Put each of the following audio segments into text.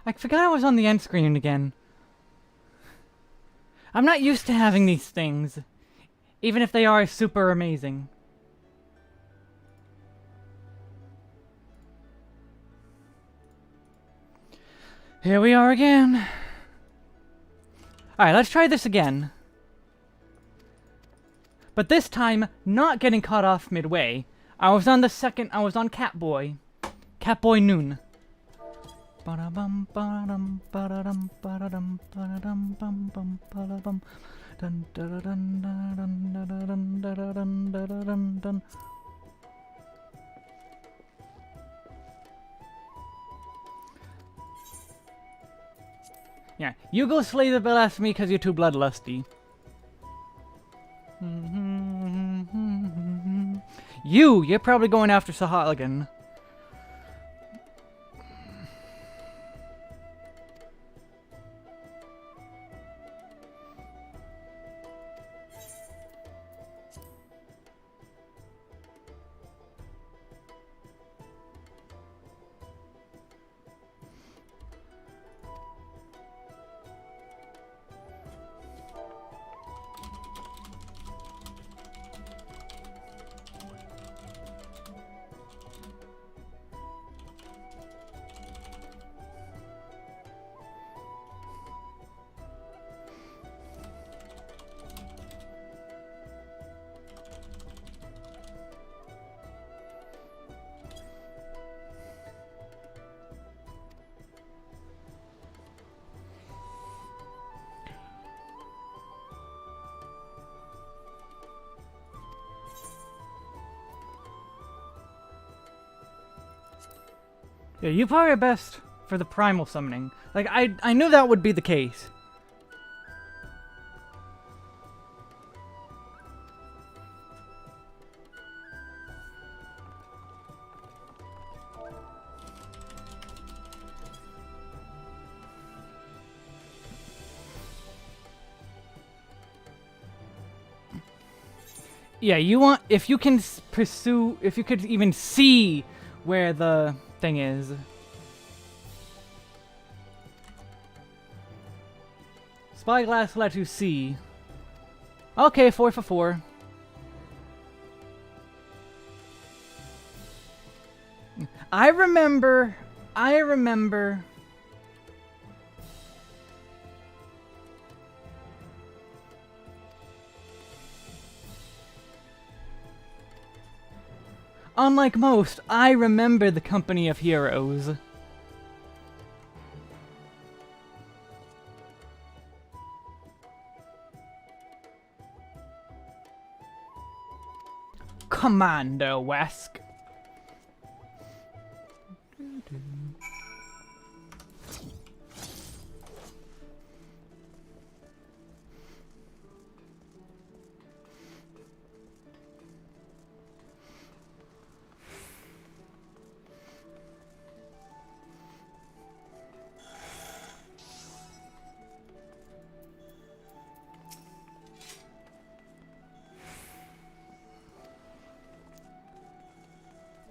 I forgot I was on the end screen again. I'm not used to having these things, even if they are super amazing. Here we are again. Alright, let's try this again. But this time, not getting caught off midway. I was on Catboy. Catboy Noon. Ba-da-bum, ba-da-dum, ba-da-dum, ba-da-dum, ba-da-dum, bum, bum, ba-da-bum. Dun, da-da-dun, da-da-dun, da-da-dun, da-da-dun, da-da-dun, dun. Yeah, you go slay the blasphemy because you're too bloodlusty. You're probably going after Sahaligan. Yeah, you probably are best for the primal summoning. Like, I knew that would be the case. Yeah, you want, if you can pursue, if you could even see where the thing is. Spyglass lets you see. Okay, 4 for 4. I remember. Unlike most, I remember the Company of Heroes. Commander Wesk.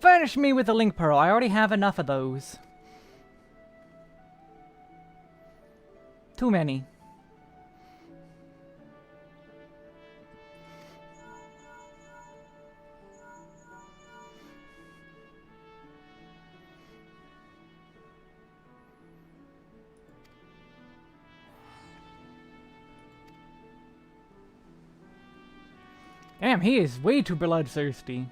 Furnish me with a link pearl. I already have enough of those. Too many. Damn, he is way too bloodthirsty.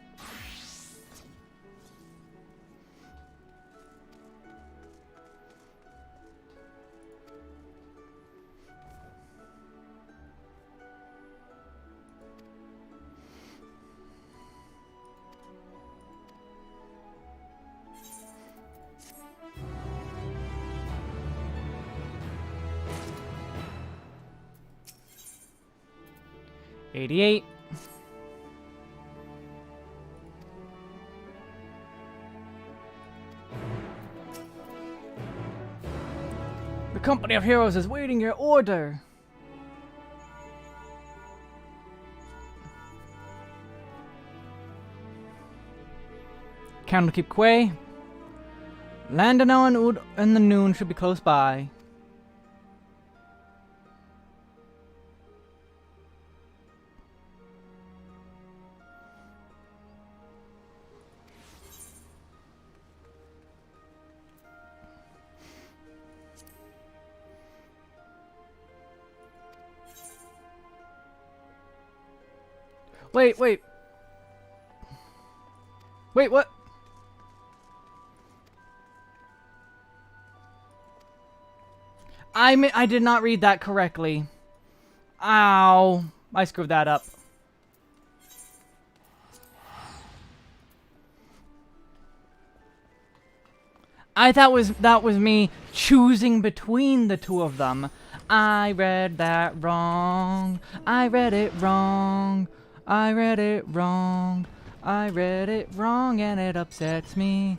$88. The Company of Heroes is waiting your order. Candlekeep Quay. Landano and Oud and the Noon should be close by. Wait, wait. Wait, what? I did not read that correctly. Ow. I screwed that up. I thought that was me choosing between the two of them. I read that wrong. I read it wrong. I read it wrong. I read it wrong and it upsets me.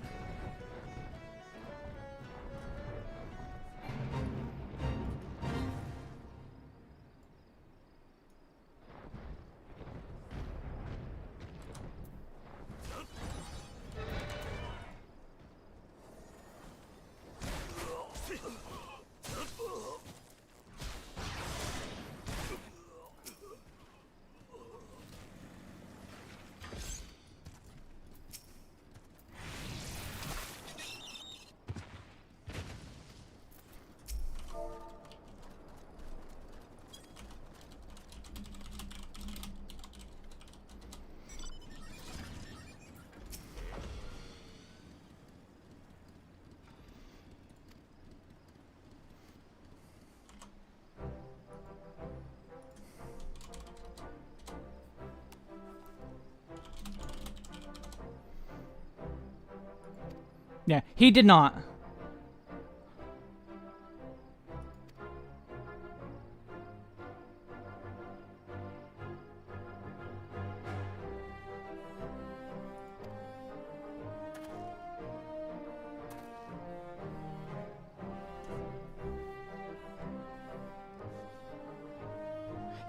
Yeah, he did not.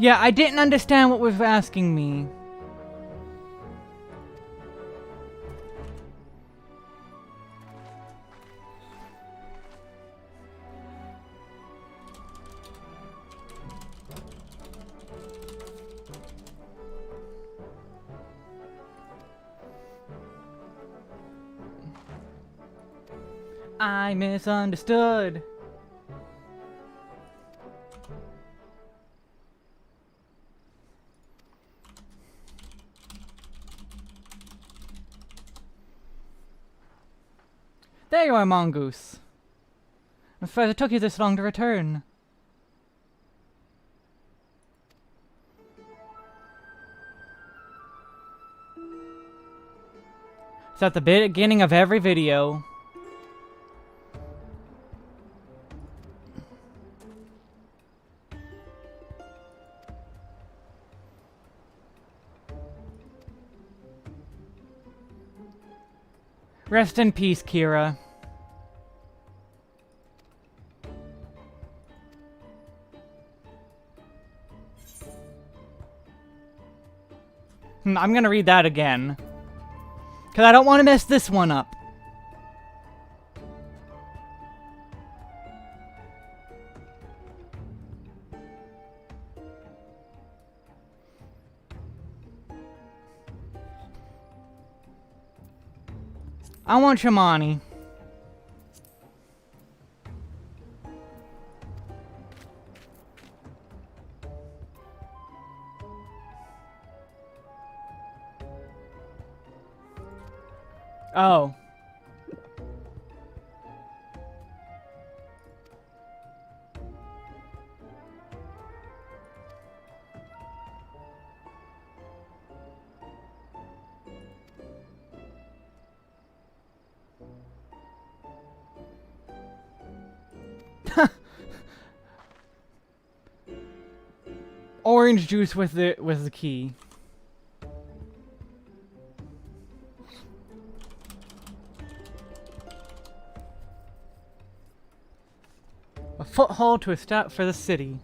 Yeah, I didn't understand what was asking me. I misunderstood. There you are, Mongoose. I'm surprised it took you this long to return. It's at the beginning of every video. Rest in peace, Kira. I'm gonna read that again. Because I don't want to mess this one up. I want Shamani. Oh. Orange juice with the key. A foothold to a step for the city.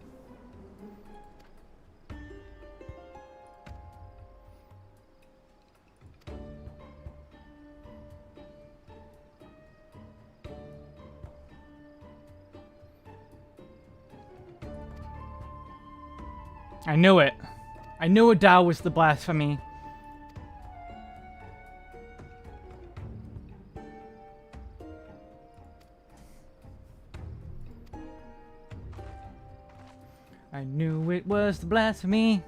I knew it. I knew a Dao was the blasphemy. I knew it was the blasphemy.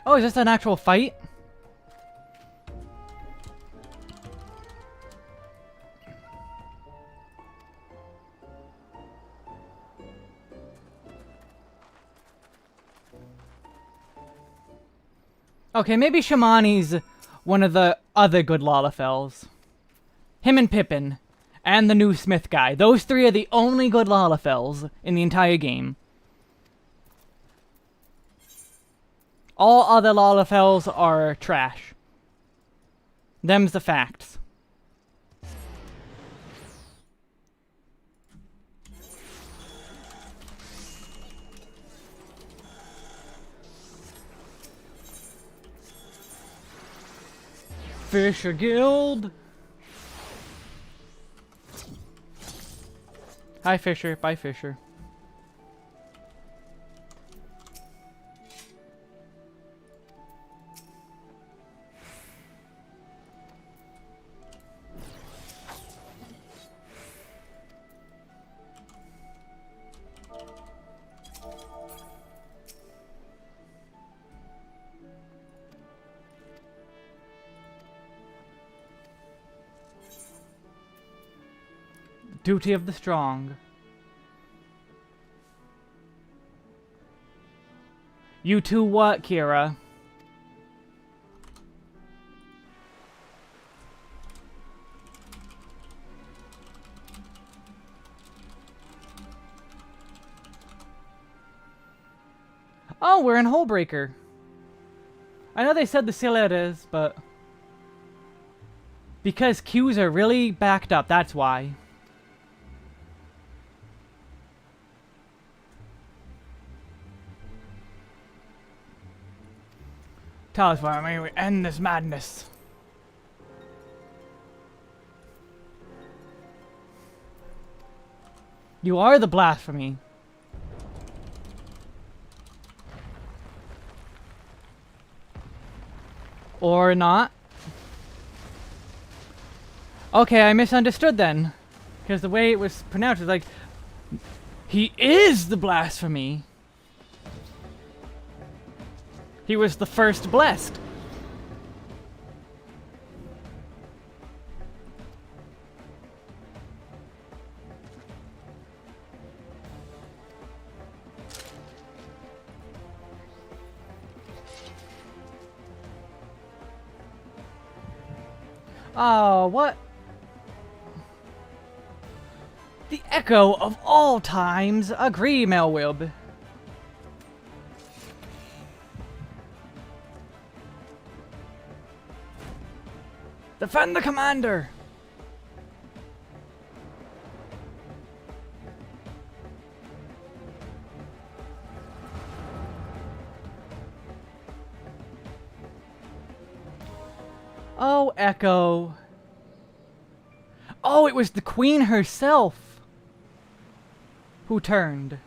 Oh, is this an actual fight? Okay, maybe Shamani's one of the other good Lalafels. Him and Pippin. And the new Smith guy. Those three are the only good Lalafels in the entire game. All other Lalafels are trash. Them's the facts. Fisher Guild. Hi, Fisher. Bye, Fisher. Duty of the strong. You too what, Kira? Oh, we're in Hullbreaker. I know they said the Scylla is, but... because queues are really backed up, that's why. Tell us why we end this madness. You are the blasphemy. Or not. Okay, I misunderstood then. Because the way it was pronounced is like... he is the blasphemy. He was the first blessed. Oh, what? The echo of all times. Agree, Melwib. Defend the commander! Oh, Echo. Oh, it was the queen herself who turned.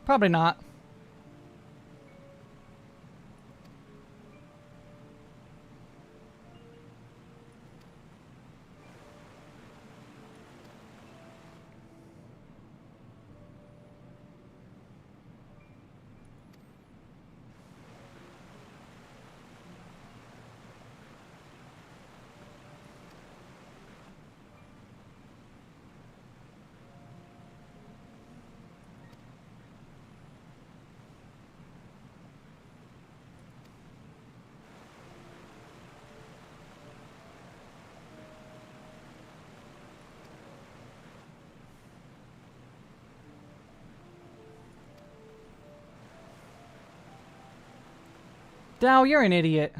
Probably not. Dow, you're an idiot.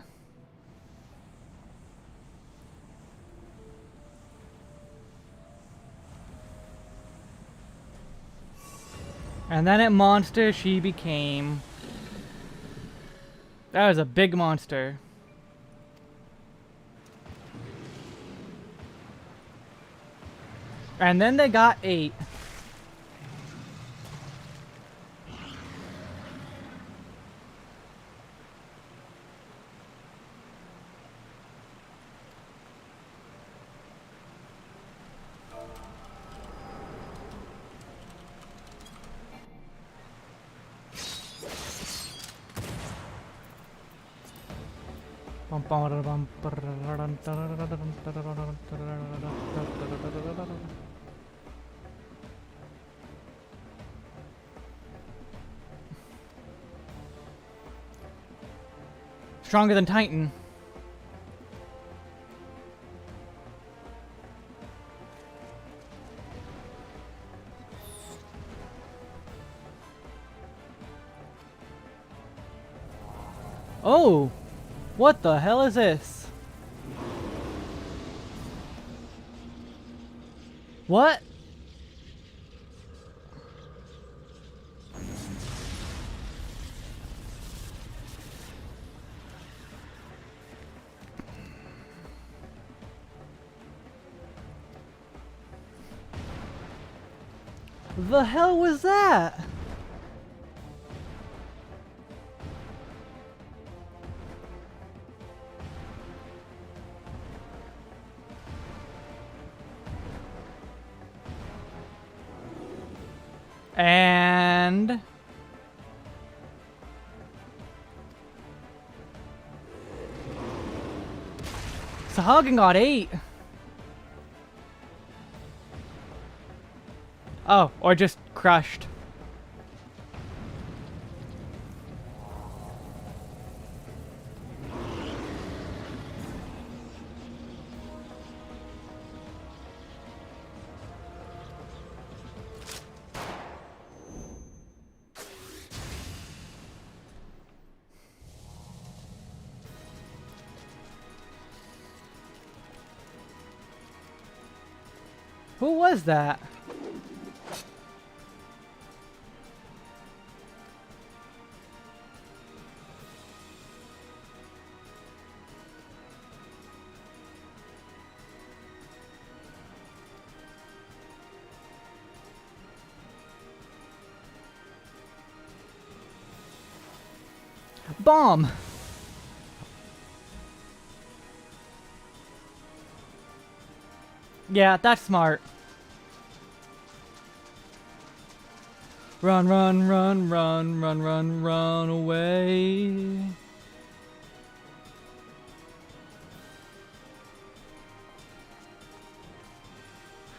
And then at monster she became. That was a big monster. And then they got 8. Stronger than Titan. Oh! What the hell is this? What? The hell was that? And Sahagin got 8. Oh, or just crushed. Who was that? Bomb! Yeah, that's smart. Run, run, run, run, run, run, run away.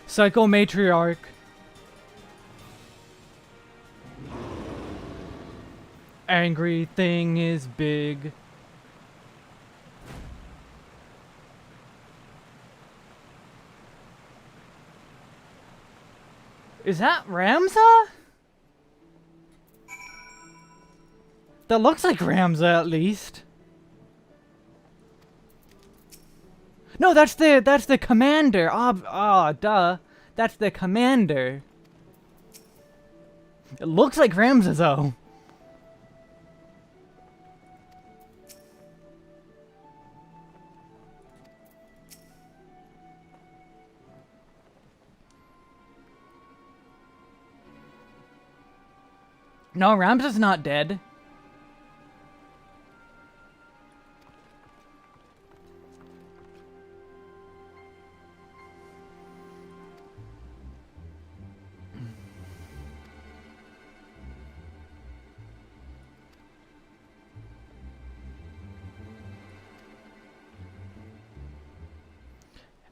Psycho Matriarch. Angry thing is big. Is that Ramza? That looks like Ramza at least. No, that's the commander. Duh. That's the commander. It looks like Ramza though. No, Ramza's not dead.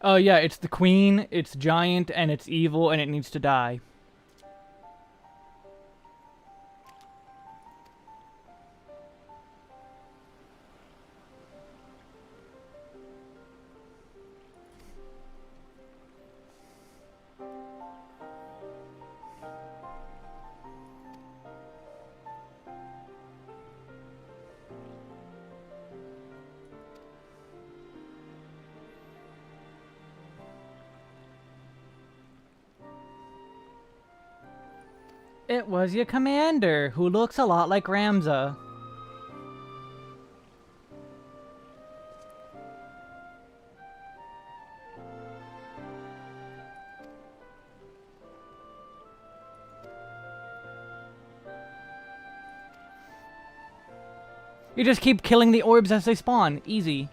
Oh yeah, it's the queen, it's giant, and it's evil, and it needs to die. It was your commander, who looks a lot like Ramza. You just keep killing the orbs as they spawn. Easy.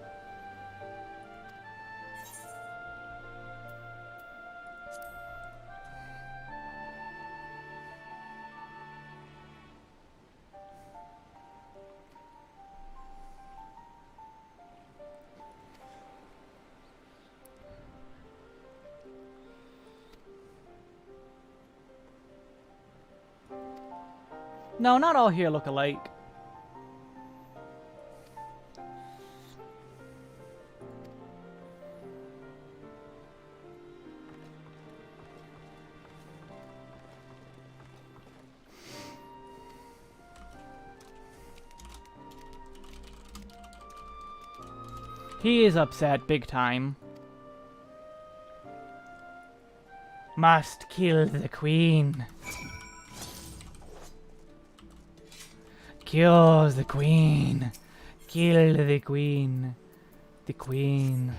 No, not all here look alike. He is upset big time. Must kill the queen. Kill the queen. Kill the queen. The queen.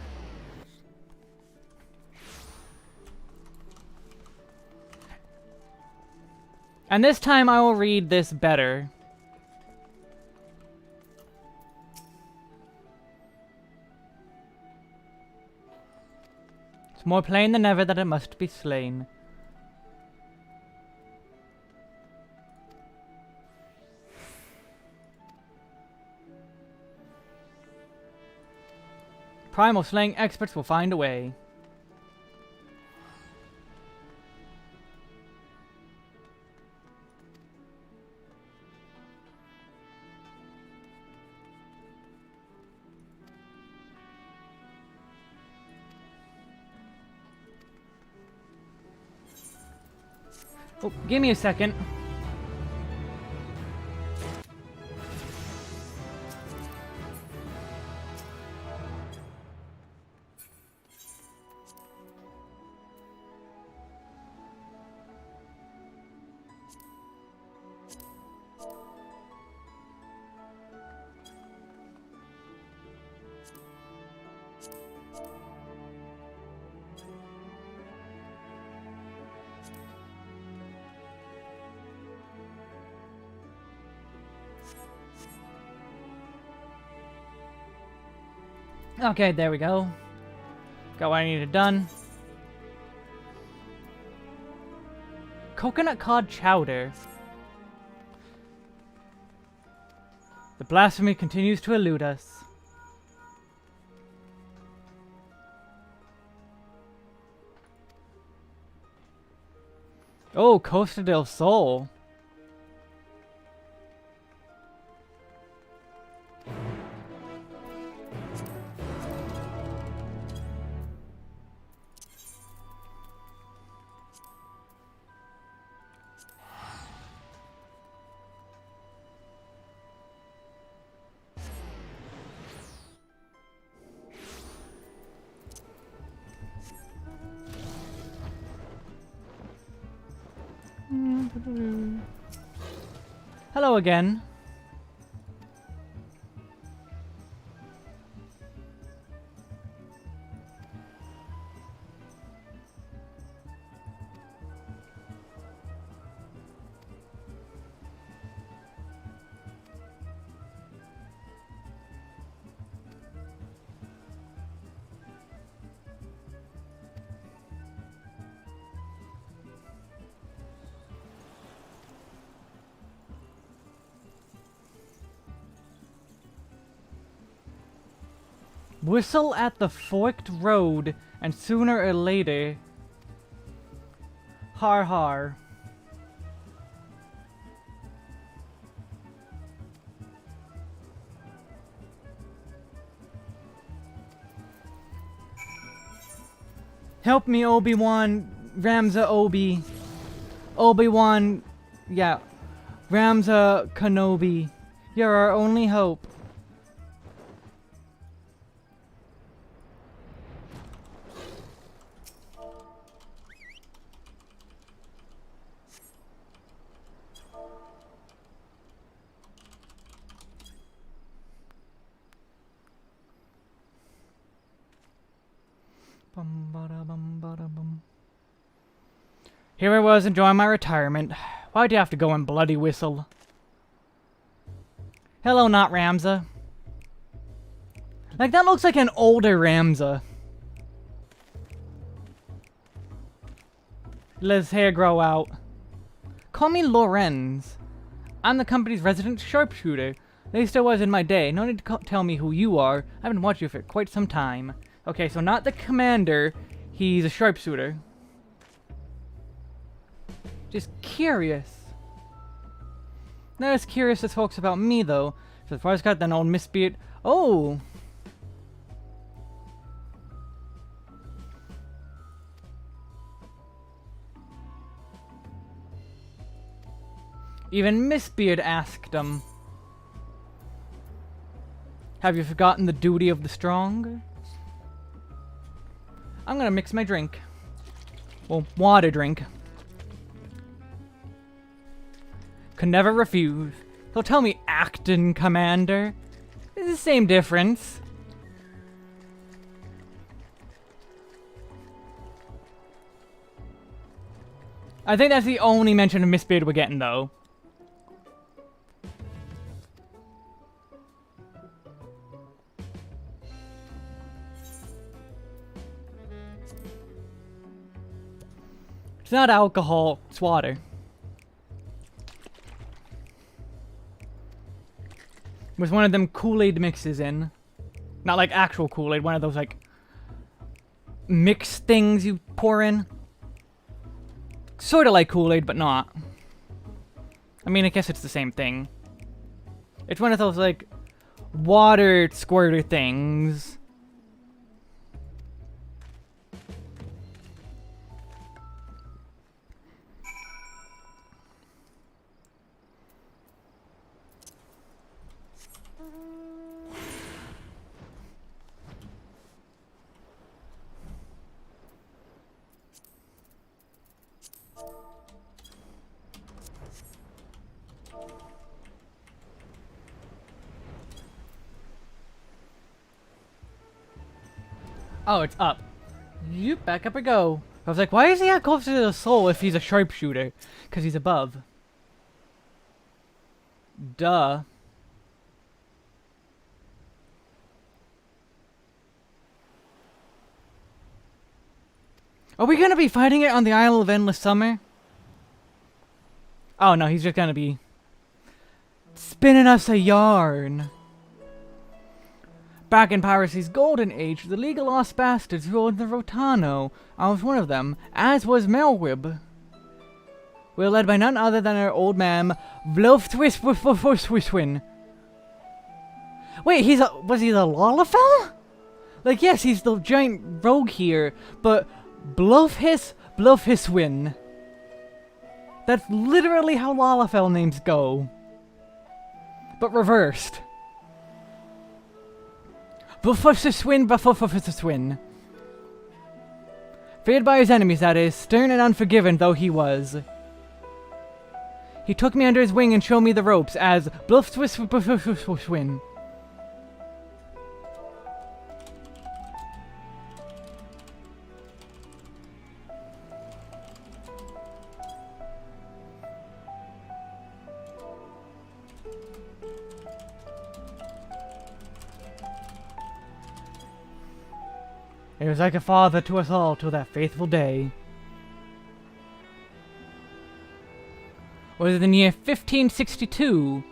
And this time I will read this better. It's more plain than ever that it must be slain. Primal slaying experts will find a way. Oh, give me a second. Okay, there we go. Got what I needed done. Coconut cod chowder. The blasphemy continues to elude us. Oh, Costa del Sol. Hello again. Whistle at the forked road, and sooner or later... Har har. Help me, Obi-Wan, Ramza Obi. Obi-Wan, yeah. Ramza Kenobi. You're our only hope. Bum, bada, bum, bada, bum. Here I was enjoying my retirement. Why'd you have to go and bloody whistle? Hello, not Ramza. Like, that looks like an older Ramza. Let his hair grow out. Call me Lorenz. I'm the company's resident sharpshooter. At least I was in my day. No need to tell me who you are. I've been watching you for quite some time. Okay, so not the commander. He's a sharpshooter. Just curious. Not as curious as folks about me, though. So as far as got that old misbeard. Oh! Even Miss Beard asked him, have you forgotten the duty of the strong? I'm gonna mix my drink. Well, water drink. Could never refuse. He'll tell me Acton, Commander. It's the same difference. I think that's the only mention of Miss Beard we're getting, though. It's not alcohol, it's water. With one of them Kool-Aid mixes in. Not like actual Kool-Aid, one of those like mixed things you pour in. Sort of like Kool-Aid, but not. I mean, I guess it's the same thing. It's one of those like water squirter things. Oh, it's up. Yep, back up we go. I was like, why is he that close to the soul if he's a sharpshooter? Because he's above. Duh. Are we gonna be fighting it on the Isle of Endless Summer? Oh no, he's just gonna be spinning us a yarn. Back in piracy's golden age, the legal lost bastards ruled the Rotano. I was one of them, as was Melwib. We were led by none other than our old man, Vlofthwiswin. Wait, was he the Lalafell? Like, yes, he's the giant rogue here, but Blofhiswin. That's literally how Lalafell names go. But reversed. Blofhiswin. Feared by his enemies, that is, stern and unforgiving though he was. He took me under his wing and showed me the ropes as Blofhiswin. He was like a father to us all till that faithful day. Was in the year 1562.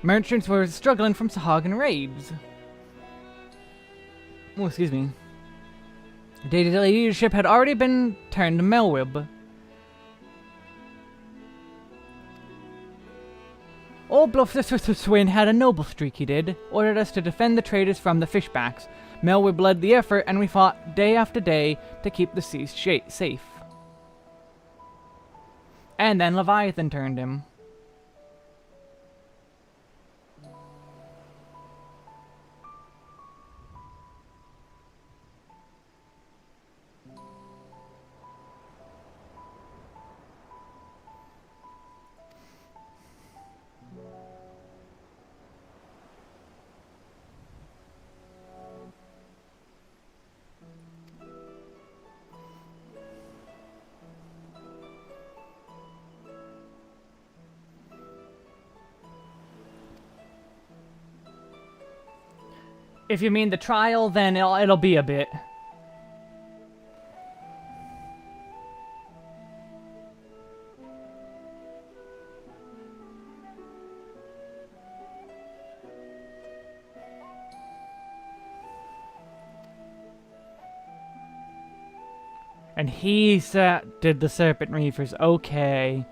Merchants were struggling from Sahagan raids. Oh, excuse me. Day-to-day leadership had already been turned to Melwib. Old Blofhiswin had a noble streak, he did. Ordered us to defend the traders from the fishbacks. Melwib led the effort, and we fought day after day to keep the seas safe. And then Leviathan turned him. If you mean the trial, then it'll be a bit. And he did the Serpent Reavers. Okay.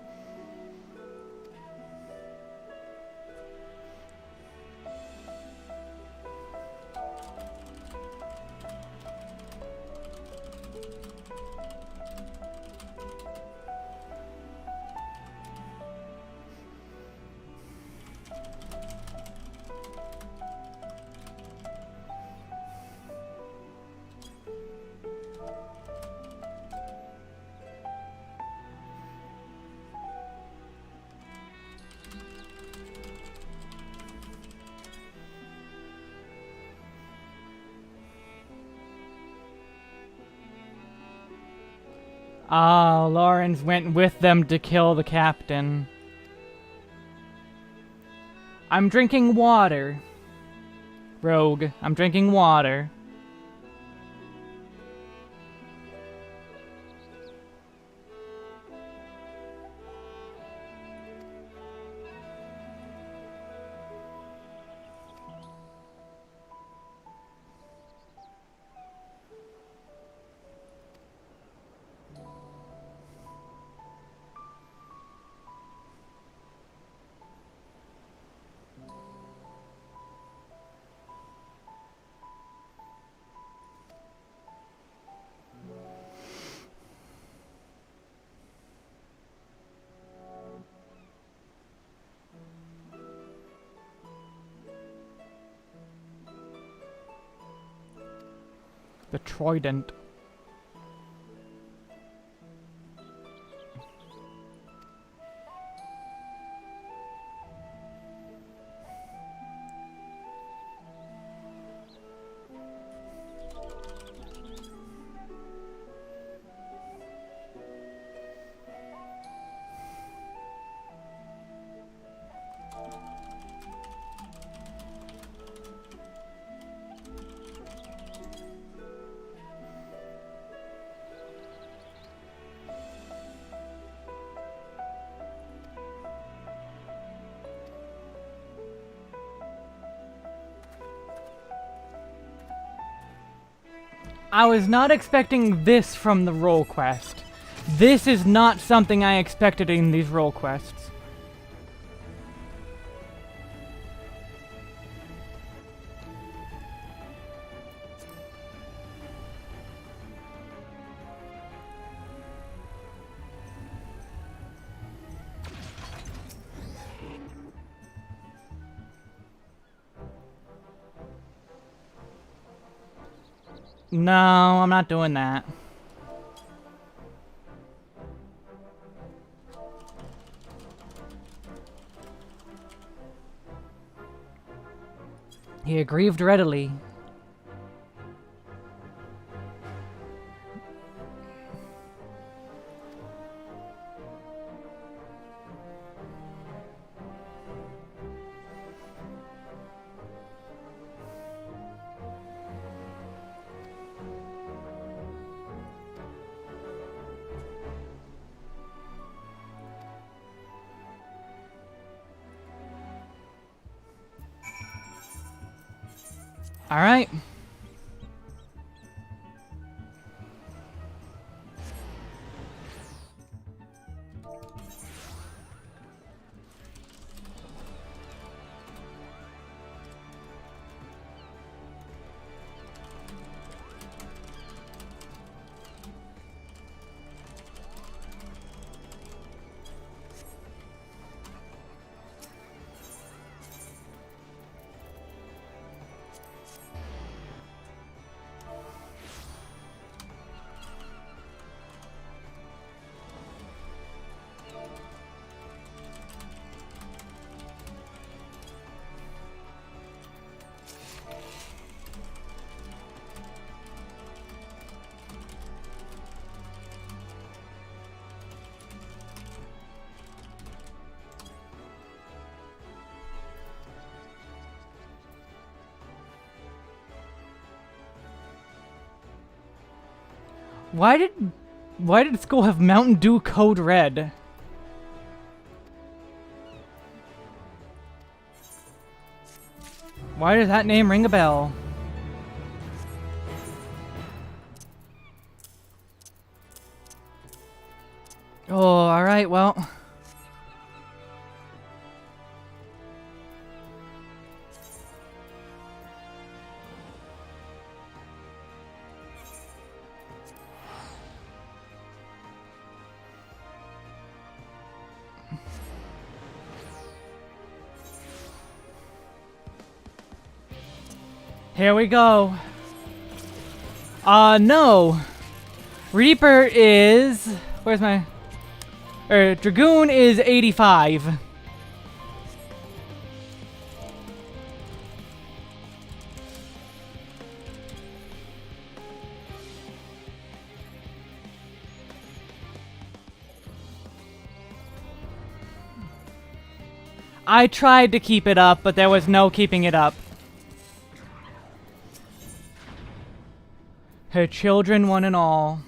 Oh, Lawrence went with them to kill the captain. I'm drinking water. Rogue, I'm drinking water. The Trident. I was not expecting this from the role quest. This is not something I expected in these role quests. No, I'm not doing that. He agreed readily. All right. Why did school have Mountain Dew Code Red? Why does that name ring a bell? Oh, alright, well. Here we go. No. Reaper is... Where's my... Dragoon is 85. I tried to keep it up, but there was no keeping it up. Her children, one and all.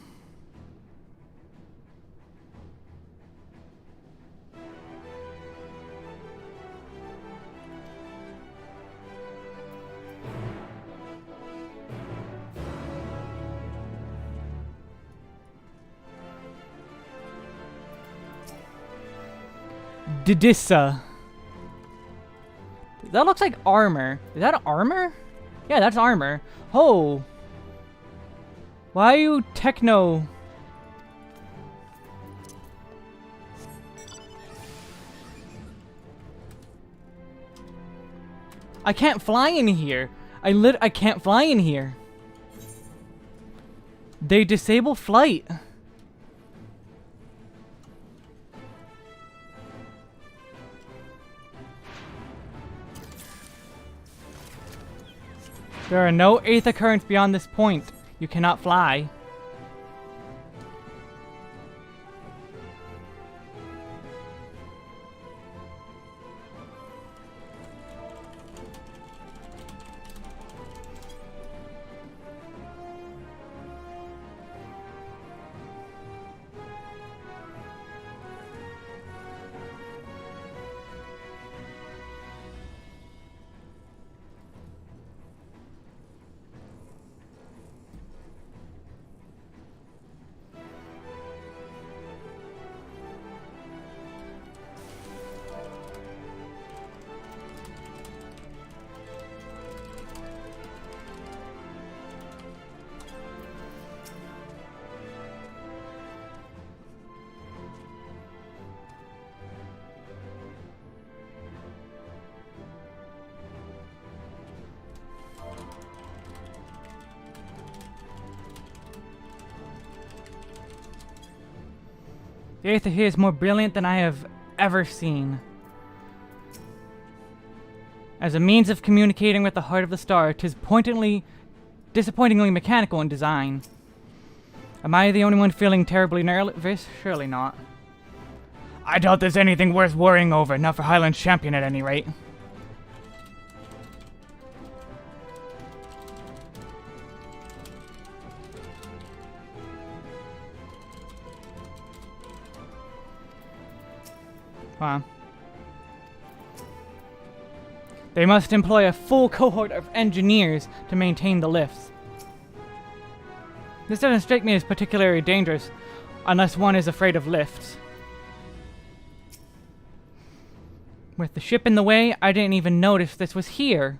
Didissa. That looks like armor. Is that armor? Yeah, that's armor. Oh. Why are you techno? I can't fly in here. I can't fly in here. They disable flight. There are no Aether currents beyond this point. You cannot fly. The Aether here is more brilliant than I have ever seen. As a means of communicating with the heart of the star, 'tis disappointingly mechanical in design. Am I the only one feeling terribly nervous? Surely not. I doubt there's anything worth worrying over, not for Highland's champion at any rate. Wow. They must employ a full cohort of engineers to maintain the lifts. This doesn't strike me as particularly dangerous, unless one is afraid of lifts. With the ship in the way, I didn't even notice this was here.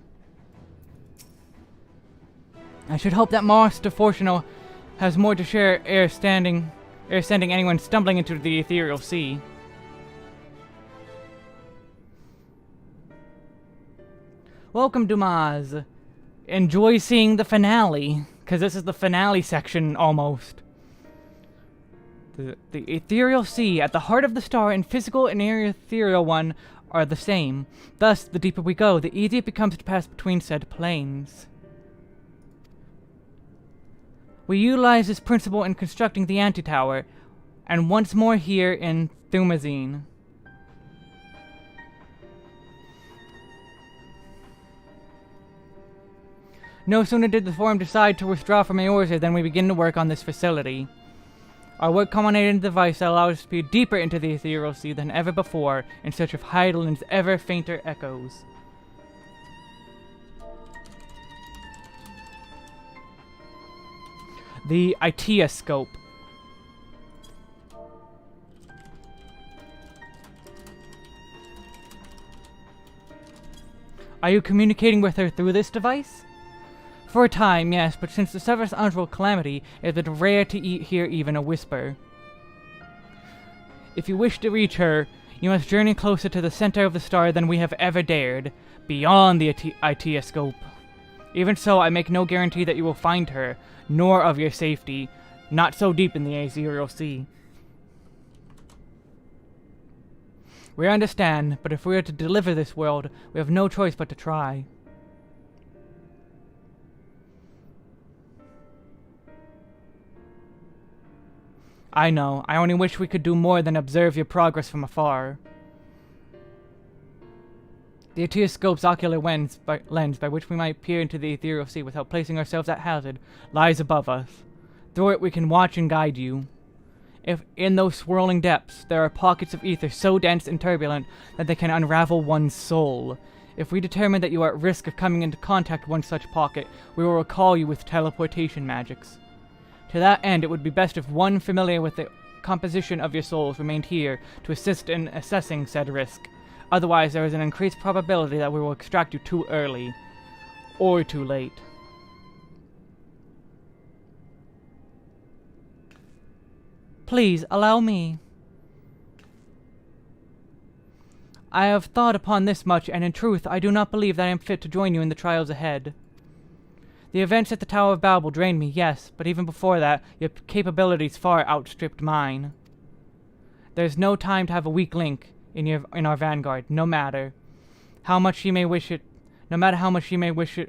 I should hope that Master Fortuno has more to share ere sending anyone stumbling into the ethereal sea. Welcome, Dumas. Enjoy seeing the finale, because this is the finale section, almost. The ethereal sea, at the heart of the star, and physical and ethereal one are the same. Thus, the deeper we go, the easier it becomes to pass between said planes. We utilize this principle in constructing the anti-tower, and once more here in Thumazine. No sooner did the Forum decide to withdraw from Eorzea than we begin to work on this facility. Our work culminated in a device that allows us to peer deeper into the ethereal sea than ever before, in search of Heidelind's ever fainter echoes. The Itioscope. Are you communicating with her through this device? For a time, yes, but since the Severus Angel calamity, it has been rare to hear even a whisper. If you wish to reach her, you must journey closer to the center of the star than we have ever dared, beyond the Itioscope. Even so, I make no guarantee that you will find her, nor of your safety, not so deep in the ethereal sea. We understand, but if we are to deliver this world, we have no choice but to try. I know, I only wish we could do more than observe your progress from afar. The Etioscope's ocular lens by which we might peer into the ethereal sea without placing ourselves at hazard lies above us. Through it we can watch and guide you. If in those swirling depths there are pockets of ether so dense and turbulent that they can unravel one's soul, if we determine that you are at risk of coming into contact with one such pocket, we will recall you with teleportation magics. To that end, it would be best if one familiar with the composition of your souls remained here to assist in assessing said risk. Otherwise, there is an increased probability that we will extract you too early, or too late. Please, allow me. I have thought upon this much, and in truth, I do not believe that I am fit to join you in the trials ahead. The events at the Tower of Babel drained me, yes, but even before that, your capabilities far outstripped mine. There's no time to have a weak link in our vanguard, no matter how much she may wish it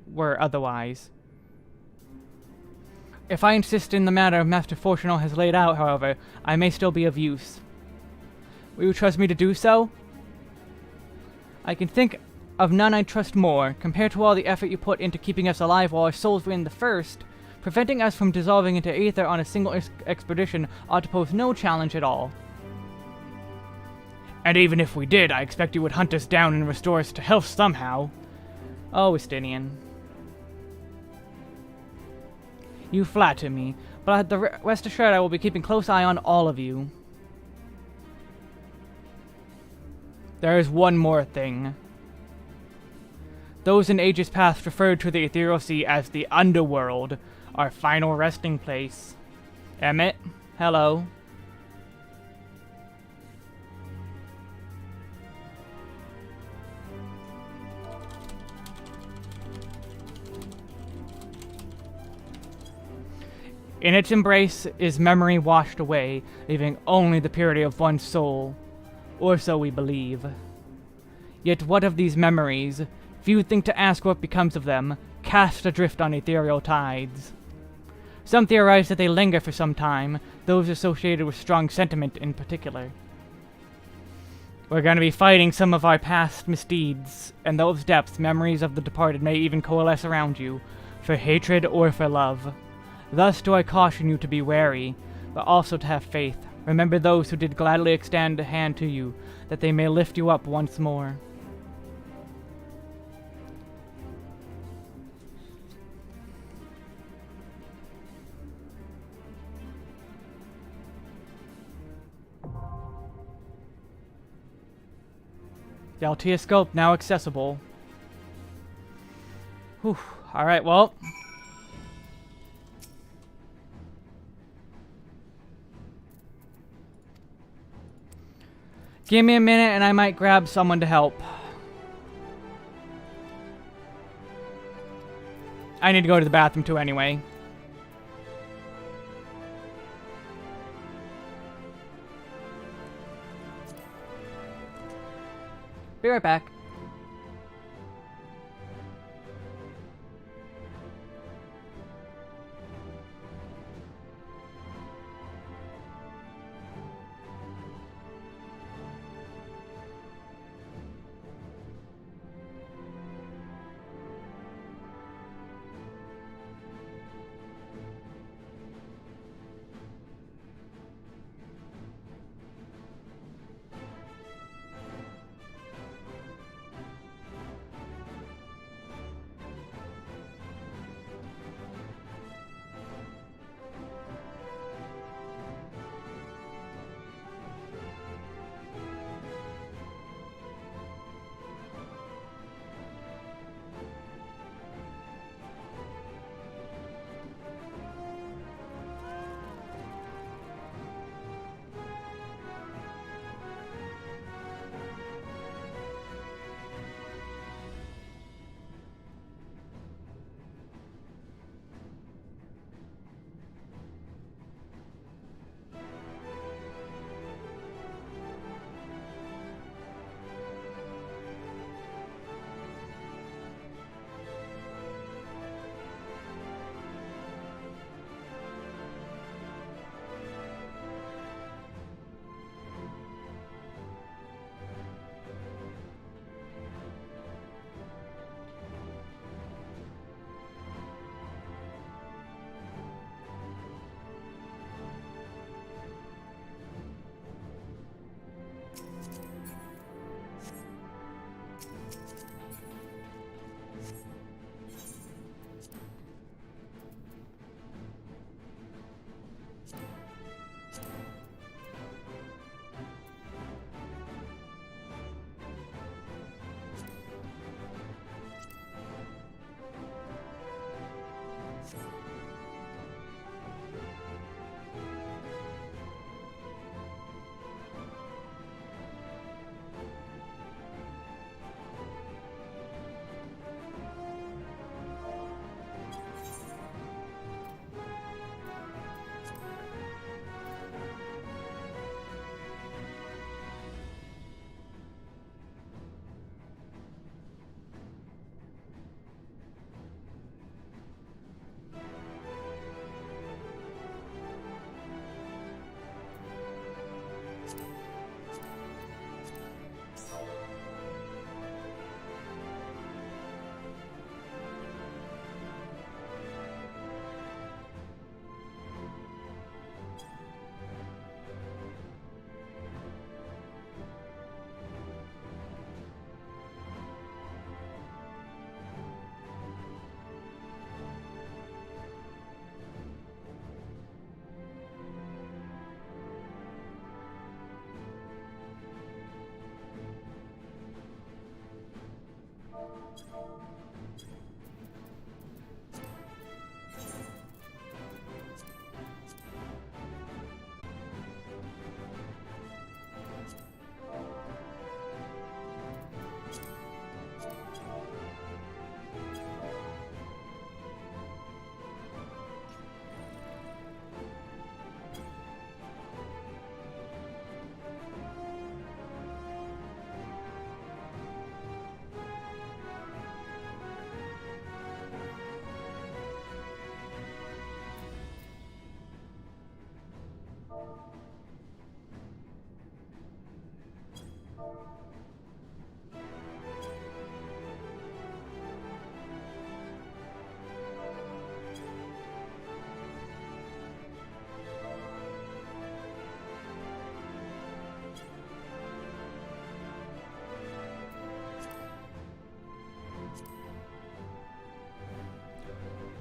were otherwise. If I insist in the manner Master Fortunal has laid out, however, I may still be of use. Will you trust me to do so? I can think of none I trust more. Compared to all the effort you put into keeping us alive while our souls were in the first, preventing us from dissolving into aether on a single expedition ought to pose no challenge at all. And even if we did, I expect you would hunt us down and restore us to health somehow. Oh, Estinian. You flatter me, but rest assured I will be keeping close eye on all of you. There is one more thing. Those in ages past referred to the ethereal sea as the underworld, our final resting place. Emmett, hello. In its embrace is memory washed away, leaving only the purity of one's soul. Or so we believe. Yet what of these memories? Few think to ask what becomes of them, cast adrift on ethereal tides. Some theorize that they linger for some time, those associated with strong sentiment in particular. We're going to be fighting some of our past misdeeds, and those depths, memories of the departed may even coalesce around you, for hatred or for love. Thus do I caution you to be wary, but also to have faith. Remember those who did gladly extend a hand to you, that they may lift you up once more. The Altioscope now accessible. Whew. Alright, well. Give me a minute and I might grab someone to help. I need to go to the bathroom too anyway. Be right back.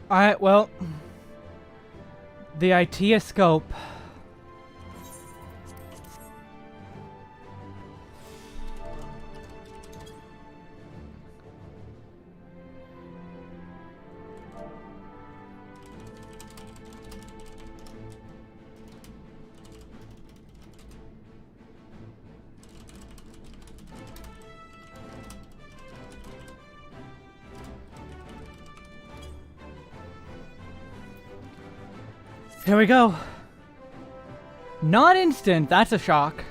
Alright, well. The ITEA scope. Here we go. Not instant, that's a shock.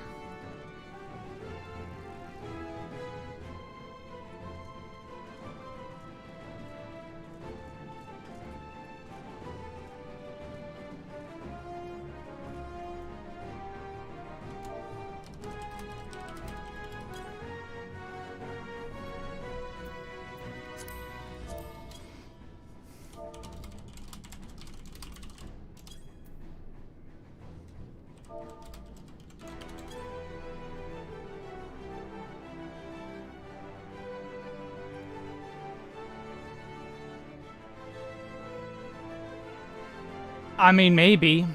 I mean, maybe.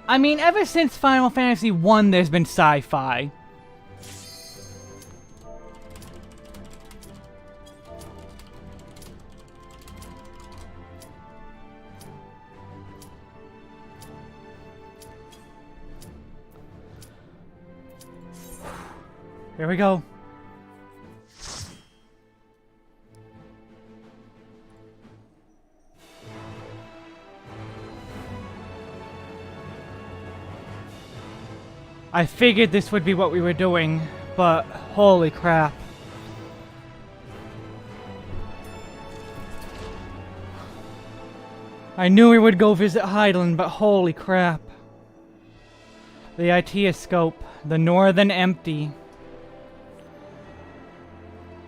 I mean, ever since Final Fantasy 1, there's been sci-fi. Here we go. I figured this would be what we were doing, but holy crap. I knew we would go visit Hydaelyn, but holy crap. The ITEA scope, the Northern Empty.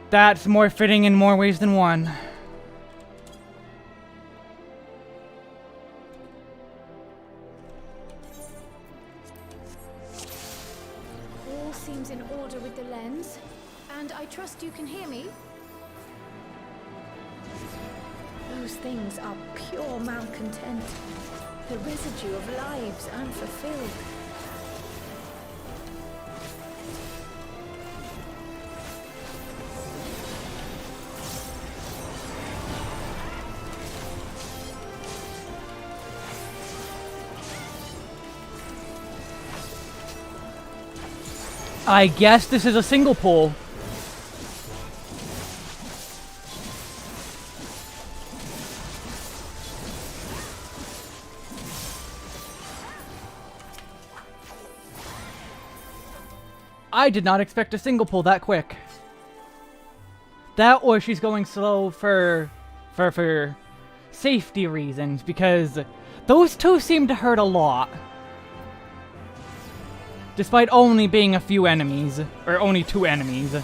That's more fitting in more ways than one. All seems in order with the lens, and I trust you can hear me. Those things are pure malcontent, the residue of lives unfulfilled. I guess this is a single pull. I did not expect a single pull that quick. That or she's going slow for safety reasons, because those two seem to hurt a lot. Despite only being a few enemies, or only 2 enemies.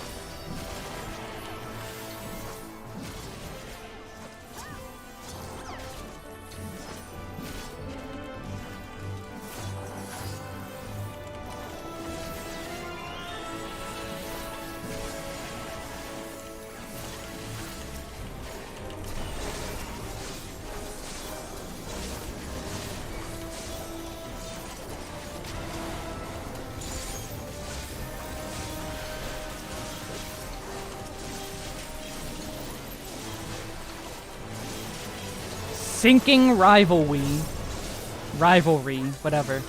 Sinking rivalry, whatever.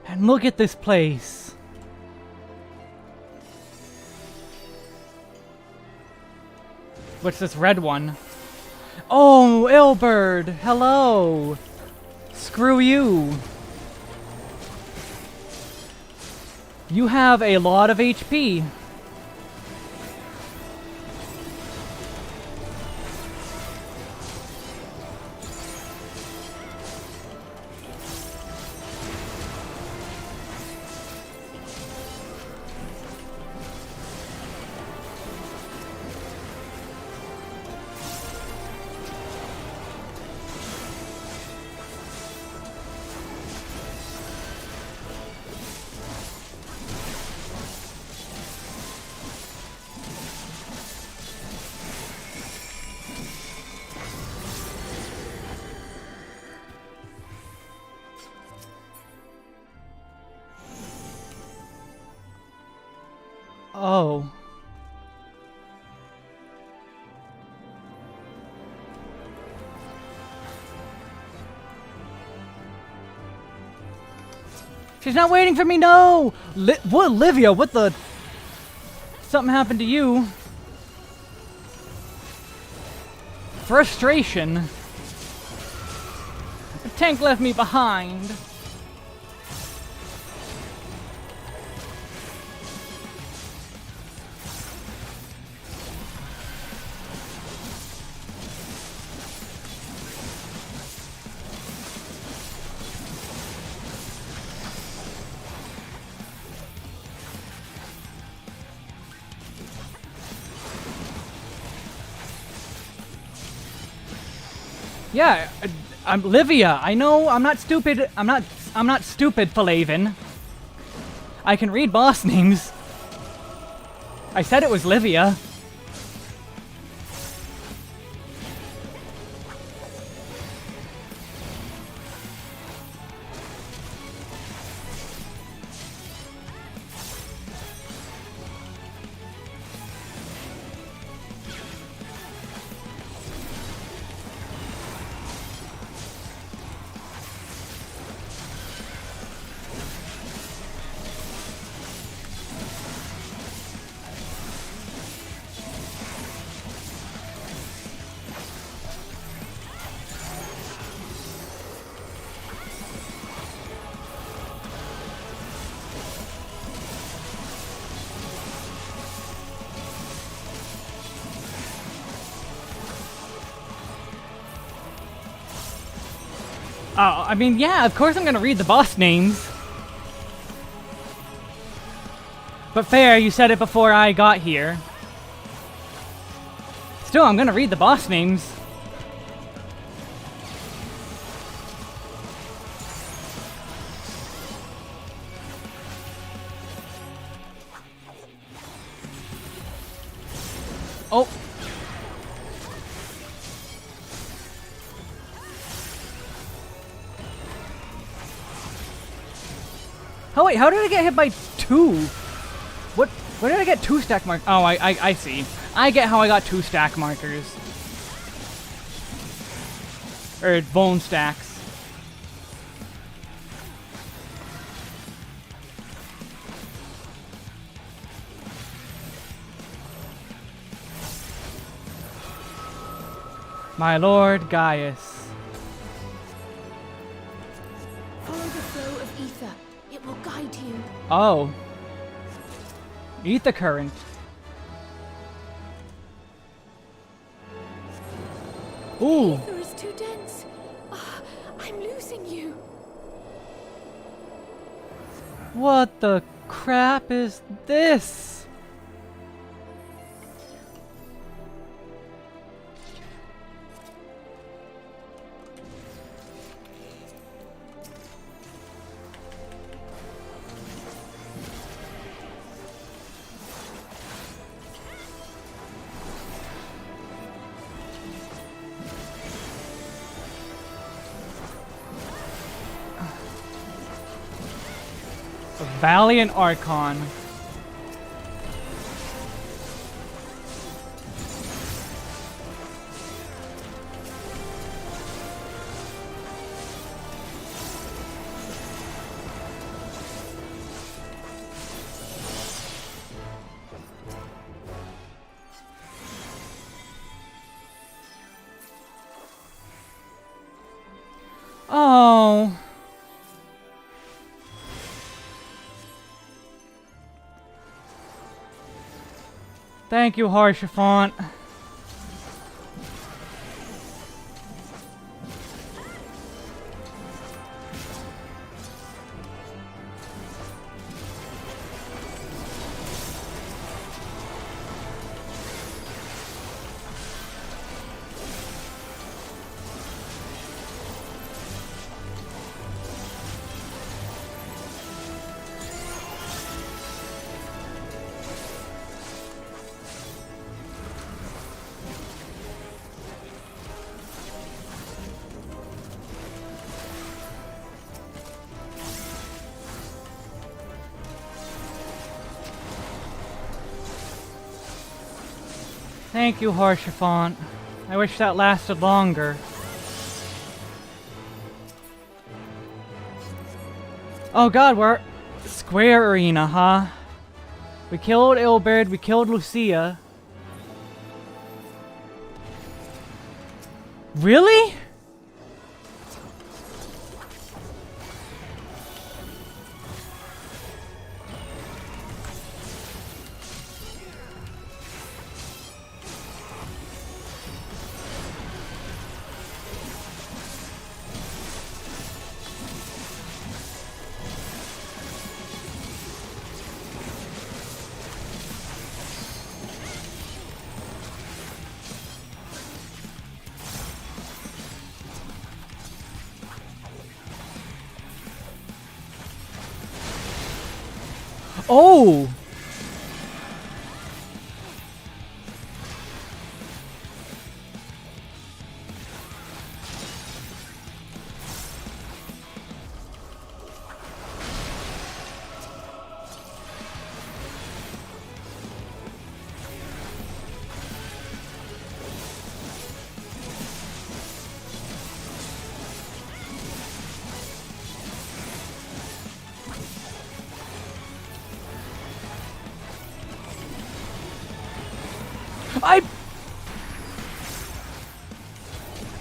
And look at this place. What's this red one? Oh, Ilberd! Hello! Screw you! You have a lot of HP. Oh. She's not waiting for me, no! What, Olivia, what the... Something happened to you. Frustration. The tank left me behind. Yeah, I'm Livia. I know I'm not stupid. I'm not stupid, Falaven. I can read boss names. I said it was Livia. Oh, I mean, yeah, of course I'm gonna read the boss names. But fair, you said it before I got here. Still, I'm gonna read the boss names. Oh. Oh wait, how did I get hit by 2? What? Where did I get 2 stack markers? Oh, I see. I get how I got 2 stack markers. Or bone stacks. My Lord Gaius. Follow the flow of ether. It will guide you. Oh. Ether current. Ooh. Ether is too dense. Ah, I'm losing you. What the crap is this? Valiant Archon. Oh. Thank you, Harshafont. Thank you, Haurchefant. I wish that lasted longer. Oh god, we're... Square Arena, huh? We killed Ilberd, we killed Lucia. Really? Oh!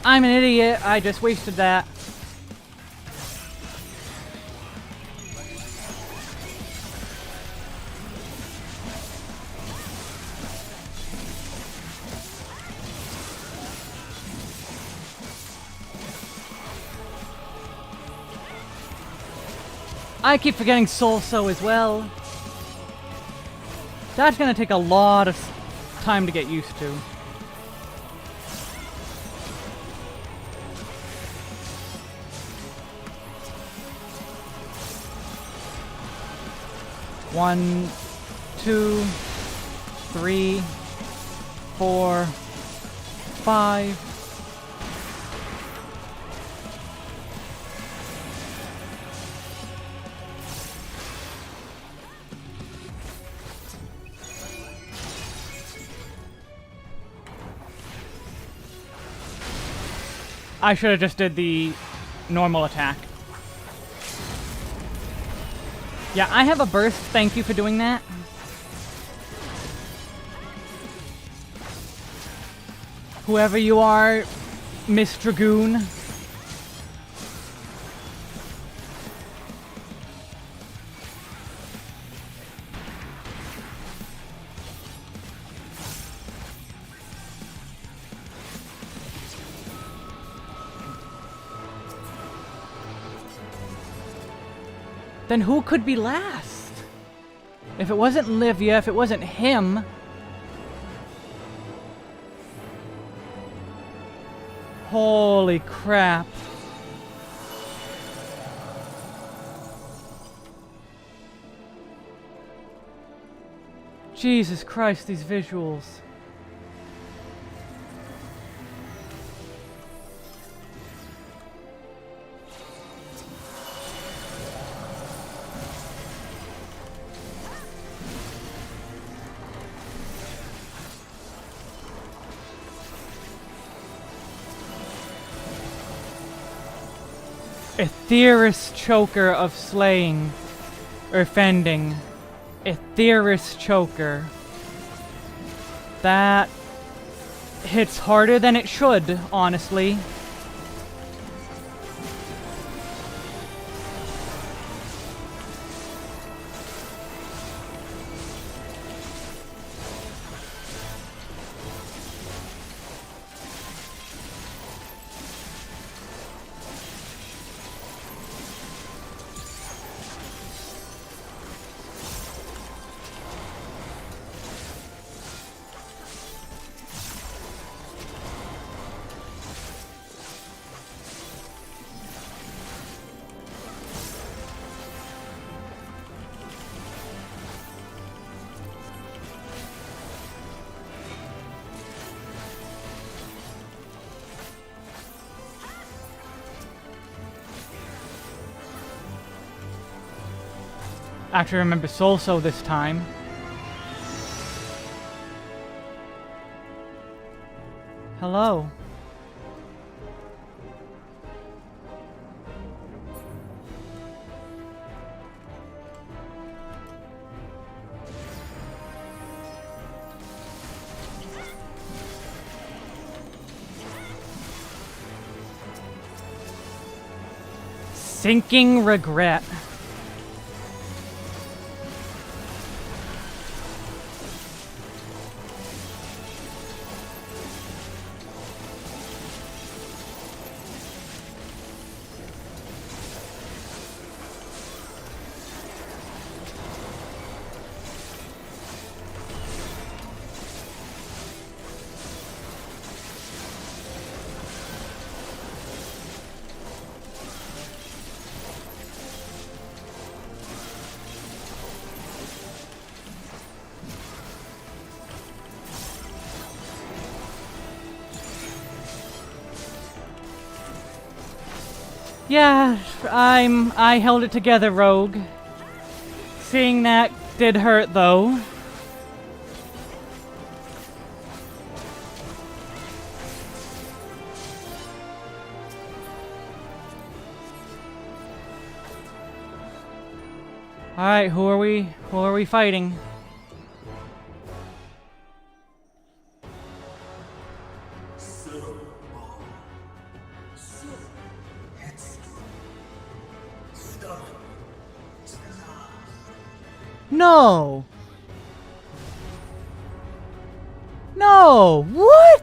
I'm an idiot. I just wasted that. I keep forgetting Solso as well. That's gonna take a lot of time to get used to. One, two, three, four, five. I should have just did the normal attack. Yeah, I have a burst. Thank you for doing that. Whoever you are, Miss Dragoon. Then who could be last? If it wasn't Livia, if it wasn't him... Holy crap. Jesus Christ, these visuals. Aetherus choker of slaying. Or fending. Aetherus choker. That hits harder than it should, honestly. Actually remember Solso this time. Hello. Sinking regret. Yeah, I held it together, Rogue. Seeing that did hurt, though. Alright, who are we fighting? No! No! What?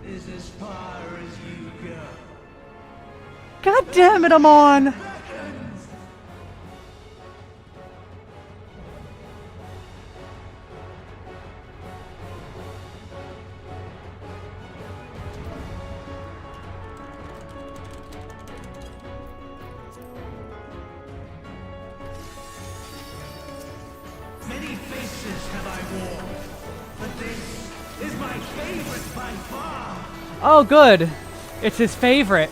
This is as far as you go. God damn it, I'm on! Many faces have I worn, but this is my favorite by far. Oh, good. It's his favorite.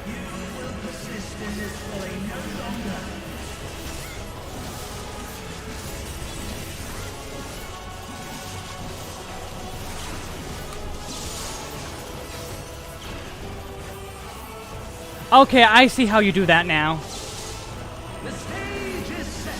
You will persist in this flame no longer. Okay, I see how you do that now. The stage is set.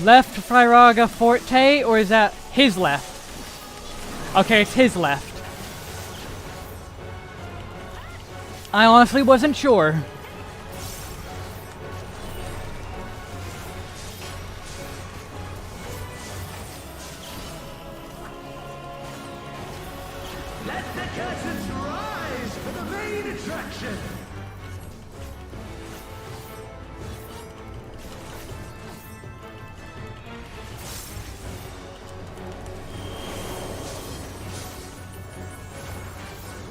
Left Firaga Forte, or is that his left? Okay, it's his left. I honestly wasn't sure. Let the curtains rise for the main attraction.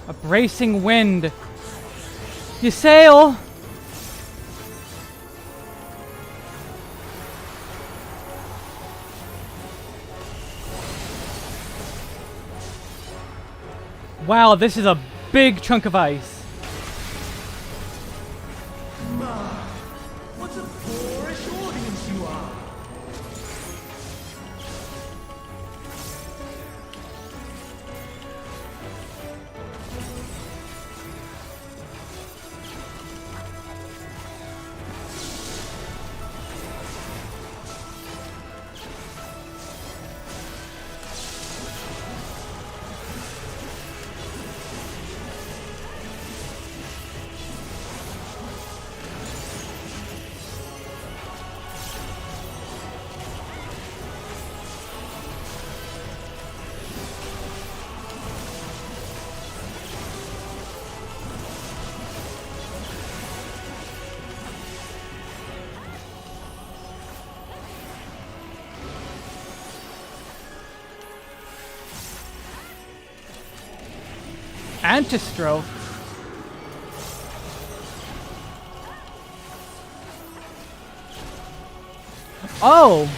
A bracing wind. You sail! Wow, this is a big chunk of ice. What a boorish audience you are. Antistroke? Oh!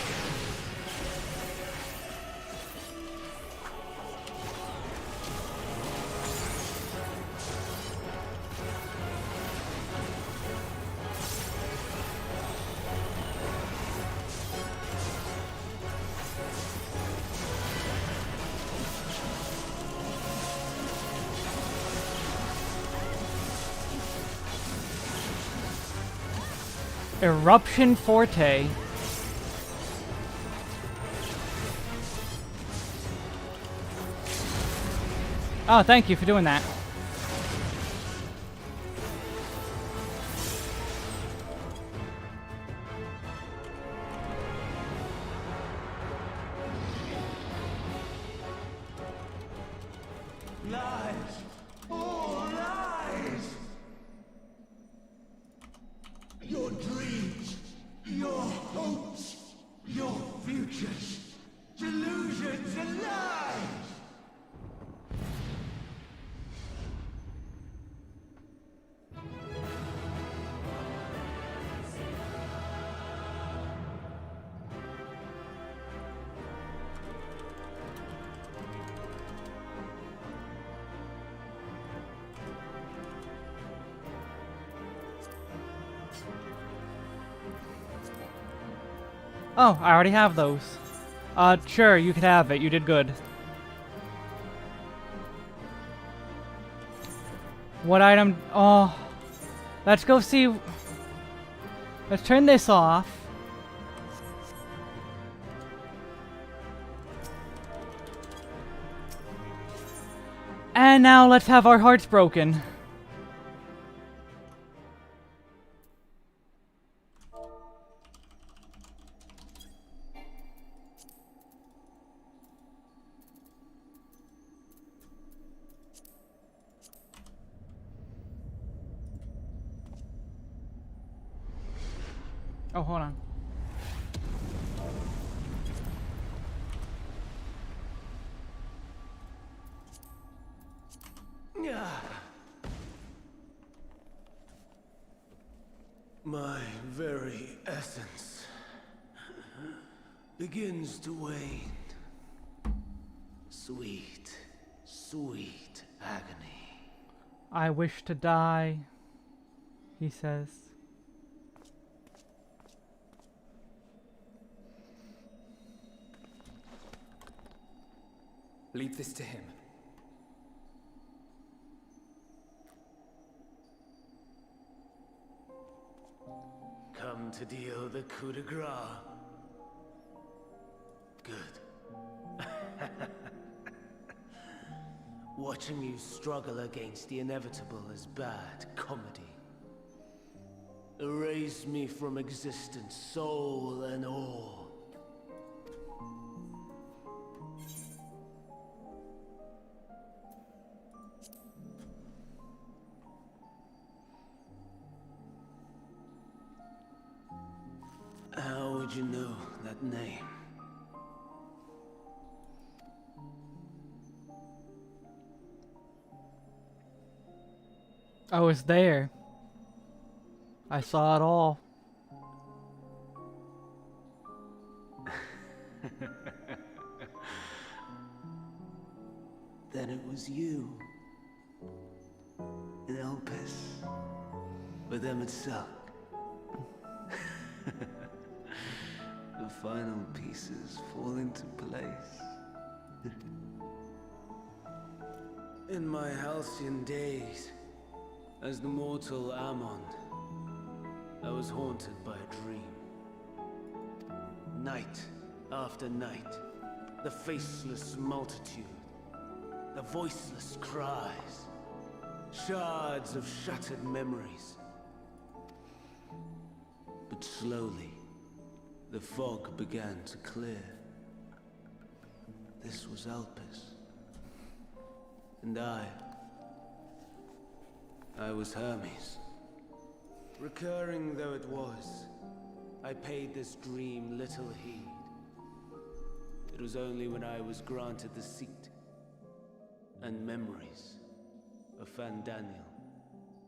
Eruption Forte. Oh, thank you for doing that. Lies! All lies! Your dreams, your hopes, your futures, delusions and lies! Oh, I already have those. Sure, you could have it. You did good. What item? Oh, let's go see. Let's turn this off. And now let's have our hearts broken. Oh, hold on. My very essence begins to wane. Sweet, sweet agony. I wish to die, he says. Leave this to him. Come to deal the coup de grace. Good. Watching you struggle against the inevitable is bad comedy. Erase me from existence, soul and all. How would you know that name? I was there. I saw it all. Then it was you. In Elpis. With them itself. The final pieces fall into place. In my halcyon days, as the mortal Ammon, I was haunted by a dream. Night after night, the faceless multitude, the voiceless cries, shards of shattered memories. But slowly, the fog began to clear. This was Elpis. And I was Hermes. Recurring though it was, I paid this dream little heed. It was only when I was granted the seat and memories of Fandaniel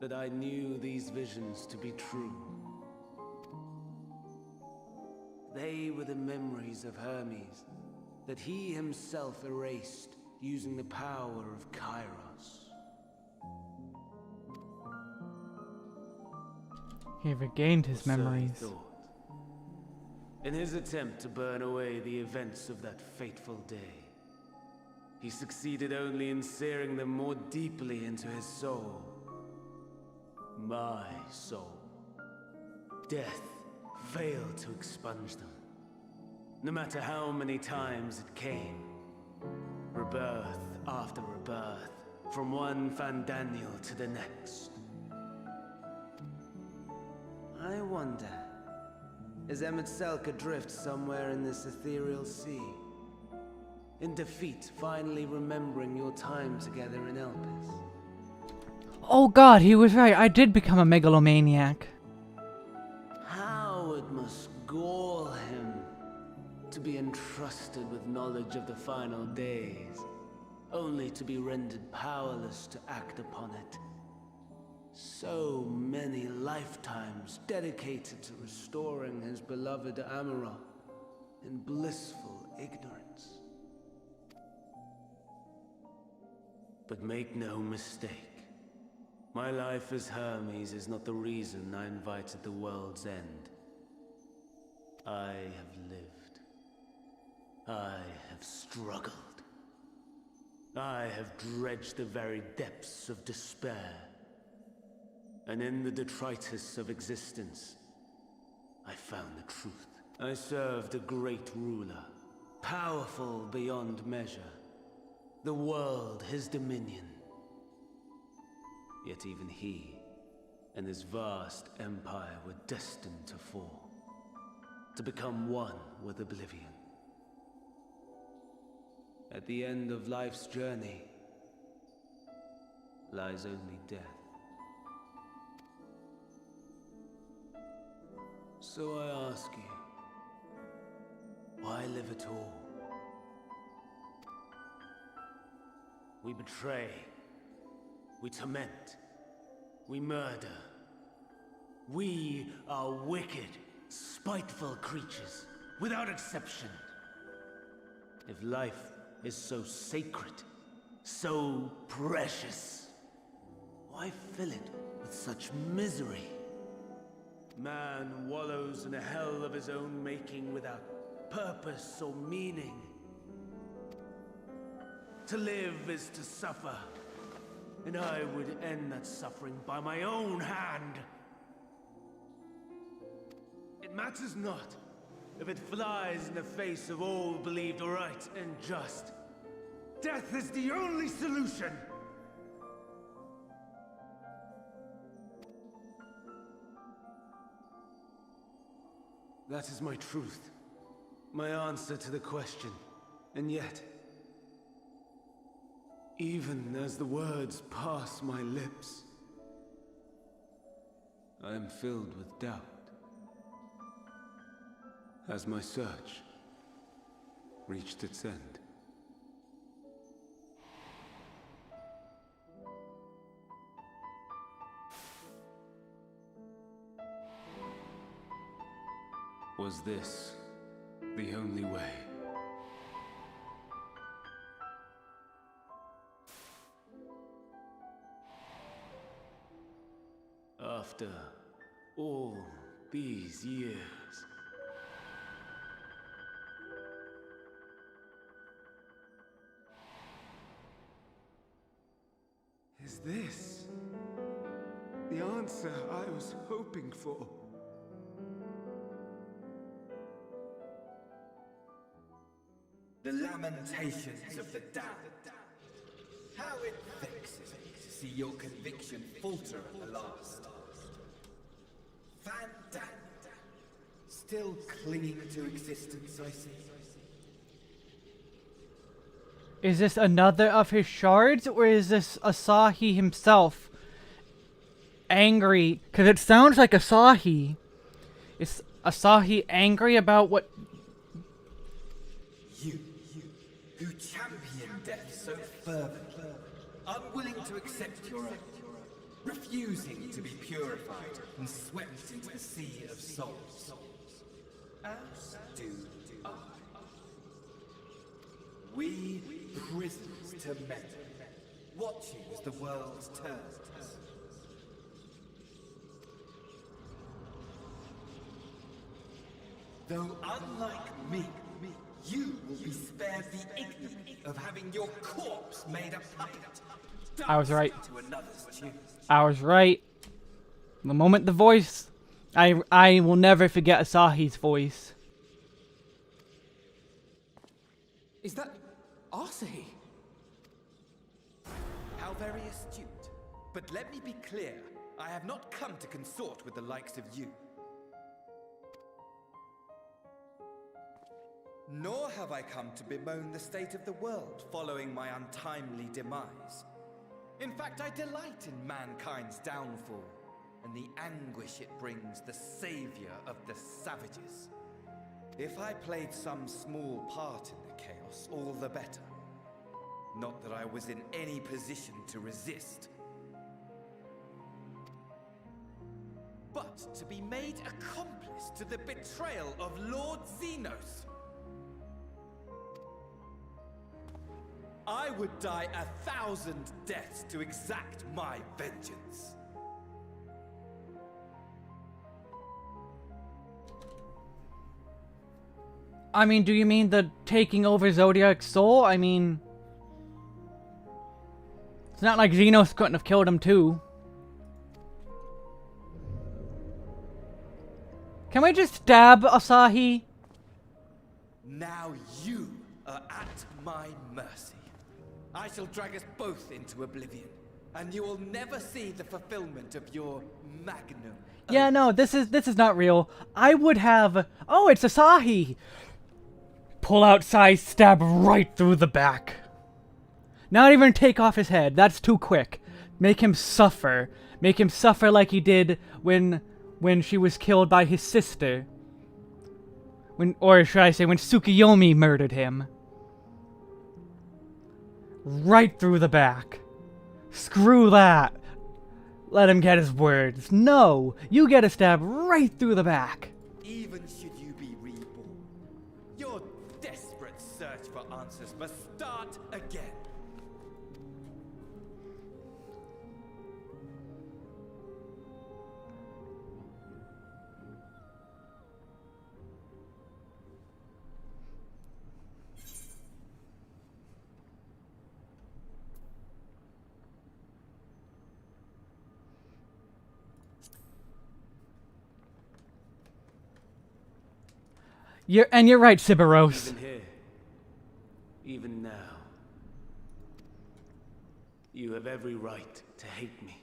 that I knew these visions to be true. They were the memories of Hermes that he himself erased using the power of Kairos. He regained his So he memories. thought. In his attempt to burn away the events of that fateful day, he succeeded only in searing them more deeply into his soul. My soul. Death failed to expunge them. No matter how many times it came. Rebirth after rebirth, from one Fandaniel to the next. I wonder, is Emmet adrift somewhere in this ethereal sea? In defeat, finally remembering your time together in Elpis? Oh god, he was right. I did become a megalomaniac. How it must gall him to be entrusted with knowledge of the final days, only to be rendered powerless to act upon it. So many lifetimes dedicated to restoring his beloved Amarok in blissful ignorance. But make no mistake, my life as Hermes is not the reason I invited the world's end. I have lived. I have struggled. I have dredged the very depths of despair. And in the detritus of existence, I found the truth. I served a great ruler, powerful beyond measure. The world his dominion. Yet even he and his vast empire were destined to fall, to become one with oblivion. At the end of life's journey lies only death. So I ask you, why live at all? We betray, we torment, we murder. We are wicked, spiteful creatures, without exception. If life is so sacred, so precious, why fill it with such misery? Man wallows in a hell of his own making without purpose or meaning. To live is to suffer, and I would end that suffering by my own hand. It matters not if it flies in the face of all believed right and just. Death is the only solution! That is my truth, my answer to the question. And yet, even as the words pass my lips, I am filled with doubt. Has my search reached its end? Was this the only way? After all these years, is this the answer I was hoping for? The lamentations of the damned. How it vexes me to see your conviction falter at the last. Fandaniel, still clinging to existence, I see. Is this another of his shards, or is this Asahi himself angry? Because it sounds like Asahi. Is Asahi angry about what? You, who champion death so fervently, unwilling to accept your own, refusing to be purified and swept into the sea of souls. As do I. We prisoners to men, watching as the world turns. Though unlike me, you will be spared the ignominy of having your corpse made a puppet. I was right. To another's tune. I was right. The moment the voice... I will never forget Asahi's voice. Is that Asahi? How very astute. But let me be clear, I have not come to consort with the likes of you. Nor have I come to bemoan the state of the world following my untimely demise. In fact, I delight in mankind's downfall, and the anguish it brings the savior of the savages. If I played some small part in the chaos, all the better. Not that I was in any position to resist. But to be made accomplice to the betrayal of Lord Xenos. I would die 1,000 deaths to exact my vengeance. I mean, do you mean the taking over Zodiac's soul? I mean... It's not like Xenos couldn't have killed him too. Can we just stab Asahi? Now you are at my mercy. I shall drag us both into oblivion, and you will never see the fulfillment of your magnum. Yeah, no, this is not real. I would have... Oh, it's Asahi! Pull out Sai, stab right through the back. Not even take off his head. That's too quick. Make him suffer. Make him suffer like he did when she was killed by his sister. Or should I say, when Tsukiyomi murdered him. Right through the back. Screw that. Let him get his words. No, you get a stab right through the back. Even should you be reborn, your desperate search for answers must start again. You're right, Sibaros. Even here, even now, you have every right to hate me.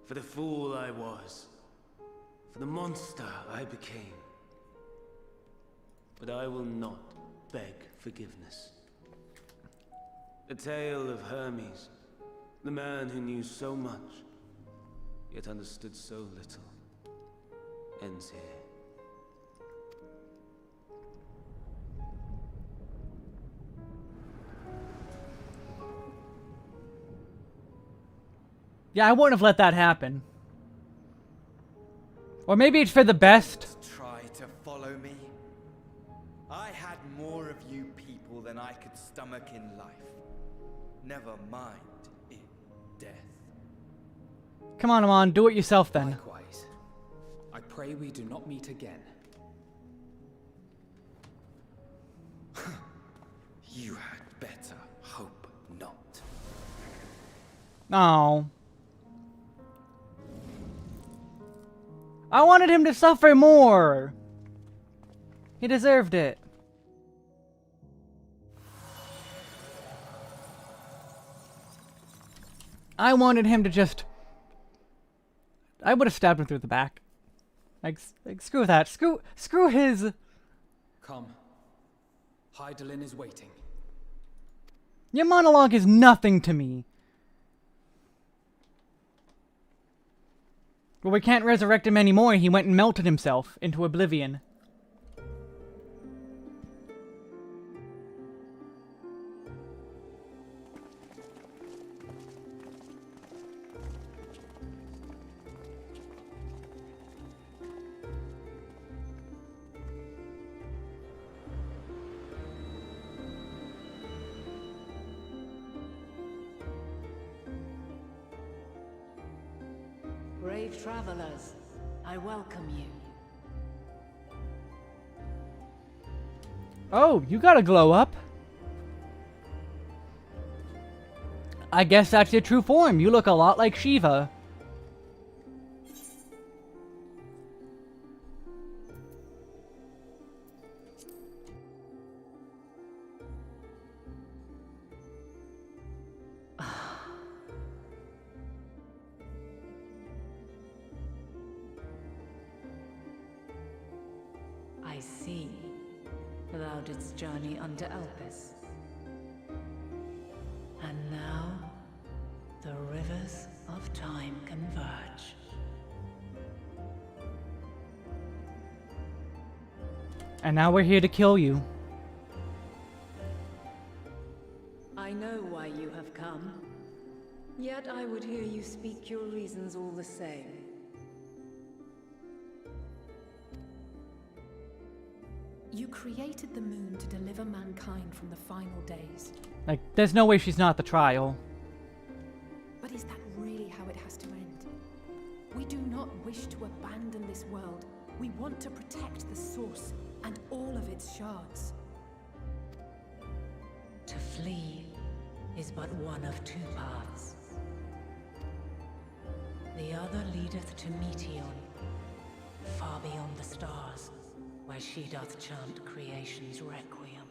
For the fool I was, for the monster I became. But I will not beg forgiveness. The tale of Hermes, the man who knew so much, yet understood so little, ends here. Yeah, I wouldn't have let that happen. Or maybe it's for the best. Try to follow me. I had more of you people than I could stomach in life. Never mind in death. Come on, Amon, do it yourself then. Likewise. I pray we do not meet again. You had better hope not. Oh. I wanted him to suffer more. He deserved it. I wanted him to just... I would have stabbed him through the back. Like screw that. Screw his... Come. Hydaelyn is waiting. Your monologue is nothing to me. But we can't resurrect him anymore. He went and melted himself into oblivion. brave travelers. I welcome you. Oh, you got a glow up. I guess that's your true form. You look a lot like Shiva. I see. Thou didst journey unto Elpis. And now, the rivers of time converge. And now we're here to kill you. I know why you have come. Yet I would hear you speak your reasons all the same. You created the moon to deliver mankind from the final days. Like, there's no way she's not the trial. But is that really how it has to end? We do not wish to abandon this world. We want to protect the source and all of its shards. To flee is but one of two paths. The other leadeth to Meteon, far beyond the stars, where she doth chant creation's requiem.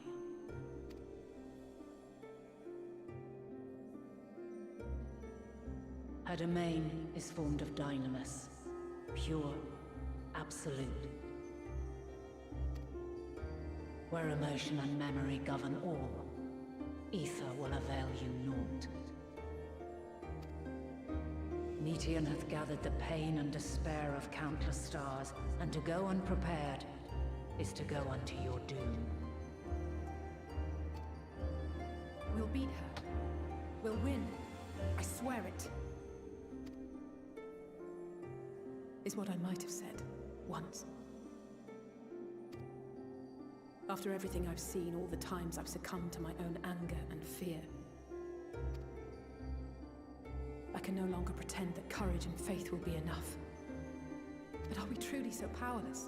Her domain is formed of dynamis, pure, absolute. Where emotion and memory govern all, ether will avail you naught. Meteon hath gathered the pain and despair of countless stars, and to go unprepared is to go unto your doom. We'll beat her. We'll win. I swear it. Is what I might have said once. After everything I've seen, all the times I've succumbed to my own anger and fear. I can no longer pretend that courage and faith will be enough. But are we truly so powerless?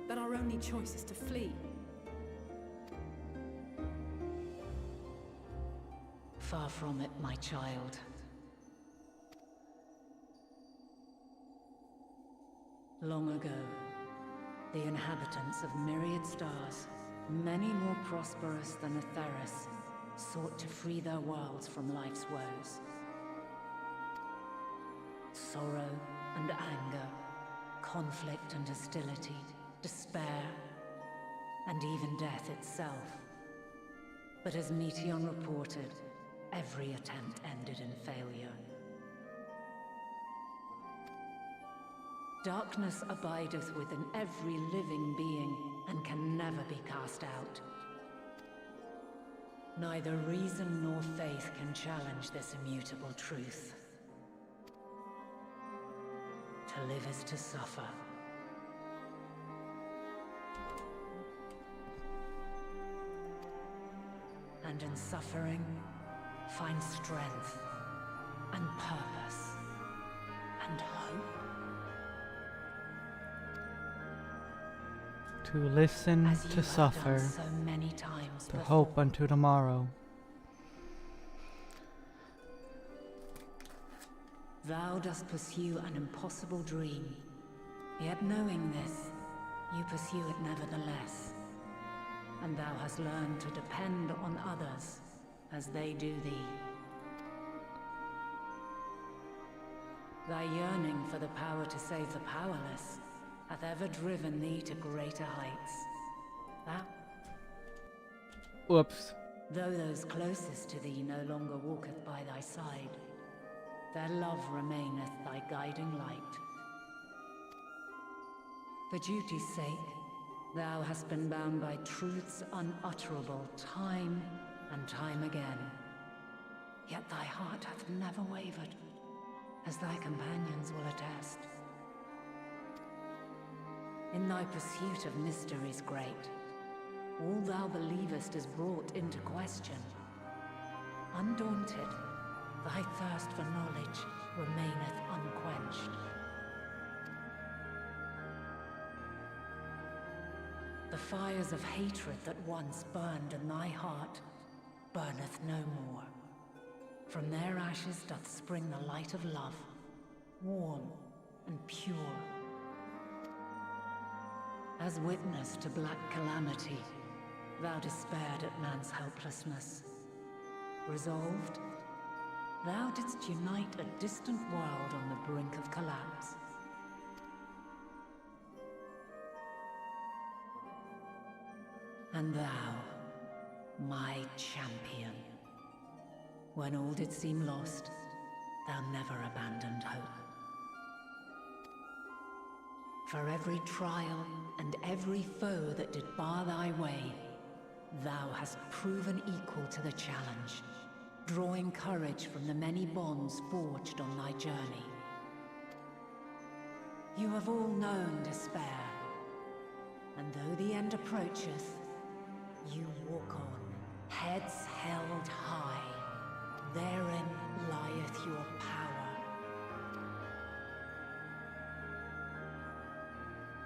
That our only choice is to flee? Far from it, my child. Long ago, the inhabitants of myriad stars, many more prosperous than Atheris, sought to free their worlds from life's woes. Sorrow and anger, conflict and hostility, despair, and even death itself. But as Meteon reported, every attempt ended in failure. Darkness abideth within every living being, and can never be cast out. Neither reason nor faith can challenge this immutable truth. To live is to suffer. And in suffering, find strength, and purpose, and hope. To listen, As you to have suffer, done so many times to before. hope unto tomorrow. Thou dost pursue an impossible dream, yet knowing this, you pursue it nevertheless. And thou hast learned to depend on others as they do thee. Thy yearning for the power to save the powerless hath ever driven thee to greater heights. Thou, Whoops. though those closest to thee no longer walketh by thy side, their love remaineth thy guiding light. For duty's sake, thou hast been bound by truths unutterable time and time again. Yet thy heart hath never wavered, as thy companions will attest. In thy pursuit of mysteries great, all thou believest is brought into question. Undaunted, thy thirst for knowledge remaineth unquenched. The fires of hatred that once burned in thy heart burneth no more. From their ashes doth spring the light of love, warm and pure. As witness to black calamity, thou despaired at man's helplessness. Resolved, thou didst unite a distant world on the brink of collapse. And thou, my champion, when all did seem lost, thou never abandoned hope. For every trial and every foe that did bar thy way, thou hast proven equal to the challenge, drawing courage from the many bonds forged on thy journey. You have all known despair, and though the end approacheth, you walk on, heads held high. Therein lieth your power.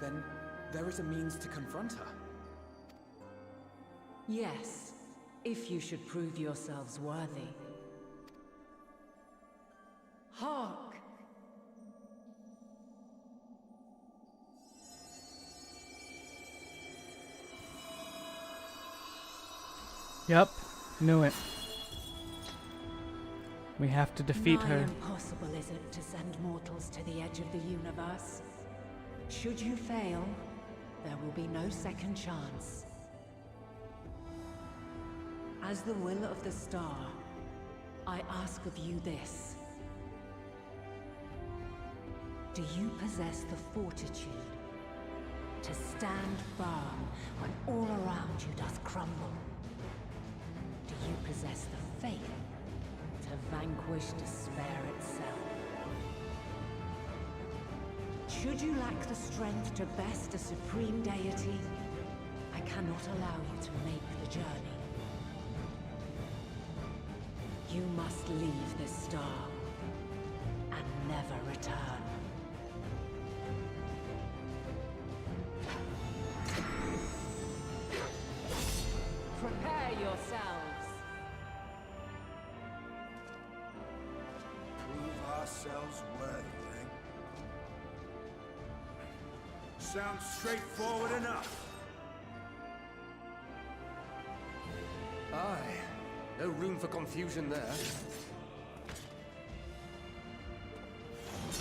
Then there is a means to confront her. Yes, if you should prove yourselves worthy. Hark! Yep, knew it. We have to defeat Nigh her. impossible is it to send mortals to the edge of the universe. Should you fail, there will be no second chance. As the will of the star, I ask of you this. Do you possess the fortitude to stand firm when all around you doth crumble? Do you possess the faith to vanquish despair itself? Should you lack the strength to best a supreme deity, I cannot allow you to make the journey. You must leave this star and never return. Prepare yourselves. Prove ourselves worthy, eh? Sounds straightforward enough. Aye. No room for confusion there.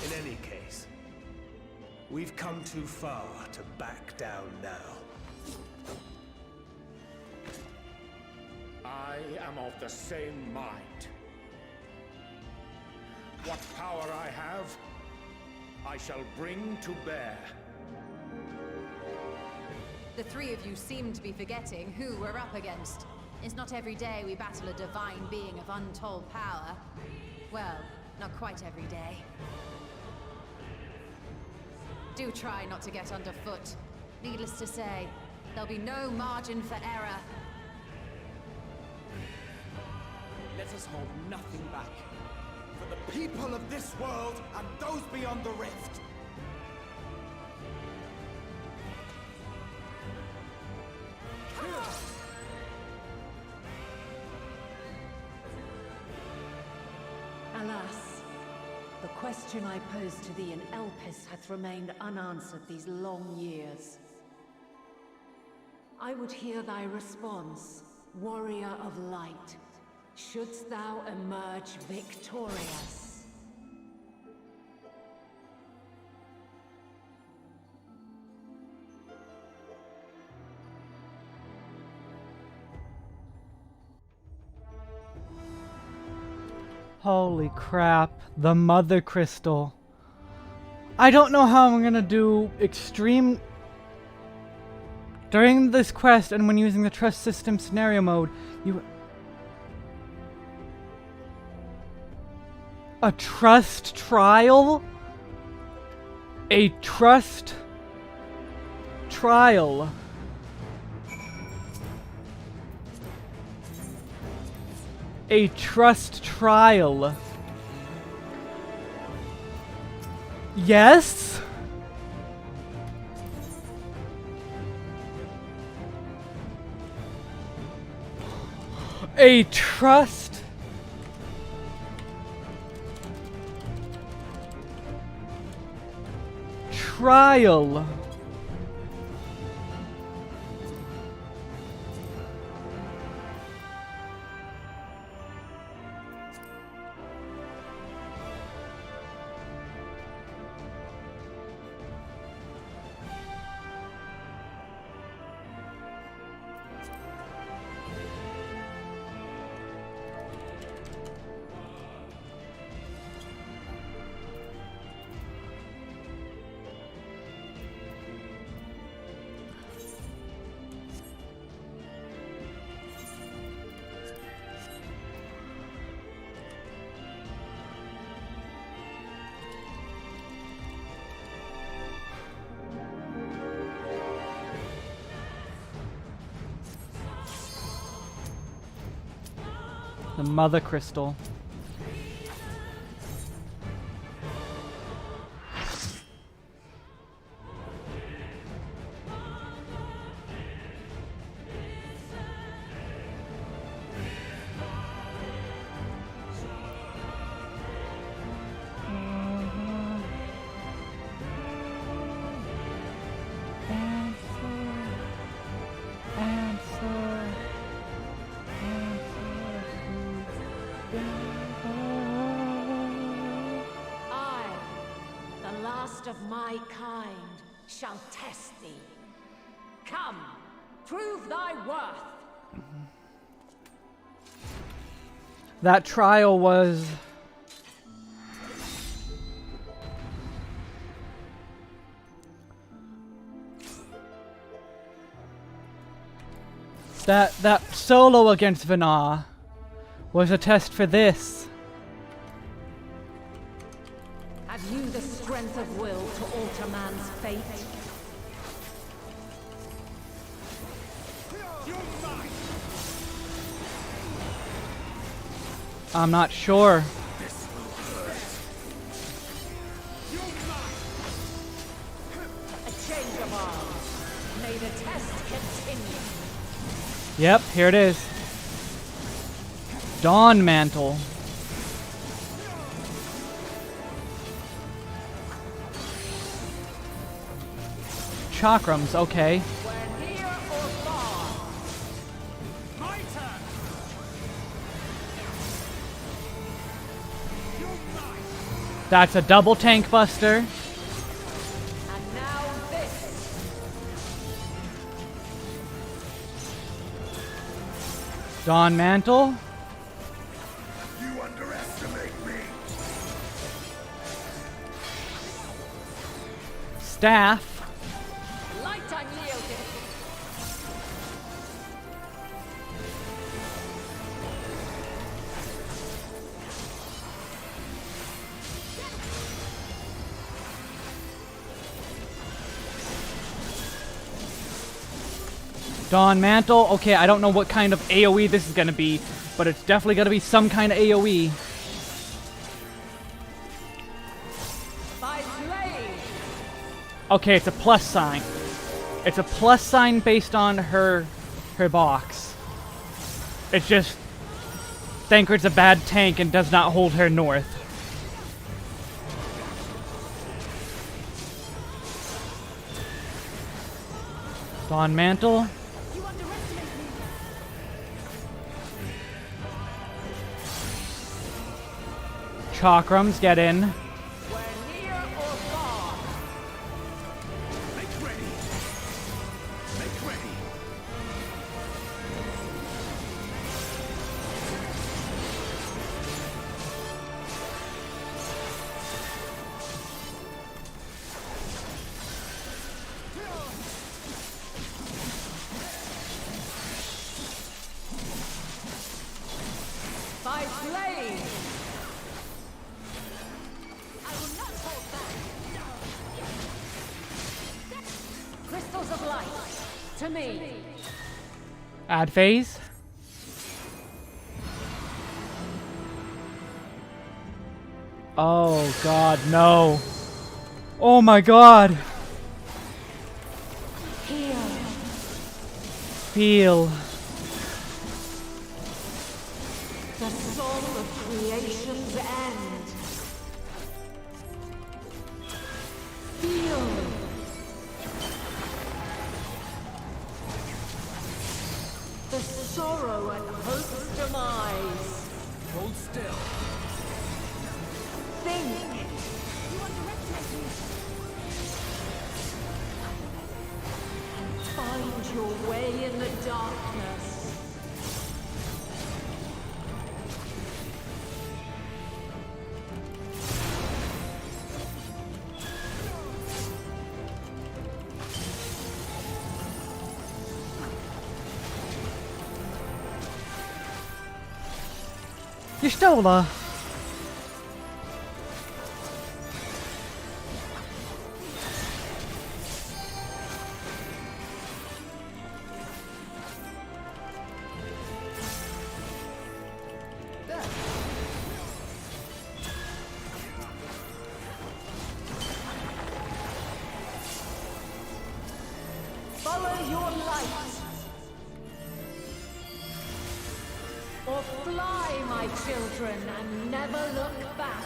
In any case, we've come too far to back down now. I am of the same mind. What power I have, I shall bring to bear. The three of you seem to be forgetting who we're up against. It's not every day we battle a divine being of untold power. Well, not quite every day. Do try not to get underfoot. Needless to say, there'll be no margin for error. Let us hold nothing back. For the people of this world and those beyond the rift. Alas, the question I posed to thee in Elpis hath remained unanswered these long years. I would hear thy response, warrior of light. Shouldst thou emerge victorious? Holy crap, the Mother Crystal. I don't know how I'm gonna do extreme... During this quest and when using the trust system scenario mode, you... A trust trial? A trust trial. A trust trial. Yes? A trust trial. The Mother Crystal. I, the last of my kind, shall test thee. Come, prove thy worth. That trial was... That solo against Vinar was a test for this. Have you the strength of will to alter man's fate? I'm not sure. A change of arms. May the test continue. Yep, here it is. Dawn Mantle. Chakrams, okay. We're near or far. My turn! That's a double tank buster. And now this. Dawn Mantle. You underestimate me. Staff. Light unyielding. Dawn Mantle. Okay, I don't know what kind of AoE this is gonna be, but it's definitely gonna be some kind of AoE. By blade. Okay, it's a plus sign. It's a plus sign based on her box. It's just Thancred's a bad tank and does not hold her north. Dawn Mantle. You underestimate me. Chakrams, get in. We're near or far. Make ready. Make ready. By blade. I will not hold back. Crystals of light. To me. Add phase. Oh god, no. Oh my god. Heal. Feel. The song of creation's end. Feel. The sorrow and hope's demise. Hold still. Think. Find your way in the darkness. You stole her. Follow your light. Or fly, my children, and never look back.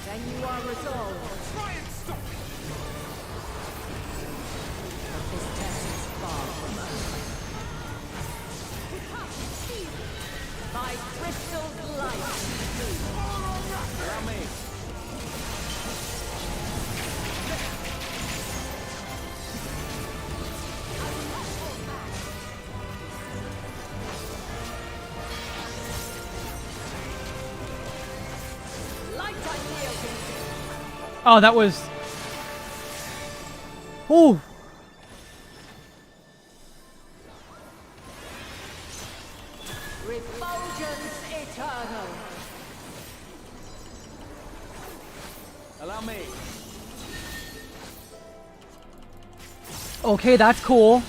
Then you are resolved. Try and stop it! But this test is far from over. By crystal light. Allow me! Light on you. Oh, that was. Ooh. Refulgence eternal. Allow me! Okay, that's cool.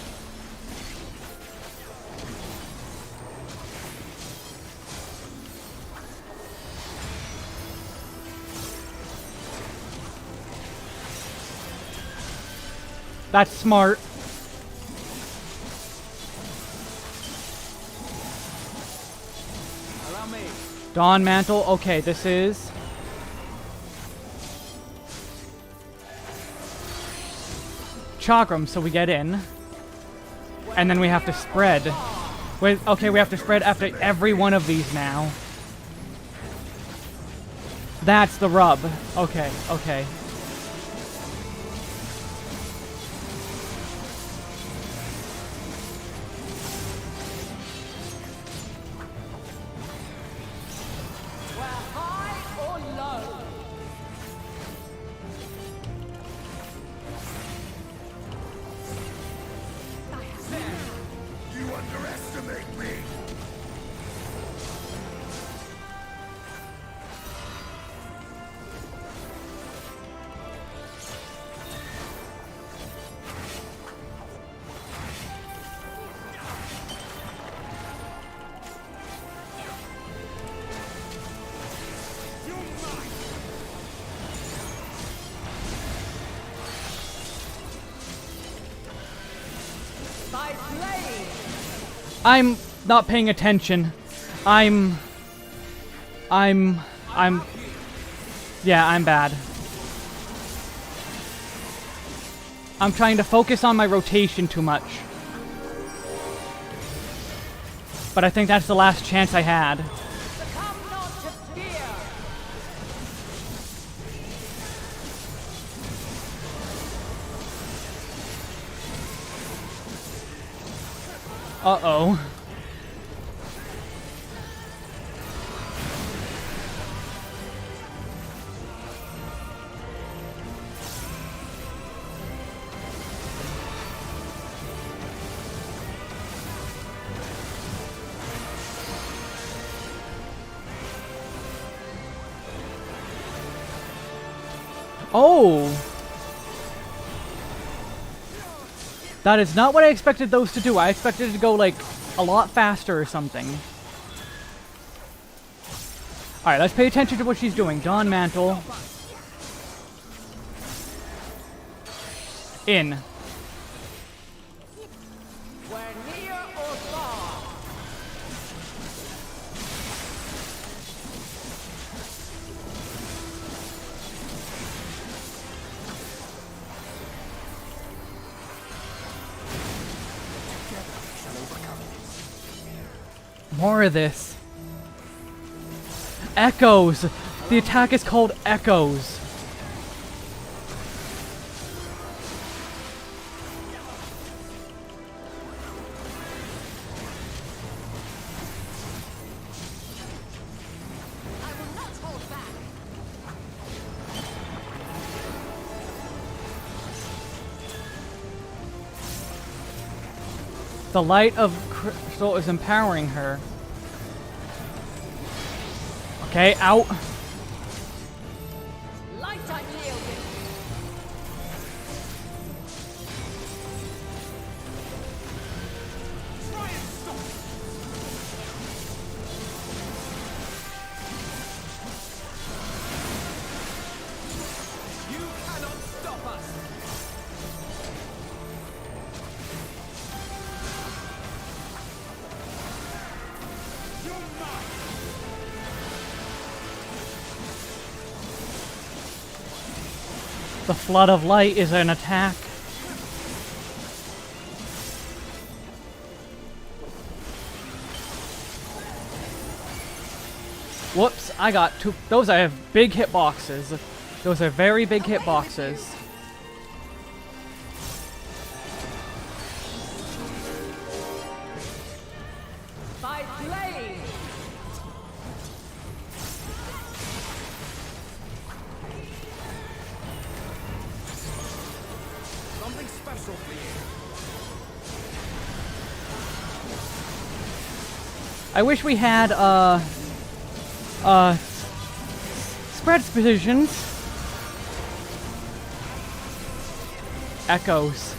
That's smart. Allow me! Dawn Mantle. Okay, this is. Chakram, so we get in. And then we have to spread. Wait, okay, we have to spread after every one of these now. That's the rub. Okay, okay. High or low? You underestimate me! By blade. I'm not paying attention. I'm yeah, I'm bad. I'm trying to focus on my rotation too much. But I think that's the last chance I had. Succumb not to fear. Uh-oh. Oh! That is not what I expected those to do. I expected it to go, like, a lot faster or something. Alright, let's pay attention to what she's doing. Dawn Mantle. In. We're near or far. More of this. Echoes! The attack is called Echoes. I will not hold back. The light of Crystal is empowering her. Okay, out. Light unyielding. Try and stop it. You cannot stop us. You're mine. The flood of light is an attack. Whoops, I got two. Those are big hitboxes. Those are very big hitboxes. By blade. Something special for you. I wish we had, spread positions. Echoes.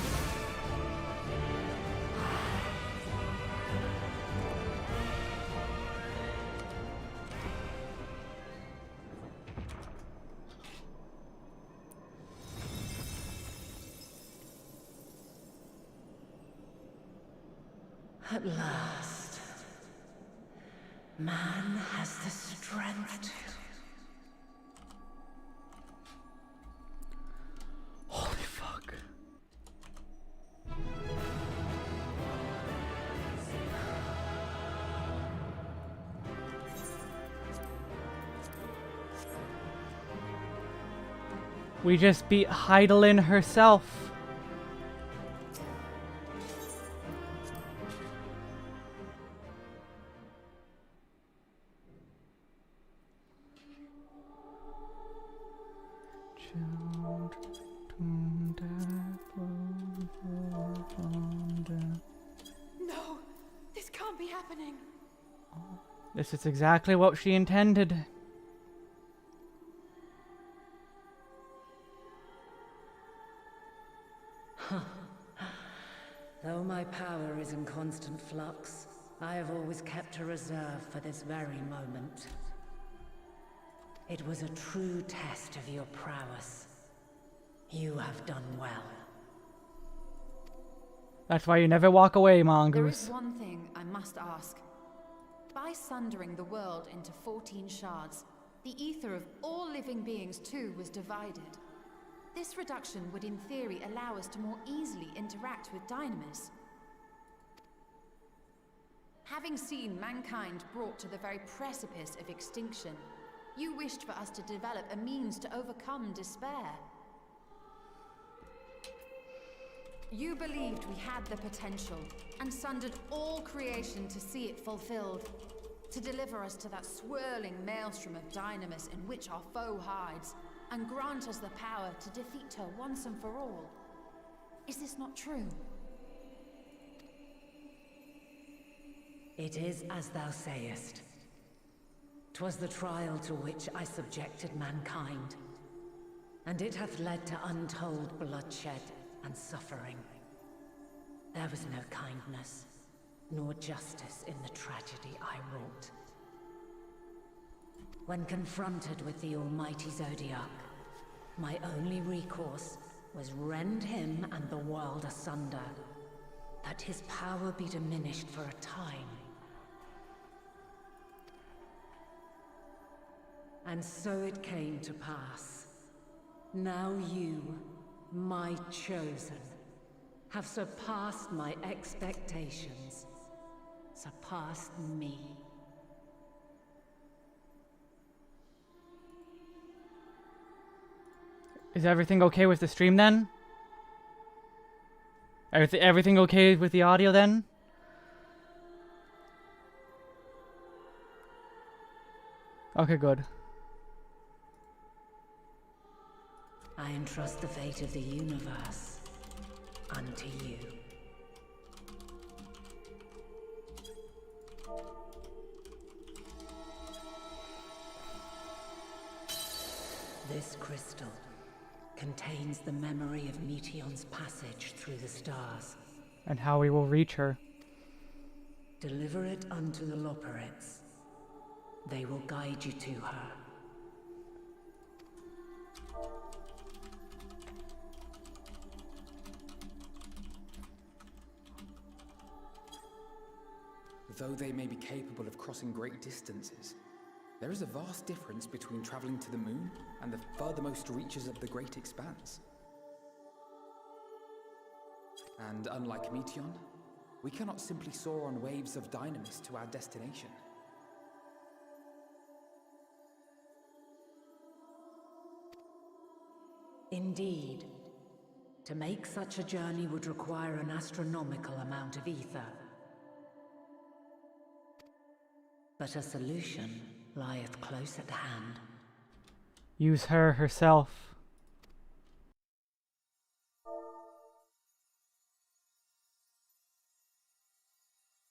At last, man has the strength to. Holy fuck. We just beat Heidelin herself. No, this can't be happening. This is exactly what she intended. Though my power is in constant flux, I have always kept a reserve for this very moment. It was a true test of your prowess. You have done well. That's why you never walk away, There Mongoose. is one thing I must ask. By sundering the world into 14 shards, the ether of all living beings too was divided. This reduction would in theory allow us to more easily interact with Dynamis. Having seen mankind brought to the very precipice of extinction, you wished for us to develop a means to overcome despair. You believed we had the potential, and sundered all creation to see it fulfilled. To deliver us to that swirling maelstrom of Dynamis in which our foe hides, and grant us the power to defeat her once and for all. Is this not true? It is as thou sayest. 'Twas the trial to which I subjected mankind, and it hath led to untold bloodshed and suffering. There was no kindness, nor justice in the tragedy I wrought. When confronted with the almighty Zodiac, my only recourse was rend him and the world asunder, that his power be diminished for a time. And so it came to pass. Now you, my chosen, have surpassed my expectations, surpassed me. Is everything okay with the stream then? Everything okay with the audio then? Okay, good. I entrust the fate of the universe unto you. This crystal contains the memory of Meteion's passage through the stars. And how we will reach her. Deliver it unto the Loporrits. They will guide you to her. Though they may be capable of crossing great distances, there is a vast difference between traveling to the moon and the furthermost reaches of the great expanse. And unlike Meteion, we cannot simply soar on waves of dynamis to our destination. Indeed. To make such a journey would require an astronomical amount of ether. But a solution lieth close at hand. Use her herself.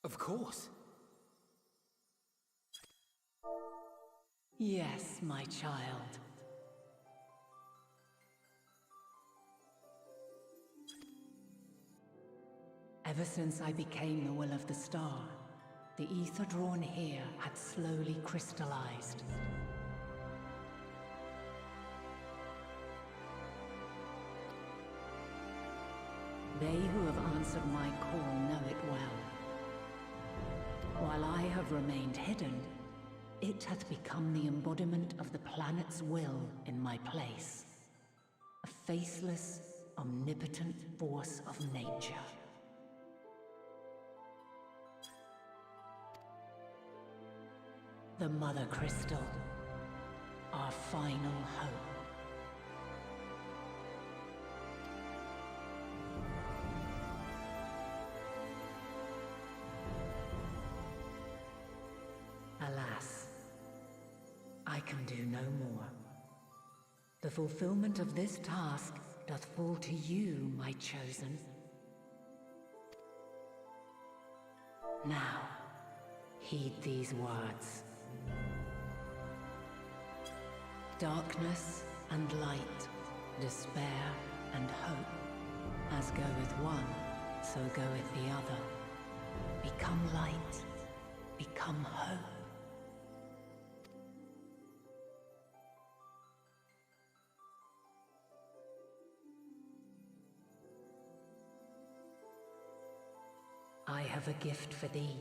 Of course. Yes, my child. Ever since I became the will of the star, the ether drawn here had slowly crystallized. They who have answered my call know it well. While I have remained hidden, it hath become the embodiment of the planet's will in my place. A faceless, omnipotent force of nature. The Mother Crystal, our final hope. Alas, I can do no more. The fulfillment of this task doth fall to you, my chosen. Now, heed these words. Darkness and light, despair and hope. As goeth one, so goeth the other. Become light, become hope. I have a gift for thee.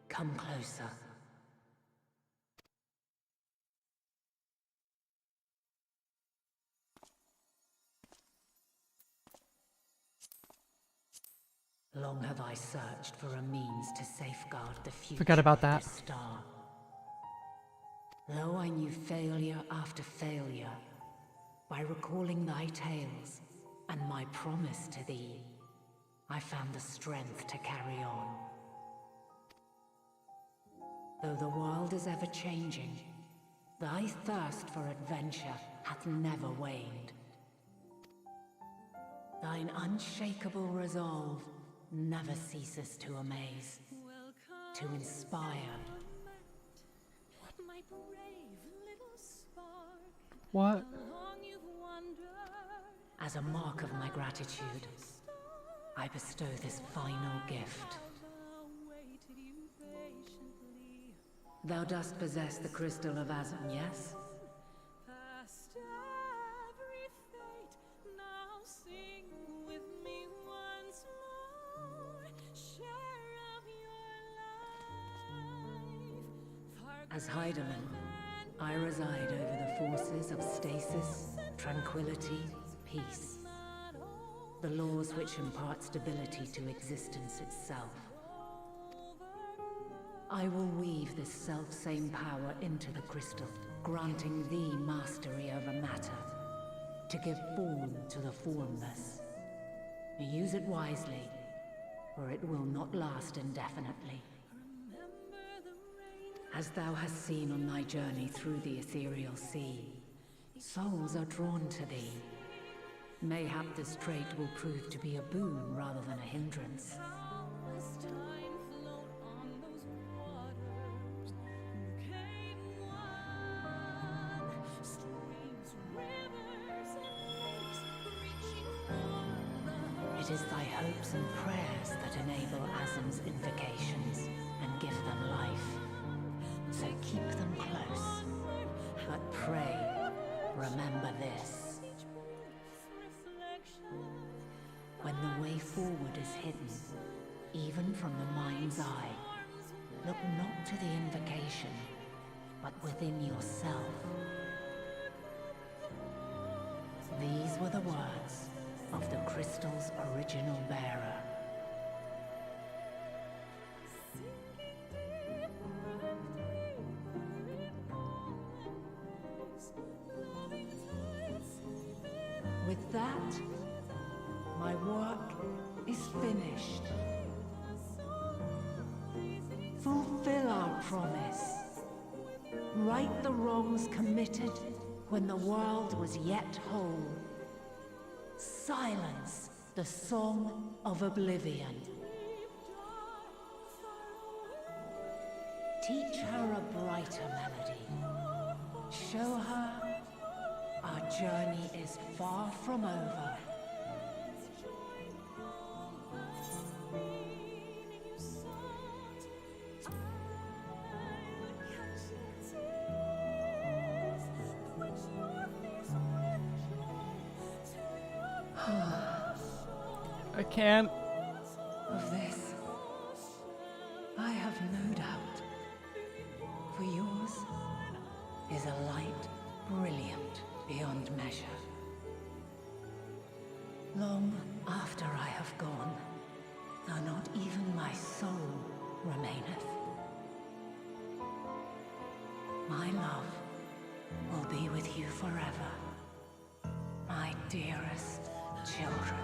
Come closer. Long have I searched for a means to safeguard the future Forgot about of that. this star. Though I knew failure after failure, by recalling thy tales and my promise to thee, I found the strength to carry on. Though the world is ever changing, thy thirst for adventure hath never waned. Thine unshakable resolve never ceases to amaze, to inspire. What? As a mark of my gratitude, I bestow this final gift. Thou dost possess the crystal of Azam, yes? Past every fate, now sing with me once more. Share of your life. As Heidelin, I reside over the forces of stasis, tranquility, peace. The laws which impart stability to existence itself. I will weave this self-same power into the crystal, granting thee mastery over matter, to give form to the formless. Use it wisely, or it will not last indefinitely. As thou hast seen on thy journey through the ethereal sea, souls are drawn to thee. Mayhap this trait will prove to be a boon rather than a hindrance. It is thy hopes and prayers that enable Azam's invocations and give them life. So keep them close. But pray, remember this. When the way forward is hidden, even from the mind's eye, look not to the invocation, but within yourself. These were the words of the crystal's original bearer. With that, my work is finished. Fulfill our promise. Right the wrongs committed when the world was yet whole. Silence the song of oblivion. Teach her a brighter melody. Show her our journey is far from over. I can't. Of this, I have no doubt. For yours is a light brilliant beyond measure. Long after I have gone, though not even my soul remaineth, my love will be with you forever, my dearest children.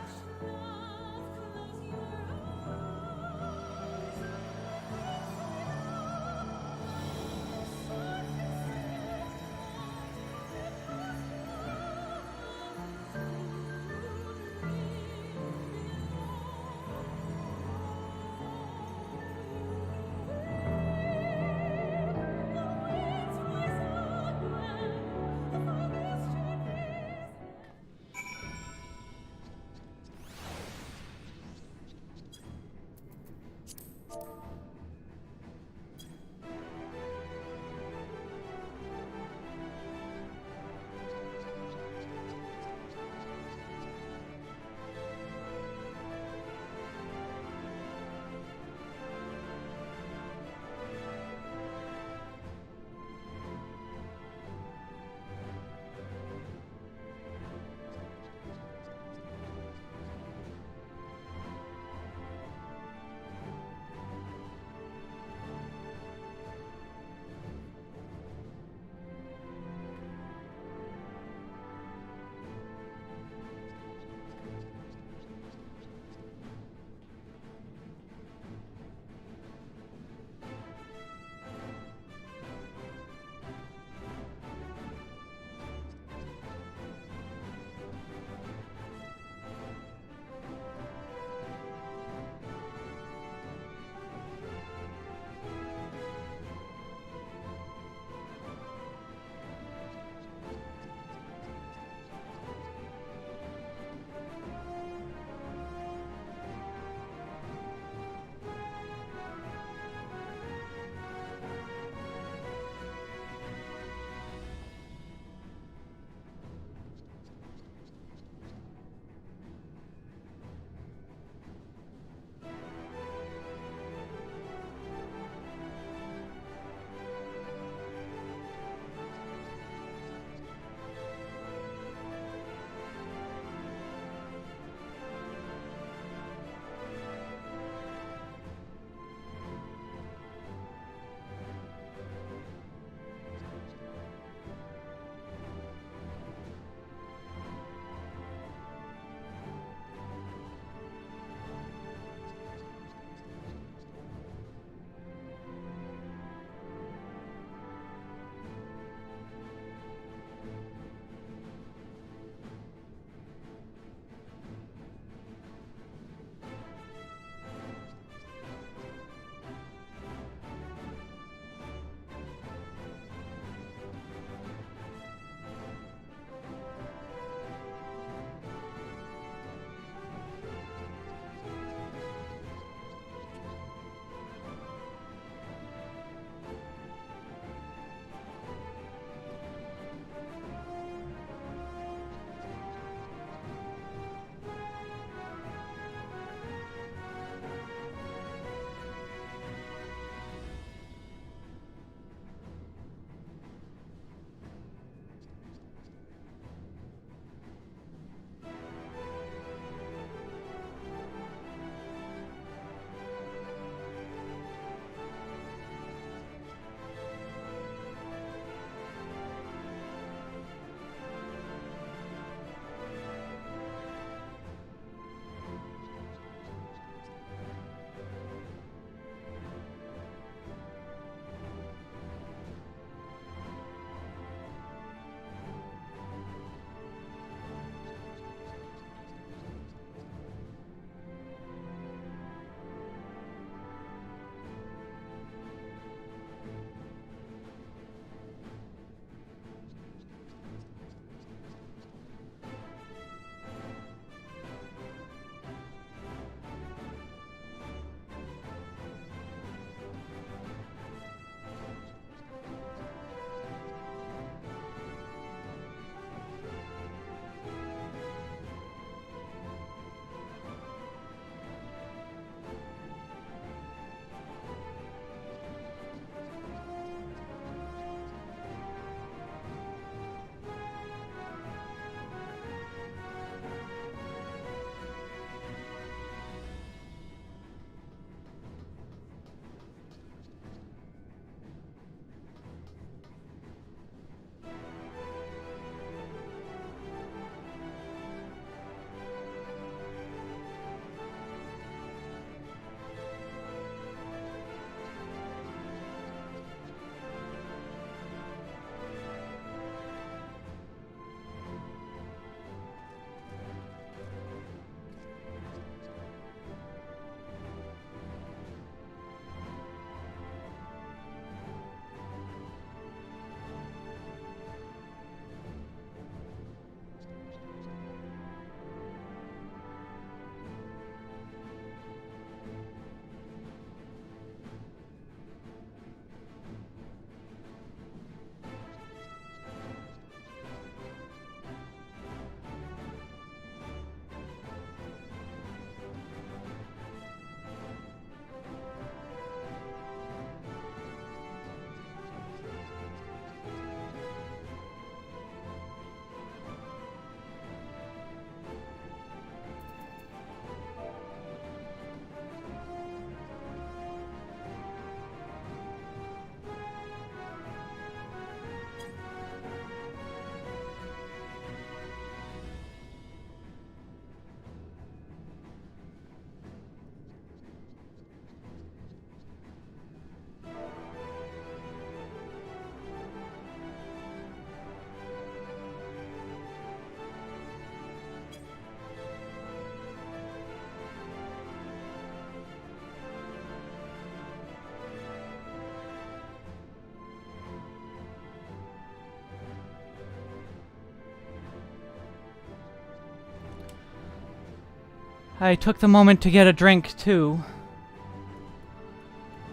I took the moment to get a drink, too.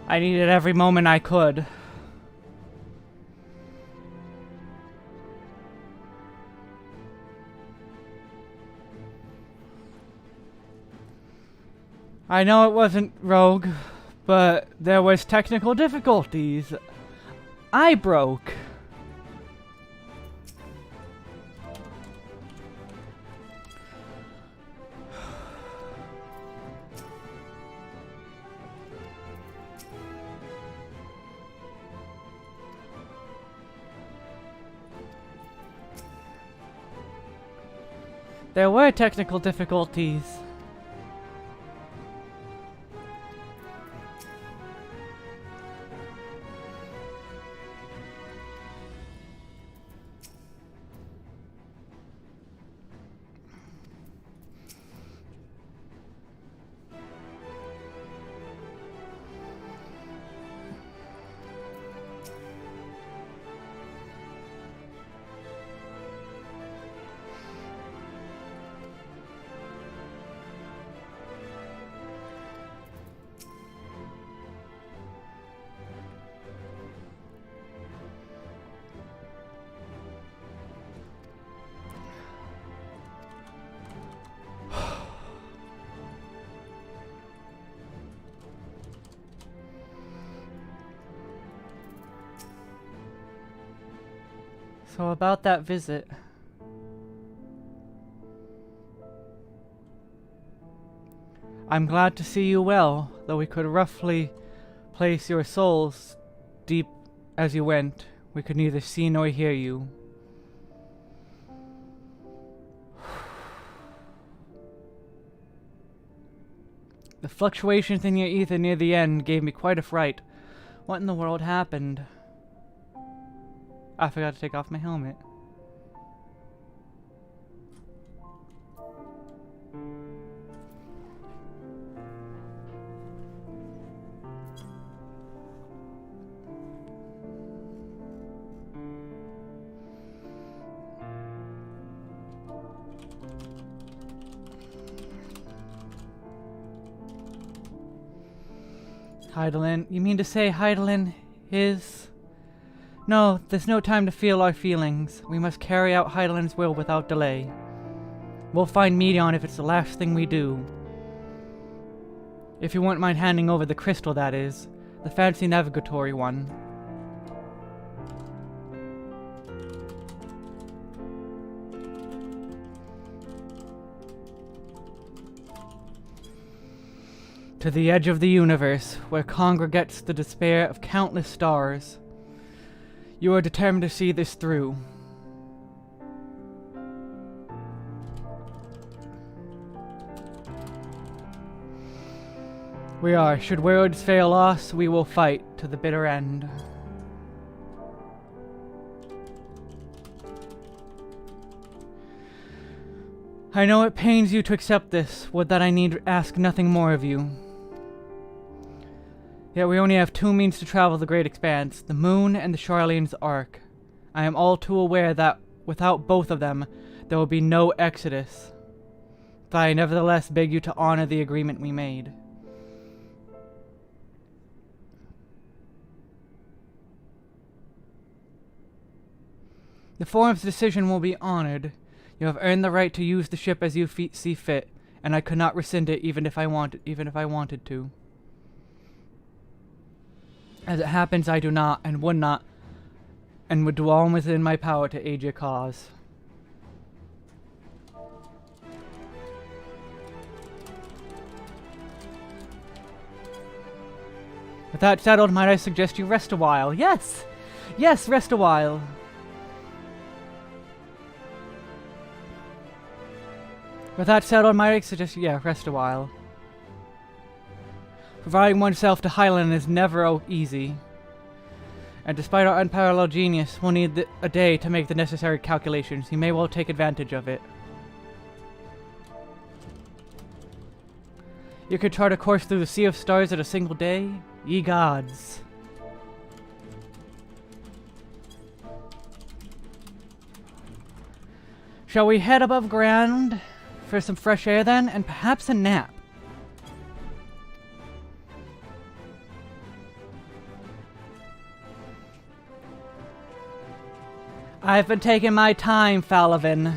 I needed every moment I could. I know it wasn't Rogue, but there was technical difficulties. I broke. There were technical difficulties. So about that visit. I'm glad to see you well, though we could roughly place your souls deep as you went. We could neither see nor hear you. The fluctuations in your ether near the end gave me quite a fright. What in the world happened? I forgot to take off my helmet. Heidelin? You mean to say Heidelin is... No, there's no time to feel our feelings. We must carry out Heidelin's will without delay. We'll find Medion if it's the last thing we do. If you wouldn't mind handing over the crystal, that is. The fancy navigatory one. To the edge of the universe, where congregates the despair of countless stars. You are determined to see this through. We are. Should words fail us, we will fight to the bitter end. I know it pains you to accept this. Would that I need ask nothing more of you. Yet we only have two means to travel the great expanse, the moon and the Charlene's Ark. I am all too aware that without both of them, there will be no exodus. But I nevertheless beg you to honor the agreement we made. The forum's decision will be honored. You have earned the right to use the ship as you see fit, and I could not rescind it even if I wanted to. As it happens, I do not, and would not, and would do all within my power to aid your cause. With that settled, might I suggest you rest a while? Yes! Yes, rest a while. With that settled, might I suggest rest a while. Providing oneself to Highland is never easy. And despite our unparalleled genius, we'll need a day to make the necessary calculations. You may well take advantage of it. You could chart a course through the sea of stars in a single day? Ye gods. Shall we head above ground? for some fresh air then, and perhaps a nap. I've been taking my time, Falavin.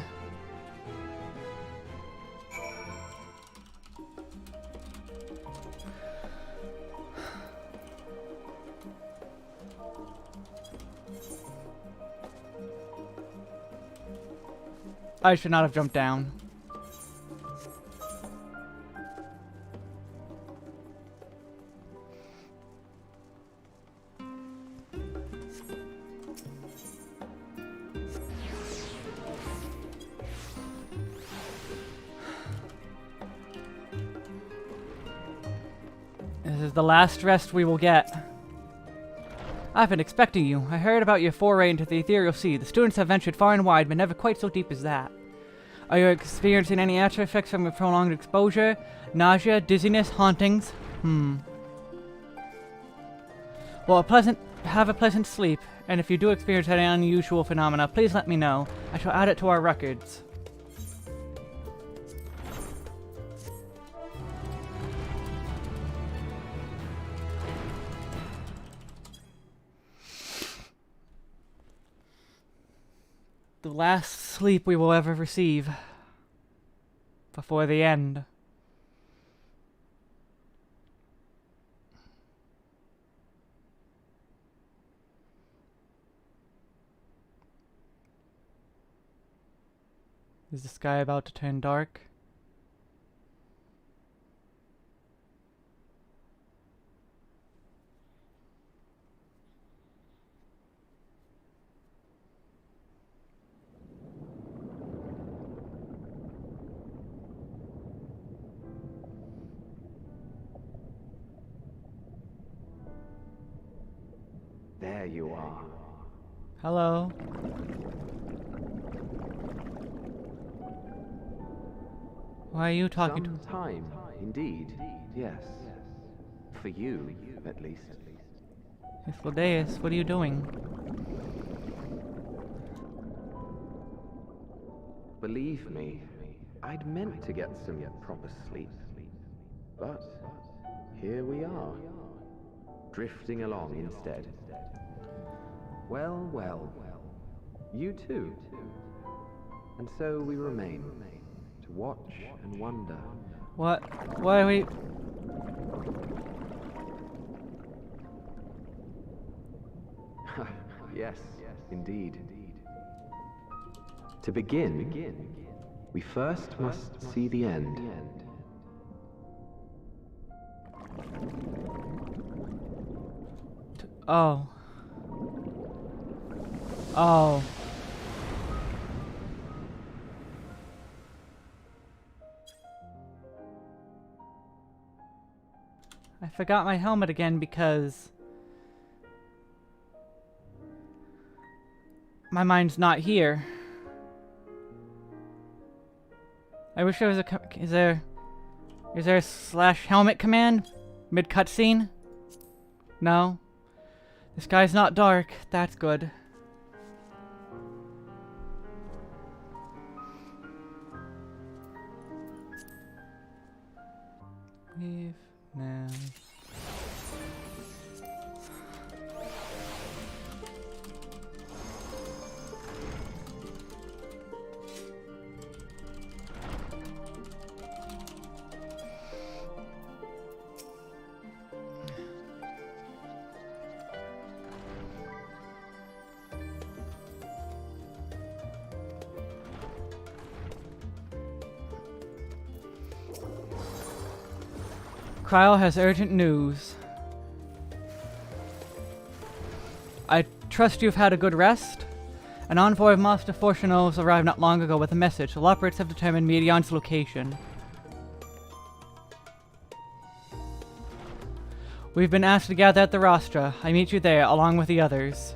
I should not have jumped down. This is the last rest we will get. I've been expecting you. I heard about your foray into the ethereal sea. The students have ventured far and wide, but never quite so deep as that. Are you experiencing any after effects from a prolonged exposure? Nausea, dizziness, hauntings? Well, have a pleasant sleep, and if you do experience any unusual phenomena, please let me know. I shall add it to our records. The last sleep we will ever receive before the end. Is the sky about to turn dark? There you are. Hello. Why are you talking to? Some time, indeed. Yes. For you, at least. Islodeus, what are you doing? Believe me, I'd meant to get some proper sleep. But here we are, drifting along instead. Well, well. You too. And so we remain, to watch and wonder. What? Why are we... Yes, indeed. To begin, we first must see the end. Oh. Oh. I forgot my helmet again because my mind's not here. I wish there was a is there a slash helmet command mid cutscene? No. The sky's not dark. That's good. Leave now. Kryle has urgent news. I trust you've had a good rest? An envoy of Master Fortunos arrived not long ago with a message. The Lopperates have determined Medion's location. We've been asked to gather at the Rostra. I meet you there, along with the others.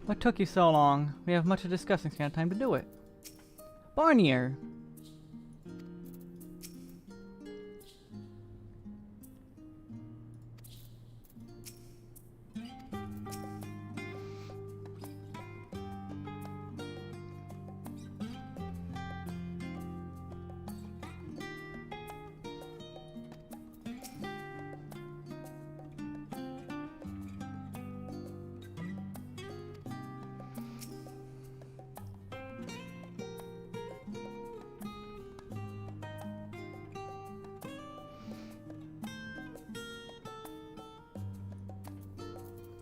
What took you so long? We have much to discuss and can't have time to do it. Barnier!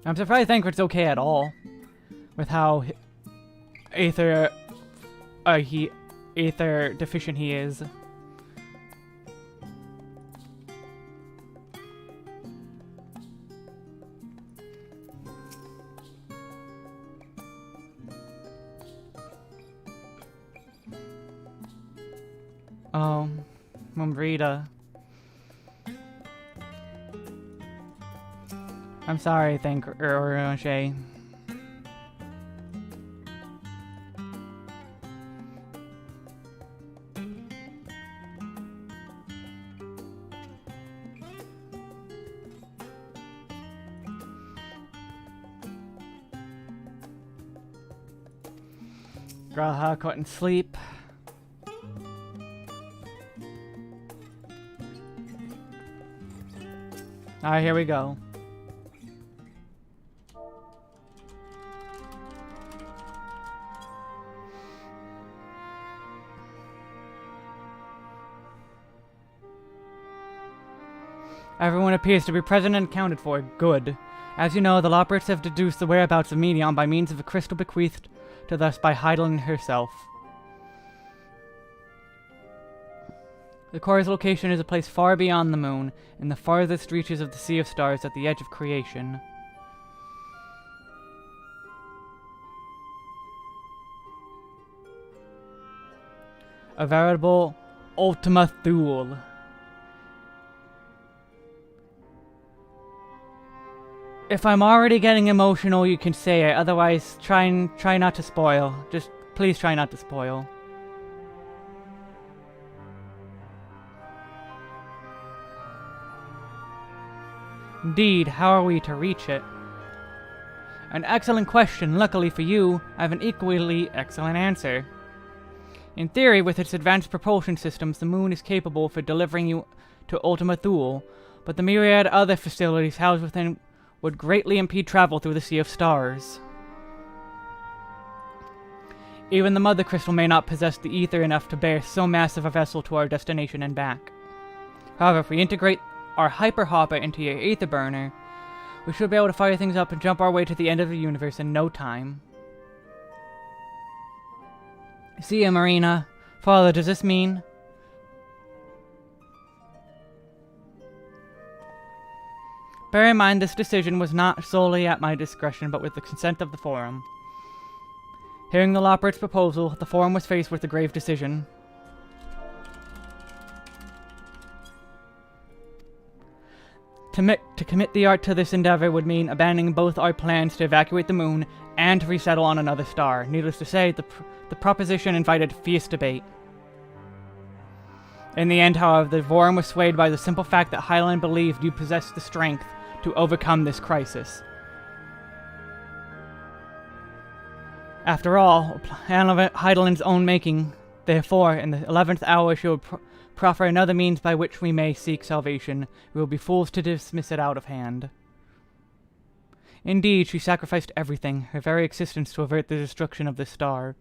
I'm surprised Thancred's okay at all, with how Aether deficient he is. Oh, Mumbrita. I'm sorry, Shay. Graha couldn't sleep. Alright, here we go. Everyone appears to be present and accounted for. Good. As you know, the Loporrits have deduced the whereabouts of Medion by means of a crystal bequeathed to us by Heidelin herself. The core's location is a place far beyond the moon, in the farthest reaches of the Sea of Stars at the edge of creation. A veritable Ultima Thule. If I'm already getting emotional, you can say it. Otherwise, try not to spoil. Just please try not to spoil. Indeed, how are we to reach it? An excellent question. Luckily for you, I have an equally excellent answer. In theory, with its advanced propulsion systems, the moon is capable for delivering you to Ultima Thule, but the myriad other facilities housed within would greatly impede travel through the Sea of Stars. Even the Mother Crystal may not possess the ether enough to bear so massive a vessel to our destination and back. However, if we integrate our Hyper Hopper into your ether burner, we should be able to fire things up and jump our way to the end of the universe in no time. See ya, Marina. Father, does this mean... Bear in mind, this decision was not solely at my discretion, but with the consent of the Forum. Hearing the Loporrit's proposal, the Forum was faced with a grave decision. To commit the art to this endeavor would mean abandoning both our plans to evacuate the moon and to resettle on another star. Needless to say, the proposition invited fierce debate. In the end, however, the Forum was swayed by the simple fact that Hyland believed you possessed the strength to overcome this crisis. After all, a plan of Heidelin's own making, therefore, in the 11th hour she will proffer another means by which we may seek salvation. We will be fools to dismiss it out of hand. Indeed, she sacrificed everything, her very existence, to avert the destruction of this star.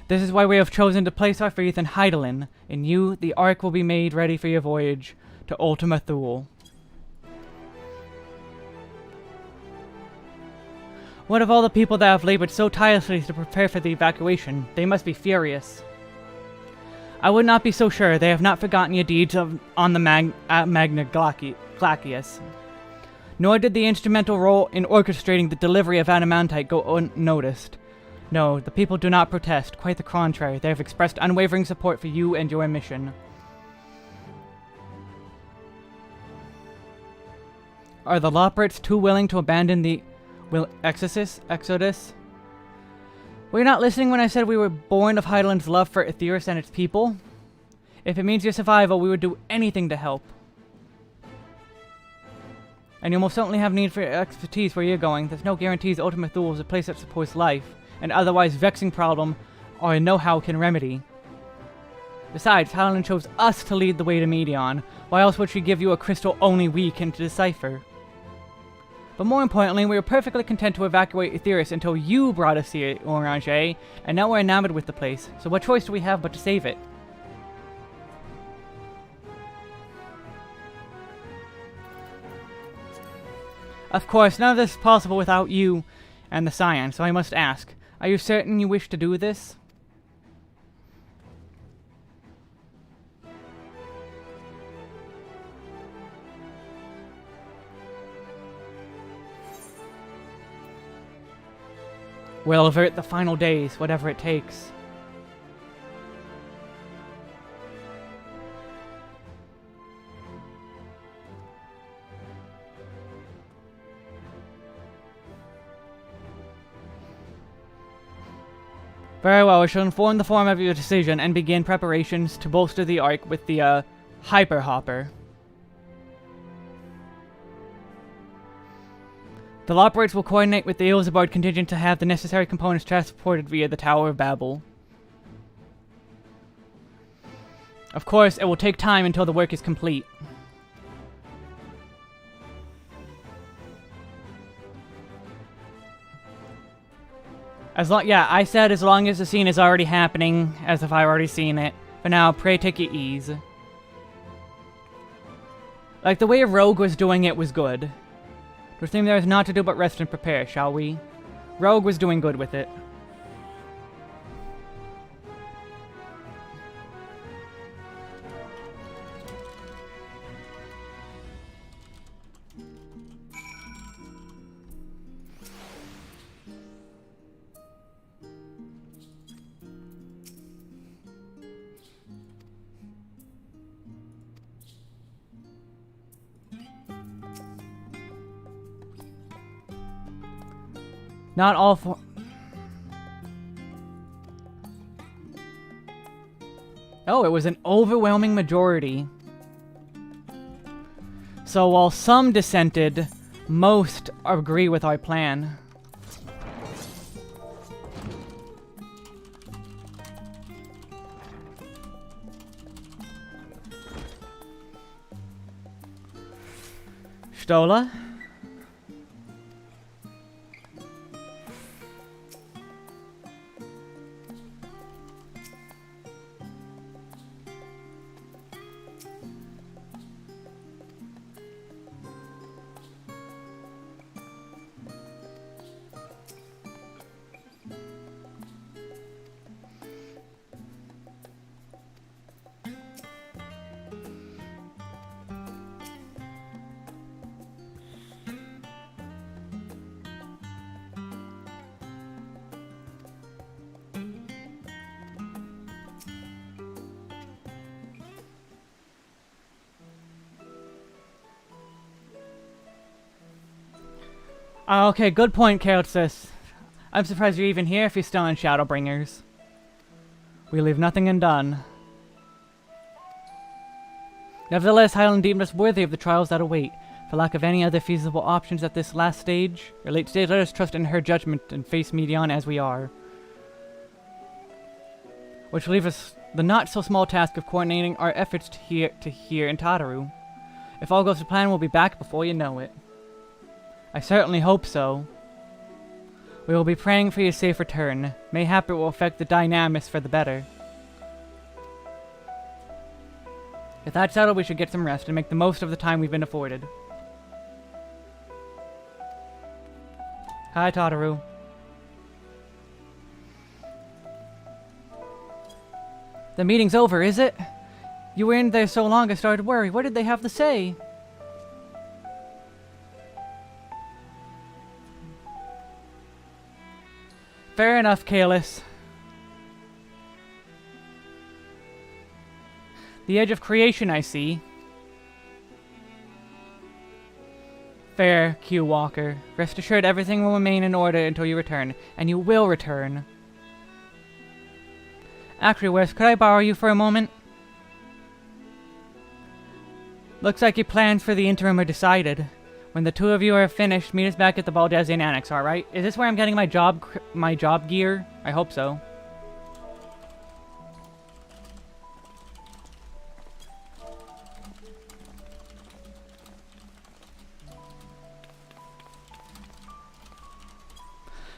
This is why we have chosen to place our faith in Heidelin. In you, the Ark will be made ready for your voyage to Ultima Thule. What of all the people that have labored so tirelessly to prepare for the evacuation? They must be furious. I would not be so sure. They have not forgotten your deeds on the Magna Glacius. Nor did the instrumental role in orchestrating the delivery of Adamantite go unnoticed. No, the people do not protest. Quite the contrary. They have expressed unwavering support for you and your mission. Are the Loporrits too willing to abandon the Exodus? Were you not listening when I said we were born of Hydaelyn's love for Aetheris and its people? If it means your survival, we would do anything to help. And you'll most certainly have need for expertise where you're going. There's no guarantees Ultima Thule is a place that supports life, and otherwise vexing problem or know-how can remedy. Besides, Hydaelyn chose us to lead the way to Medion. Why else would she give you a crystal only we can decipher? But more importantly, we were perfectly content to evacuate Aetheris until you brought us here, Orange, and now we're enamored with the place. So what choice do we have but to save it? Of course, none of this is possible without you and the Scion, so I must ask, are you certain you wish to do this? We'll avert the final days, whatever it takes. Very well, I shall inform the form of your decision and begin preparations to bolster the Ark with the, Hyper Hopper. The Loporrits will coordinate with the Ilsabard contingent to have the necessary components transported via the Tower of Babel. Of course, it will take time until the work is complete. I said as long as the scene is already happening, as if I've already seen it. For now, pray take your ease. Like, the way Rogue was doing it was good. The thing there is not to do but rest and prepare, shall we? Rogue was doing good with it. Not all for... Oh, it was an overwhelming majority. So while some dissented, most agree with our plan. Stola? Okay, good point, Kael'thas. I'm surprised you're even here if you're still in Shadowbringers. We leave nothing undone. Nevertheless, Hydaelyn deemed us worthy of the trials that await. For lack of any other feasible options at this last stage, or late stage, let us trust in her judgment and face Medion as we are. Which will leave us the not-so-small task of coordinating our efforts here in Tataru. If all goes to plan, we'll be back before you know it. I certainly hope so. We will be praying for your safe return. Mayhap it will affect the dynamics for the better. If that's settled, we should get some rest and make the most of the time we've been afforded. Hi, Tataru. The meeting's over, is it? You were in there so long I started to worry. What did they have to say? Fair enough, Kaelis. The edge of creation, I see. Fair, Q Walker. Rest assured everything will remain in order until you return, and you will return. Actually, Wes, could I borrow you for a moment? Looks like your plans for the interim are decided. When the two of you are finished, meet us back at the Baldezian Annex, alright? Is this where I'm getting my job gear? I hope so.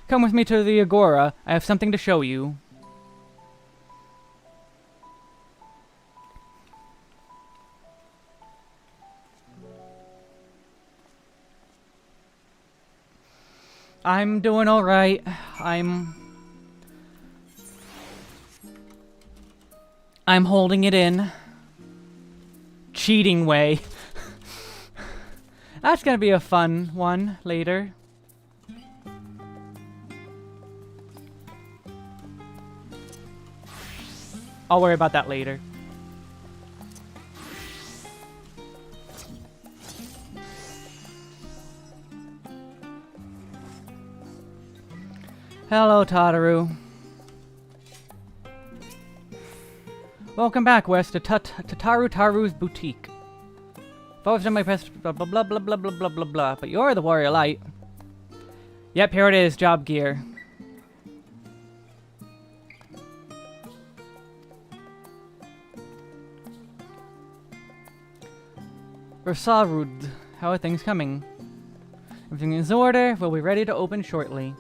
Come with me to the Agora. I have something to show you. I'm doing alright. I'm holding it in. Cheating way. That's gonna be a fun one later. I'll worry about that later. Hello, Tataru. Welcome back, Wes, to Taru's boutique. I've always done my best, blah blah blah blah blah blah blah blah blah, but you're the warrior light. Yep, here it is, job gear. Versarud, how are things coming? Everything is in order, we'll be ready to open shortly.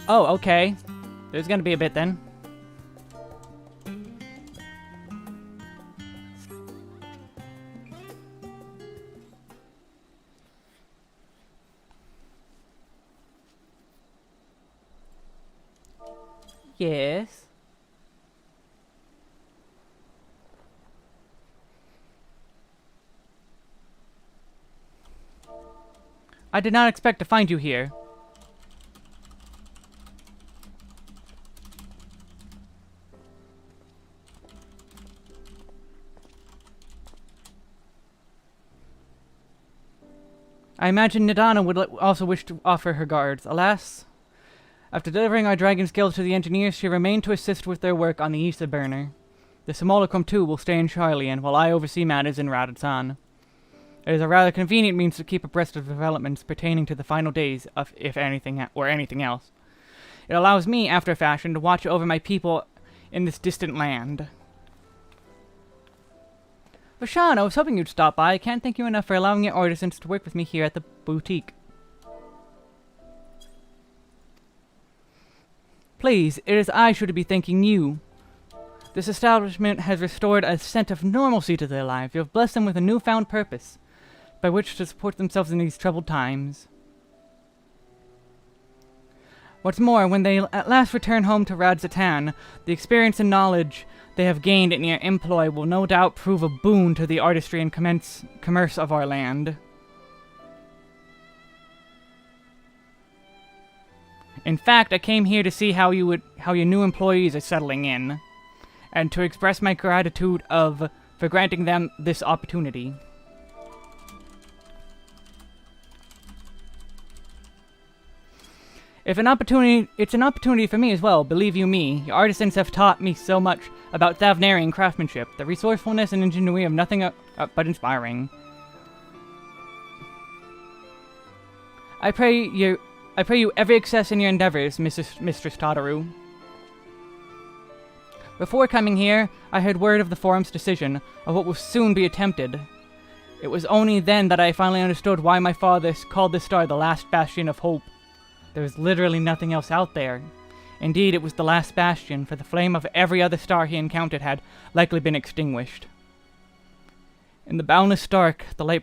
Oh, okay. There's gonna be a bit then. Yes. I did not expect to find you here. I imagine Nidana would also wish to offer her guards. Alas, after delivering our dragon skills to the engineers, she remained to assist with their work on the Issa burner. The Simulacrum too will stay in Charlian, while I oversee matters in Radazan. It is a rather convenient means to keep abreast of developments pertaining to the final days of, if anything, or anything else. It allows me, after a fashion, to watch over my people in this distant land. Vashan, I was hoping you'd stop by. I can't thank you enough for allowing your artisans to work with me here at the boutique. Please, it is I should be thanking you. This establishment has restored a sense of normalcy to their lives. You have blessed them with a newfound purpose, by which to support themselves in these troubled times. What's more, when they at last return home to Radzatan, the experience and knowledge they have gained in your employ will no doubt prove a boon to the artistry and commerce of our land. In fact, I came here to see how your new employees are settling in, and to express my gratitude for granting them this opportunity. It's an opportunity for me as well, believe you me. Your artisans have taught me so much about Thavnarian craftsmanship. The resourcefulness and ingenuity of nothing but inspiring. I pray you every success in your endeavors, Mistress Tataru. Before coming here, I heard word of the Forum's decision, of what will soon be attempted. It was only then that I finally understood why my father called this star the last bastion of hope. There was literally nothing else out there. Indeed, it was the last bastion, for the flame of every other star he encountered had likely been extinguished. In the boundless dark, the light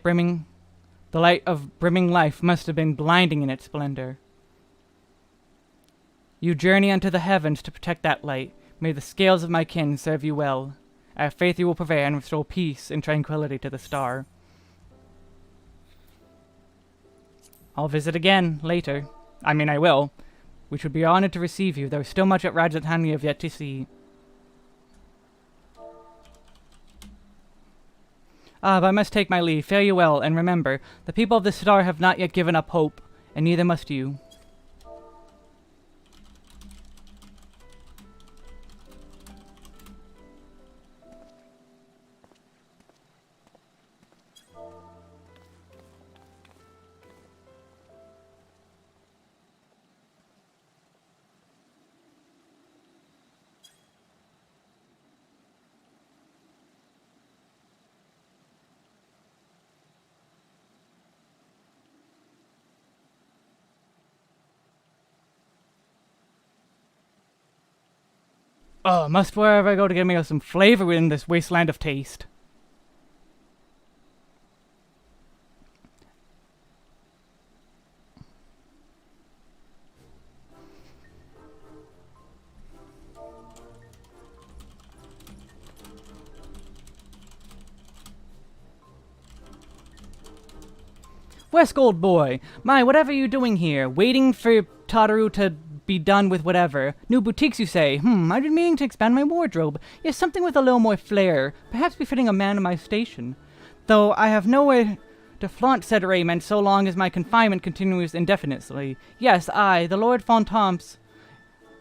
of brimming life must have been blinding in its splendor. You journey unto the heavens to protect that light. May the scales of my kin serve you well. I have faith you will prevail and restore peace and tranquility to the star. I'll visit again later. I mean, I will. We should be honored to receive you. There is still much at Rajasthan we have yet to see. Ah, but I must take my leave. Fare you well, and remember, the people of the star have not yet given up hope, and neither must you. Oh, must wherever I go to get me some flavor within this wasteland of taste. Wesk, old boy! My, whatever you doing here? Waiting for Tataru to be done with whatever. New boutiques, you say? I've been meaning to expand my wardrobe. Yes, something with a little more flair. Perhaps befitting a man of my station. Though I have nowhere to flaunt said raiment so long as my confinement continues indefinitely. Yes, I, the Lord Fontamps,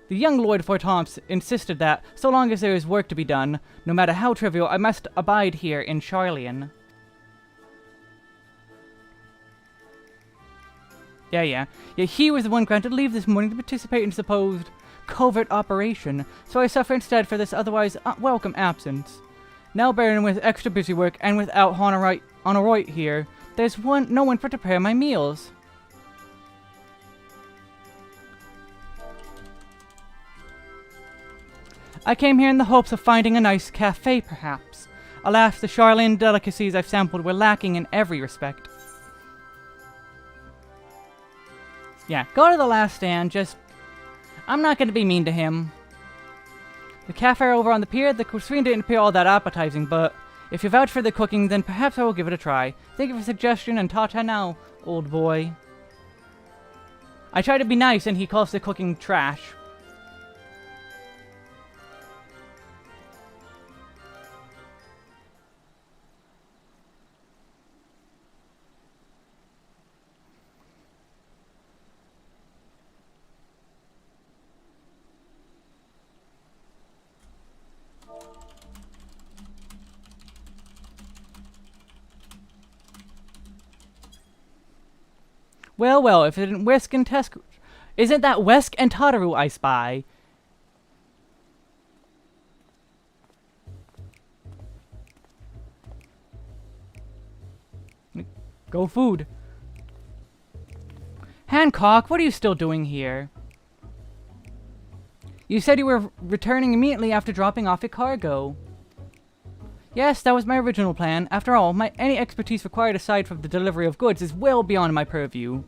the young Lord Fontamps, insisted that, so long as there is work to be done, no matter how trivial, I must abide here in Charlian. Yeah, he was the one granted leave this morning to participate in supposed covert operation, so I suffer instead for this otherwise welcome absence. Now bearing with extra busy work and without Honorite here, there's no one for to prepare my meals. I came here in the hopes of finding a nice cafe, perhaps. Alas, the Charlian delicacies I've sampled were lacking in every respect. Yeah, go to the last stand, I'm not going to be mean to him. The cafe over on the pier, the cuisine didn't appear all that appetizing, but if you vouch for the cooking, then perhaps I will give it a try. Thank you for the suggestion, and ta-ta now, old boy. I try to be nice, and he calls the cooking trash. Well, if it isn't Wesk and isn't that Wesk and Tataru I spy? Go food. Hancock, what are you still doing here? You said you were returning immediately after dropping off your cargo. Yes, that was my original plan. After all, any expertise required aside from the delivery of goods is well beyond my purview.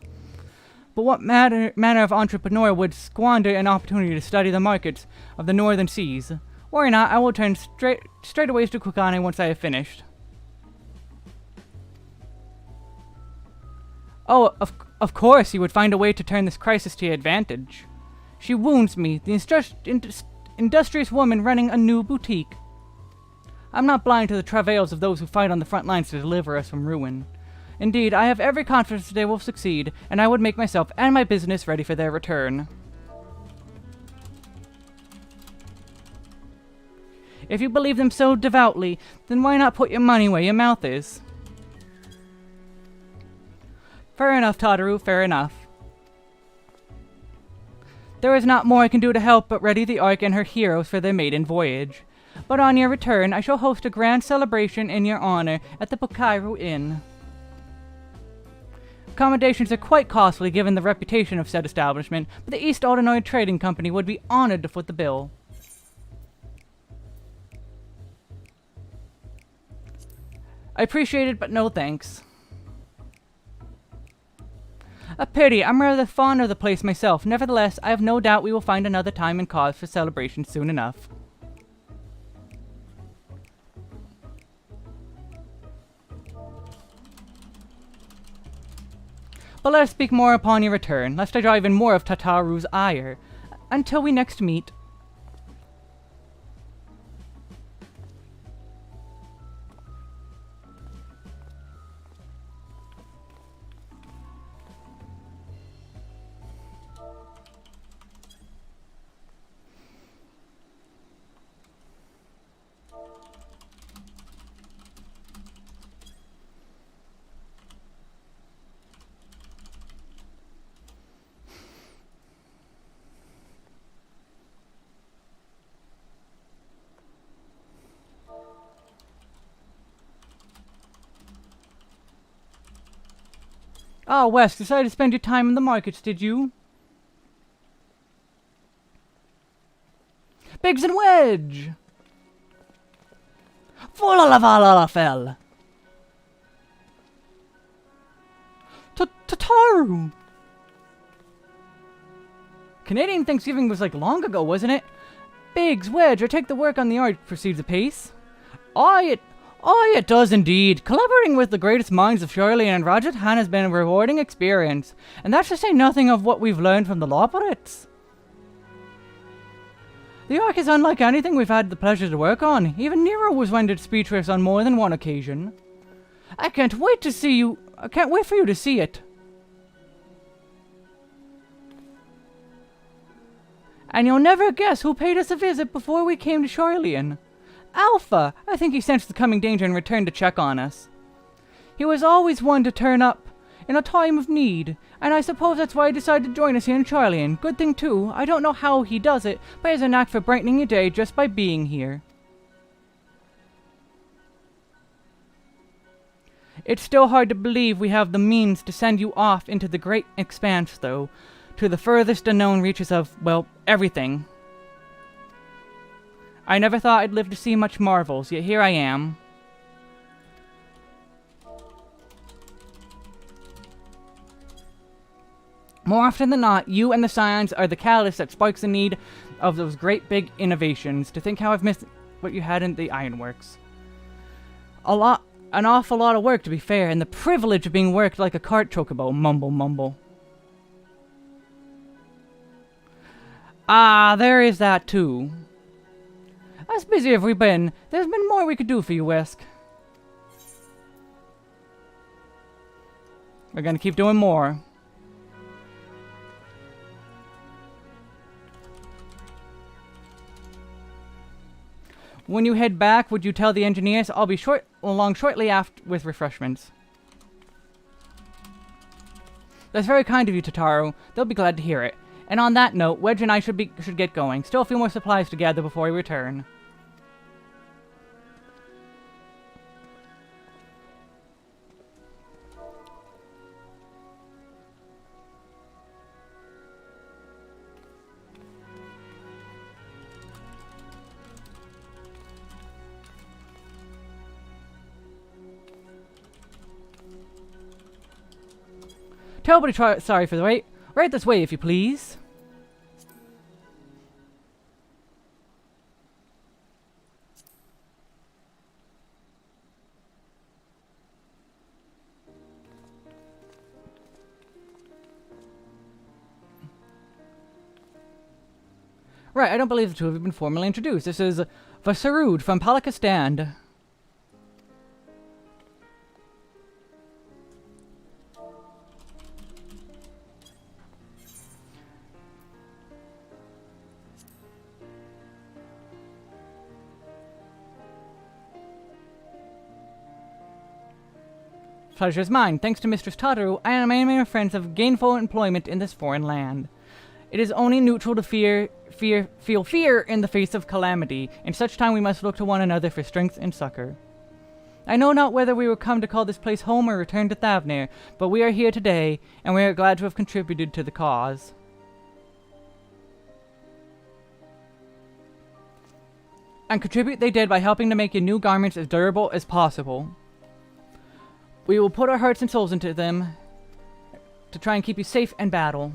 But what manner of entrepreneur would squander an opportunity to study the markets of the northern seas? Worry not, I will return straight away to Kukane once I have finished. Oh, of course you would find a way to turn this crisis to your advantage. She wounds me, the industrious woman running a new boutique. I'm not blind to the travails of those who fight on the front lines to deliver us from ruin. Indeed, I have every confidence they will succeed, and I would make myself and my business ready for their return. If you believe them so devoutly, then why not put your money where your mouth is? Fair enough, Tataru, fair enough. There is not more I can do to help but ready the Ark and her heroes for their maiden voyage. But on your return, I shall host a grand celebration in your honor at the Bukairu Inn. Accommodations are quite costly given the reputation of said establishment, but the East Aldenoid Trading Company would be honored to foot the bill. I appreciate it, but no thanks. A pity, I'm rather fond of the place myself. Nevertheless, I have no doubt we will find another time and cause for celebration soon enough. But let us speak more upon your return, lest I drive in more of Tataru's ire. Until we next meet. Ah, Wes, decided to spend your time in the markets, did you? Biggs and Wedge! Falafel! Tataru! Canadian Thanksgiving was like long ago, wasn't it? Biggs, Wedge, I take the work on the art proceeds apace. It does indeed. Collaborating with the greatest minds of Shirley and Rajasthan has been a rewarding experience, and that's to say nothing of what we've learned from the Loperates. The Ark is unlike anything we've had the pleasure to work on. Even Nero was rendered speechless on more than one occasion. I can't wait for you to see it. And you'll never guess who paid us a visit before we came to Charlean. Alpha! I think he sensed the coming danger and returned to check on us. He was always one to turn up in a time of need, and I suppose that's why he decided to join us here in Charlean. Good thing too, I don't know how he does it, but he has a knack for brightening your day just by being here. It's still hard to believe we have the means to send you off into the great expanse, though, to the furthest unknown reaches of, well, everything. I never thought I'd live to see much marvels, yet here I am. More often than not, you and the Scions are the catalyst that sparks the need of those great big innovations. To think how I've missed what you had in the Ironworks. An awful lot of work, to be fair, and the privilege of being worked like a cart chocobo. Mumble, mumble. Ah, there is that too. As busy as we've been, there's been more we could do for you, Wesk. We're gonna keep doing more. When you head back, would you tell the engineers I'll be along shortly after with refreshments? That's very kind of you, Tataru. They'll be glad to hear it. And on that note, Wedge and I should get going. Still a few more supplies to gather before we return. Terribly sorry for the wait. Right this way, if you please. Right, I don't believe the two have been formally introduced. This is Vasarud from Palakistan. Pleasure is mine. Thanks to Mistress Tataru, I and my friends have gainful employment in this foreign land. It is only neutral to feel fear in the face of calamity. In such time we must look to one another for strength and succor. I know not whether we will come to call this place home or return to Thavnir, but we are here today, and we are glad to have contributed to the cause. And contribute they did by helping to make your new garments as durable as possible. We will put our hearts and souls into them to try and keep you safe in battle.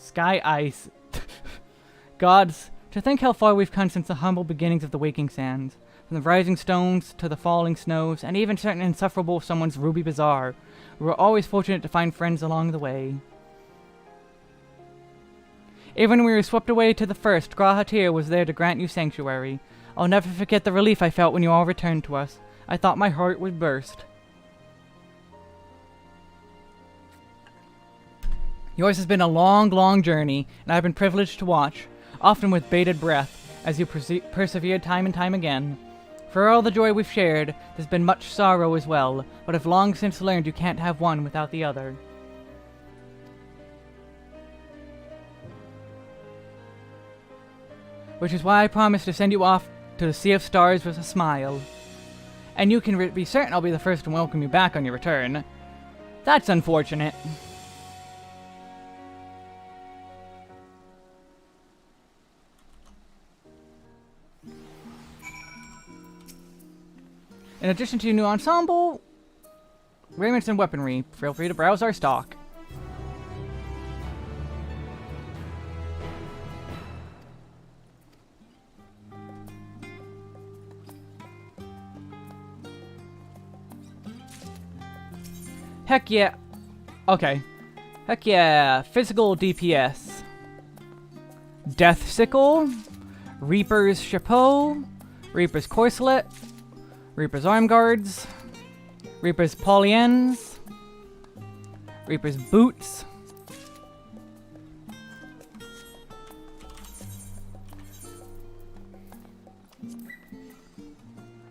Sky Ice. Gods, to think how far we've come since the humble beginnings of the Waking Sands. From the rising stones to the falling snows, and even certain insufferable someone's Ruby Bazaar. We were always fortunate to find friends along the way. Even when we were swept away to the first, Grahatir was there to grant you sanctuary. I'll never forget the relief I felt when you all returned to us. I thought my heart would burst. Yours has been a long, long journey, and I've been privileged to watch, often with bated breath, as you persevered time and time again. For all the joy we've shared, there's been much sorrow as well, but I've long since learned you can't have one without the other. Which is why I promised to send you off to the Sea of Stars with a smile. And you can be certain I'll be the first to welcome you back on your return. That's unfortunate. In addition to your new ensemble, raiments and weaponry, feel free to browse our stock. Heck yeah. Okay. Heck yeah. Physical DPS. Death Sickle. Reaper's Chapeau. Reaper's Corselet. Reaper's Arm Guards. Reaper's Polyens. Reaper's Boots.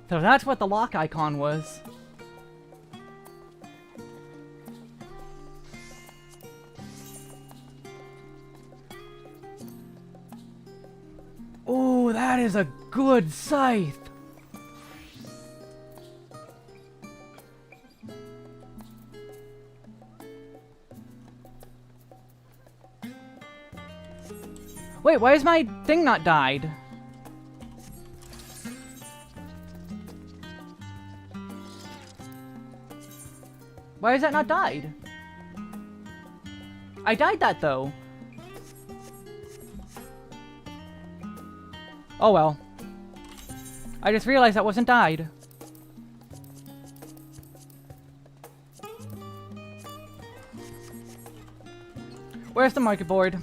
So that's what the lock icon was. Oh, that is a good scythe. Wait, why is my thing not died? Why is that not died? I died that though. Oh well. I just realized that wasn't died. Where's the market board?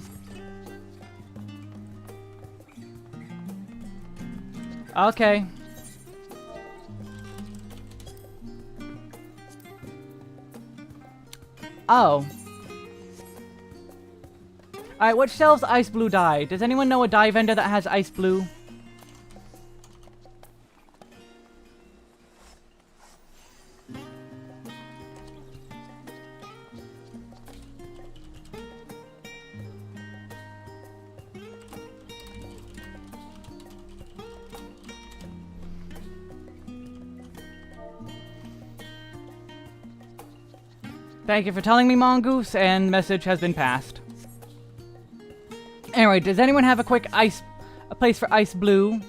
Okay. Oh. Alright, which sells ice blue dye? Does anyone know a dye vendor that has ice blue? Thank you for telling me, Mongoose, and message has been passed. Anyway, does anyone have a place for ice blue?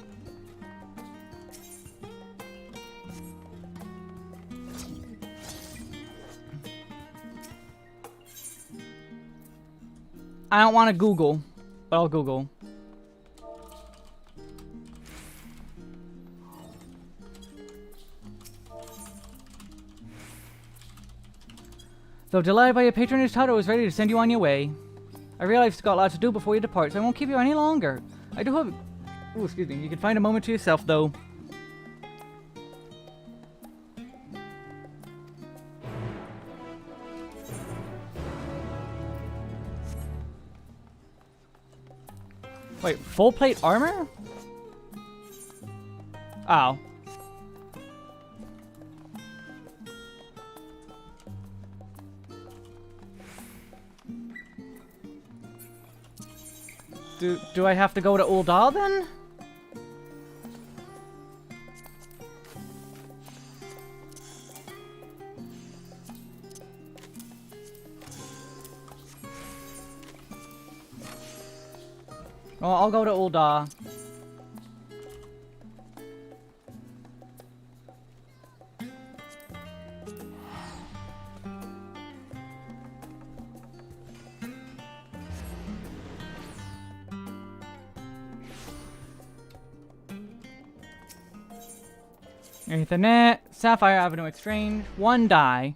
I don't want to Google, but I'll Google. Though delayed by your patronage, Tato is ready to send you on your way. I realize you've got lots to do before you depart, so I won't keep you any longer. I do hope... Ooh, excuse me. You can find a moment to yourself, though. Wait, full plate armor? Oh. Do I have to go to Ul'dah then? Well, I'll go to Ul'dah. Ethernet, Sapphire Avenue Exchange, 1 die.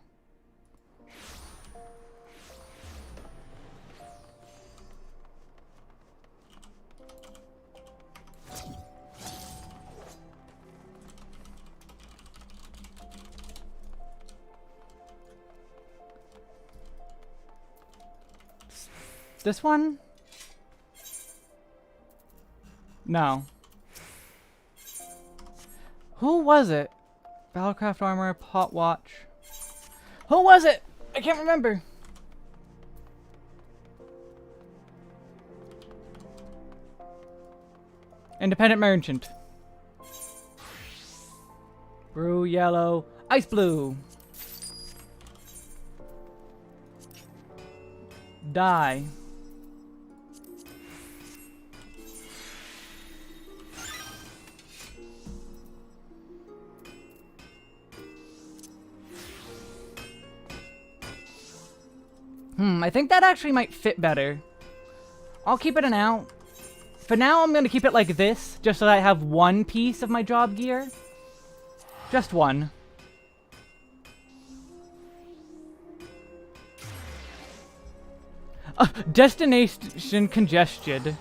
This one? No. Who was it? Battlecraft armor, pot watch. Who was it? I can't remember. Independent merchant. Brew yellow, ice blue. Dye. I think that actually might fit better. I'll keep it an out. For now, I'm going to keep it like this, just so that I have one piece of my job gear. Just one. Destination congested.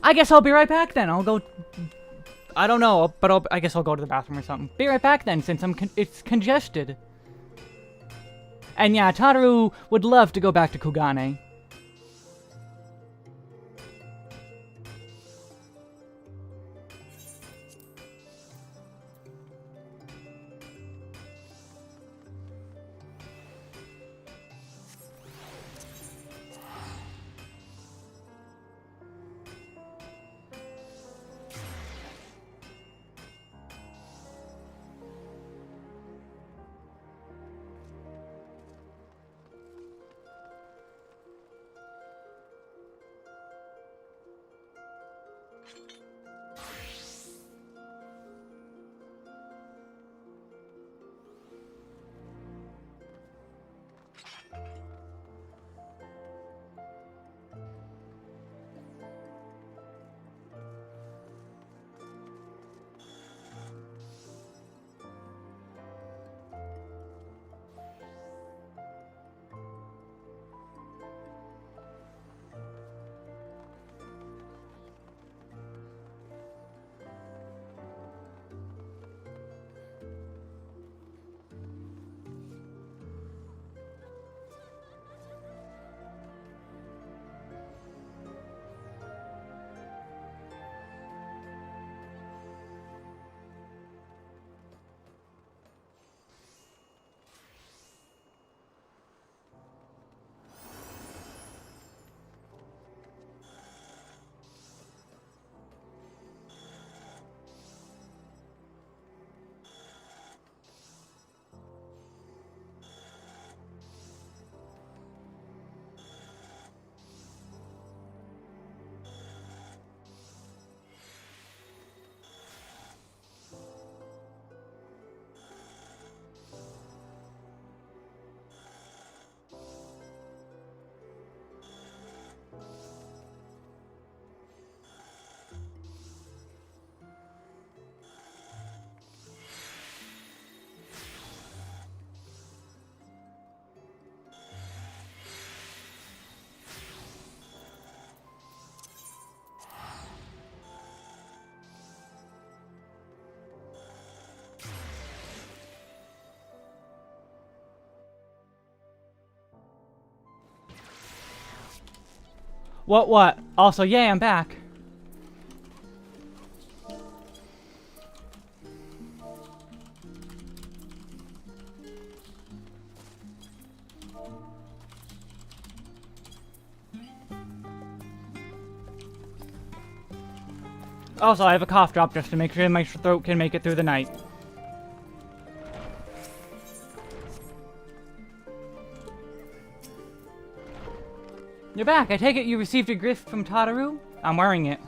I guess I'll be right back then. I'll go... I don't know, but I guess I'll go to the bathroom or something. Be right back then, since it's congested. And yeah, Tataru would love to go back to Kugane. What? Also, yay, I'm back. Also, I have a cough drop just to make sure my throat can make it through the night. You're back. I take it you received a gift from Tataru? I'm wearing it.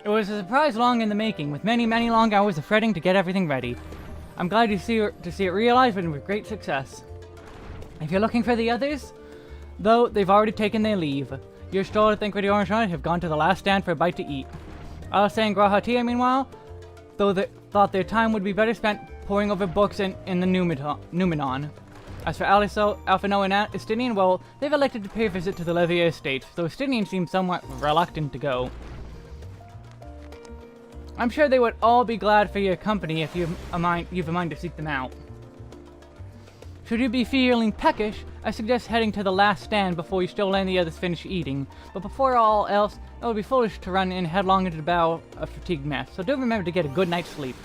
It was a surprise long in the making, with many, many long hours of fretting to get everything ready. I'm glad to see it realized, and with great success. If you're looking for the others, though, they've already taken their leave. Your store, Think with the Orange Knight, have gone to the last stand for a bite to eat. Alistair and Grahatia, meanwhile, though they thought their time would be better spent poring over books in the Numenon. As for Aliso, Alphino, and Estinian, well, they've elected to pay a visit to the Levier estate, though Estinian seems somewhat reluctant to go. I'm sure they would all be glad for your company if you've a mind to seek them out. Should you be feeling peckish, I suggest heading to the last stand before you still let the others finish eating. But before all else, it would be foolish to run in headlong into the battle a fatigued mess. So do remember to get a good night's sleep.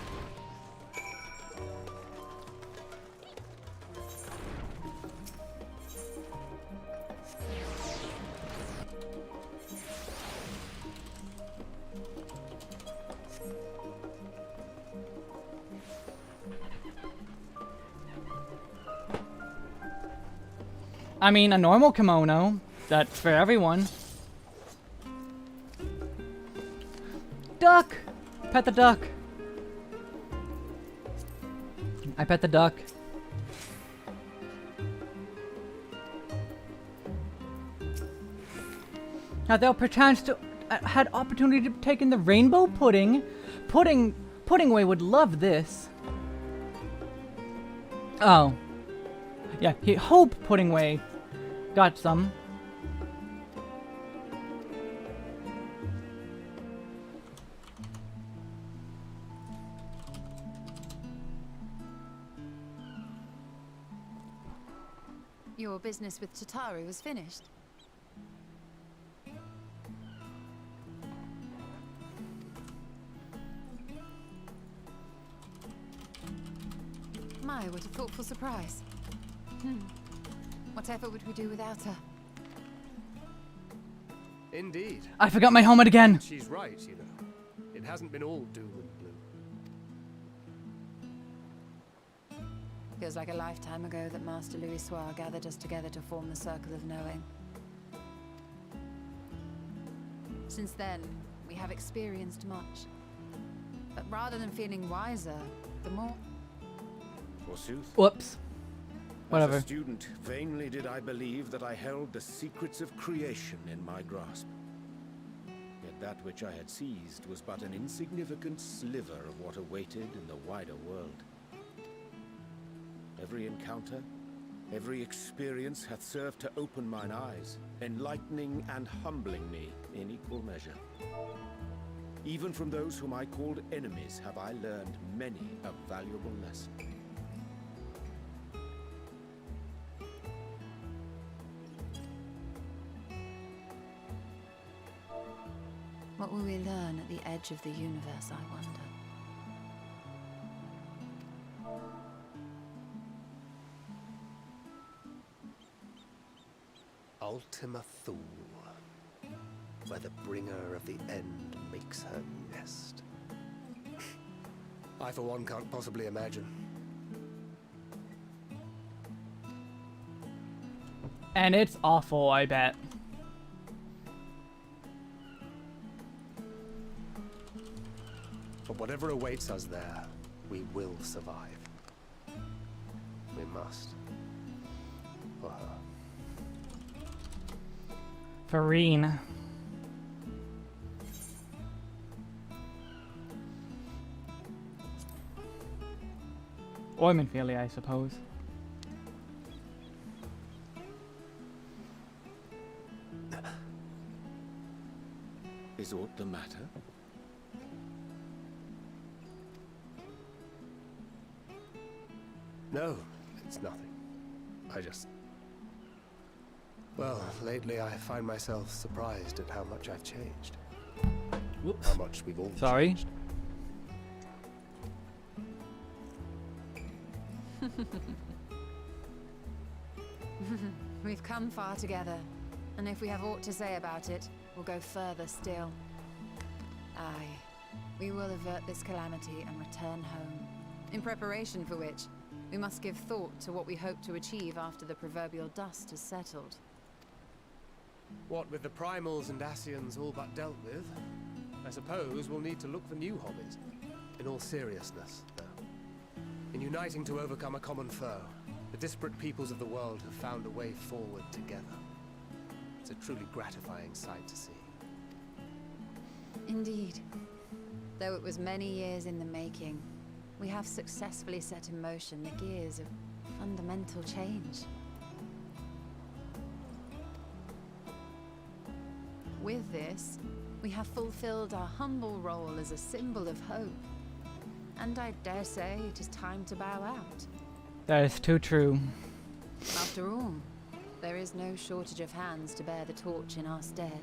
I mean, a normal kimono. That's for everyone. Duck! Pet the duck. I pet the duck. Now they'll perchance to had opportunity to take in the rainbow pudding. Puddingway would love this. Oh. Yeah, hope Puddingway got some. Your business with Tataru was finished. My, what a thoughtful surprise. Whatever would we do without her? Indeed. I forgot my helmet again. She's right, you know. It hasn't been all doom and gloom. Feels like a lifetime ago that Master Louis Soir gathered us together to form the Circle of Knowing. Since then, we have experienced much. But rather than feeling wiser, the more... Forsooth. Whoops. Whatever. As a student, vainly did I believe that I held the secrets of creation in my grasp. Yet that which I had seized was but an insignificant sliver of what awaited in the wider world. Every encounter, every experience hath served to open mine eyes, enlightening and humbling me in equal measure. Even from those whom I called enemies have I learned many a valuable lesson. What will we learn at the edge of the universe, I wonder? Ultima Thule, where the bringer of the end makes her nest. I, for one, can't possibly imagine. And it's awful, I bet. But whatever awaits us there, we will survive. We must. For her. Farine. Oymanfield, I suppose. Is aught the matter? No, it's nothing. I just... Well, lately I find myself surprised at how much I've changed. Whoops. How much we've all Sorry. changed. We've come far together, and if we have aught to say about it, we'll go further still. Aye, we will avert this calamity and return home. In preparation for which, we must give thought to what we hope to achieve after the proverbial dust has settled. What with the primals and Ascians all but dealt with, I suppose we'll need to look for new hobbies. In all seriousness, though. In uniting to overcome a common foe, the disparate peoples of the world have found a way forward together. It's a truly gratifying sight to see. Indeed. Though it was many years in the making, we have successfully set in motion the gears of fundamental change. With this, We have fulfilled our humble role as a symbol of hope. And I dare say it is time to bow out. That is too true. After all, there is no shortage of hands to bear the torch in our stead.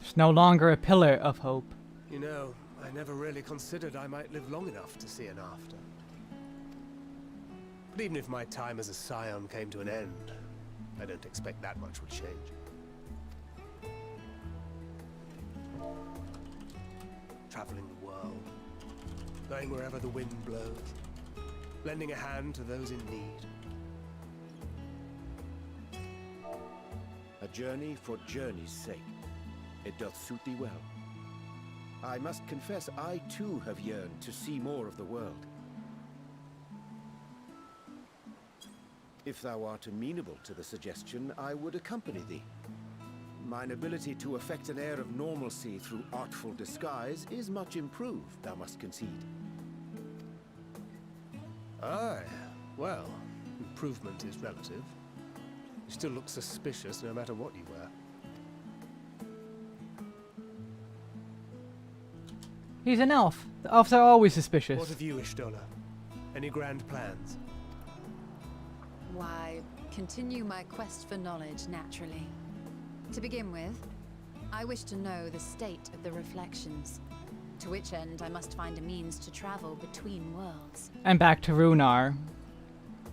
It's no longer a pillar of hope. You know, I never really considered I might live long enough to see an after. But even if my time as a scion came to an end, I don't expect that much would change. Traveling the world, going wherever the wind blows, lending a hand to those in need. A journey for journey's sake. It doth suit thee well. I must confess, I too have yearned to see more of the world. If thou art amenable to the suggestion, I would accompany thee. Mine ability to effect an air of normalcy through artful disguise is much improved, thou must concede. Aye, well, improvement is relative. You still look suspicious no matter what you wear. He's an elf. The elves are always suspicious. What of you, Ishtola? Any grand plans? Why, continue my quest for knowledge, naturally. To begin with, I wish to know the state of the reflections. To which end I must find a means to travel between worlds. And back to Runar.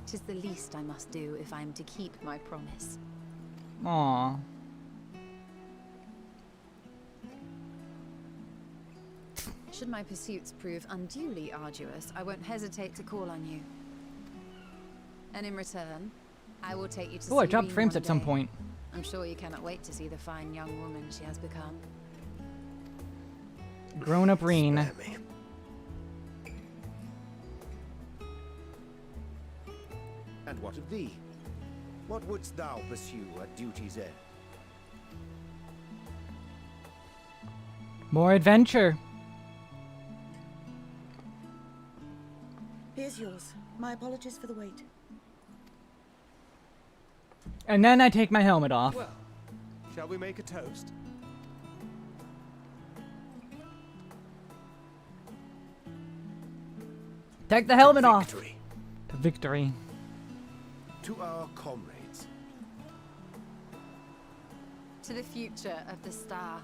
'Tis the least I must do if I am to keep my promise. Aww. Should my pursuits prove unduly arduous, I won't hesitate to call on you. And in return, I will take you to Oh, I dropped Serene frames one at some day. point. I'm sure you cannot wait to see the fine young woman she has become. Grown-up Reen. Spare me. And what of thee? What wouldst thou pursue at duty's end? More adventure. Here's yours. My apologies for the wait. And then I take my helmet off. Well, shall we make a toast? Take the helmet off. Victory. To victory. To our comrades. To the future of the star.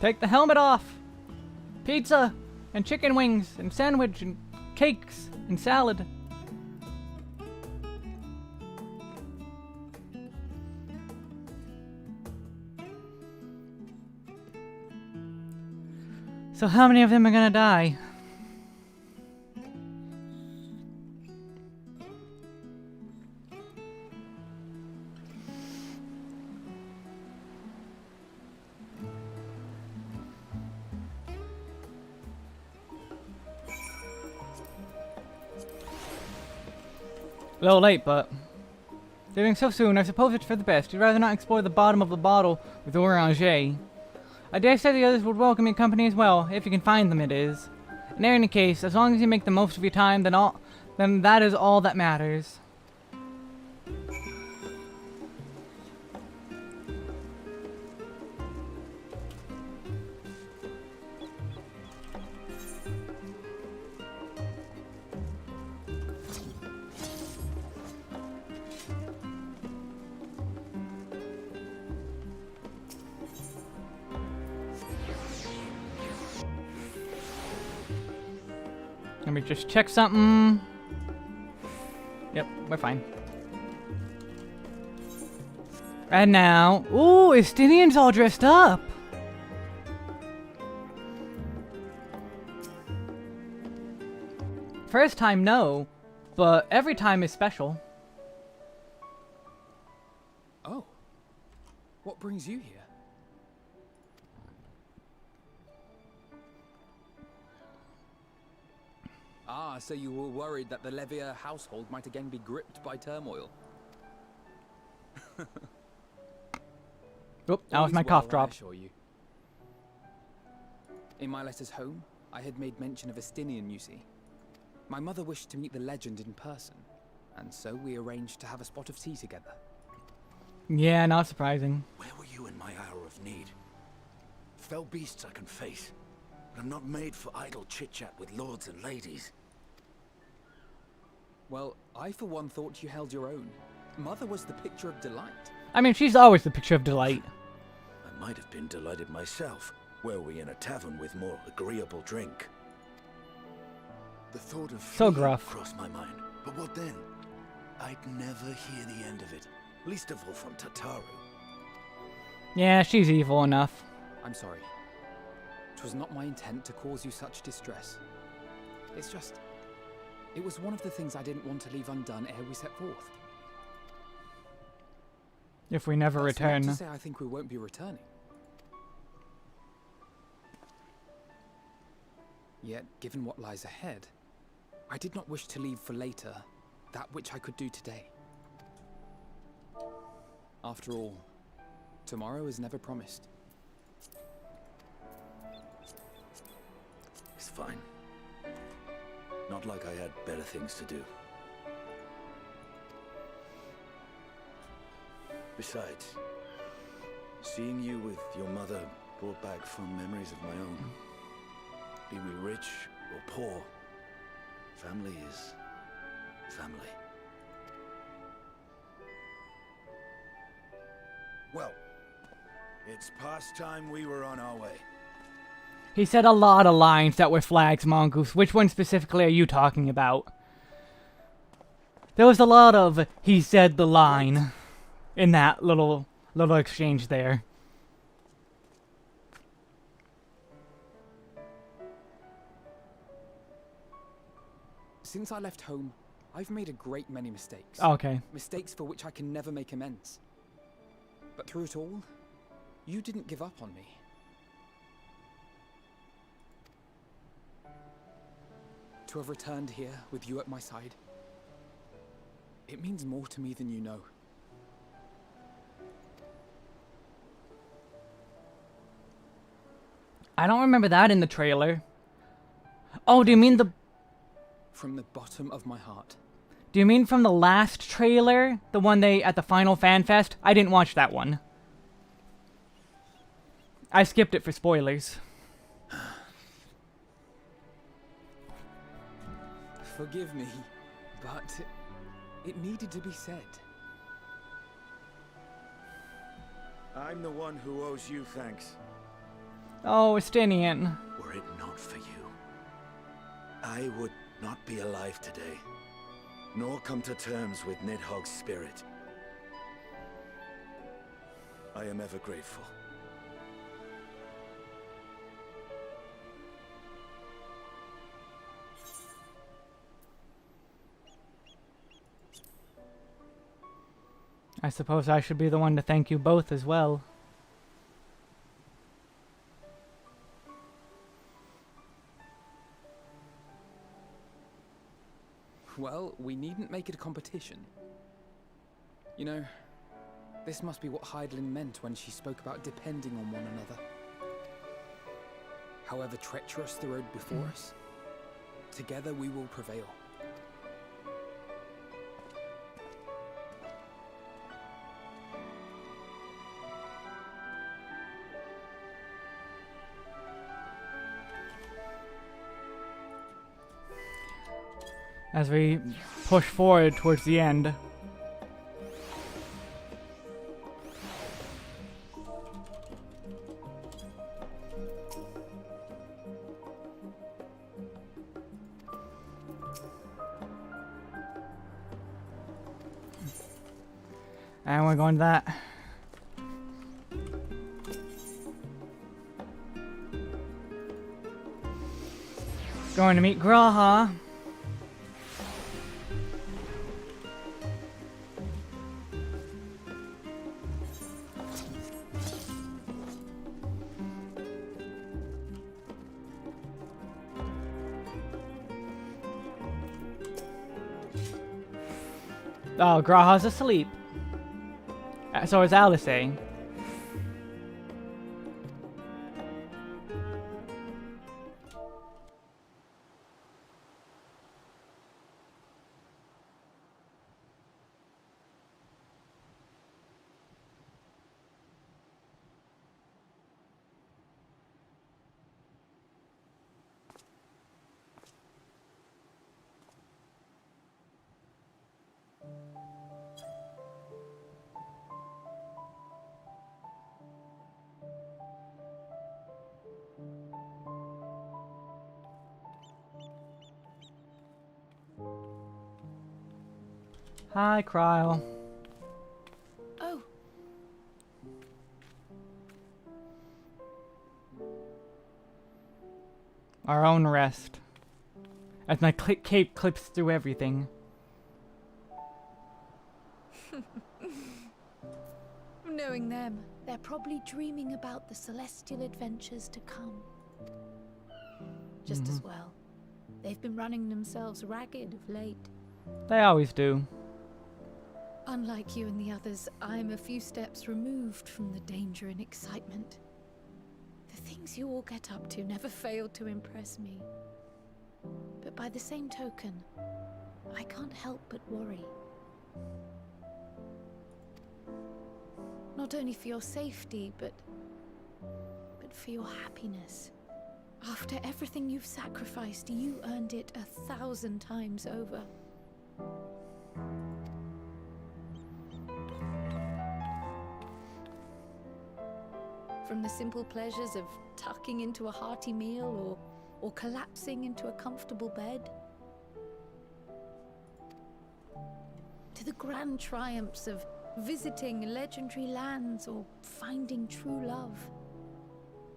Take the helmet off. Pizza and chicken wings and sandwich and cakes and salad. So how many of them are gonna die? A little late, but doing so soon, I suppose it's for the best. You'd rather not explore the bottom of the bottle with Oranger. I dare say the others would welcome your company as well, if you can find them, it is. In any case, as long as you make the most of your time, then that is all that matters. Let me just check something. Yep, we're fine. And now, ooh, Estinian's all dressed up. First time, no, but every time is special. Oh. What brings you here? Ah, so you were worried that the Levier household might again be gripped by turmoil. Oop, that was Always my well, cough I drop. assure you. In my letters home, I had made mention of Estinian, you see. My mother wished to meet the legend in person, and so we arranged to have a spot of tea together. Yeah, not surprising. Where were you in my hour of need? Fell beasts I can face, but I'm not made for idle chit-chat with lords and ladies. Well, I for one thought you held your own. Mother was the picture of delight. I mean, she's always the picture of delight. I might have been delighted myself, were we in a tavern with more agreeable drink. The thought of So fleeing gruff. crossed my mind, but what then? I'd never hear the end of it, least of all from Tataru. Yeah, she's evil enough. I'm sorry. 'Twas not my intent to cause you such distress. It's just... it was one of the things I didn't want to leave undone ere we set forth. If we never That's return. not to say I think we won't be returning. Yet, given what lies ahead, I did not wish to leave for later that which I could do today. After all, tomorrow is never promised. It's fine. Not like I had better things to do. Besides, seeing you with your mother brought back fond memories of my own. Be we rich or poor, family is family. Well, it's past time we were on our way. He said a lot of lines that were flags, Mongoose. Which one specifically are you talking about? There was a lot of he said the line in that little exchange there. Since I left home, I've made a great many mistakes. Okay. Mistakes for which I can never make amends. But through it all, you didn't give up on me. To have returned here with you at my side, it means more to me than you know. I don't remember that in the trailer. Oh, do you mean the... From the bottom of my heart. Do you mean from the last trailer? The one they at the final fan fest? I didn't watch that one. I skipped it for spoilers. Forgive me, but it needed to be said. I'm the one who owes you thanks. Oh, Estinian. Were it not for you, I would not be alive today, nor come to terms with Nidhogg's spirit. I am ever grateful. I suppose I should be the one to thank you both as well. Well, we needn't make it a competition. You know, this must be what Hydaelyn meant when she spoke about depending on one another. However treacherous the road before us, together we will prevail. As we push forward towards the end. And we're going to that. Going to meet Graha. Oh, Graha's asleep. So is Alice saying. Hi, Kryle. Oh, Our own rest. As my cape clips through everything. knowing them, they're probably dreaming about the celestial adventures to come. Just as well. They've been running themselves ragged of late. They always do. Unlike you and the others, I'm a few steps removed from the danger and excitement. The things you all get up to never fail to impress me. But by the same token, I can't help but worry. Not only for your safety, but for your happiness. After everything you've sacrificed, you earned it 1,000 times over. From the simple pleasures of tucking into a hearty meal or collapsing into a comfortable bed, to the grand triumphs of visiting legendary lands or finding true love.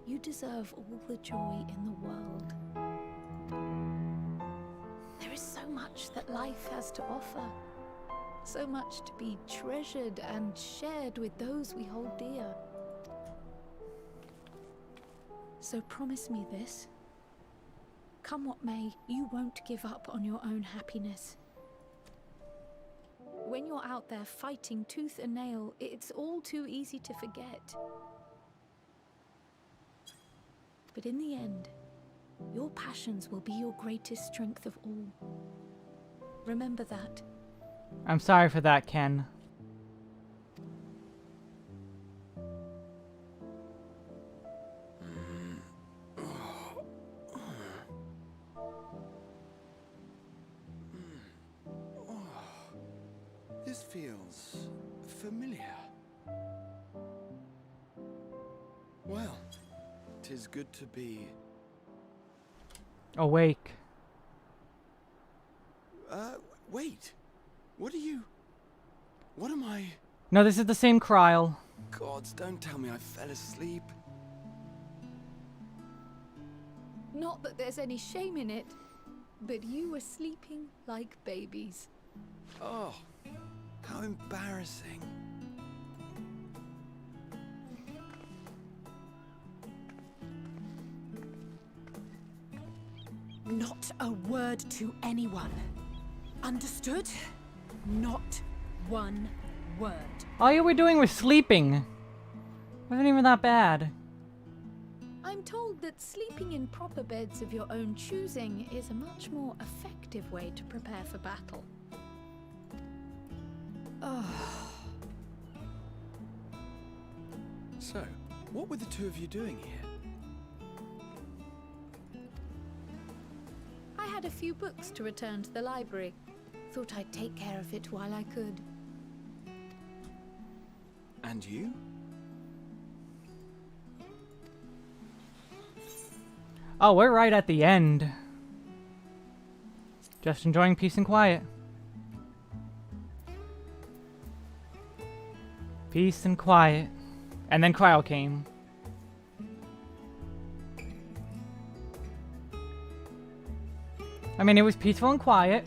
You deserve all the joy in the world. There is so much that life has to offer. So much to be treasured and shared with those we hold dear. So promise me this. Come what may, you won't give up on your own happiness. When you're out there fighting tooth and nail, it's all too easy to forget. But in the end, your passions will be your greatest strength of all. Remember that. I'm sorry for that, Ken. This feels familiar. Well, 'tis good to be... Awake. Wait. What am I... No, this is the same Kryle. Gods, don't tell me I fell asleep. Not that there's any shame in it, but you were sleeping like babies. Oh, how embarrassing. Not a word to anyone. Understood? Not one word. All you were doing was sleeping. Wasn't even that bad. I'm told that sleeping in proper beds of your own choosing is a much more effective way to prepare for battle. So, what were the two of you doing here? I had a few books to return to the library. Thought I'd take care of it while I could. And you? Oh, we're right at the end. Just enjoying peace and quiet. Peace and quiet. And then Kryle came. I mean, it was peaceful and quiet.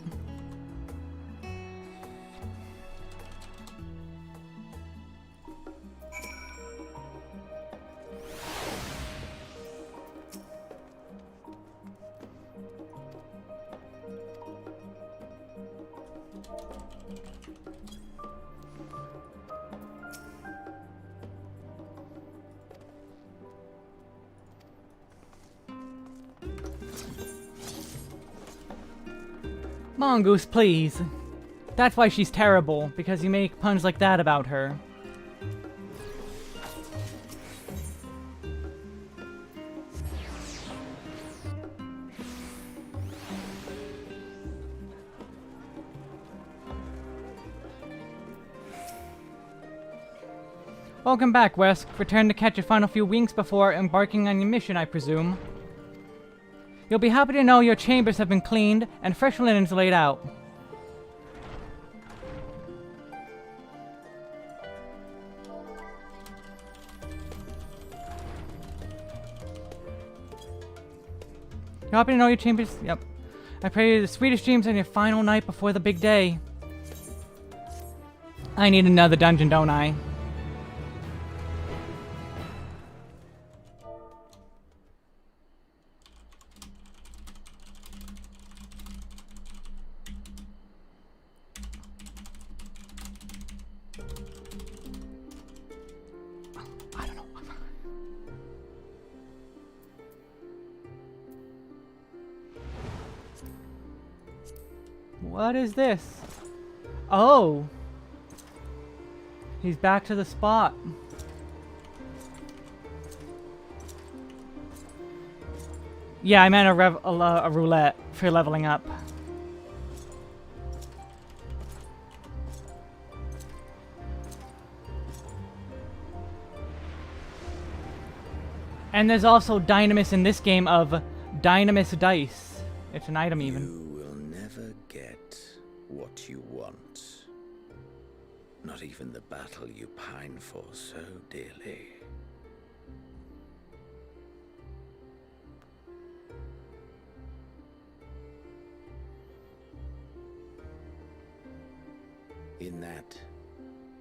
Mongoose, please. That's why she's terrible, because you make puns like that about her. Welcome back, Wesk. Return to catch your final few winks before embarking on your mission, I presume. You'll be happy to know your chambers have been cleaned and fresh linens laid out. You happy to know your champions? Yep. I pray you the sweetest dreams on your final night before the big day. I need another dungeon, don't I? I don't know. What is this? Oh! He's back to the spot. Yeah, I meant a roulette for leveling up. And there's also Dynamis in this game of Dynamis Dice. It's an item even. You will never get what you want. Not even the battle you pine for so dearly. In that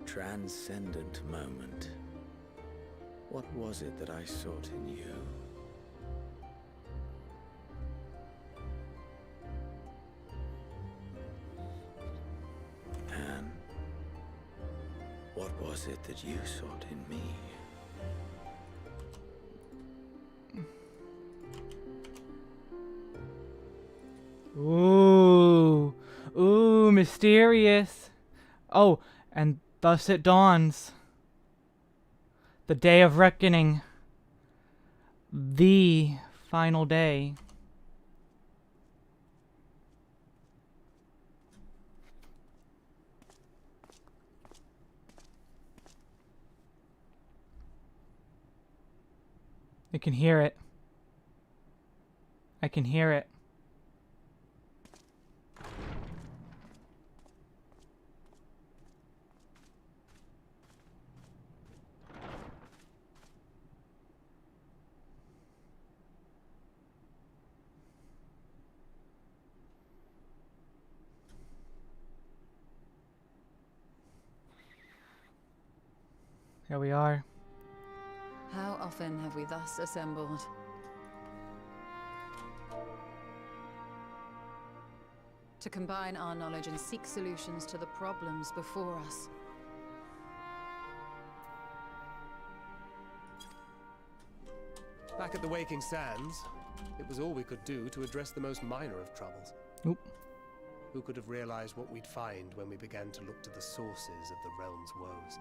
transcendent moment, what was it that I sought in you? And what was it that you sought in me? Ooh. Ooh, mysterious. Oh, and thus it dawns. The day of reckoning. The final day. I can hear it. I can hear it. Here we are. How often have we thus assembled? To combine our knowledge and seek solutions to the problems before us. Back at the Waking Sands, it was all we could do to address the most minor of troubles. Oop. Who could have realized what we'd find when we began to look to the sources of the realm's woes?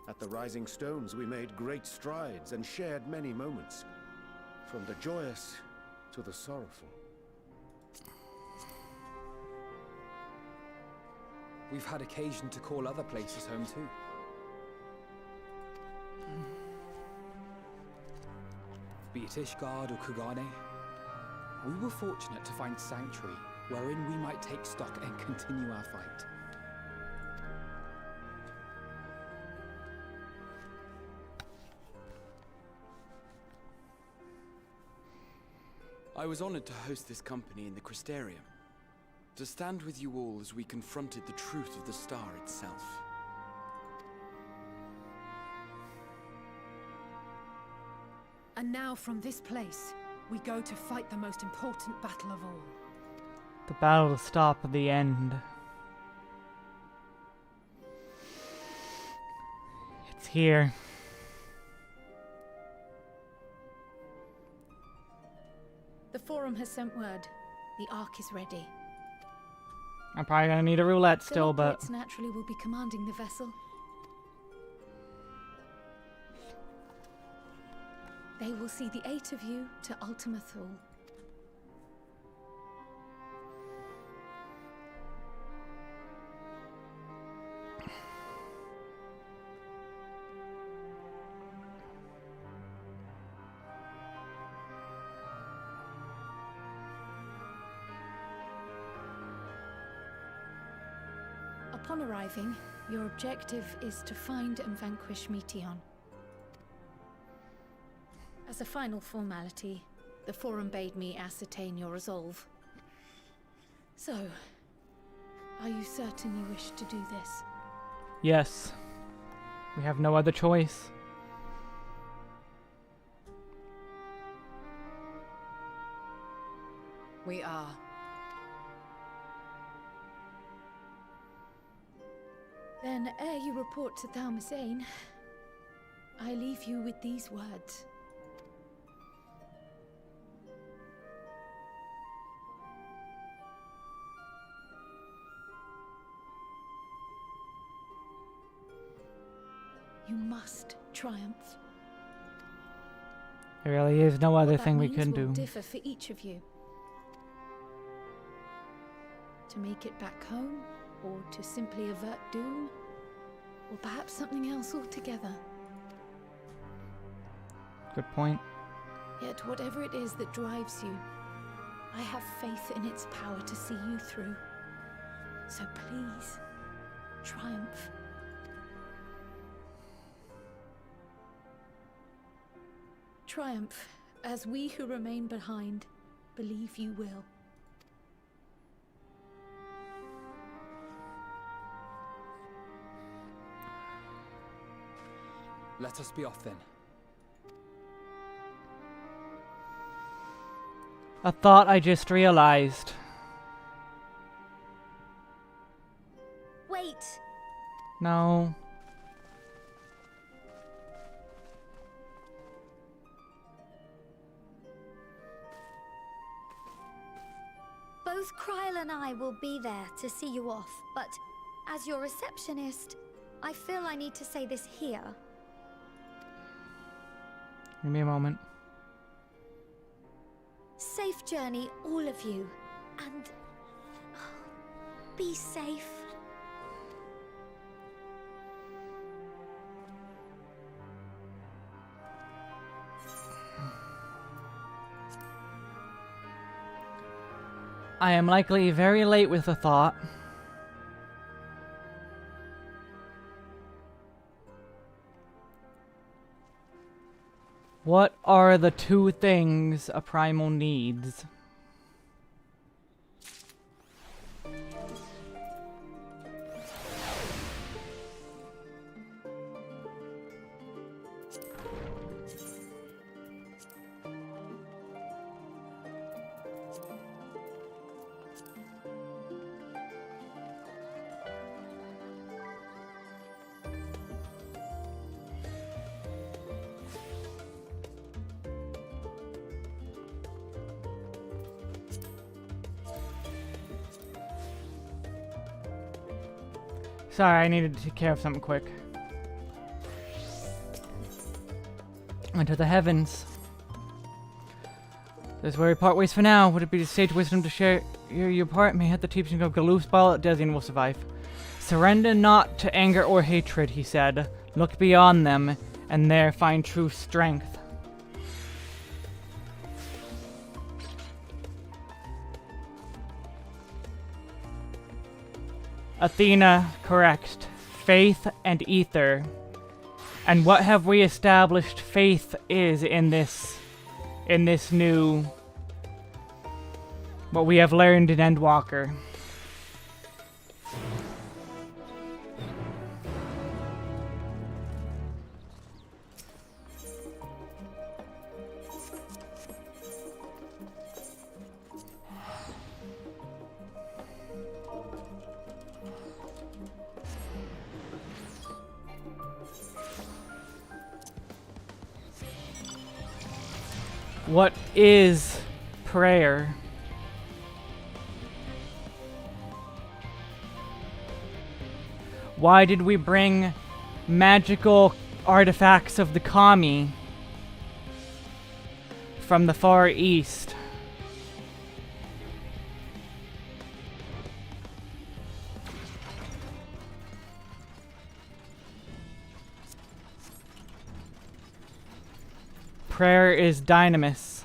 At the Rising Stones, we made great strides and shared many moments, from the joyous to the sorrowful. We've had occasion to call other places home too. Be it Ishgard or Kugane, we were fortunate to find sanctuary wherein we might take stock and continue our fight. I was honored to host this company in the Crystarium, to stand with you all as we confronted the truth of the star itself. And now from this place, we go to fight the most important battle of all. The battle to stop the end. It's here. The Forum has sent word. The Ark is ready. I'm probably gonna need a roulette still, but... Philip naturally will be commanding the vessel. They will see the 8 of you to Ultima Thule. Upon arriving, your objective is to find and vanquish Meteon. As a final formality, the Forum bade me ascertain your resolve. So, are you certain you wish to do this? Yes. We have no other choice. We are. Then, ere you report to Thalmasane, I leave you with these words. You must triumph. There really is no other What that thing we means can will do. differ for each of you. To make it back home, or to simply avert doom, or perhaps something else altogether. Good point. Yet whatever it is that drives you, I have faith in its power to see you through. So please, triumph. Triumph, as we who remain behind believe you will. Let us be off then. A thought I just realized. Wait. No. Both Kryl and I will be there to see you off, but as your receptionist, I feel I need to say this here. Give me a moment. Safe journey, all of you, and be safe. I am likely very late with a thought. What are the two things a primal needs? Sorry, I needed to take care of something quick. Into the heavens. This is where we part ways for now. Would it be the sage wisdom to share your part? Mayhap the teaching of Galoof's ball at Desian will survive. Surrender not to anger or hatred, he said. Look beyond them, and there find true strength. Athena, correct. Faith and ether. And what have we established faith is in this new, what we have learned in Endwalker. What is prayer? Why did we bring magical artifacts of the Kami from the Far East? Prayer is dynamis.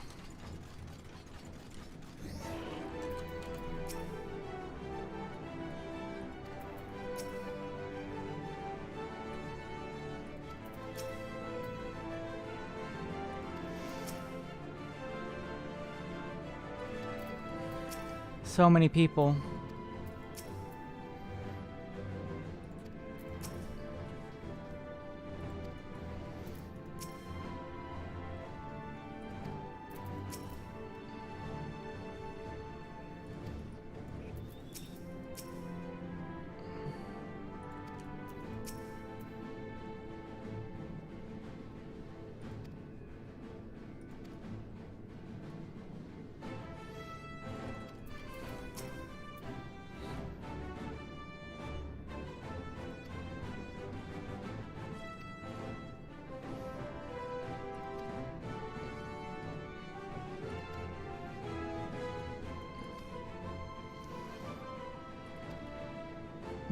so many people.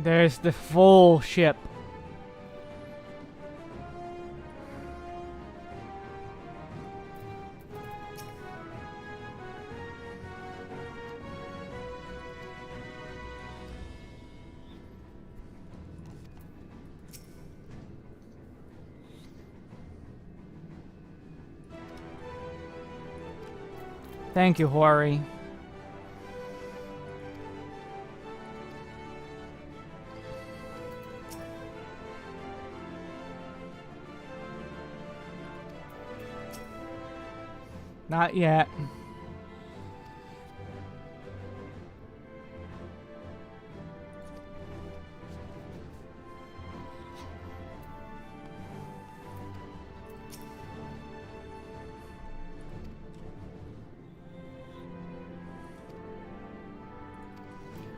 There's the full ship. Thank you, Hori. Not yet.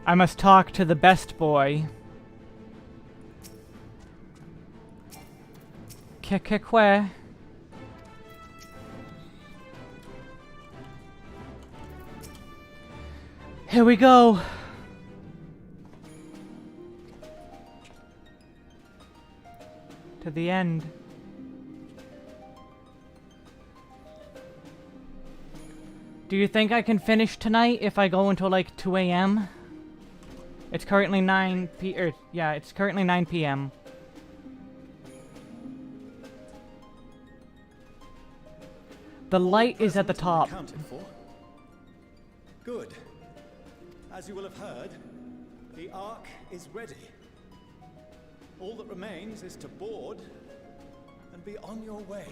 I must talk to the best boy. Kekekwe. Here we go. To the end. Do you think I can finish tonight if I go until like 2 a.m.? It's currently 9 p.m. The light is at the top. Good. As you will have heard, the Ark is ready. All that remains is to board and be on your way.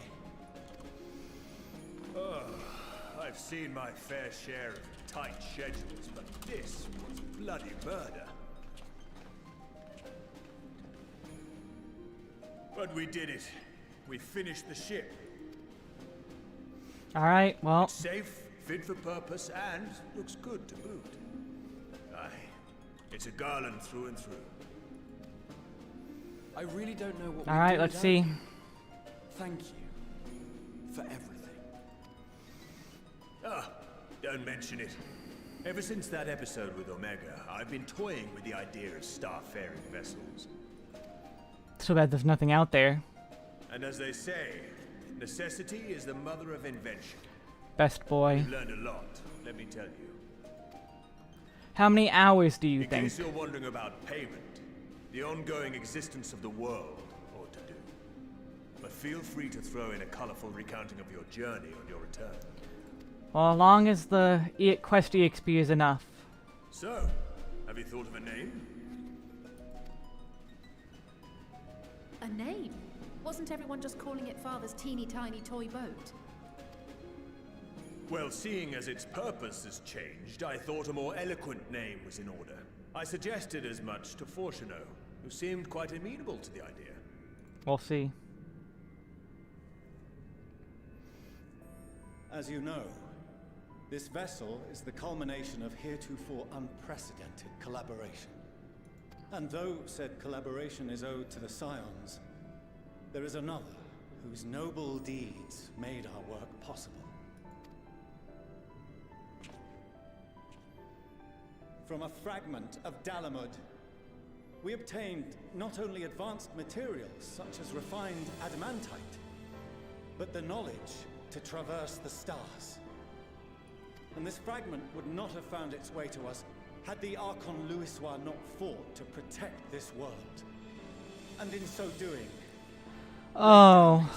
I've seen my fair share of tight schedules, but this was bloody murder. But we did it. We finished the ship. Alright, well. It's safe, fit for purpose, and looks good to boot. Aye, it's a garland through and through. I really don't know what. Alright, let's see. Thank you for everything. Ah, don't mention it. Ever since that episode with Omega, I've been toying with the idea of star-faring vessels. Too bad there's nothing out there. And as they say, necessity is the mother of invention. Best boy. You've learned a lot, let me tell you. How many hours do you In think? case you're wondering about payment, the ongoing existence of the world ought to do. But feel free to throw in a colorful recounting of your journey on your return. Well, as long as the Quest EXP is enough. So, have you thought of a name? A name? Wasn't everyone just calling it Father's teeny tiny toy boat? Well, seeing as its purpose has changed, I thought a more eloquent name was in order. I suggested as much to Fortuno, who seemed quite amenable to the idea. We'll see. As you know, this vessel is the culmination of heretofore unprecedented collaboration. And though said collaboration is owed to the Scions, there is another whose noble deeds made our work possible. From a fragment of Dalamud, we obtained not only advanced materials such as refined adamantite, but the knowledge to traverse the stars. And this fragment would not have found its way to us had the Archon Louisois not fought to protect this world. And in so doing... Oh.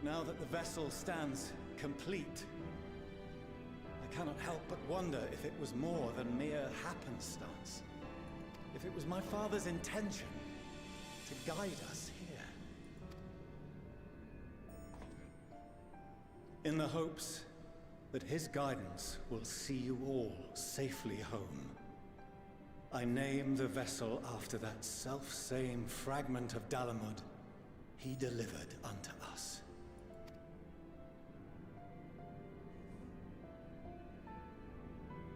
Now that the vessel stands complete, I cannot help but wonder if it was more than mere happenstance. If it was my father's intention to guide us here. In the hopes that his guidance will see you all safely home, I name the vessel after that self-same fragment of Dalamud he delivered unto us.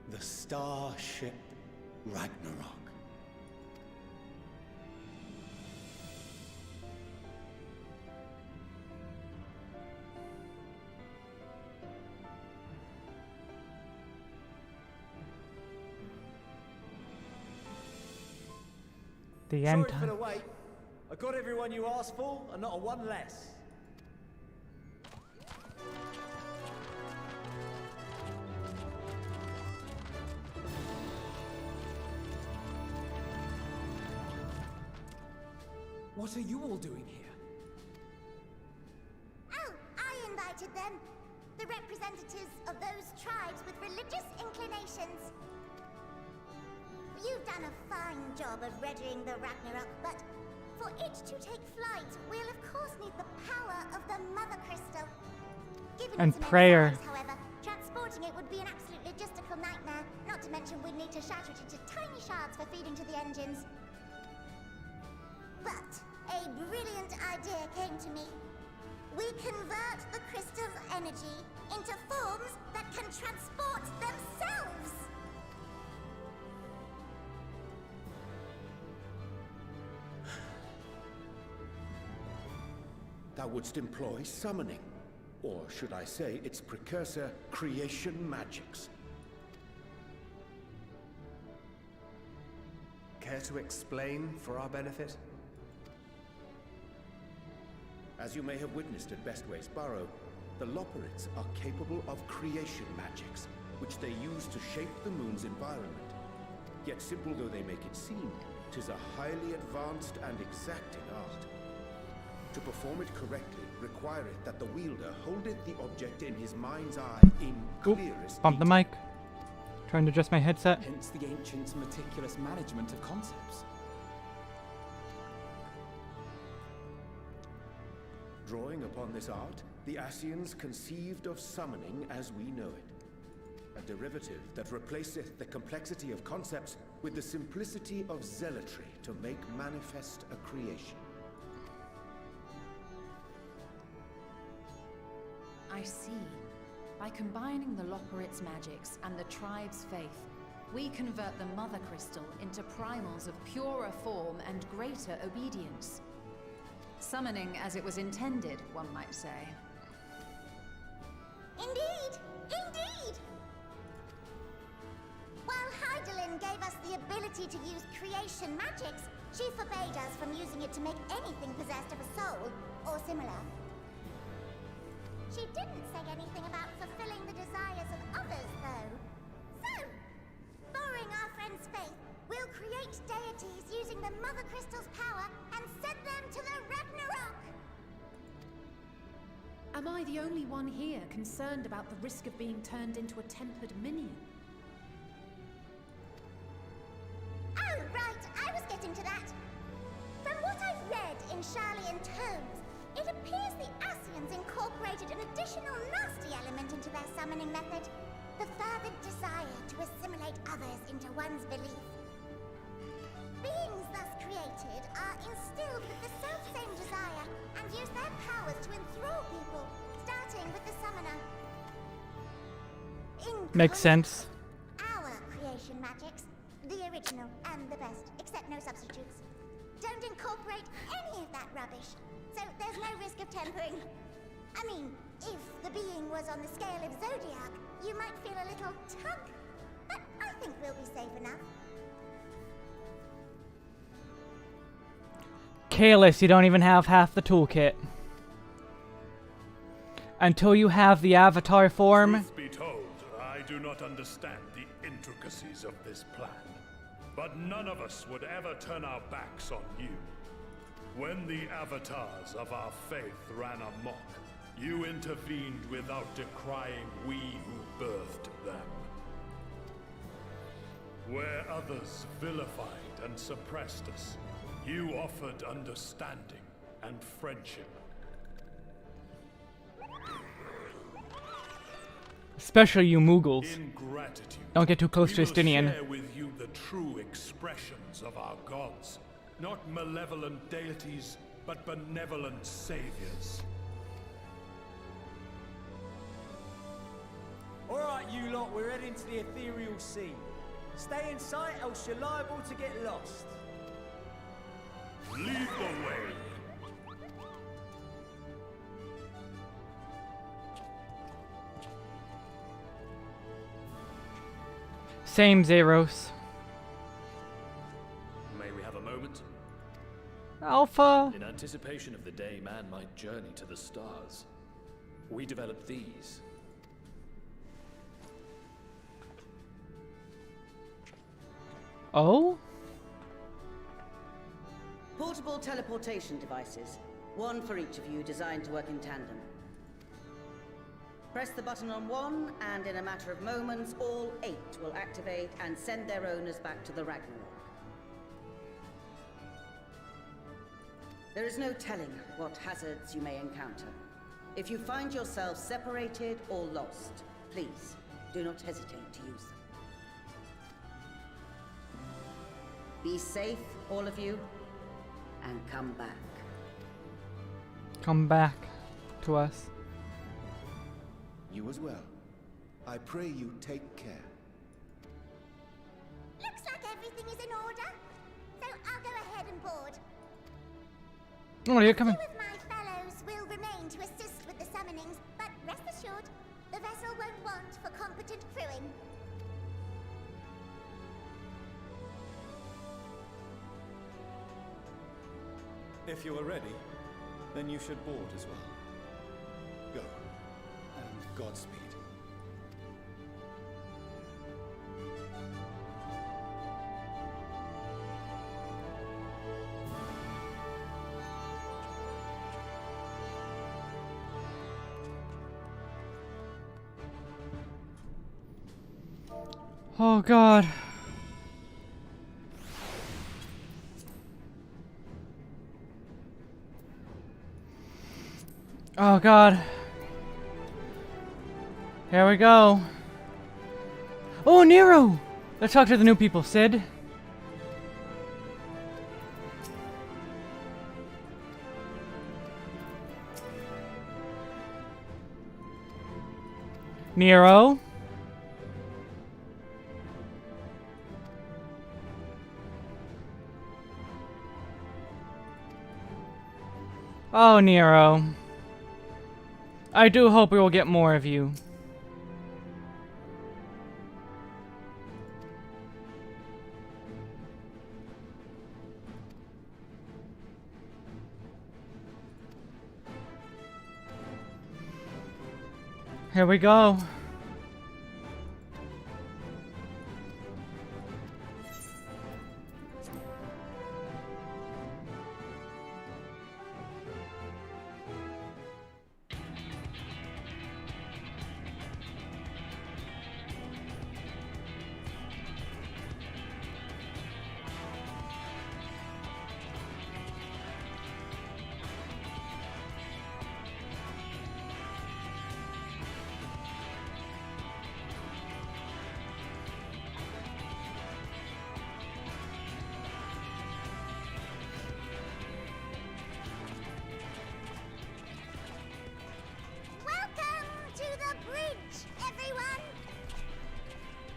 The starship Ragnarok. The end Sorry for time. the wait. I got everyone you asked for, and not a one less. What are you all doing here? Oh, I invited them. The representatives of those tribes with religious inclinations. You've done a fine job of readying the Ragnarok, but for it to take flight, we'll of course need the power of the Mother Crystal. Given And its immense prayer. size, however, transporting it would be an absolute logistical nightmare, not to mention we'd need to shatter it into tiny shards for feeding to the engines. But a brilliant idea came to me. We convert the crystal's energy into forms that can transport themselves! Thou wouldst employ summoning, or should I say its precursor, creation magics. Care to explain for our benefit? As you may have witnessed at Bestway's Burrow, the Loporrits are capable of creation magics, which they use to shape the moon's environment. Yet simple though they make it seem, 'tis a highly advanced and exacting art. To perform it correctly, requireth that the wielder holdeth the object in his mind's eye in clearest Bump the mic. Trying to adjust my headset. Hence the ancients' meticulous management of concepts. Drawing upon this art, the Ascians conceived of summoning as we know it. A derivative that replaceth the complexity of concepts with the simplicity of zealotry to make manifest a creation. I see. By combining the Loporrit's magics and the tribe's faith, we convert the Mother Crystal into primals of purer form and greater obedience. Summoning as it was intended, one might say. Indeed! Indeed! While Heidelin gave us the ability to use creation magics, she forbade us from using it to make anything possessed of a soul, or similar. She didn't say anything about fulfilling the desires of others, though. So, borrowing our friend's faith, we'll create deities using the Mother Crystal's power and send them to the Ragnarok! Am I the only one here concerned about the risk of being turned into a tempered minion? Oh, right, I was getting to that. From what I've read in Sharlayan tomes, it appears the Ascians incorporated an additional nasty element into their summoning method. The fervent desire to assimilate others into one's belief. Beings thus created are instilled with the self-same desire and use their powers to enthrall people, starting with the summoner. Makes sense. Our creation magics, the original and the best, except no substitutes, don't incorporate any of that rubbish, so there's no risk of tempering. I mean, if the being was on the scale of Zodiac, you might feel a little tug, but I think we'll be safe enough. Kalis, you don't even have half the toolkit. Until you have the avatar form. Truth be told, I do not understand the intricacies of this plan. But none of us would ever turn our backs on you. When the avatars of our faith ran amok, You intervened without decrying we who birthed them. Where others vilified and suppressed us, you offered understanding and friendship. Especially you Moogles. In gratitude, Don't get too close to we will Justinian. share with you the true expressions of our gods. Not malevolent deities, but benevolent saviors. Alright, you lot, we're heading to the ethereal sea. Stay in sight, else you're liable to get lost. Lead the way. Same, Zeros. May we have a moment? Alpha. In anticipation of the day man might journey to the stars, we developed these. Oh? Portable teleportation devices. One for each of you, designed to work in tandem. Press the button on one, and in a matter of moments, all 8 will activate and send their owners back to the Ragnarok. There is no telling what hazards you may encounter. If you find yourself separated or lost, please do not hesitate to use them. Be safe, all of you, and come back. Come back to us. You as well. I pray you take care. Looks like everything is in order. So I'll go ahead and board. Oh, you're coming. Two of my fellows will remain to assist with the summonings, but rest assured, the vessel won't want for competent crewing. If you are ready, then you should board as well. Go. And Godspeed. Oh God. Oh God. Here we go. Oh, Nero! Let's talk to the new people, Sid. Nero? Oh, Nero. I do hope we will get more of you. Here we go.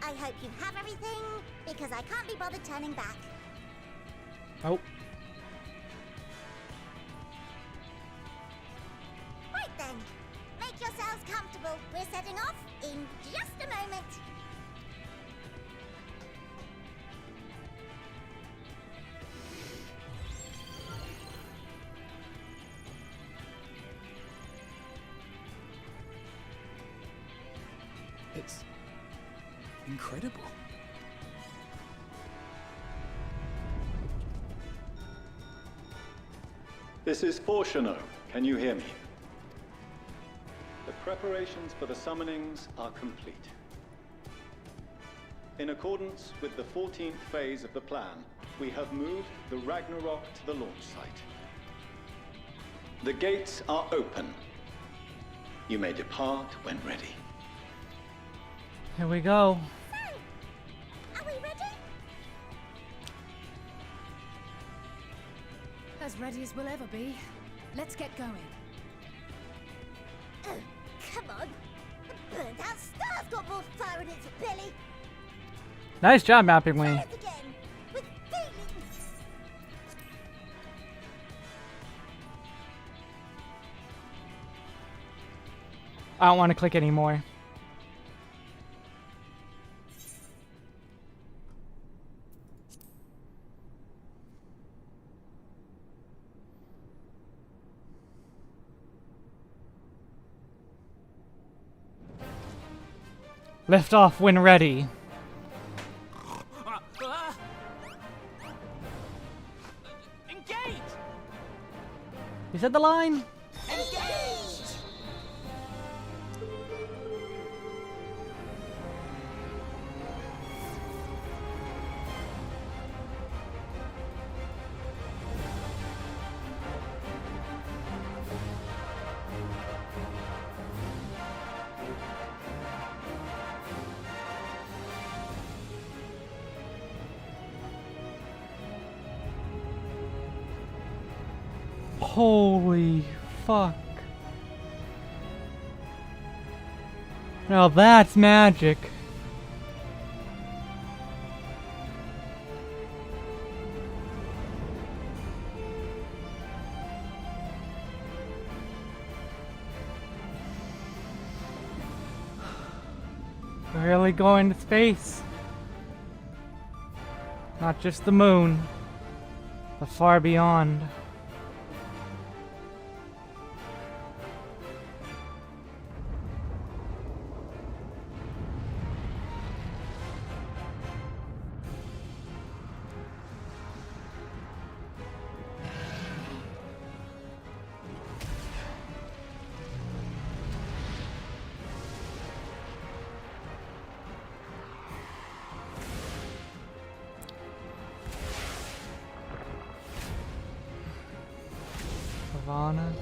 I hope you have everything, because I can't be bothered turning back. Oh. Right then. Make yourselves comfortable. We're setting off in just a moment. It's incredible. This is Fortuno. Can you hear me? Preparations for the summonings are complete. In accordance with the 14th phase of the plan, we have moved the Ragnarok to the launch site. The gates are open. You may depart when ready. Here we go. Are we ready? As ready as we'll ever be. Let's get going. Oh, come on. The burnt-out star's got more fire in its belly. Nice job mapping, Wayne. Try it again, with feelings. I don't want to click anymore. Lift off when ready. Engage! Is that the line? Engaged! Holy fuck. Now that's magic. We're really going to space. Not just the moon, but far beyond. Savannah.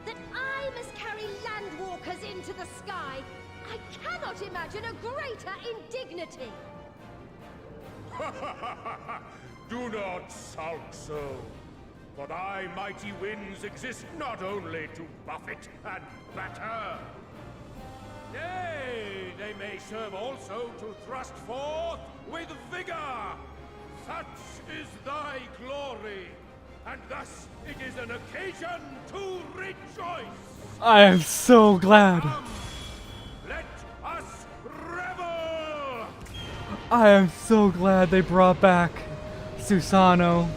That I must carry landwalkers into the sky. I cannot imagine a greater indignity. Do not sulk so. For thy mighty winds exist not only to buffet and batter. Nay, they may serve also to thrust forth with vigor. Such is thy glory, and thus it is an occasion to rejoice. I am so glad. Let us revel! I am so glad they brought back Susano.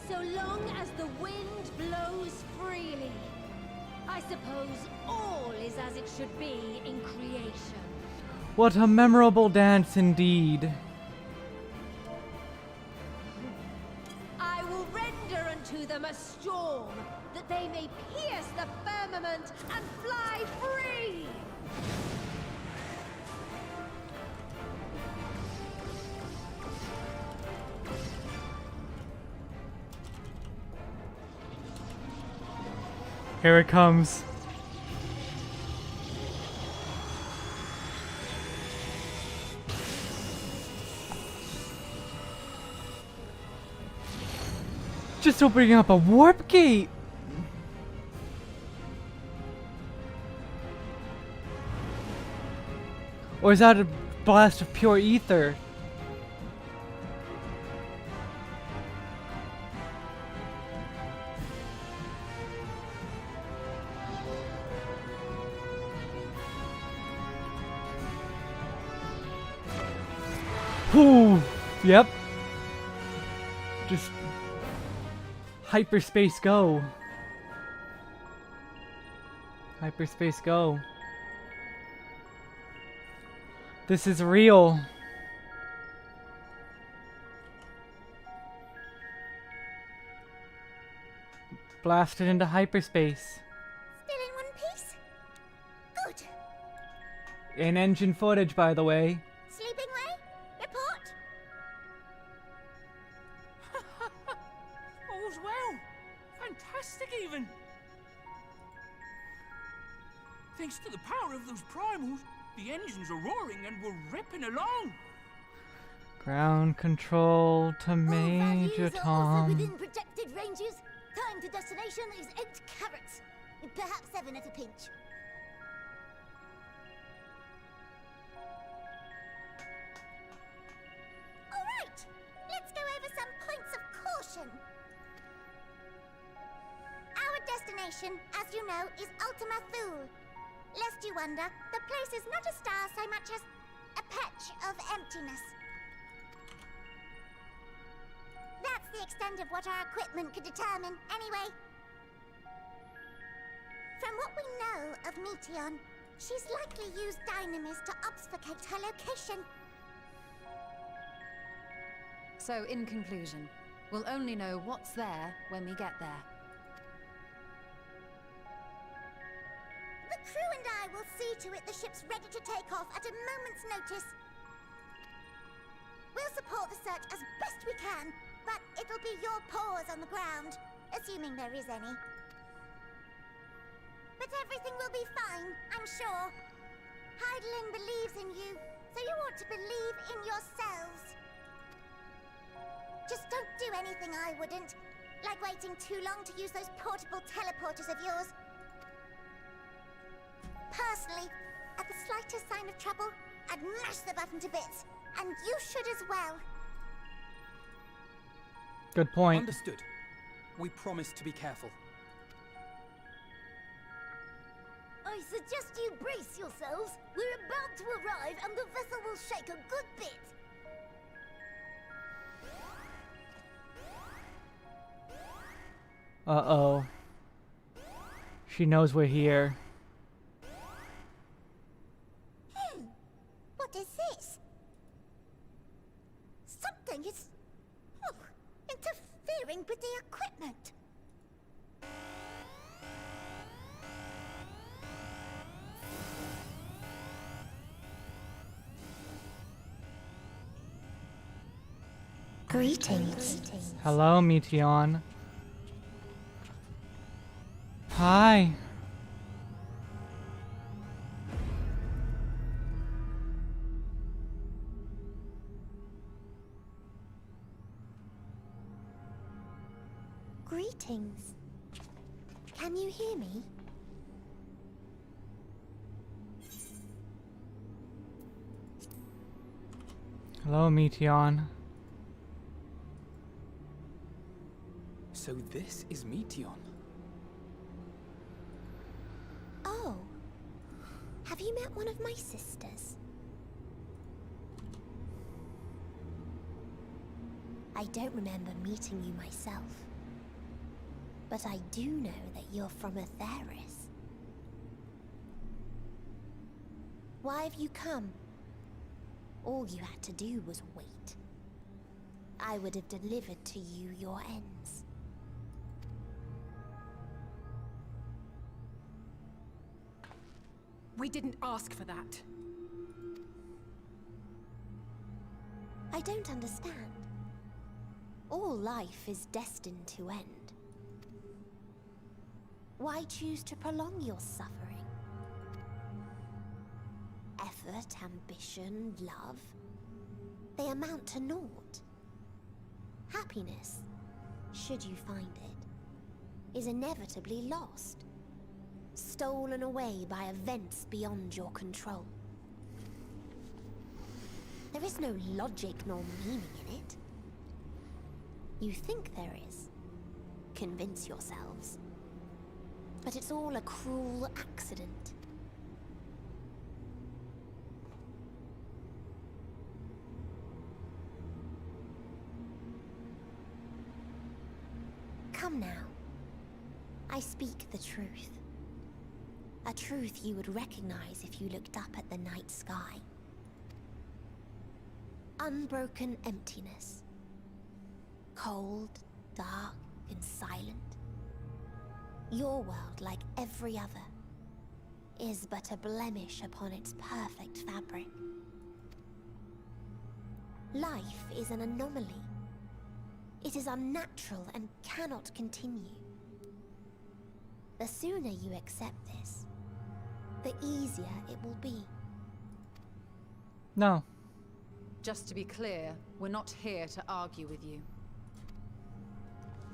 So long as the wind blows freely, I suppose all is as it should be in creation. What a memorable dance indeed. I will render unto them a storm, that they may pierce the firmament and fly free! Here it comes. Just opening up a warp gate. Or is that a blast of pure ether? Whew. Yep. Just Hyperspace Go. Hyperspace Go. This is real. Blasted into hyperspace. Still in one piece? Good. In-engine footage, by the way. Sleeping way? Report? All's well. Fantastic, even. Thanks to the power of those primals, the engines are roaring and we're ripping along. Ground control to Major Tom. Within projected ranges. Time to destination is 8 carats. Perhaps 7 at a pinch. Alright! Let's go over some points of caution. Our destination, as you know, is Ultima Thule. Lest you wonder, the place is not a star so much as a patch of emptiness. That's the extent of what our equipment could determine, anyway. From what we know of Meteon, she's likely used dynamis to obfuscate her location. So, in conclusion, we'll only know what's there when we get there. The crew and I will see to it the ship's ready to take off at a moment's notice. We'll support the search as best we can, but it'll be your paws on the ground, assuming there is any. But everything will be fine, I'm sure. Heidelin believes in you, so you ought to believe in yourselves. Just don't do anything I wouldn't, like waiting too long to use those portable teleporters of yours. Personally, at the slightest sign of trouble, I'd mash the button to bits, and you should as well. Good point. Understood. We promise to be careful. I suggest you brace yourselves. We're about to arrive and the vessel will shake a good bit. Uh-oh. She knows we're here. What is this? Something is interfering with the equipment. Greetings. Hello, Meteon. Hi. Greetings. Can you hear me? Hello, Meteon. So this is Meteon. Oh. Have you met one of my sisters? I don't remember meeting you myself. But I do know that you're from Atheris. Why have you come? All you had to do was wait. I would have delivered to you your ends. We didn't ask for that. I don't understand. All life is destined to end. Why choose to prolong your suffering? Effort, ambition, love, they amount to naught. Happiness, should you find it, is inevitably lost. Stolen away by events beyond your control. There is no logic nor meaning in it. You think there is. Convince yourselves. But it's all a cruel accident. Come now. I speak the truth. A truth you would recognize if you looked up at the night sky. Unbroken emptiness. Cold, dark, and silent. Your world, like every other, is but a blemish upon its perfect fabric. Life is an anomaly. It is unnatural and cannot continue. The sooner you accept this, the easier it will be. No. Just to be clear, we're not here to argue with you.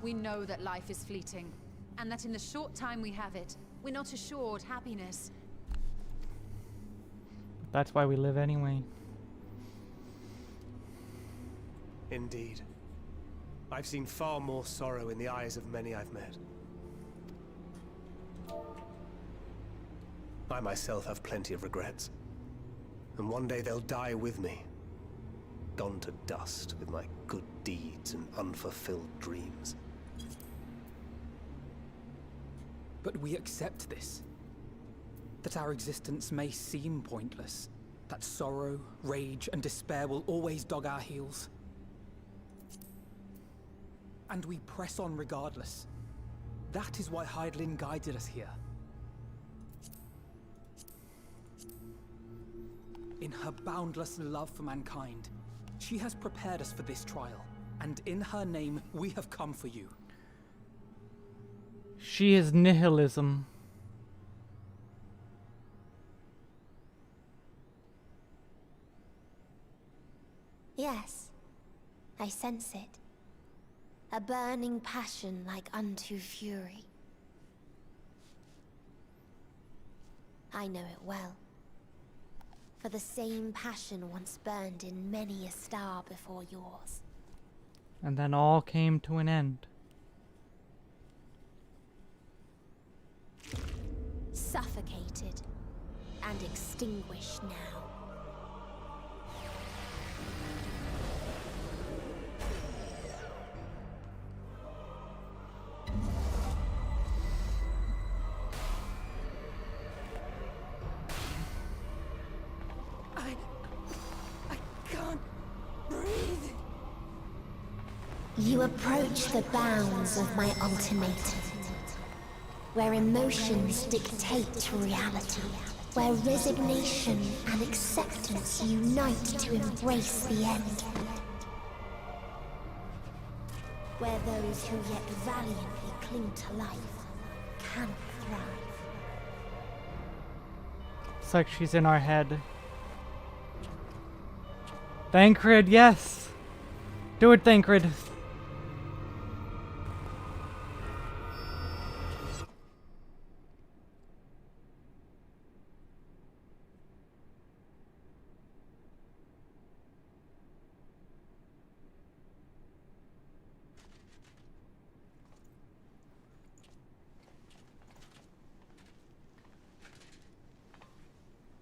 We know that life is fleeting, and that in the short time we have it, we're not assured happiness. That's why we live anyway. Indeed. I've seen far more sorrow in the eyes of many I've met. I myself have plenty of regrets. And one day they'll die with me. Gone to dust with my good deeds and unfulfilled dreams. But we accept this. That our existence may seem pointless. That sorrow, rage, and despair will always dog our heels. And we press on regardless. That is why Hydaelyn guided us here. In her boundless love for mankind, she has prepared us for this trial. And in her name, we have come for you. She is nihilism. Yes, I sense it. A burning passion like unto fury. I know it well. For the same passion once burned in many a star before yours. And then all came to an end. Suffocated and extinguished now. I can't breathe. You approach the bounds of my ultimatum, where emotions dictate reality, where resignation and acceptance unite to embrace the end, where those who yet valiantly cling to life can thrive. It's like she's in our head. Thancred, yes! Do it, Thancred!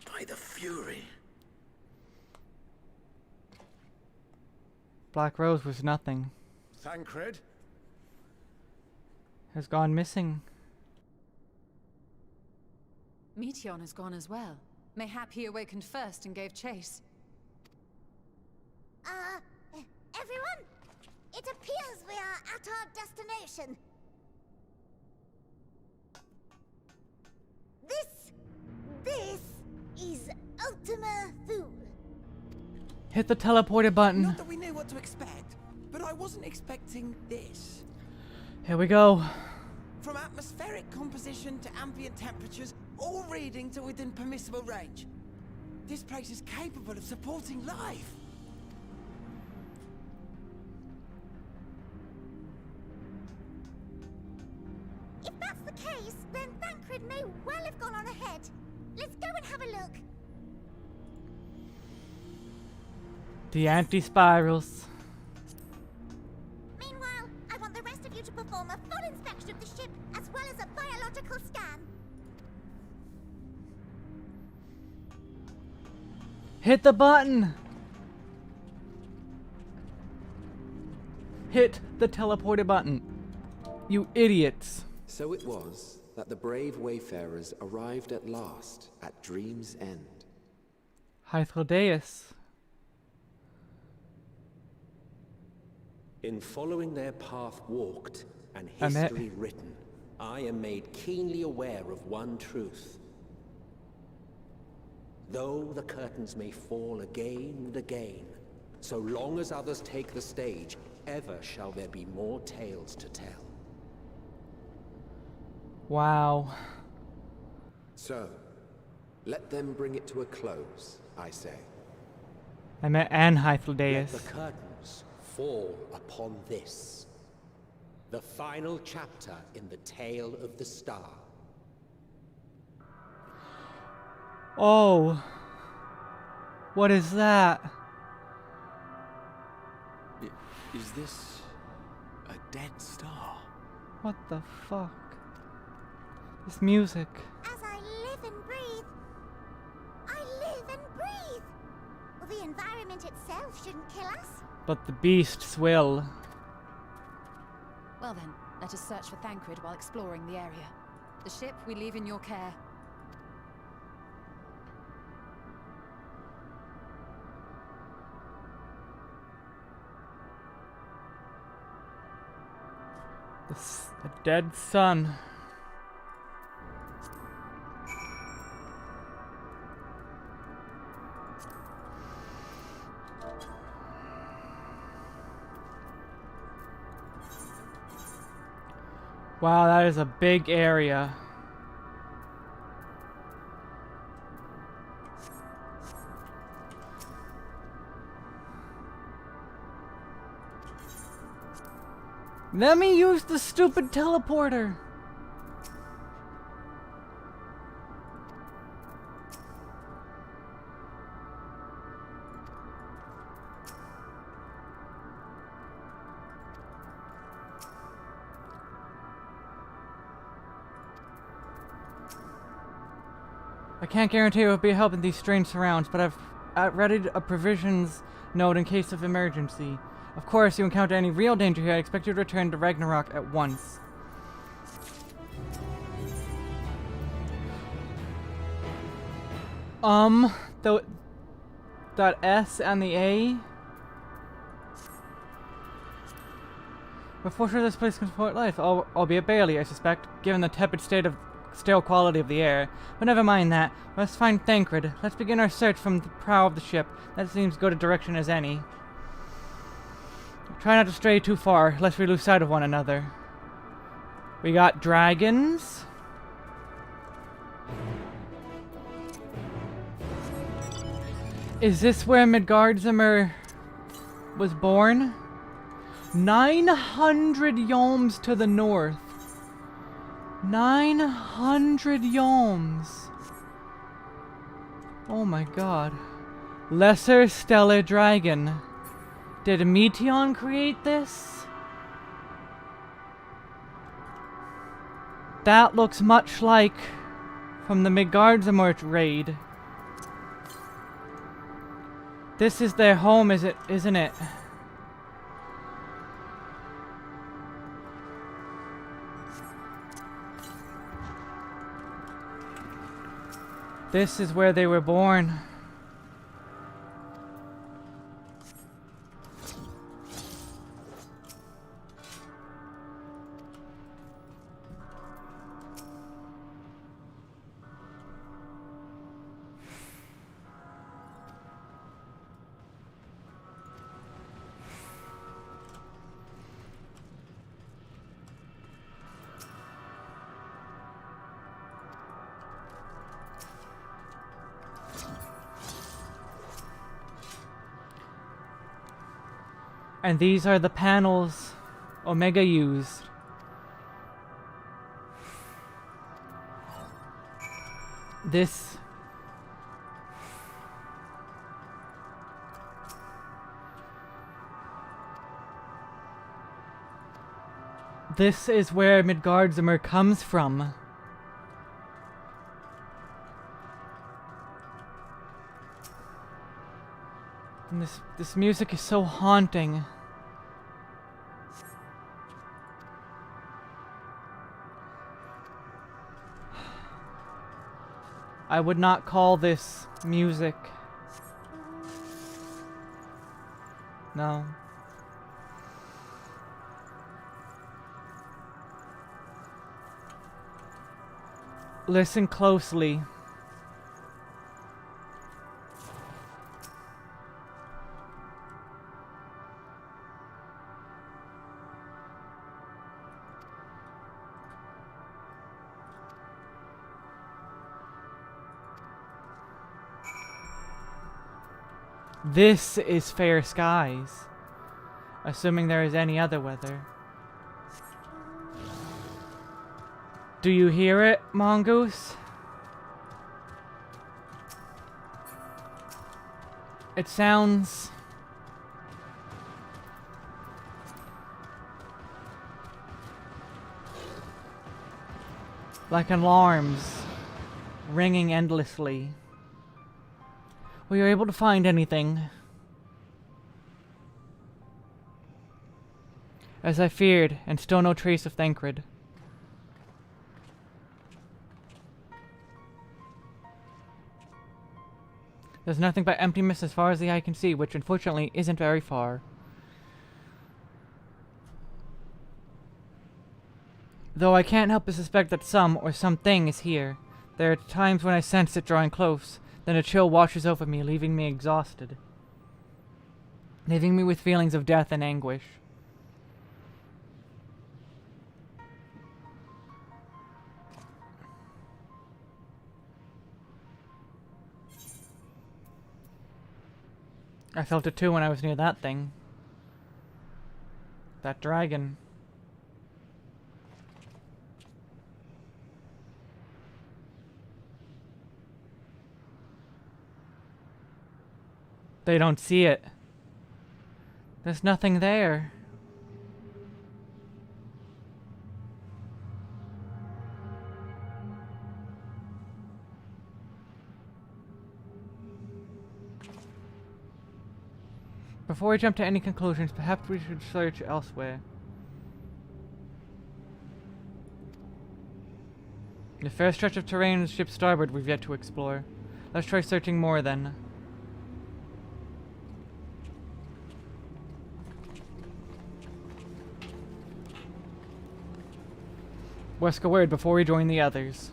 By the Fury. Black Rose was nothing. Thancred? Has gone missing. Meteon has gone as well. Mayhap he awakened first and gave chase. Everyone? It appears we are at our destination. This is Ultima Thule. Hit the teleporter button. Not that we knew what to expect, but I wasn't expecting this. Here we go. From atmospheric composition to ambient temperatures, all reading to within permissible range. This place is capable of supporting life. If that's the case, then Thancred may well have gone on ahead. Let's go and have a look. The anti-spirals. Meanwhile, I want the rest of you to perform a full inspection of the ship, as well as a biological scan. Hit the button! Hit the teleporter button. You idiots. So it was that the brave wayfarers arrived at last at Dream's End. Hythrodeus. In following their path walked and Amet. history written, I am made keenly aware of one truth. Though the curtains may fall again and again, so long as others take the stage, ever shall there be more tales to tell. Wow. So, let them bring it to a close, I say. Amet and Let Hythlodeus. the curtains fall upon this, the final chapter in the tale of the star. Oh. What is that? Is this a dead star? What the fuck? This music. As I live and breathe, I live and breathe. Well, the environment itself shouldn't kill us. But the beasts will. Well then, let us search for Thancred while exploring the area. The ship we leave in your care. The dead sun. Wow, that is a big area. Let me use the stupid teleporter. I can't guarantee it will be a help in these strange surrounds, but I've readied a provisions note in case of emergency. Of course, if you encounter any real danger here, I expect you to return to Ragnarok at once. That S and the A? Before sure this place can support life, albeit barely, I suspect, given the tepid stale quality of the air. But never mind that. Let's find Thancred. Let's begin our search from the prow of the ship. That seems as good a direction as any. Try not to stray too far, lest we lose sight of one another. We got dragons. Is this where Midgardsormr was born? 900 yalms to the north. 900 yalms. Oh my god. Lesser Stellar Dragon. Did Meteon create this? That looks much like from the Midgardsormr raid. This is their home, isn't it? This is where they were born. And these are the panels Omega used. This is where Midgardsormr comes from. And this music is so haunting. I would not call this music. No. Listen closely. This is fair skies, assuming there is any other weather. Do you hear it, Mongoose? It sounds like alarms ringing endlessly. Were you able to find anything? As I feared, and still no trace of Thancred. There's nothing but emptiness as far as the eye can see, which unfortunately isn't very far. Though I can't help but suspect that some or something is here. There are times when I sense it drawing close. Then a chill washes over me, leaving me exhausted. Leaving me with feelings of death and anguish. I felt it too when I was near that thing. That dragon. They don't see it. There's nothing there. Before we jump to any conclusions, perhaps we should search elsewhere. The fair stretch of terrain on the ship's starboard we've yet to explore. Let's try searching more then. Wesk a word before we join the others.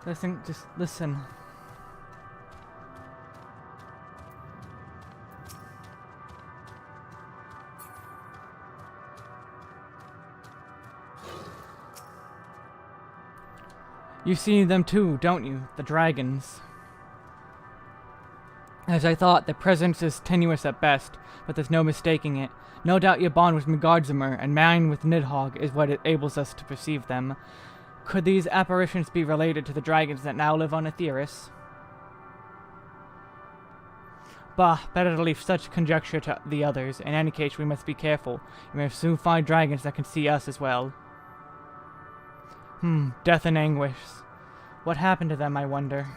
Listen, just listen. You see them too, don't you? The dragons. As I thought, their presence is tenuous at best, but there's no mistaking it. No doubt your bond with Migardzumer and mine with Nidhogg is what enables us to perceive them. Could these apparitions be related to the dragons that now live on Aetheris? Bah, better to leave such conjecture to the others. In any case, we must be careful. We may soon find dragons that can see us as well. Death and anguish. What happened to them, I wonder?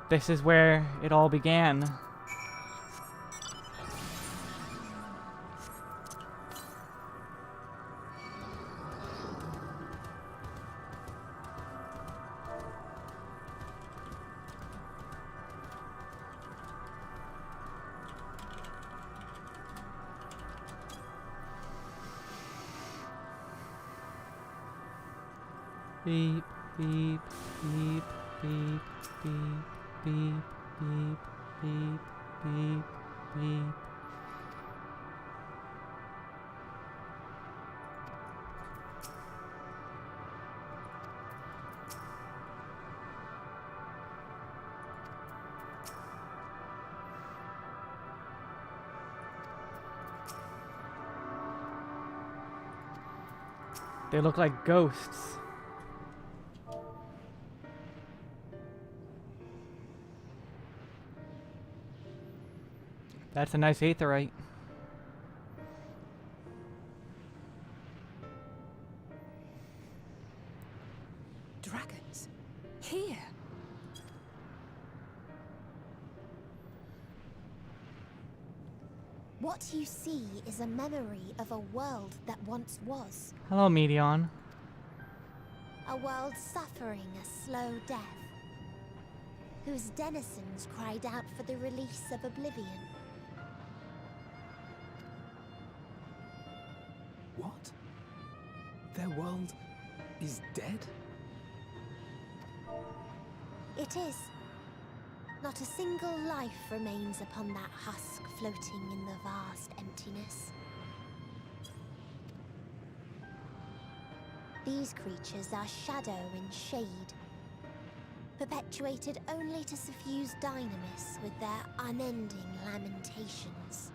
This is where it all began. Beep, beep, beep, beep, beep, beep, beep, beep, beep, beep. They look like ghosts. That's a nice aetherite. Dragons? Here? What you see is a memory of a world that once was. Hello, Medion. A world suffering a slow death, whose denizens cried out for the release of oblivion. What? Their world is dead? It is. Not a single life remains upon that husk floating in the vast emptiness. These creatures are shadow and shade, perpetuated only to suffuse dynamis with their unending lamentations.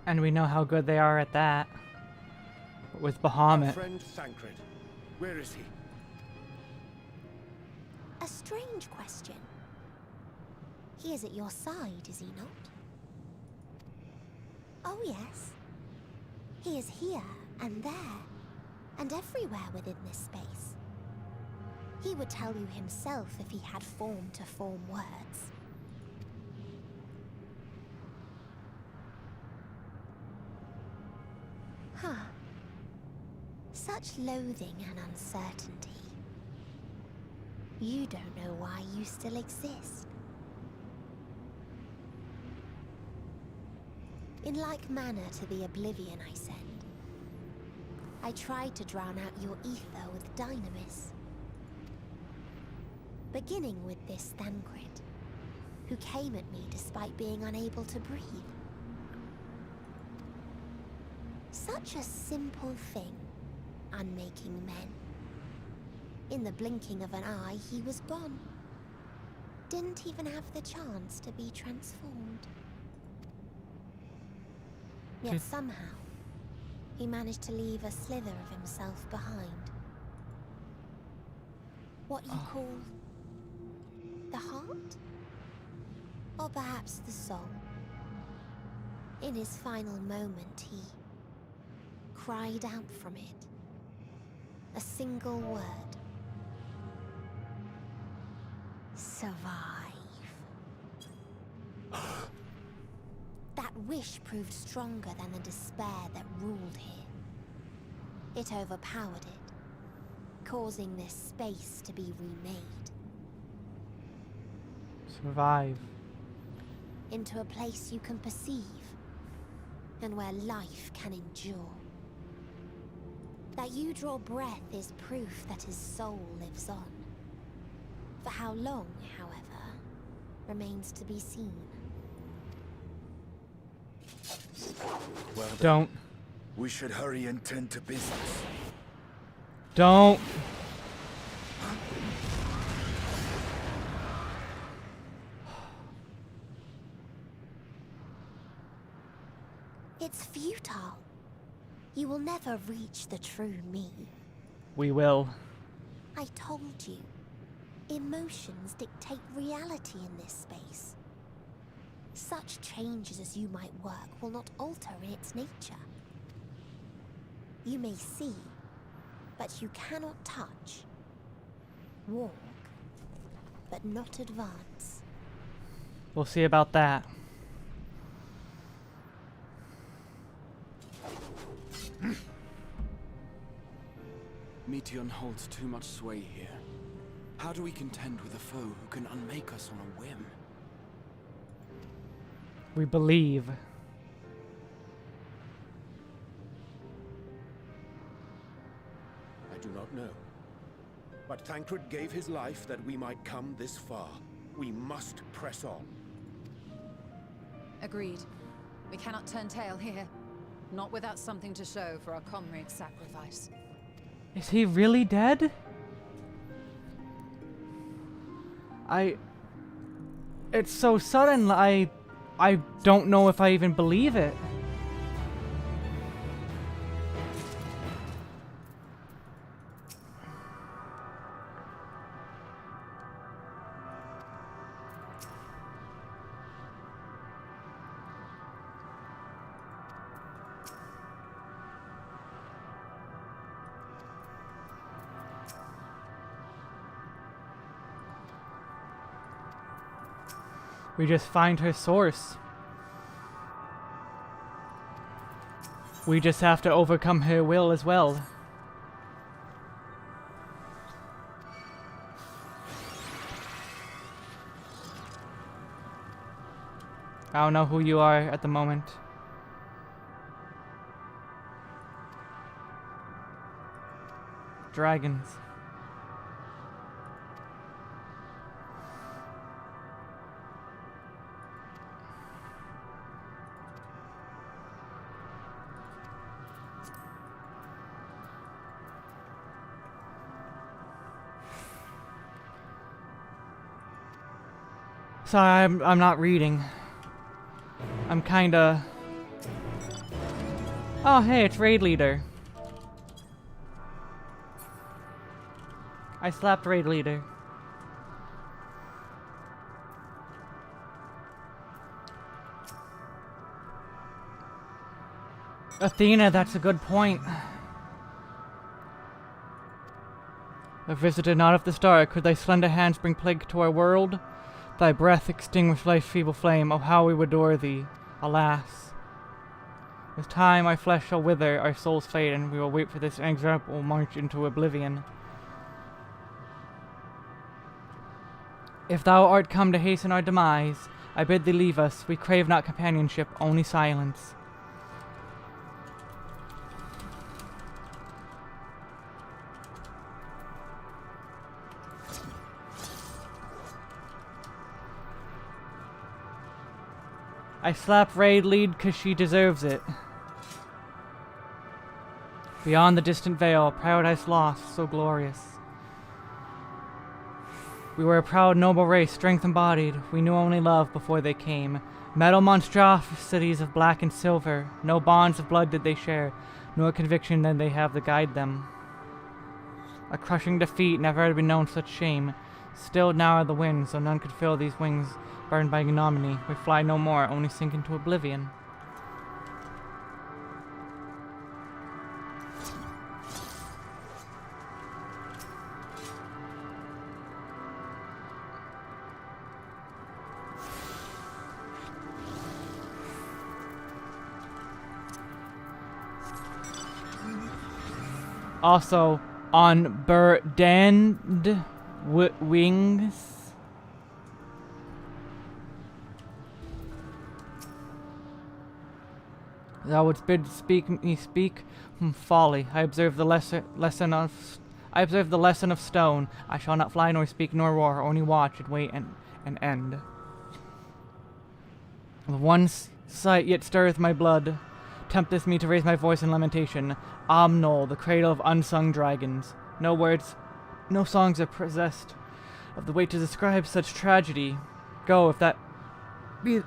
And we know how good they are at that. With Our Bahamut. friend Thancred. Where is he? A strange question. He is at your side, is he not? Oh yes. He is here and there, and everywhere within this space. He would tell you himself if he had form to form words. Huh. Such loathing and uncertainty. You don't know why you still exist. In like manner to the oblivion I send, I tried to drown out your ether with dynamis. Beginning with this Thancred, who came at me despite being unable to breathe. Such a simple thing, unmaking men. In the blinking of an eye, he was gone. Didn't even have the chance to be transformed. Yet somehow, he managed to leave a slither of himself behind. What you call the heart? Or perhaps the soul. In his final moment, he cried out from it. A single word. Survive. That wish proved stronger than the despair that ruled here. It overpowered it, causing this space to be remade. Survive. Into a place you can perceive, and where life can endure. That you draw breath is proof that his soul lives on. For how long, however, remains to be seen. Well then, Don't. we should hurry and tend to business. Don't. It's futile. You will never reach the true me. We will. I told you. Emotions dictate reality in this space. Such changes as you might work will not alter in its nature. You may see, but you cannot touch. Walk, but not advance. We'll see about that. Meteion holds too much sway here. How do we contend with a foe who can unmake us on a whim? We believe. I do not know. But Thancred gave his life that we might come this far. We must press on. Agreed. We cannot turn tail here. Not without something to show for our comrade's sacrifice. Is he really dead? It's so sudden, I don't know if I even believe it. We just find her source. We just have to overcome her will as well. I don't know who you are at the moment. Dragons. Sorry, I'm not reading. I'm kinda... Oh, hey, it's Raid Leader. I slapped Raid Leader. Athena, that's a good point. A visitor not of the star, could thy slender hands bring plague to our world? Thy breath extinguish life's feeble flame, oh how we would adore thee, alas. With time our flesh shall wither, our souls fade, and we will wait for this inexorable march into oblivion. If thou art come to hasten our demise, I bid thee leave us, we crave not companionship, only silence. I slap Raid Lead 'cause she deserves it. Beyond the distant veil, paradise lost, so glorious. We were a proud, noble race, strength embodied. We knew only love before they came. Metal monstrosities of black and silver. No bonds of blood did they share, nor conviction did they have to guide them. A crushing defeat, never had been known such shame. Stilled now are the winds, so none could fill these wings. Burned by ignominy, we fly no more, only sink into oblivion. Also, on Burdand Wings. Thou wouldst bid me speak folly. I observe the lesson of stone. I shall not fly nor speak nor roar, only watch and wait and end. The one sight yet stirreth my blood, tempteth me to raise my voice in lamentation. Amnol, the cradle of unsung dragons. No words, no songs are possessed of the weight to describe such tragedy. Go, if that be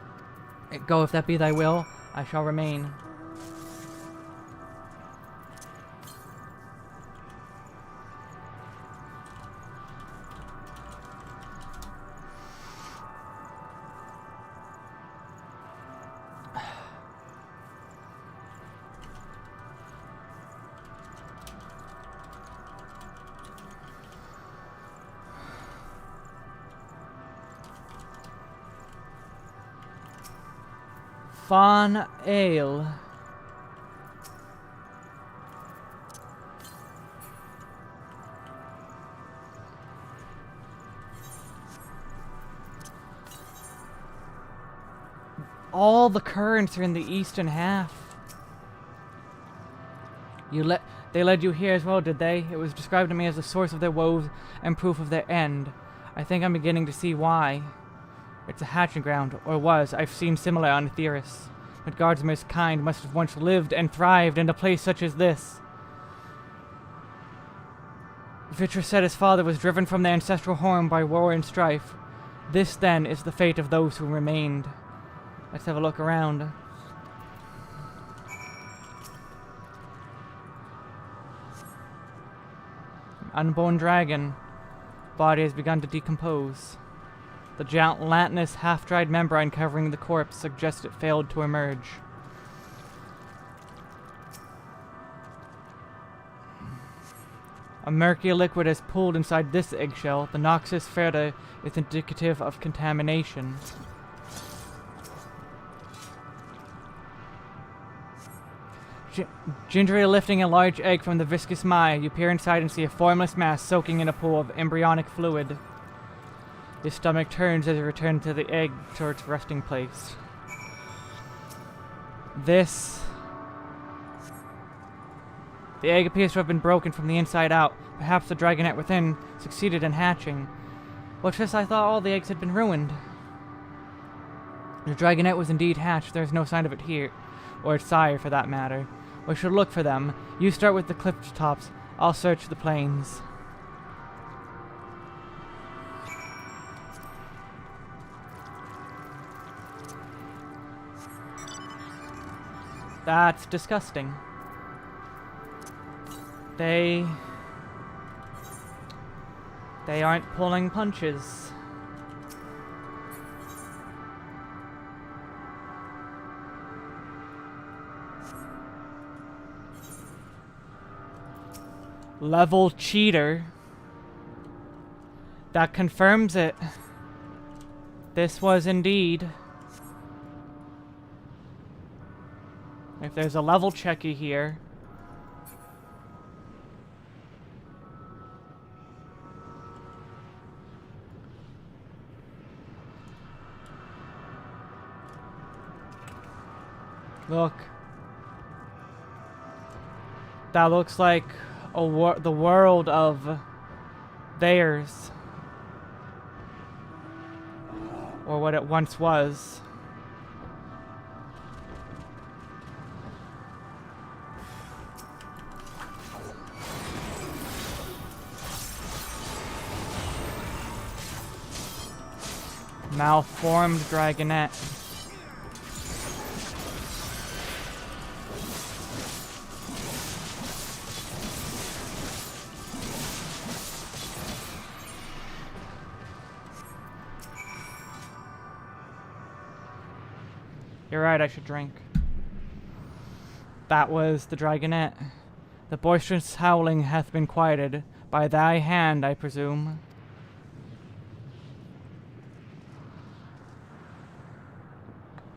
thy will, I shall remain. Fawn Ale. All the currents are in the eastern half. They led you here as well, did they? It was described to me as the source of their woes and proof of their end. I think I'm beginning to see why. It's a hatching ground, or was. I've seen similar on Etheirys. But Guardsmer's kind must have once lived and thrived in a place such as this. Vitra said his father was driven from their ancestral home by war and strife. This, then, is the fate of those who remained. Let's have a look around. Unborn dragon. Body has begun to decompose. The gelatinous, half-dried membrane covering the corpse suggests it failed to emerge. A murky liquid has pooled inside this eggshell. The noxious feta is indicative of contamination. Gingerly lifting a large egg from the viscous mire, you peer inside and see a formless mass soaking in a pool of embryonic fluid. His stomach turns as he returns to the egg to its resting place. The egg appears to have been broken from the inside out. Perhaps the dragonette within succeeded in hatching. What's this? I thought all the eggs had been ruined. The dragonette was indeed hatched. There's no sign of it here, or its sire for that matter. We should look for them. You start with the cliff tops. I'll search the plains. That's disgusting. They aren't pulling punches. Level cheater. That confirms it. This was indeed. If there's a level checky here. Look. That looks like the world of theirs. Or what it once was. Malformed dragonette. You're right, I should drink. That was the dragonette. The boisterous howling hath been quieted. By thy hand, I presume.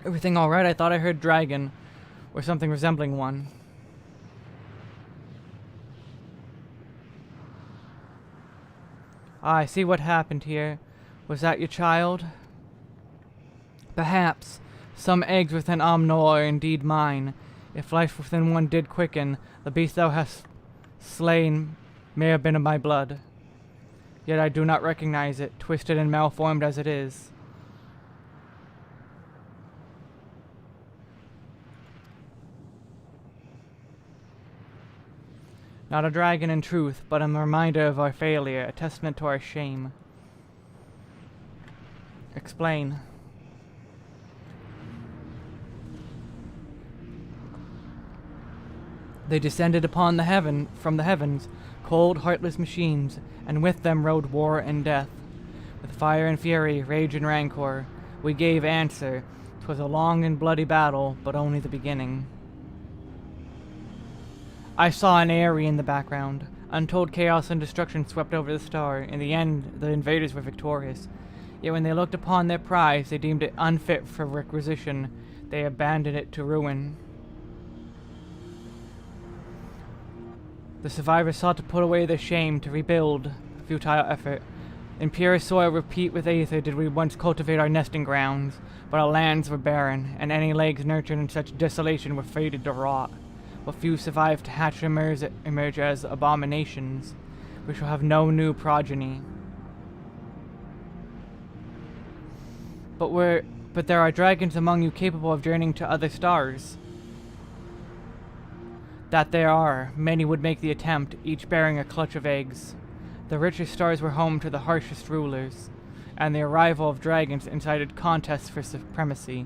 Everything alright? I thought I heard dragon. Or something resembling one. Ah, I see what happened here. Was that your child? Perhaps. Some eggs within Omnor are indeed mine. If life within one did quicken, the beast thou hast slain may have been of my blood. Yet I do not recognize it, twisted and malformed as it is. Not a dragon in truth, but a reminder of our failure, a testament to our shame. Explain. They descended upon from the heavens, cold, heartless machines, and with them rode war and death. With fire and fury, rage and rancor, we gave answer. 'Twas a long and bloody battle, but only the beginning. I saw an Aerie in the background. Untold chaos and destruction swept over the star. In the end, the invaders were victorious. Yet when they looked upon their prize, they deemed it unfit for requisition. They abandoned it to ruin. The survivors sought to put away their shame, to rebuild, a futile effort. In purest soil replete with aether did we once cultivate our nesting grounds, but our lands were barren, and any legs nurtured in such desolation were fated to rot. What few survived to hatch and emerge as abominations. We shall have no new progeny. But there are dragons among you capable of journeying to other stars. That there are. Many would make the attempt, each bearing a clutch of eggs. The richest stars were home to the harshest rulers, and the arrival of dragons incited contests for supremacy.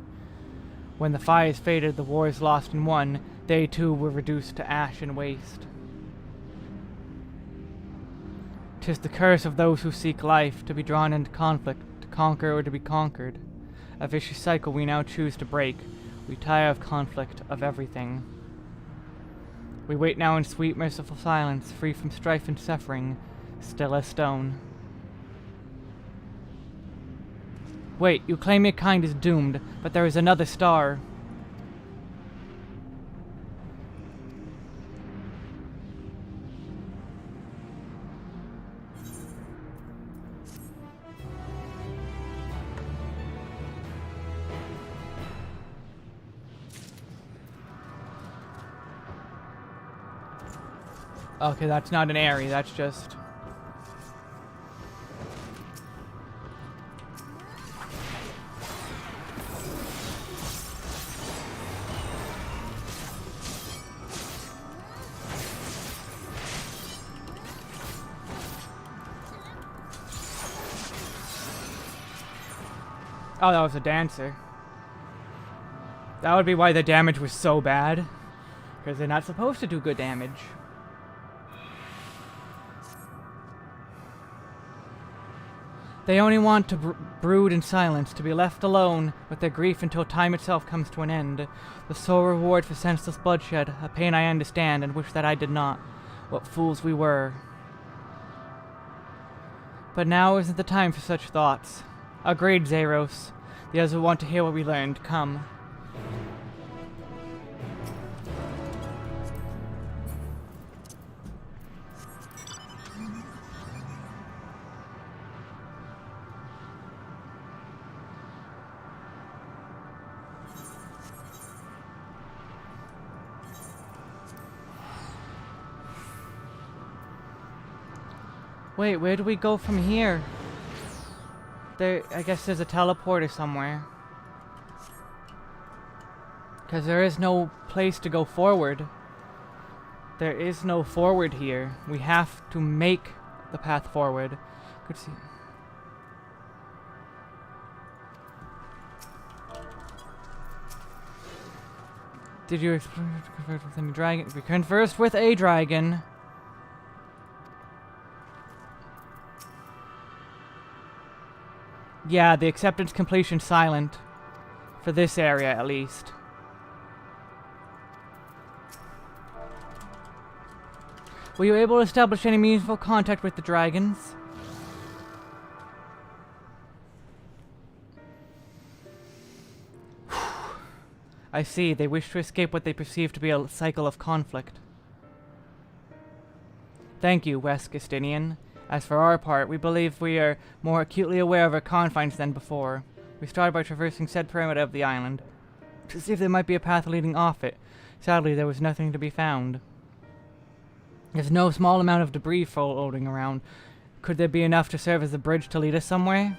When the fires faded, the wars lost and won, they too were reduced to ash and waste. 'Tis the curse of those who seek life, to be drawn into conflict, to conquer or to be conquered. A vicious cycle we now choose to break. We tire of conflict, of everything. We wait now in sweet, merciful silence, free from strife and suffering, still as stone. Wait, you claim your kind is doomed, but there is another star. Okay, that's not an area, that's just... Oh, that was a dancer. That would be why the damage was so bad. Because they're not supposed to do good damage. They only want to brood in silence, to be left alone with their grief until time itself comes to an end. The sole reward for senseless bloodshed, a pain I understand and wish that I did not. What fools we were. But now isn't the time for such thoughts. Agreed, Zeros. The others will want to hear what we learned. Come. Wait, where do we go from here? There, I guess there's a teleporter somewhere. Because there is no place to go forward. There is no forward here. We have to make the path forward. Could see. Did you converse with any dragon? We conversed with a dragon. Yeah, the acceptance completion silent. For this area, at least. Were you able to establish any meaningful contact with the dragons? I see. They wish to escape what they perceive to be a cycle of conflict. Thank you, West Justinian. As for our part, we believe we are more acutely aware of our confines than before. We started by traversing said perimeter of the island, to see if there might be a path leading off it. Sadly, there was nothing to be found. There's no small amount of debris floating around. Could there be enough to serve as a bridge to lead us somewhere?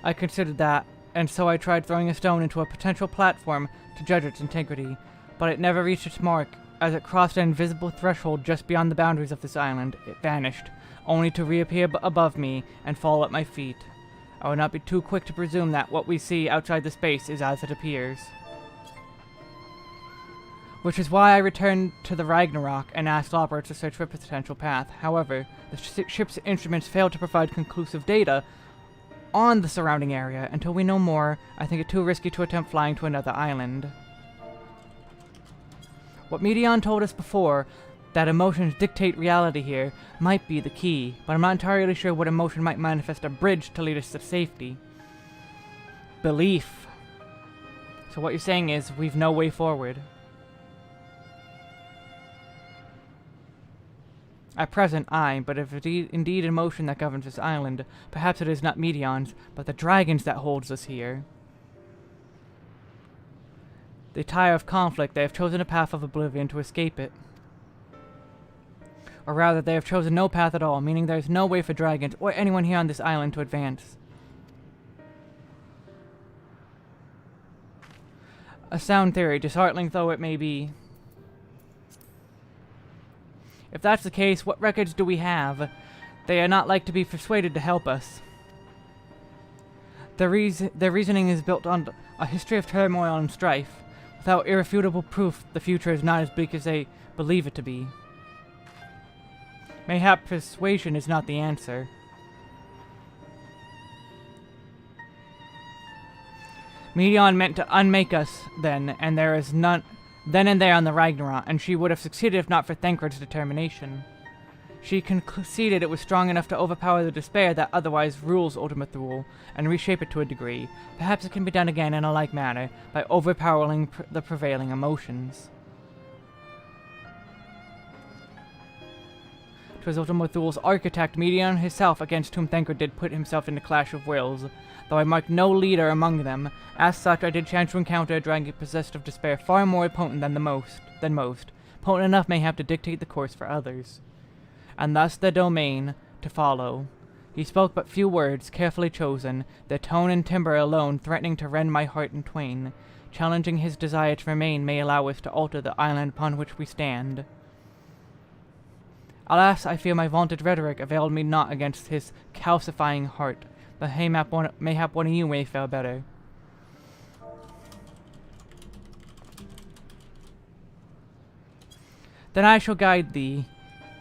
I considered that, and so I tried throwing a stone into a potential platform to judge its integrity, but it never reached its mark. As it crossed an invisible threshold just beyond the boundaries of this island, it vanished, only to reappear above me and fall at my feet. I would not be too quick to presume that what we see outside the space is as it appears. Which is why I returned to the Ragnarok and asked operators to search for a potential path. However, the ship's instruments failed to provide conclusive data on the surrounding area. Until we know more, I think it too risky to attempt flying to another island. What Medion told us before, that emotions dictate reality here, might be the key, but I'm not entirely sure what emotion might manifest a bridge to lead us to safety. Belief. So what you're saying is, we've no way forward. At present, aye, but if it is indeed emotion that governs this island, perhaps it is not Medion's, but the dragons that holds us here. They tire of conflict, they have chosen a path of oblivion to escape it. Or rather, they have chosen no path at all, meaning there is no way for dragons or anyone here on this island to advance. A sound theory, disheartening though it may be. If that's the case, what records do we have? They are not like to be persuaded to help us. Their reasoning is built on a history of turmoil and strife. Without irrefutable proof, the future is not as bleak as they believe it to be. Mayhap persuasion is not the answer. Medion meant to unmake us then, and there is none then and there on the Ragnarok, and she would have succeeded if not for Thancred's determination. She conceded it was strong enough to overpower the despair that otherwise rules Ultimate Rule, and reshape it to a degree. Perhaps it can be done again in a like manner, by overpowering the prevailing emotions. 'Twas Ultimate Rule's architect, Medion himself, against whom Thancred did put himself into clash of wills, though I marked no leader among them. As such, I did chance to encounter a dragon possessed of despair far more potent than most. potent enough mayhap to dictate the course for others, and thus the domain to follow. He spoke but few words, carefully chosen, their tone and timbre alone threatening to rend my heart in twain. Challenging his desire to remain may allow us to alter the island upon which we stand. Alas, I fear my vaunted rhetoric availed me not against his calcifying heart, but mayhap one of you may fare better. Then I shall guide thee.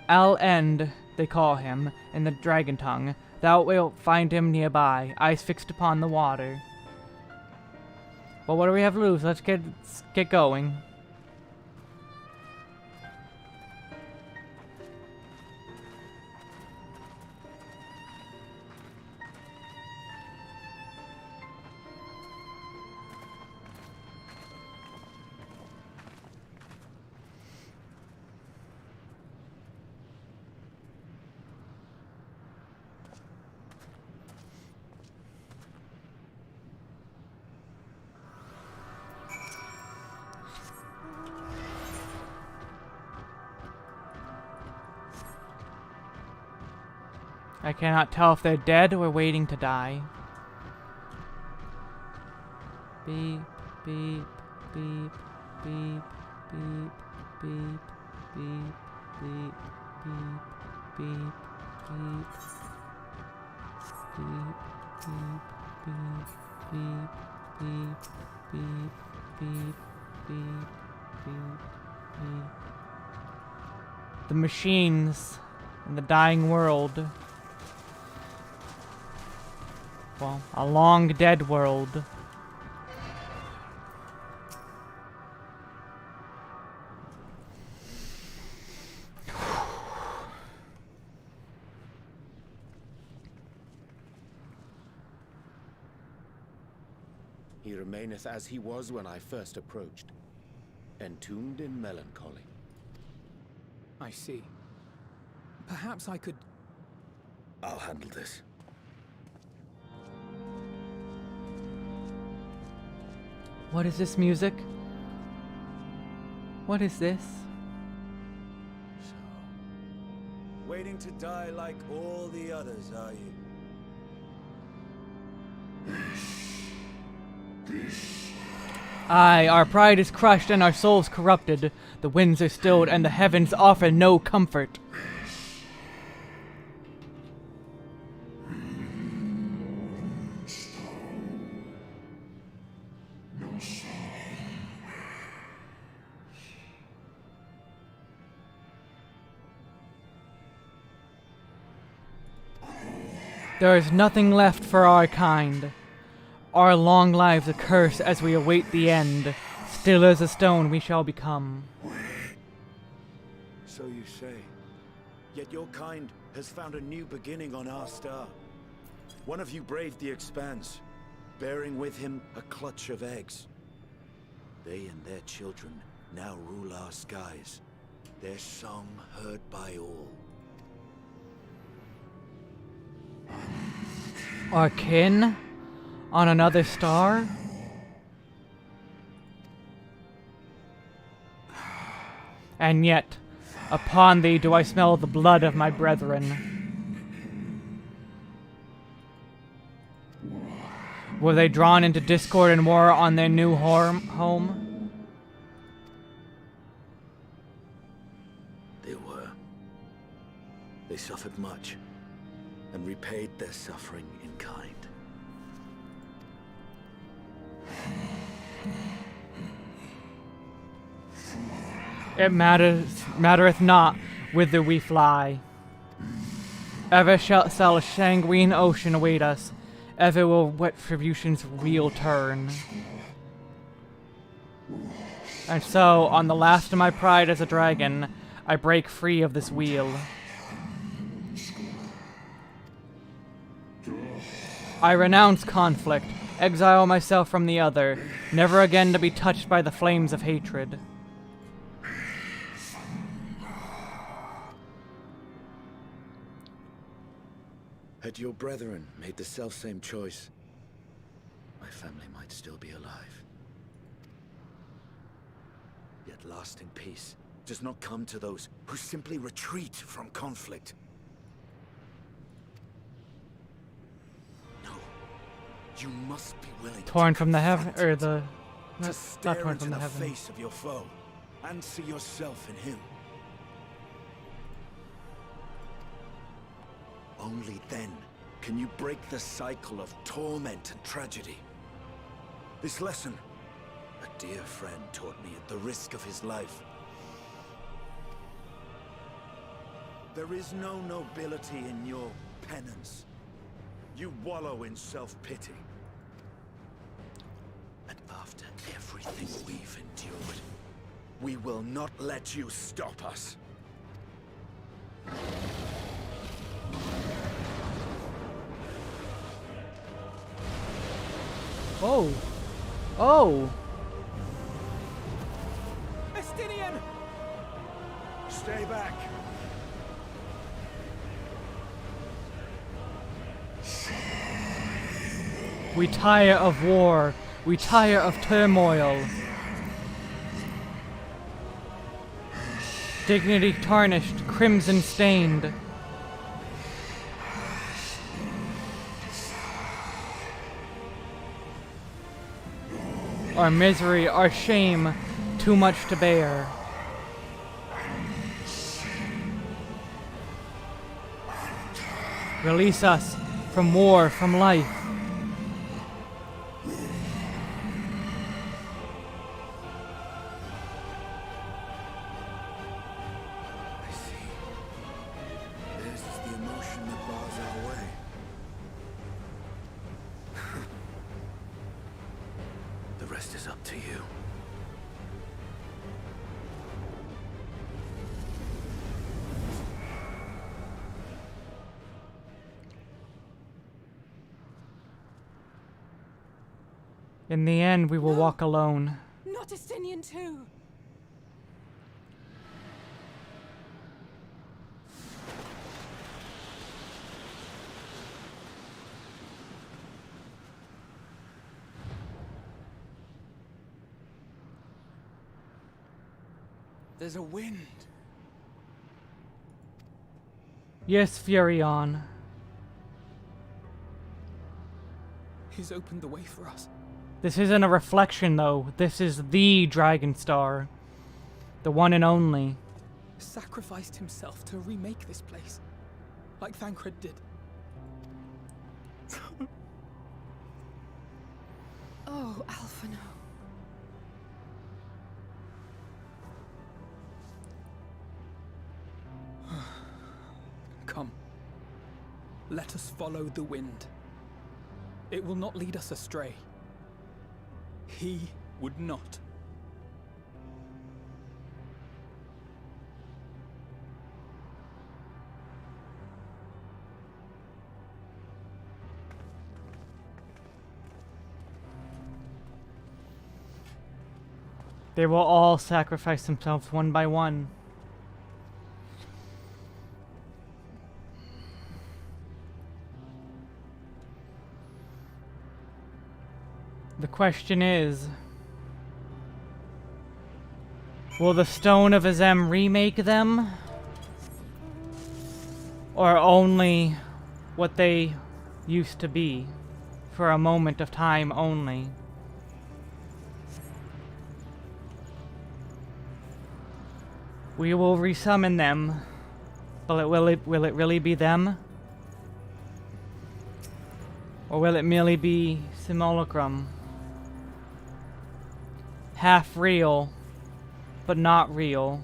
End, they call him, in the dragon tongue. Thou wilt find him nearby, eyes fixed upon the water. Well, what do we have to lose? Let's get going. I cannot tell if they're dead or waiting to die. Beep, beep, beep, beep, beep, beep, beep, beep, beep, beep, beep, beep, beep, beep, beep, beep, beep, beep, beep, beep. The machines in the dying world. Well, a long dead world. He remaineth as he was when I first approached, entombed in melancholy. I see. Perhaps I could... I'll handle this. What is this music? What is this? Waiting to die like all the others, are you? Aye, our pride is crushed and our souls corrupted. The winds are stilled and the heavens offer no comfort. There is nothing left for our kind. Our long lives a curse as we await the end. Still as a stone we shall become. So you say. Yet your kind has found a new beginning on our star. One of you braved the expanse, bearing with him a clutch of eggs. They and their children now rule our skies, their song heard by all. Our kin? On another star? And yet, upon thee do I smell the blood of my brethren. Were they drawn into discord and war on their new home? They were. They suffered much, and repaid their suffering in kind. It mattereth not whither we fly. Ever shall a sanguine ocean await us. Ever will retribution's wheel turn. And so, on the last of my pride as a dragon, I break free of this wheel. I renounce conflict, exile myself from the other, never again to be touched by the flames of hatred. Had your brethren made the selfsame choice, my family might still be alive. Yet lasting peace does not come to those who simply retreat from conflict. No, you must be willing Torn to from the heaven, confront or it, the to not stare torn into from the the heaven. face of your foe and see yourself in him. Only then can you break the cycle of torment and tragedy. This lesson, a dear friend taught me at the risk of his life. There is no nobility in your penance. You wallow in self-pity. And after everything we've endured, we will not let you stop us. Oh. Oh. Estinian! Stay back. We tire of war. We tire of turmoil. Dignity tarnished, crimson stained. Our misery, our shame, too much to bear. Release us from war, from life. I see. This is the emotion that bars our way. The rest is up to you. In the end, we will walk alone. Not Estinian too! There's a wind. Yes, Furion. He's opened the way for us. This isn't a reflection, though. This is the Dragon Star. The one and only. Sacrificed himself to remake this place, like Thancred did. Oh, Alphino. Come. Let us follow the wind. It will not lead us astray. He would not. They will all sacrifice themselves one by one. The question is, will the Stone of Azem remake them? Or only what they used to be, for a moment of time only? We will resummon them, but will it really be them? Or will it merely be simulacrum? Half real, but not real.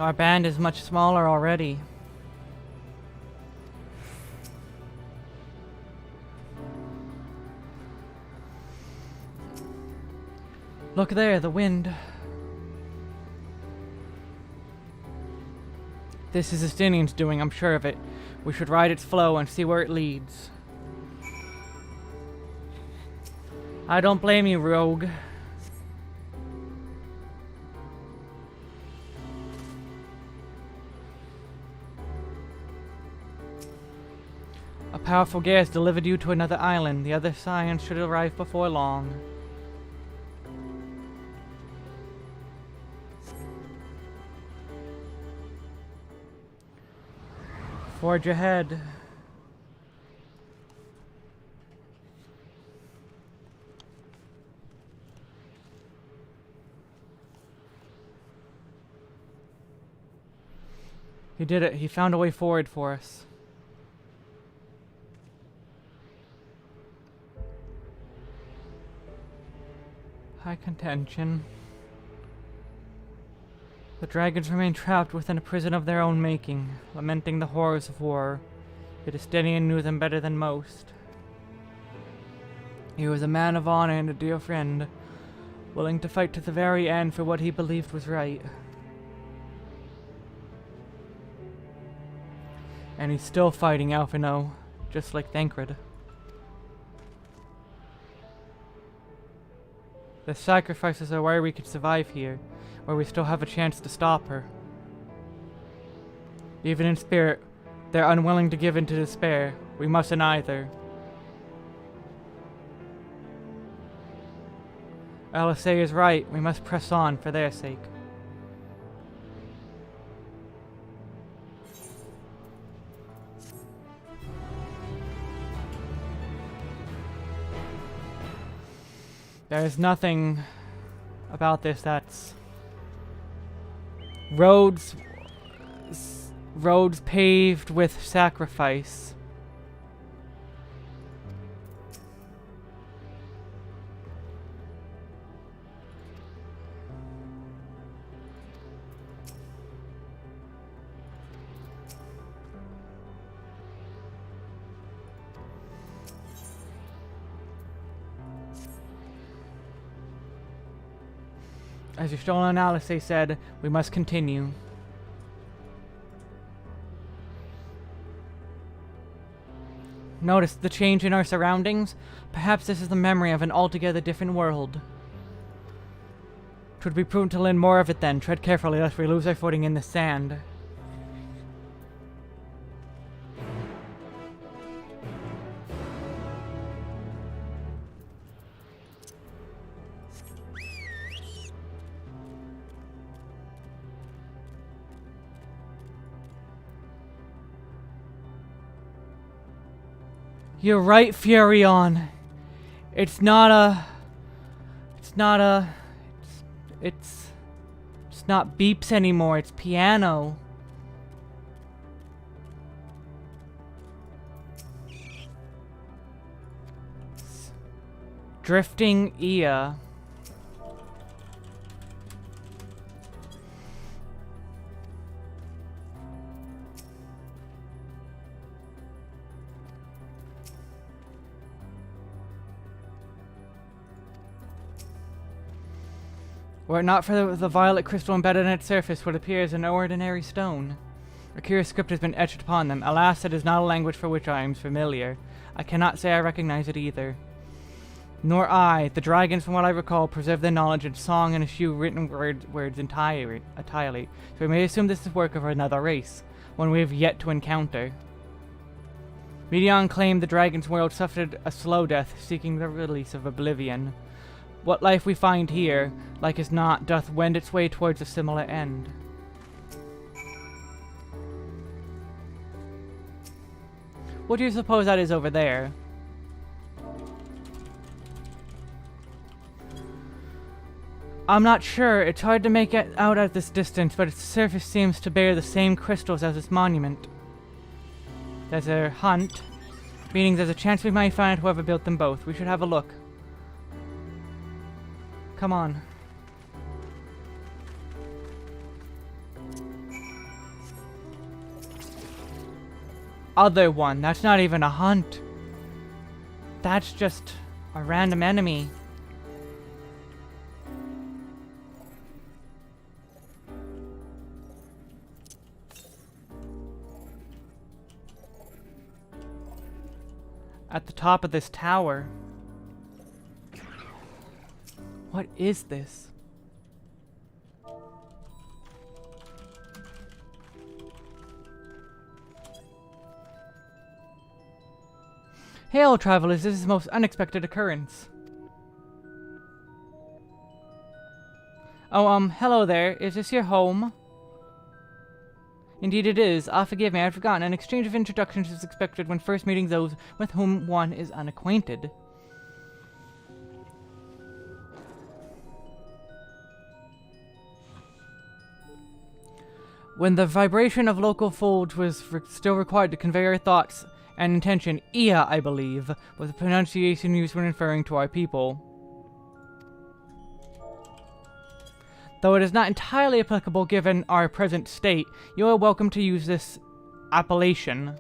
Our band is much smaller already. Look there, the wind. This is Justinian's doing, I'm sure of it. We should ride its flow and see where it leads. I don't blame you, rogue. A powerful gale has delivered you to another island. The other science should arrive before long. Forge ahead. He did it. He found a way forward for us. High contention. The dragons remain trapped within a prison of their own making, lamenting the horrors of war. Yet Justinian knew them better than most. He was a man of honor and a dear friend, willing to fight to the very end for what he believed was right. And he's still fighting Alphino, just like Thancred. The sacrifices are why we could survive here, where we still have a chance to stop her. Even in spirit, they're unwilling to give in to despair. We mustn't either. LSA is right. We must press on for their sake. There's nothing about this that's roads paved with sacrifice. As your stolen analysis said, we must continue. Notice the change in our surroundings? Perhaps this is the memory of an altogether different world. 'Twould be prudent to learn more of it then. Tread carefully lest we lose our footing in the sand. You're right, Furion. It's not beeps anymore, it's piano. Drifting Ia. Were it not for the violet crystal embedded in its surface, what appears an ordinary stone. A curious script has been etched upon them. Alas, it is not a language for which I am familiar. I cannot say I recognize it either. Nor I. The dragons, from what I recall, preserve their knowledge in song and eschew written words entirely. So we may assume this is work of another race, one we have yet to encounter. Medion claimed the dragon's world suffered a slow death, seeking the release of oblivion. What life we find here, like as not, doth wend its way towards a similar end. What do you suppose that is over there? I'm not sure. It's hard to make it out at this distance, but its surface seems to bear the same crystals as its monument. There's a hunt, meaning there's a chance we might find whoever built them both. We should have a look. Come on. Other one. That's not even a hunt. That's just a random enemy. at the top of this tower. What is this? Hail, travelers, this is a most unexpected occurrence. Oh, hello there. Is this your home? Indeed it is. Ah, forgive me, I had forgotten. An exchange of introductions is expected when first meeting those with whom one is unacquainted. When the vibration of local folds was still required to convey our thoughts and intention, Ia, I believe, was the pronunciation used when referring to our people. Though it is not entirely applicable given our present state, you are welcome to use this appellation.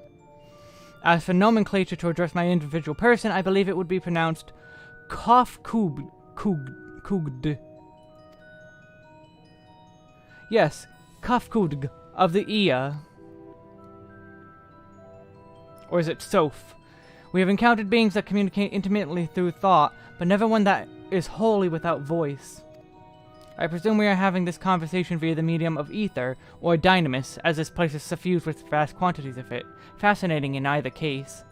As for nomenclature to address my individual person, I believe it would be pronounced Kofkugd. Yes, Kofkugd of the Ia. Or is it Soph? We have encountered beings that communicate intimately through thought, but never one that is wholly without voice. I presume we are having this conversation via the medium of ether, or dynamis, as this place is suffused with vast quantities of it. Fascinating in either case.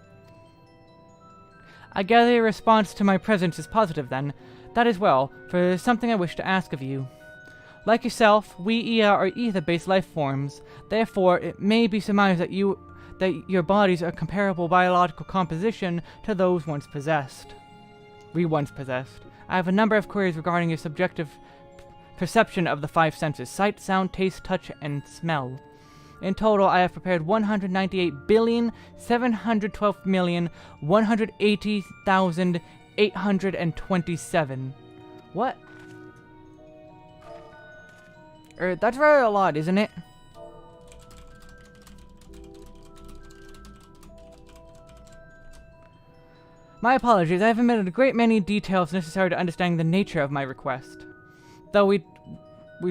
I gather your response to my presence is positive then. That is well, for there is something I wish to ask of you. Like yourself, we Ia are ether-based life forms. Therefore, it may be surmised that your bodies are comparable biological composition to those once possessed. I have a number of queries regarding your subjective perception of the 5 senses: sight, sound, taste, touch, and smell. In total, I have prepared 198,712,180,827. What? That's very a lot, isn't it? My apologies, I have omitted a great many details necessary to understanding the nature of my request. Though we've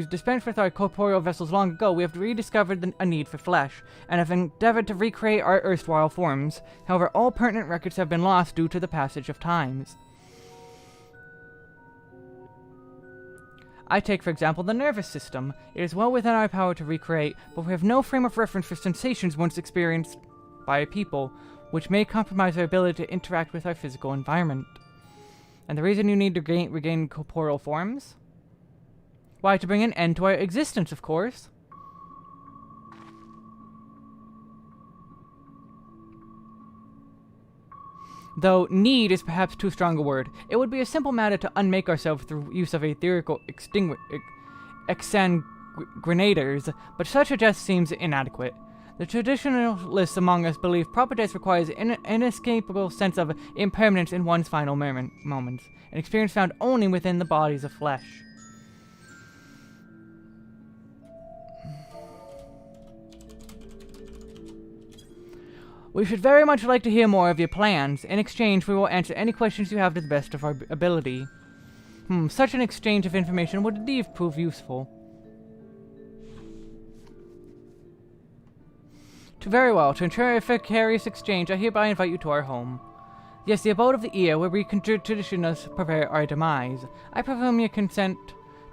dispensed with our corporeal vessels long ago, we have rediscovered a need for flesh, and have endeavored to recreate our erstwhile forms. However, all pertinent records have been lost due to the passage of times. I take, for example, the nervous system. It is well within our power to recreate, but we have no frame of reference for sensations once experienced by a people, which may compromise our ability to interact with our physical environment. And the reason you need to regain corporeal forms? Why, to bring an end to our existence, of course. Though need is perhaps too strong a word. It would be a simple matter to unmake ourselves through use of etherical exsanguinators, but such a death seems inadequate. The traditionalists among us believe proper death requires an inescapable sense of impermanence in one's final moments, an experience found only within the bodies of flesh. We should very much like to hear more of your plans. In exchange, we will answer any questions you have to the best of our ability. Such an exchange of information would indeed prove useful. Very well. To ensure a vicarious exchange, I hereby invite you to our home. Yes, the abode of the ear, where we can traditionalists prepare our demise. I presume your consent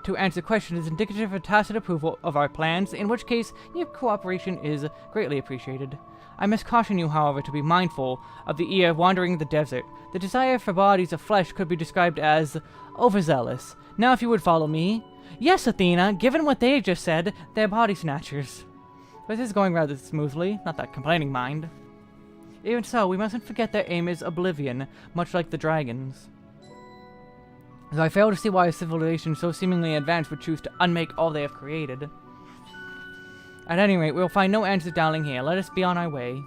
to answer questions is indicative of tacit approval of our plans, in which case your cooperation is greatly appreciated. I must caution you, however, to be mindful of the ear wandering the desert. The desire for bodies of flesh could be described as overzealous. Now, if you would follow me. Yes, Athena, given what they just said, they're body snatchers. But this is going rather smoothly, not that complaining mind. Even so, we mustn't forget their aim is oblivion, much like the dragons. Though I fail to see why a civilization so seemingly advanced would choose to unmake all they have created. At any rate, we'll find no answers dowling here. Let us be on our way.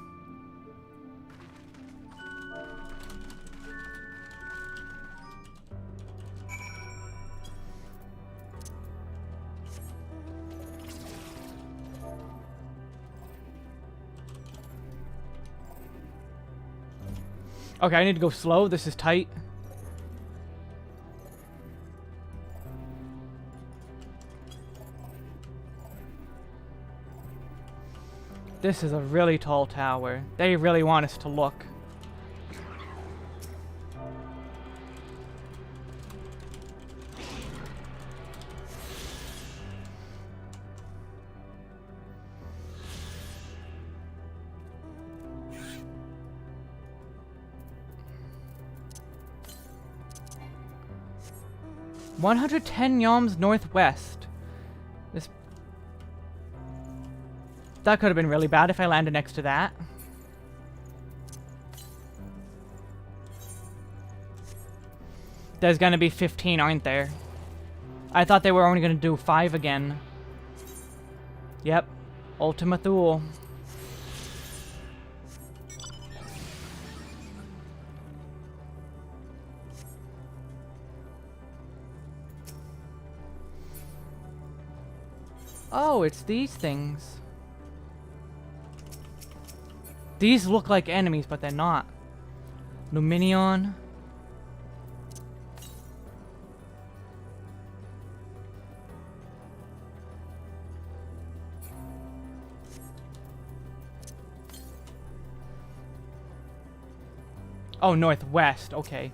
Okay, I need to go slow. This is tight. This is a really tall tower. They really want us to look. 110 yalms northwest. This... That could have been really bad if I landed next to that. There's gonna be 15, aren't there? I thought they were only gonna do 5 again. Yep. Ultima Thule. Oh, it's these things. These look like enemies, but they're not. Luminion. Oh, northwest. Okay.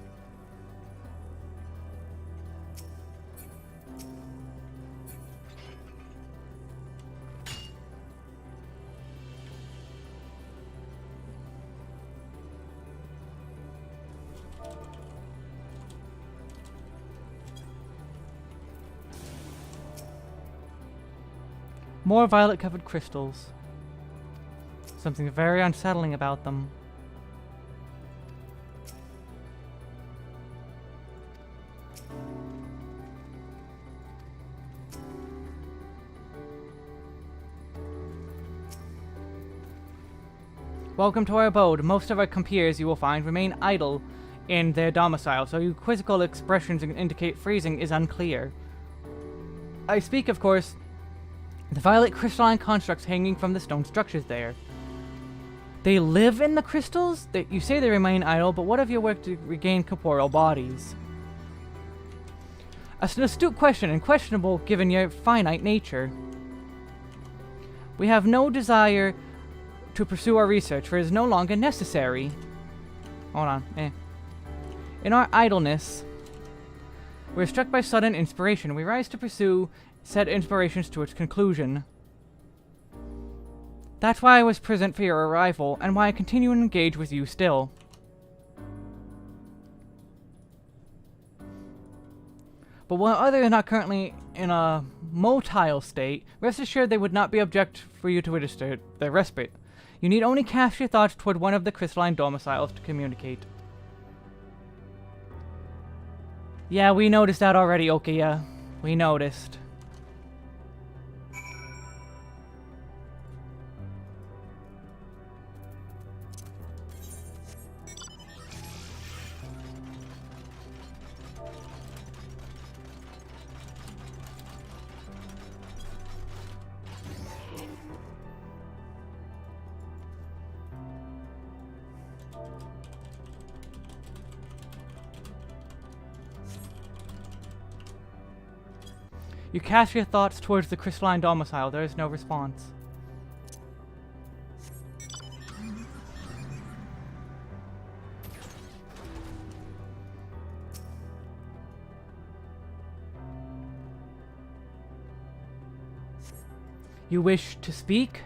More violet-covered crystals. Something very unsettling about them. Welcome to our abode. Most of our compeers, you will find, remain idle in their domicile, so your quizzical expressions indicate freezing is unclear. I speak, of course, the violet crystalline constructs hanging from the stone structures there. They live in the crystals? You say they remain idle, but what of your work to regain corporeal bodies? An astute question, and questionable given your finite nature. We have no desire to pursue our research, for it is no longer necessary. Hold on. In our idleness, we are struck by sudden inspiration. We rise to pursue said inspirations to its conclusion. That's why I was present for your arrival, and why I continue to engage with you still. But while others are not currently in a motile state, rest assured they would not be object for you to administer their respite. You need only cast your thoughts toward one of the crystalline domiciles to communicate. Yeah, we noticed that already, Okia. We noticed. You cast your thoughts towards the crystalline domicile. There is no response. You wish to speak?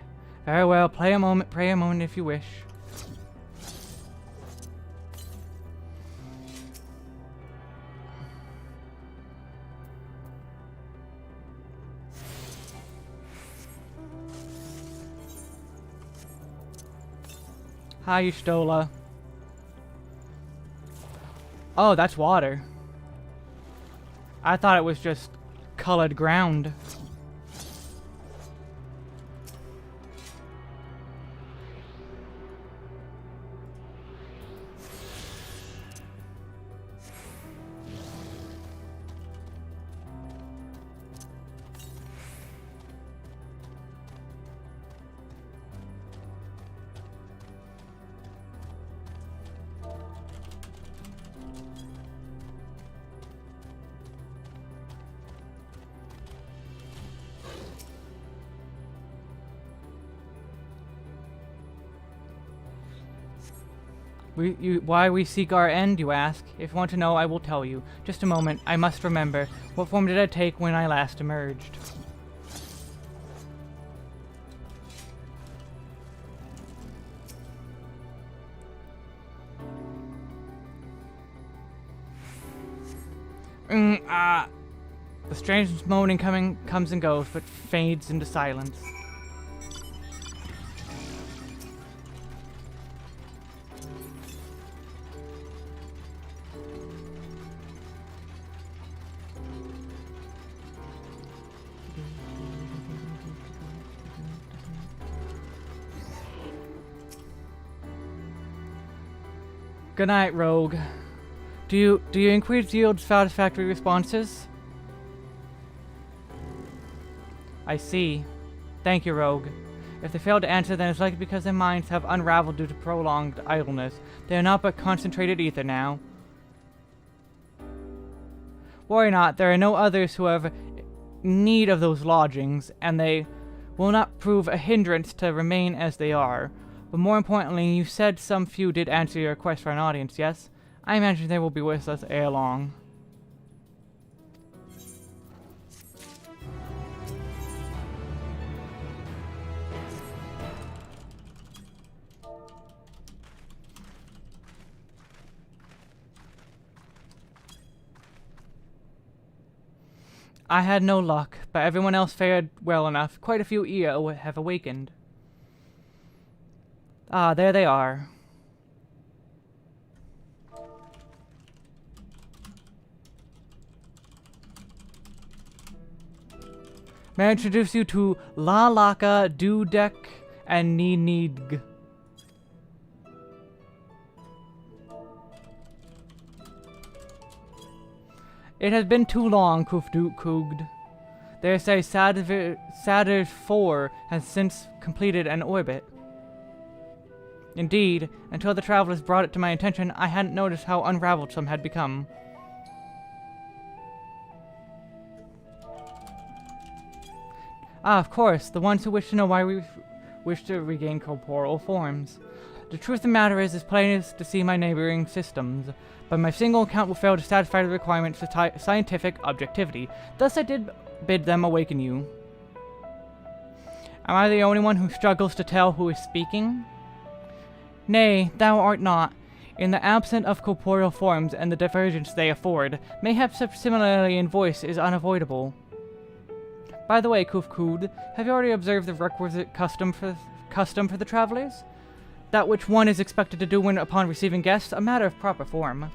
Very well, pray a moment if you wish. Hi, Stola. Oh, that's water. I thought it was just colored ground. Why we seek our end, you ask? If you want to know, I will tell you. Just a moment, I must remember. What form did I take when I last emerged? The strange moaning comes and goes, but fades into silence. Good night, Rogue. Do you increase yield satisfactory responses? I see. Thank you, Rogue. If they fail to answer, then it's likely because their minds have unraveled due to prolonged idleness. They are not but concentrated ether now. Worry not, there are no others who have need of those lodgings, and they will not prove a hindrance to remain as they are. But more importantly, you said some few did answer your request for an audience, yes? I imagine they will be with us ere long. I had no luck, but everyone else fared well enough. Quite a few EO have awakened. Ah, there they are. May I introduce you to La Laka, Dudek, and Ninidg. It has been too long, Kufdukugd. They say Saturn 4 has since completed an orbit. Indeed, until the travelers brought it to my attention, I hadn't noticed how unraveled some had become. Ah, of course, the ones who wish to know why we wish to regain corporeal forms. The truth of the matter is, it's plain to see my neighboring systems, but my single account will fail to satisfy the requirements for scientific objectivity. Thus I did bid them awaken you. Am I the only one who struggles to tell who is speaking? Nay, thou art not. In the absence of corporeal forms and the divergence they afford, mayhap such similarity in voice is unavoidable. By the way, Kufkud, have you already observed the requisite custom for the travelers? That which one is expected to do when upon receiving guests, a matter of proper form.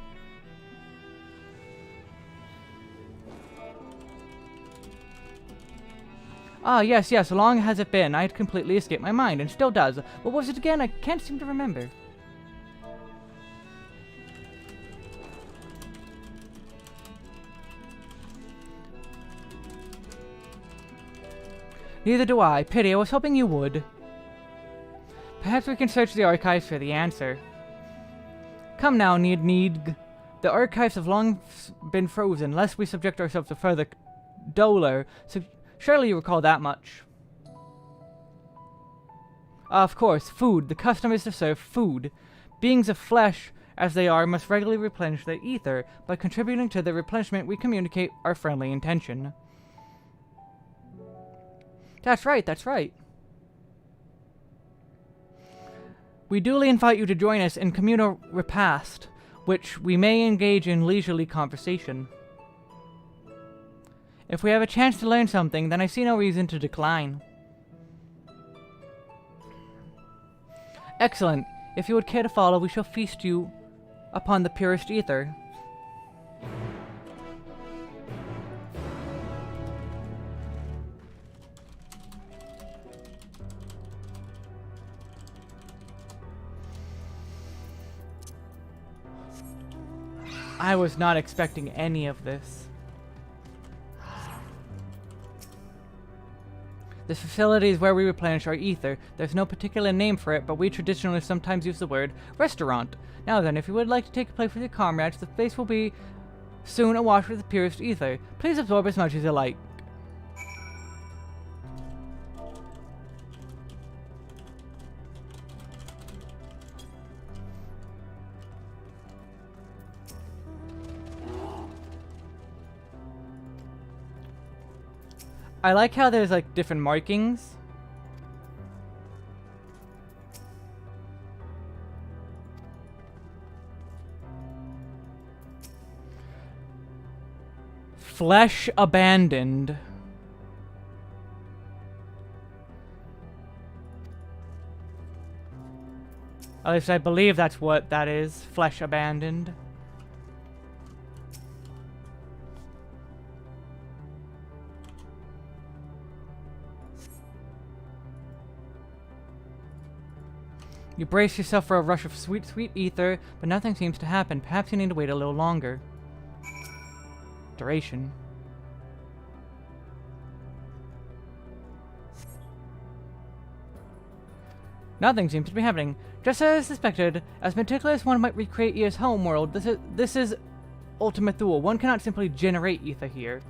Ah, yes, long has it been. I had completely escaped my mind, and still does. What was it again? I can't seem to remember. Neither do I. Pity, I was hoping you would. Perhaps we can search the archives for the answer. Come now, Need. The archives have long been frozen, lest we subject ourselves to further dolor. So surely you recall that much. Of course, food. The custom is to serve food. Beings of flesh, as they are, must regularly replenish their ether. By contributing to the replenishment, we communicate our friendly intention. That's right. We duly invite you to join us in communal repast, which we may engage in leisurely conversation. If we have a chance to learn something, then I see no reason to decline. Excellent. If you would care to follow, we shall feast you upon the purest ether. I was not expecting any of this. This facility is where we replenish our ether. There's no particular name for it, but we traditionally sometimes use the word restaurant. Now then, if you would like to take a place with your comrades, the place will be soon awash with the purest ether. Please absorb as much as you like. I like how there's like different markings. Flesh abandoned. At least I believe that's what that is. Flesh abandoned. You brace yourself for a rush of sweet, sweet ether, but nothing seems to happen. Perhaps you need to wait a little longer. Duration. Nothing seems to be happening. Just as I suspected, as meticulous one might recreate Ea's homeworld, this is Ultima Thule. One cannot simply generate ether here.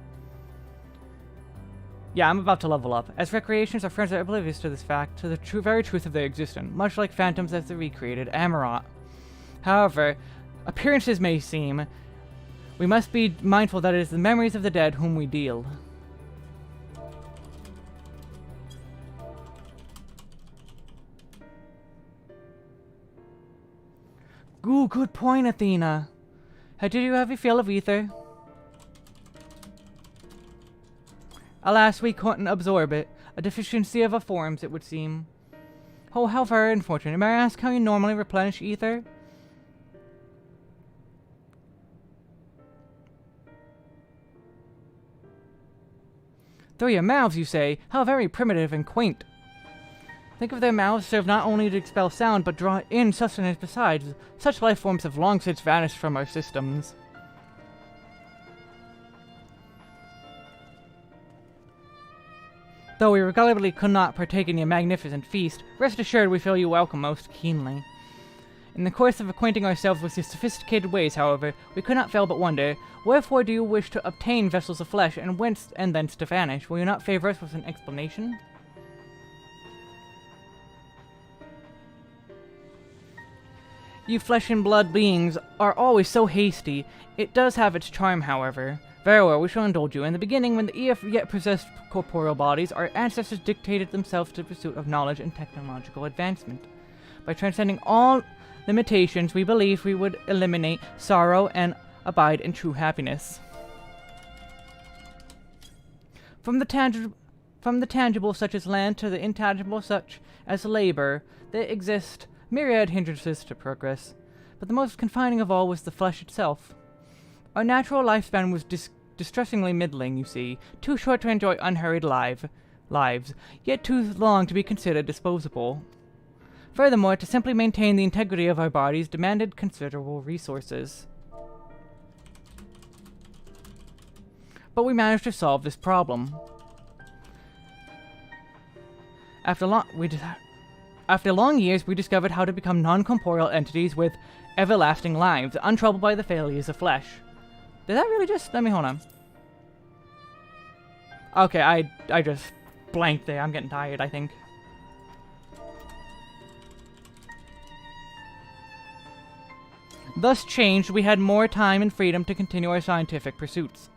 Yeah, I'm about to level up. As recreations, our friends are oblivious to this fact, to the very truth of their existence, much like phantoms as the recreated Amarot. However, appearances may seem, we must be mindful that it is the memories of the dead whom we deal. Ooh, good point, Athena. How did you have a feel of ether? Alas, we couldn't absorb it. A deficiency of our forms, it would seem. Oh, how very unfortunate. May I ask how you normally replenish ether? Through your mouths, you say? How very primitive and quaint. Think of their mouths serve not only to expel sound, but draw in sustenance besides. Such life forms have long since vanished from our systems. Though we regrettably could not partake in your magnificent feast, rest assured we feel you welcome most keenly. In the course of acquainting ourselves with your sophisticated ways, however, we could not fail but wonder, wherefore do you wish to obtain vessels of flesh, and whence and thence to vanish? Will you not favor us with an explanation? You flesh and blood beings are always so hasty. It does have its charm, however. Very well, we shall indulge you. In the beginning, when the EF yet possessed corporeal bodies, our ancestors dictated themselves to the pursuit of knowledge and technological advancement. By transcending all limitations, we believed we would eliminate sorrow and abide in true happiness. From the tangible such as land to the intangible such as labor, there exist myriad hindrances to progress, but the most confining of all was the flesh itself. Our natural lifespan was distressingly middling, you see, too short to enjoy unhurried lives, yet too long to be considered disposable. Furthermore, to simply maintain the integrity of our bodies demanded considerable resources. But we managed to solve this problem. After long years, we discovered how to become non-corporeal entities with everlasting lives, untroubled by the failures of flesh. Did that really just... Let me hold on. Okay, I just blanked there. I'm getting tired, I think. Thus changed, we had more time and freedom to continue our scientific pursuits.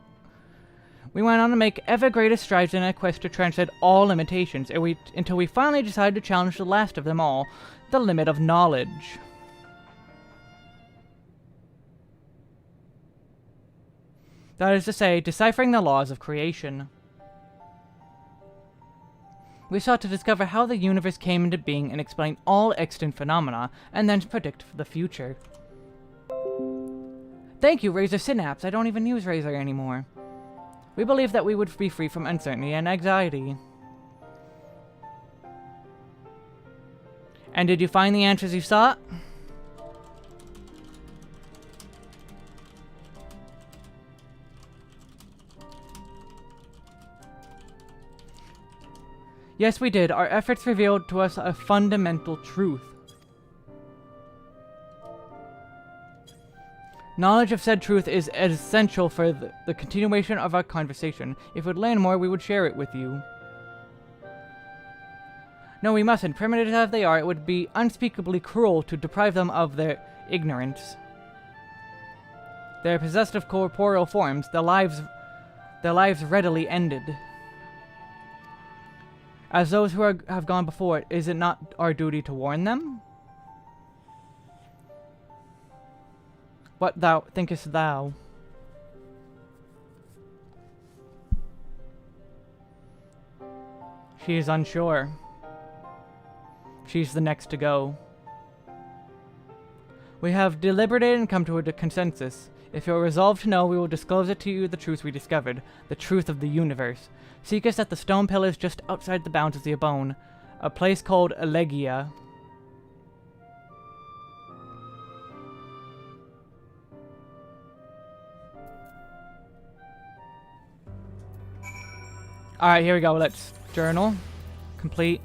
We went on to make ever greater strides in our quest to transcend all limitations, until we finally decided to challenge the last of them all, the limit of knowledge. That is to say, deciphering the laws of creation. We sought to discover how the universe came into being and explain all extant phenomena, and then predict the future. Thank you, Razor Synapse. I don't even use Razor anymore. We believed that we would be free from uncertainty and anxiety. And did you find the answers you sought? Yes, we did. Our efforts revealed to us a fundamental truth. Knowledge of said truth is essential for the continuation of our conversation. If we would learn more, we would share it with you. No, we mustn't. Primitive as they are, it would be unspeakably cruel to deprive them of their ignorance. They are possessed of corporeal forms, their lives readily ended. As those who have gone before, is it not our duty to warn them? What thinkest thou? She is unsure. She's the next to go. We have deliberated and come to a consensus. If you are resolved to know, we will disclose it to you the truth we discovered, the truth of the universe. Seek us at the stone pillars just outside the bounds of the Abone, a place called Elegia. Alright, here we go. Let's journal. Complete.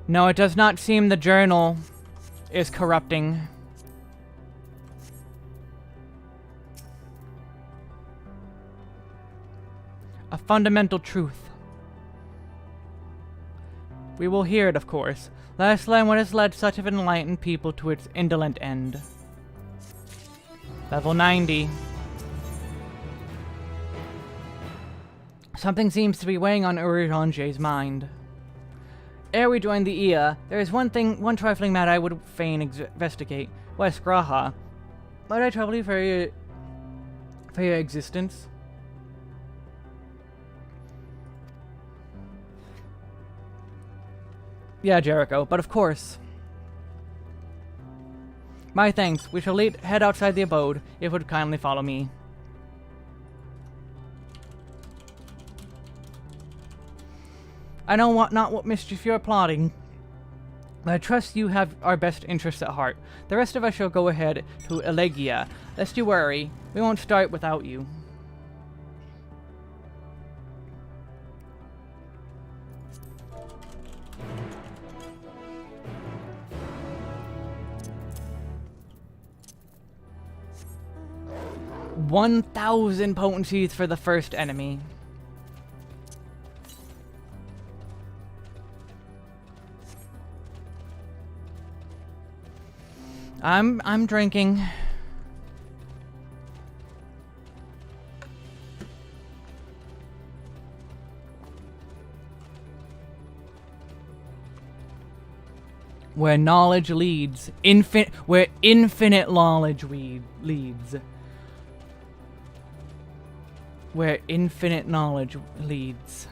No, it does not seem the journal is corrupting. A fundamental truth. We will hear it, of course. Let us learn what has led such of enlightened people to its indolent end. Level 90. Something seems to be weighing on Urirange's mind. Ere we join the IA, there is one trifling matter I would fain investigate. West Graha. Might I trouble you for your existence? Yeah, Jericho, but of course. My thanks. We shall head outside the abode, if you would kindly follow me. I know not what mischief you're plotting, but I trust you have our best interests at heart. The rest of us shall go ahead to Elegia. Lest you worry, we won't start without you. $1,000 potencies for the first enemy. I'm drinking. Where knowledge leads. Where infinite knowledge leads. Where infinite knowledge leads.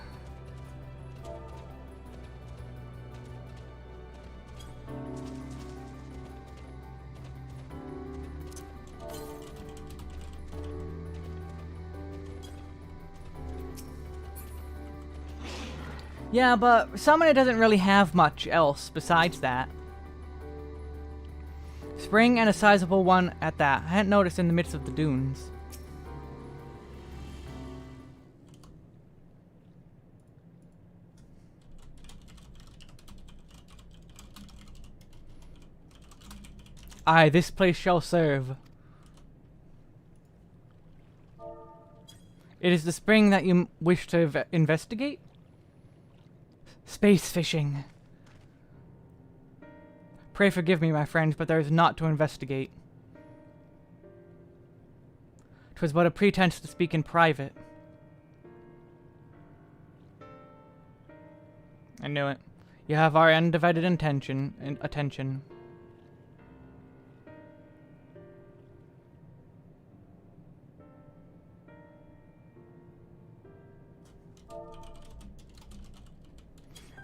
Yeah, but Summoner doesn't really have much else besides that. Spring, and a sizable one at that. I hadn't noticed in the midst of the dunes. Aye, this place shall serve. It is the spring that you wish to investigate? Space fishing. Pray forgive me, my friends, but there is naught to investigate. 'Twas but a pretense to speak in private. I knew it. You have our undivided attention.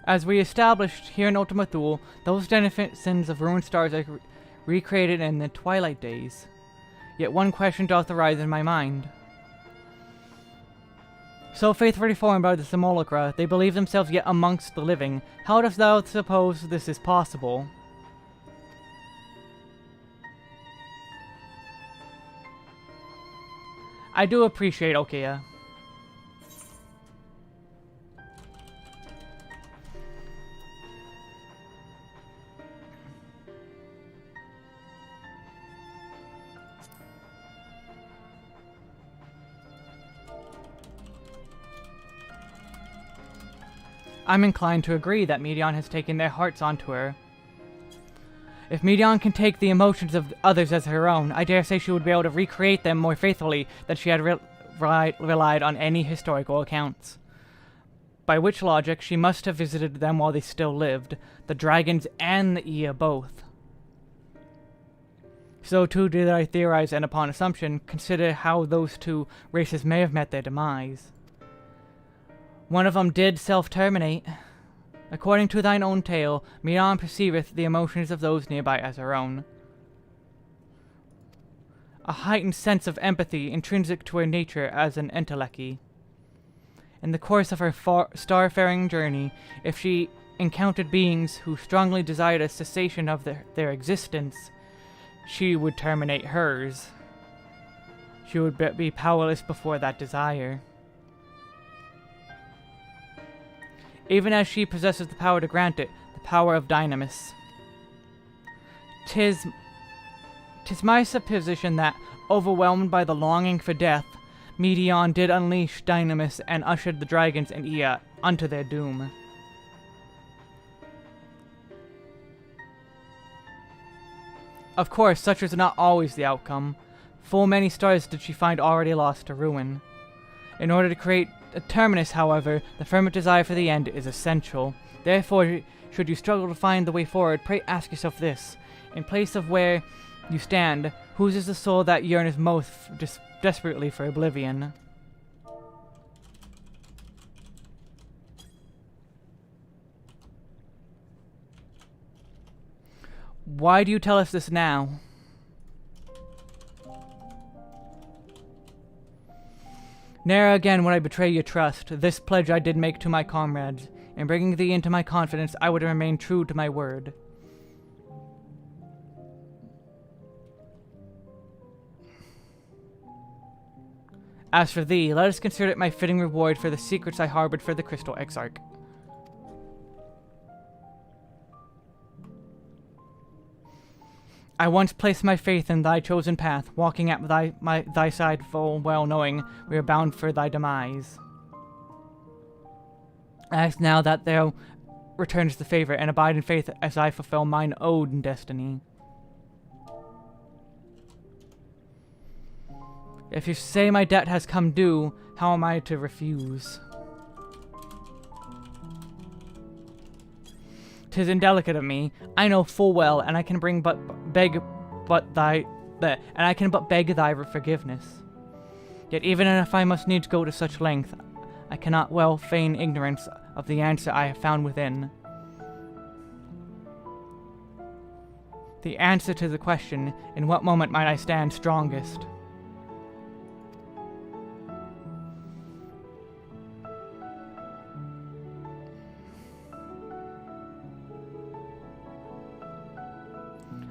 As we established here in Ultima Thule, those denizens of ruined stars are recreated in the twilight days. Yet one question doth arise in my mind. So faithfully formed by the simulacra, they believe themselves yet amongst the living. How dost thou suppose this is possible? I do appreciate Okia. I'm inclined to agree that Medion has taken their hearts onto her. If Medion can take the emotions of others as her own, I dare say she would be able to recreate them more faithfully than she had relied on any historical accounts. By which logic, she must have visited them while they still lived, the dragons and the Ia both. So too did I theorize and upon assumption consider how those two races may have met their demise. One of them did self-terminate. According to thine own tale, Miran perceiveth the emotions of those nearby as her own. A heightened sense of empathy intrinsic to her nature as an entelechy. In the course of her starfaring journey, if she encountered beings who strongly desired a cessation of their existence, she would terminate hers. She would be powerless before that desire. Even as she possesses the power to grant it, the power of Dynamis. 'Tis my supposition that, overwhelmed by the longing for death, Medion did unleash Dynamis and ushered the dragons and Ea unto their doom. Of course, such was not always the outcome. Full many stars did she find already lost to ruin. In order to create a terminus, however, the fervent desire for the end is essential. Therefore, should you struggle to find the way forward, pray ask yourself this. In place of where you stand, whose is the soul that yearneth most desperately for oblivion? Why do you tell us this now? Ne'er again would I betray your trust. This pledge I did make to my comrades. In bringing thee into my confidence, I would remain true to my word. As for thee, let us consider it my fitting reward for the secrets I harbored for the Crystal Exarch. I once placed my faith in thy chosen path, walking at thy side full well knowing we are bound for thy demise. Ask now that thou returns the favor, and abide in faith as I fulfill mine own destiny. If you say my debt has come due, how am I to refuse? 'Tis indelicate of me, I know full well, and I can beg thy forgiveness. Yet even if I must needs go to such length, I cannot well feign ignorance of the answer I have found within. The answer to the question, in what moment might I stand strongest?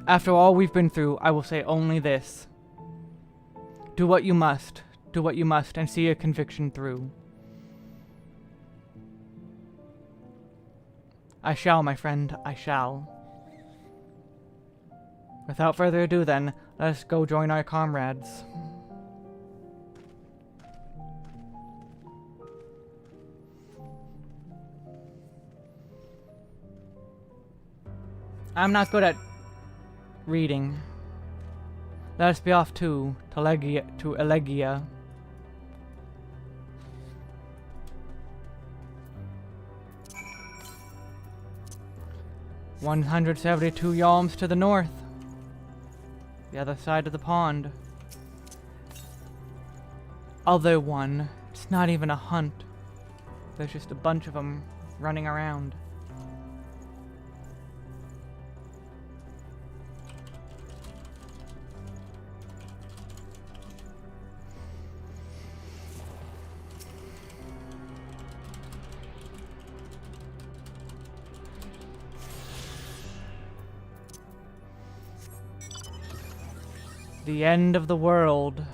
After all we've been through, I will say only this. Do what you must, and see your conviction through. I shall, my friend, I shall. Without further ado then, let us go join our comrades. I'm not good at reading. Let us be off to Elegia. 172 yalms to the north. The other side of the pond. Other one. It's not even a hunt. There's just a bunch of them running around. The end of the world.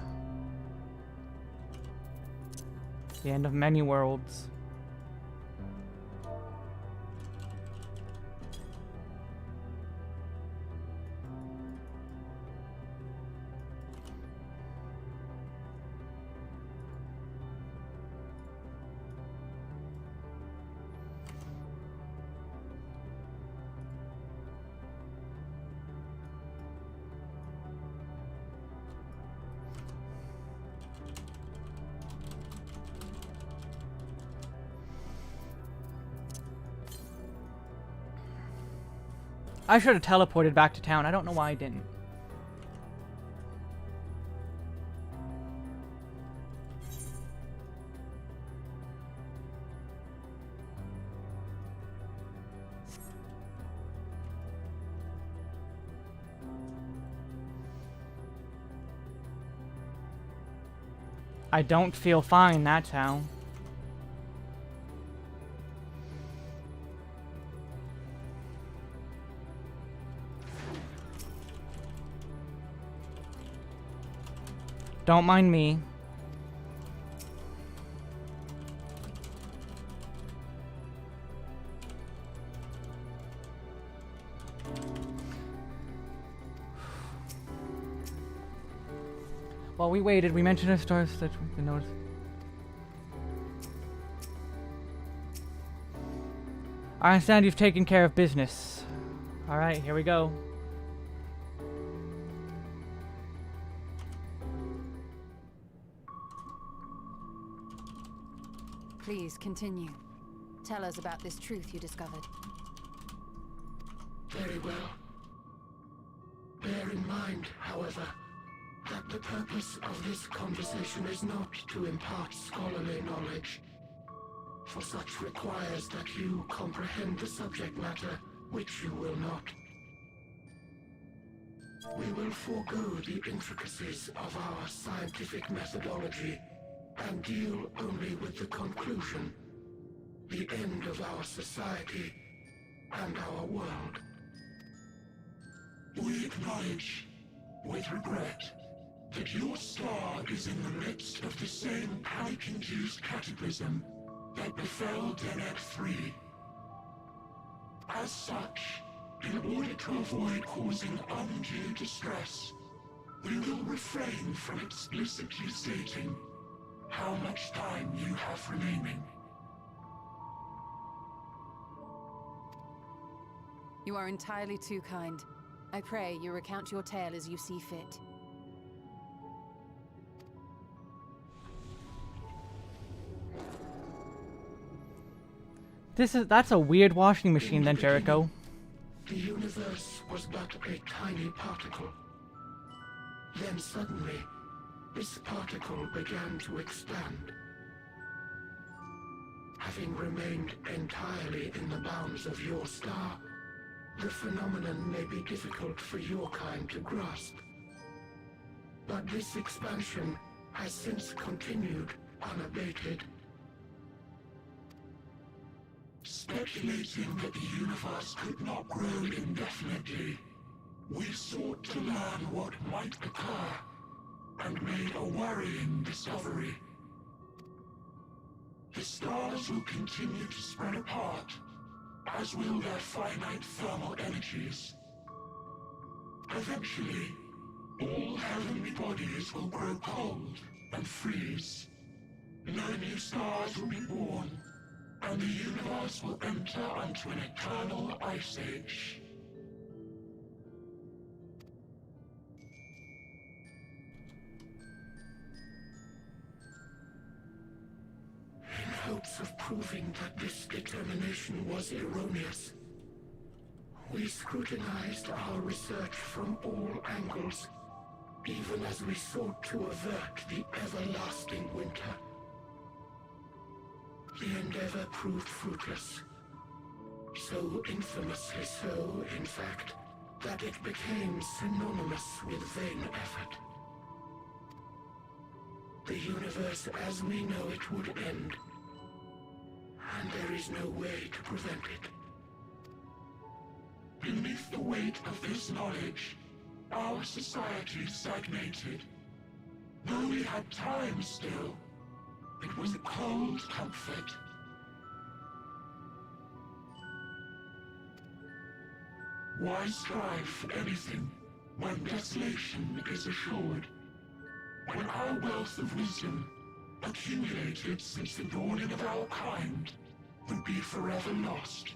The end of many worlds. I should have teleported back to town. I don't know why I didn't. I don't feel fine, that's how. Don't mind me. While we waited, we mentioned our stars that we can notice. I understand you've taken care of business. Alright, here we go. Please continue. Tell us about this truth you discovered. Very well. Bear in mind, however, that the purpose of this conversation is not to impart scholarly knowledge, for such requires that you comprehend the subject matter, which you will not. We will forego the intricacies of our scientific methodology and deal only with the conclusion, the end of our society and our world. We acknowledge, with regret, that your star is in the midst of the same panic-induced cataclysm that befell Denet 3. As such, in order to avoid causing undue distress, we will refrain from explicitly stating how much time you have remaining. You are entirely too kind. I pray you recount your tale as you see fit. That's a weird washing machine then, Jericho. The universe was but a tiny particle. Then suddenly, this particle began to expand. Having remained entirely in the bounds of your star, the phenomenon may be difficult for your kind to grasp. But this expansion has since continued unabated. Speculating that the universe could not grow indefinitely, we sought to learn what might occur, and made a worrying discovery. The stars will continue to spread apart, as will their finite thermal energies. Eventually, all heavenly bodies will grow cold and freeze. No new stars will be born, and the universe will enter onto an eternal ice age. In hopes of proving that this determination was erroneous, we scrutinized our research from all angles, even as we sought to avert the everlasting winter. The endeavor proved fruitless. So infamously so, in fact, that it became synonymous with vain effort. The universe as we know it would end, and there is no way to prevent it. Beneath the weight of this knowledge, our society stagnated. Though we had time still, it was a cold comfort. Why strive for anything when desolation is assured? When our wealth of wisdom, accumulated since the dawning of our kind, would be forever lost.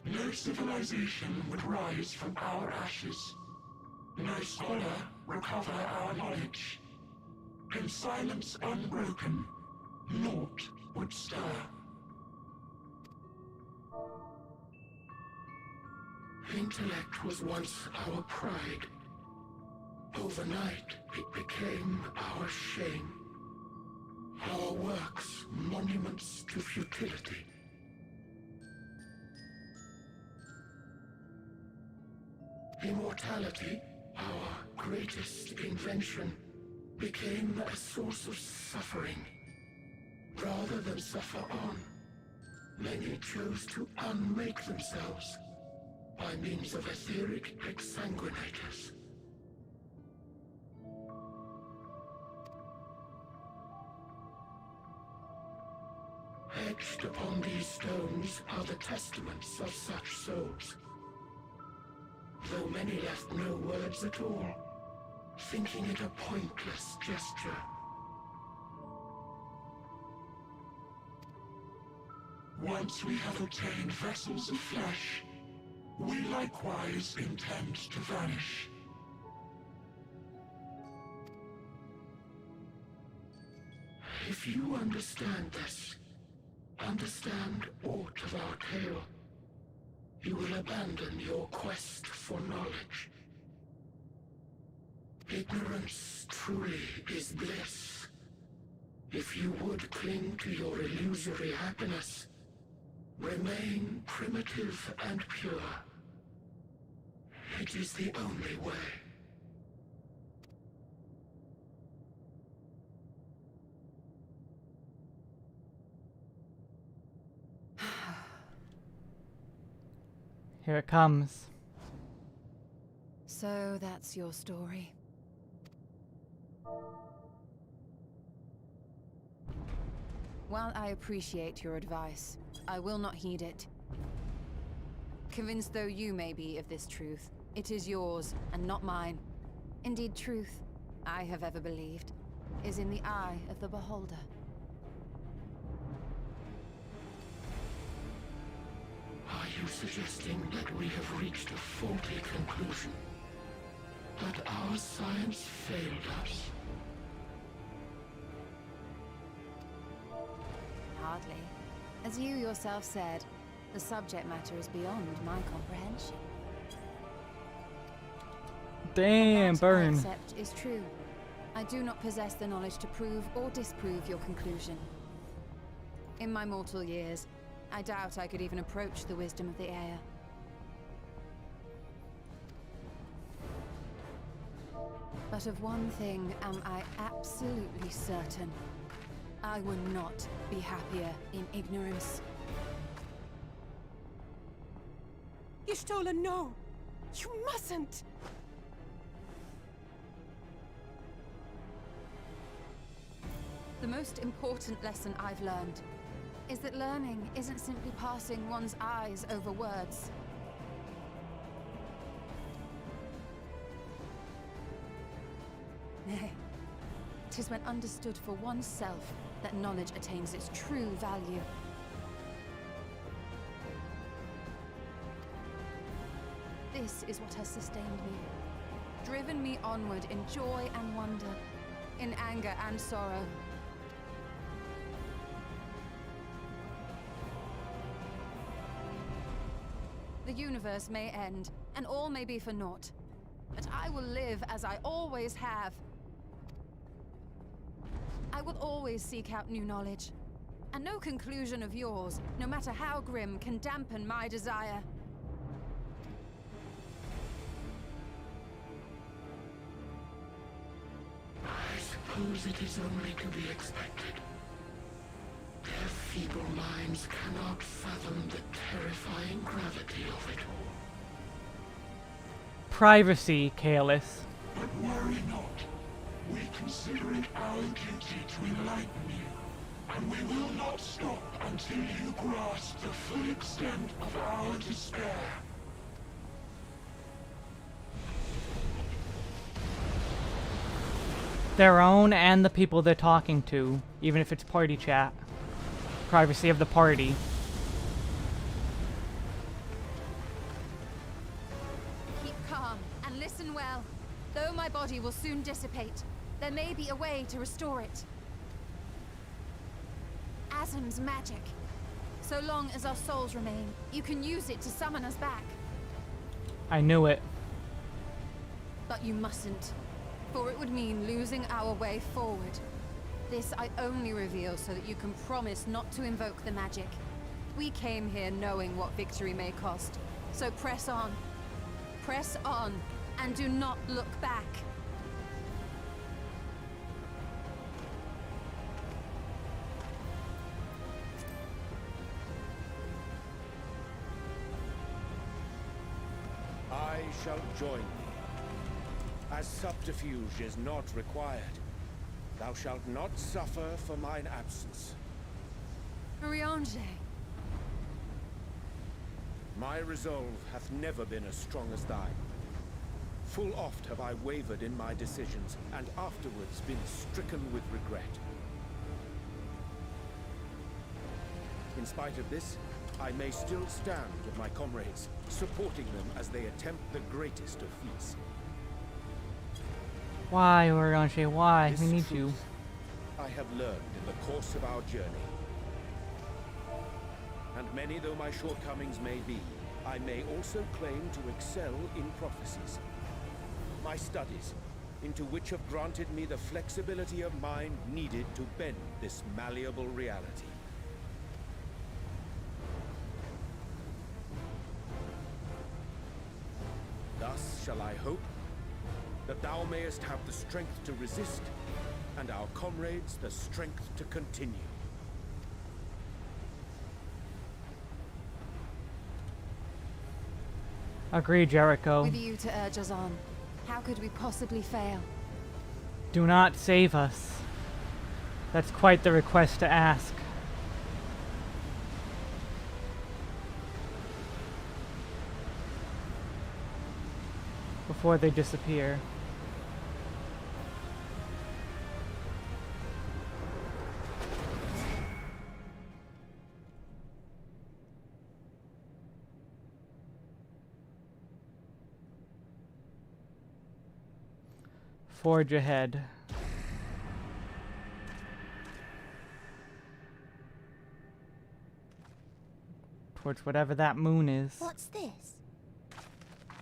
No civilization would rise from our ashes. No scholar recover our knowledge. In silence unbroken, naught would stir. Intellect was once our pride. Overnight, it became our shame. Our works, monuments to futility. Immortality, our greatest invention became a source of suffering. Rather than suffer on, many chose to unmake themselves by means of etheric exsanguinators. Etched upon these stones are the testaments of such souls, though many left no words at all, thinking it a pointless gesture. Once we have obtained vessels of flesh, we likewise intend to vanish. If you understand this, understand aught of our tale, you will abandon your quest for knowledge. Ignorance truly is bliss. If you would cling to your illusory happiness, remain primitive and pure. It is the only way. Here it comes. So that's your story. While I appreciate your advice, I will not heed it. Convinced though you may be of this truth, it is yours and not mine. Indeed, truth, I have ever believed, is in the eye of the beholder. Are you suggesting that we have reached a faulty conclusion? That our science failed us? Hardly. As you yourself said, the subject matter is beyond my comprehension. Damn, burn. That I accept is true. I do not possess the knowledge to prove or disprove your conclusion. In my mortal years, I doubt I could even approach the wisdom of the air. But of one thing am I absolutely certain. I will not be happier in ignorance. Y'shtola, no! You mustn't! The most important lesson I've learned is that learning isn't simply passing one's eyes over words. Nay, 'tis when understood for oneself that knowledge attains its true value. This is what has sustained me, driven me onward in joy and wonder, in anger and sorrow. The universe may end, and all may be for naught. But I will live as I always have. I will always seek out new knowledge. And no conclusion of yours, no matter how grim, can dampen my desire. I suppose it is only to be expected. Their feeble minds cannot fathom the terrifying gravity of it all. Privacy, Kaelis. But worry not. We consider it our duty to enlighten you, and we will not stop until you grasp the full extent of our despair. Their own and the people they're talking to, even if it's party chat. Privacy of the party. Keep calm and listen well. Though my body will soon dissipate, there may be a way to restore it. Asm's magic. So long as our souls remain, you can use it to summon us back. I knew it. But you mustn't, for it would mean losing our way forward. This I only reveal so that you can promise not to invoke the magic. We came here knowing what victory may cost, so press on. Press on, and do not look back. shalt join me. As subterfuge is not required, thou shalt not suffer for mine absence. Urianger. My resolve hath never been as strong as thine. Full oft have I wavered in my decisions, and afterwards been stricken with regret. In spite of this, I may still stand with my comrades, supporting them as they attempt the greatest of feats. Why, Urianger? Why? We need you. I have learned in the course of our journey. And many though my shortcomings may be, I may also claim to excel in prophecies. My studies, into which have granted me the flexibility of mind needed to bend this malleable reality. Thus shall I hope that thou mayest have the strength to resist, and our comrades the strength to continue. Agree, Jericho. With you to urge us on, how could we possibly fail? Do not save us. That's quite the request to ask. Before they disappear. Forge ahead. Towards whatever that moon is. What's this?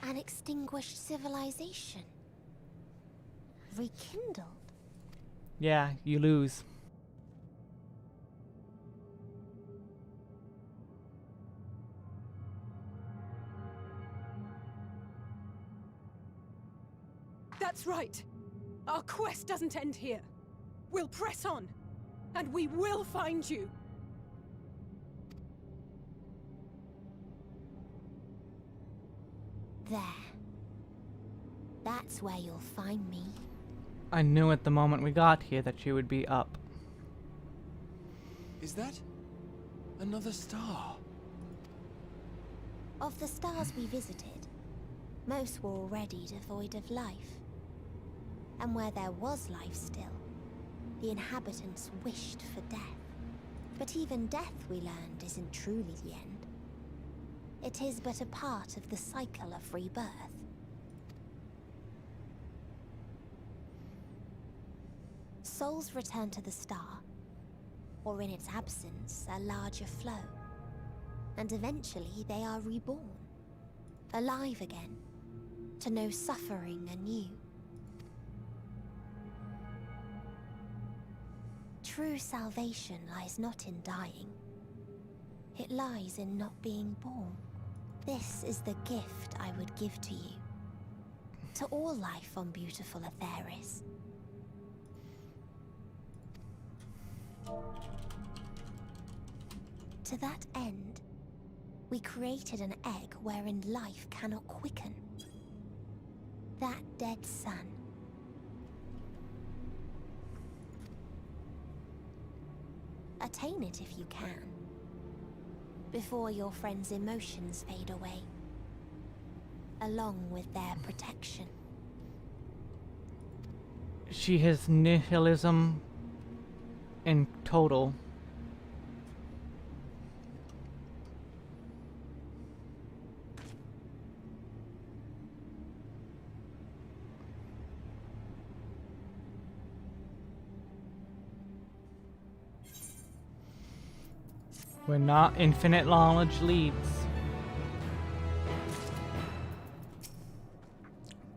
An extinguished civilization. Rekindled. Yeah, you lose. That's right. Our quest doesn't end here. We'll press on, and we will find you. There. That's where you'll find me. I knew at the moment we got here that she would be up. Is that another star? Of the stars we visited, most were already devoid of life. And where there was life still, the inhabitants wished for death. But even death, we learned, isn't truly the end. It is but a part of the cycle of rebirth. Souls return to the star, or in its absence, a larger flow. And eventually they are reborn, alive again, to know suffering anew. True salvation lies not in dying. It lies in not being born. This is the gift I would give to you. To all life on beautiful Atheris. To that end, we created an egg wherein life cannot quicken. That dead sun. Attain it if you can, before your friend's emotions fade away, along with their protection. She has nihilism in total. Where not infinite knowledge leads.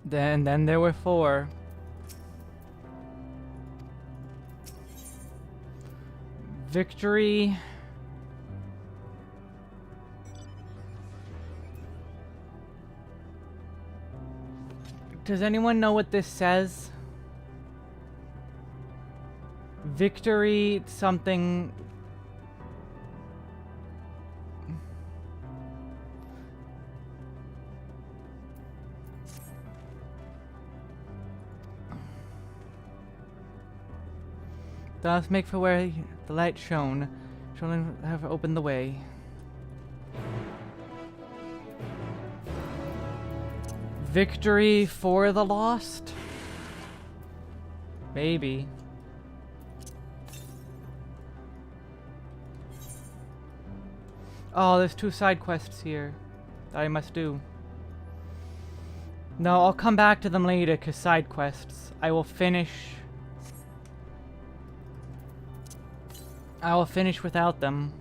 Then there were 4. Victory. Does anyone know what this says? Victory something. Thus make for where the light shone. Shall have opened the way. Victory for the lost? Maybe. Oh, there's 2 side quests here that I must do. No, I'll come back to them later, cause side quests. I will finish without them.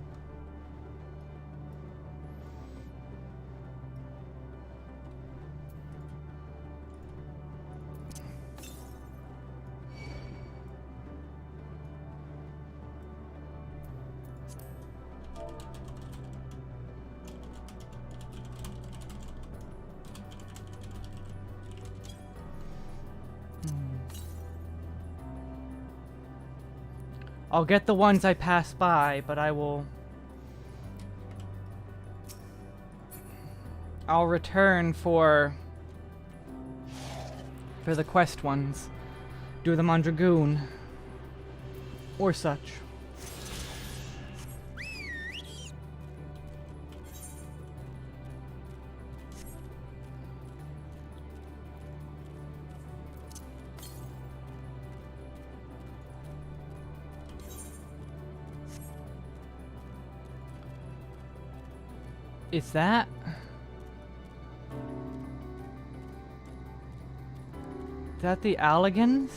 I'll get the ones I pass by, but I'll return for the quest ones. Do them on Dragoon. Or such. Is that? Is that the Alligans?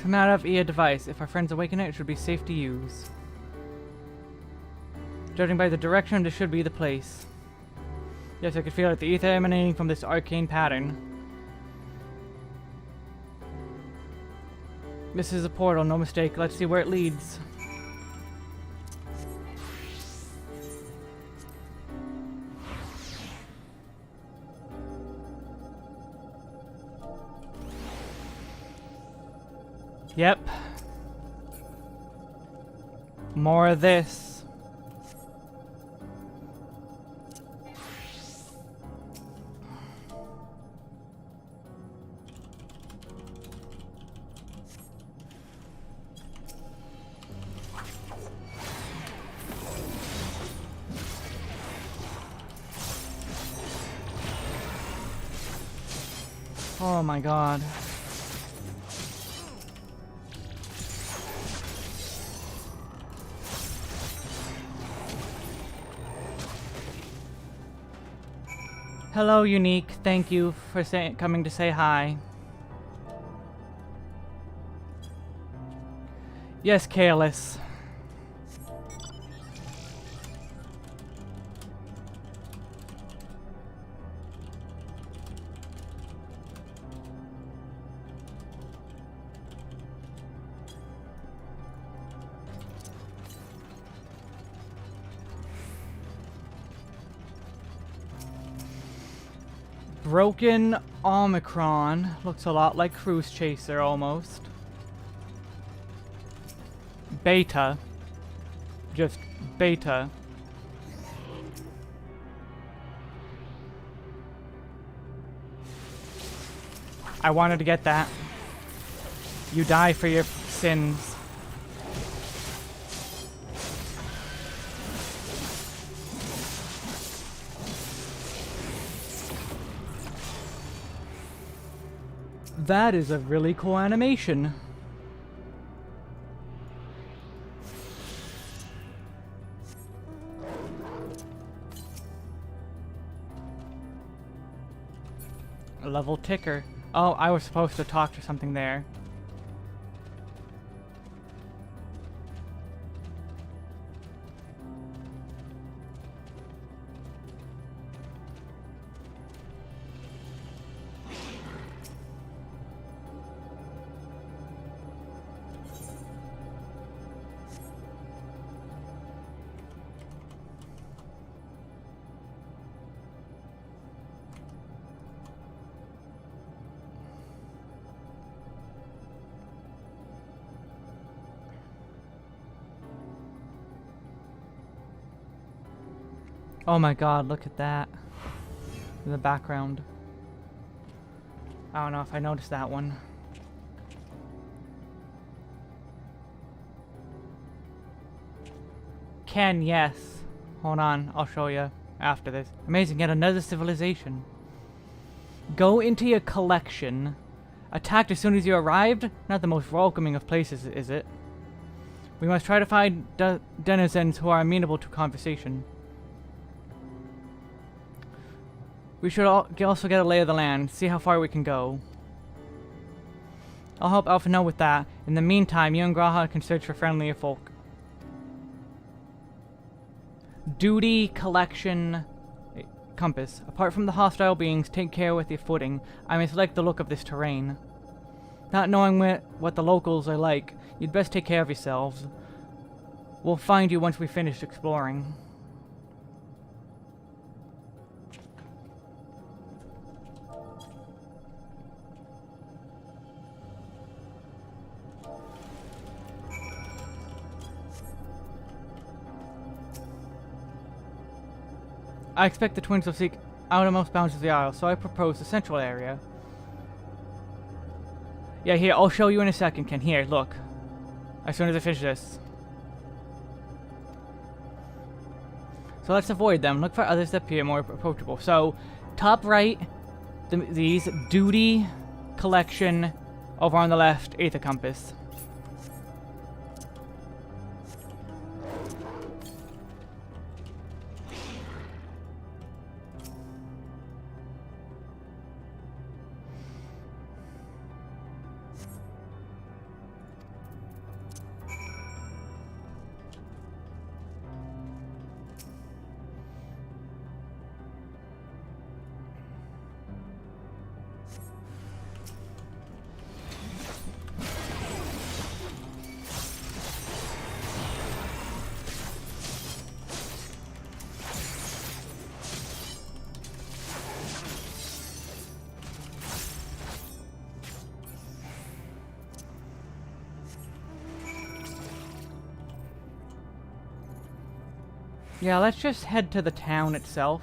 Come out of EA device. If our friends awaken it, it should be safe to use. Judging by the direction, this should be the place. Yes, I could feel it. The ether emanating from this arcane pattern. This is a portal, no mistake. Let's see where it leads. Yep. More of this. Oh my god. Hello, Unique. Thank you for coming to say hi. Yes, Kaelis. Broken Omicron. Looks a lot like Cruise Chaser, almost. Beta. Just beta. I wanted to get that. You die for your sins. That is a really cool animation. A level ticker. Oh, I was supposed to talk to something there. Oh my god, look at that. In the background. I don't know if I noticed that one. Ken, yes. Hold on, I'll show you after this. Amazing, yet another civilization. Go into your collection. Attacked as soon as you arrived? Not the most welcoming of places, is it? We must try to find denizens who are amenable to conversation. We should also get a lay of the land, see how far we can go. I'll help Alpha know with that. In the meantime, you and Graha can search for friendlier folk. Duty, collection, compass. Apart from the hostile beings, take care with your footing. I mislike the look of this terrain. Not knowing what the locals are like, you'd best take care of yourselves. We'll find you once we finish exploring. I expect the twins will seek outermost bounds of the Isle, so I propose the central area. Yeah, here, I'll show you in a second, Ken. Here, look. As soon as I finish this. So let's avoid them. Look for others that appear more approachable. So, top right, these, duty, collection, over on the left, Aether Compass. Yeah, let's just head to the town itself.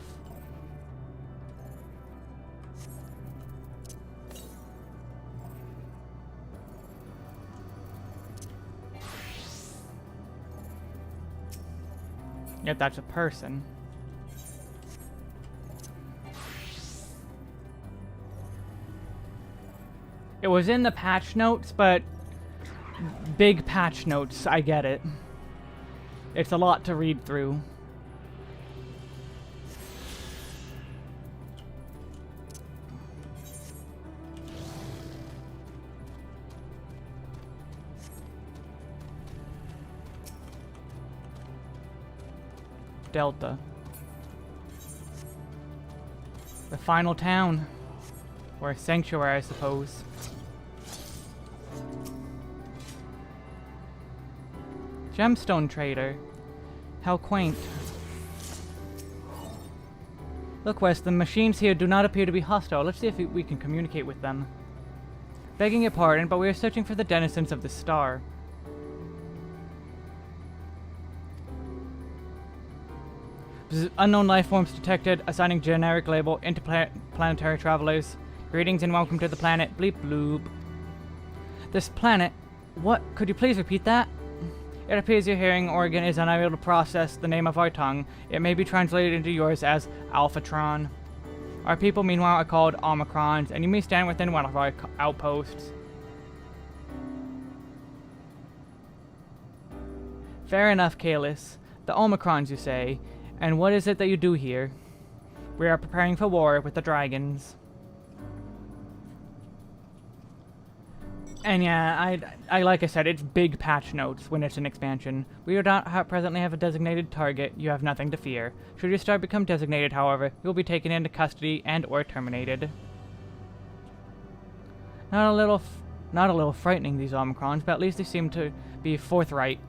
Yep, that's a person. It was in the patch notes, but big patch notes, I get it. It's a lot to read through. Delta. The final town. Or a sanctuary, I suppose. Gemstone trader. How quaint. Look, Wes, the machines here do not appear to be hostile. Let's see if we can communicate with them. Begging your pardon, but we are searching for the denizens of the star. Unknown life forms detected, assigning generic label interplanetary travelers. Greetings and welcome to the planet Bleep Bloop. This planet? What? Could you please repeat that? It appears your hearing organ is unable to process the name of our tongue. It may be translated into yours as Alphatron. Our people, meanwhile, are called Omicrons, and you may stand within one of our outposts. Fair enough, Kalis. The Omicrons, you say. And what is it that you do here? We are preparing for war with the dragons. And yeah, I like I said, it's big patch notes when it's an expansion. We do not presently have a designated target. You have nothing to fear. Should your star become designated, however, you will be taken into custody and or terminated. Not a little frightening, these Omicrons, but at least they seem to be forthright.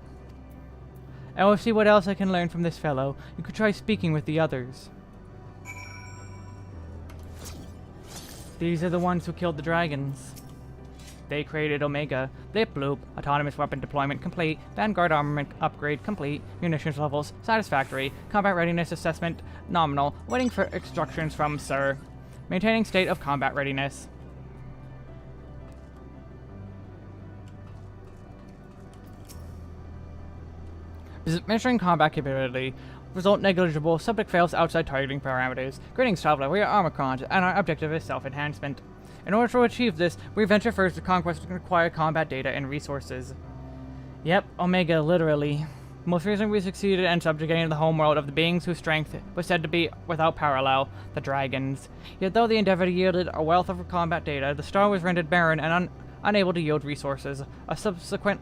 I will see what else I can learn from this fellow. You could try speaking with the others. These are the ones who killed the dragons. They created Omega. Blip bloop. Autonomous weapon deployment complete. Vanguard armament upgrade complete. Munitions levels satisfactory. Combat readiness assessment nominal. Waiting for instructions from Sir. Maintaining state of combat readiness. Measuring combat capability. Result negligible. Subject fails outside targeting parameters. Greetings, traveler. We are Omicron, and our objective is self-enhancement. In order to achieve this, we venture first to conquest and acquire combat data and resources. Yep, Omega, literally. Most recently, we succeeded in subjugating the homeworld of the beings whose strength was said to be without parallel, the dragons. Yet though the endeavor yielded a wealth of combat data, the star was rendered barren and unable to yield resources. A subsequent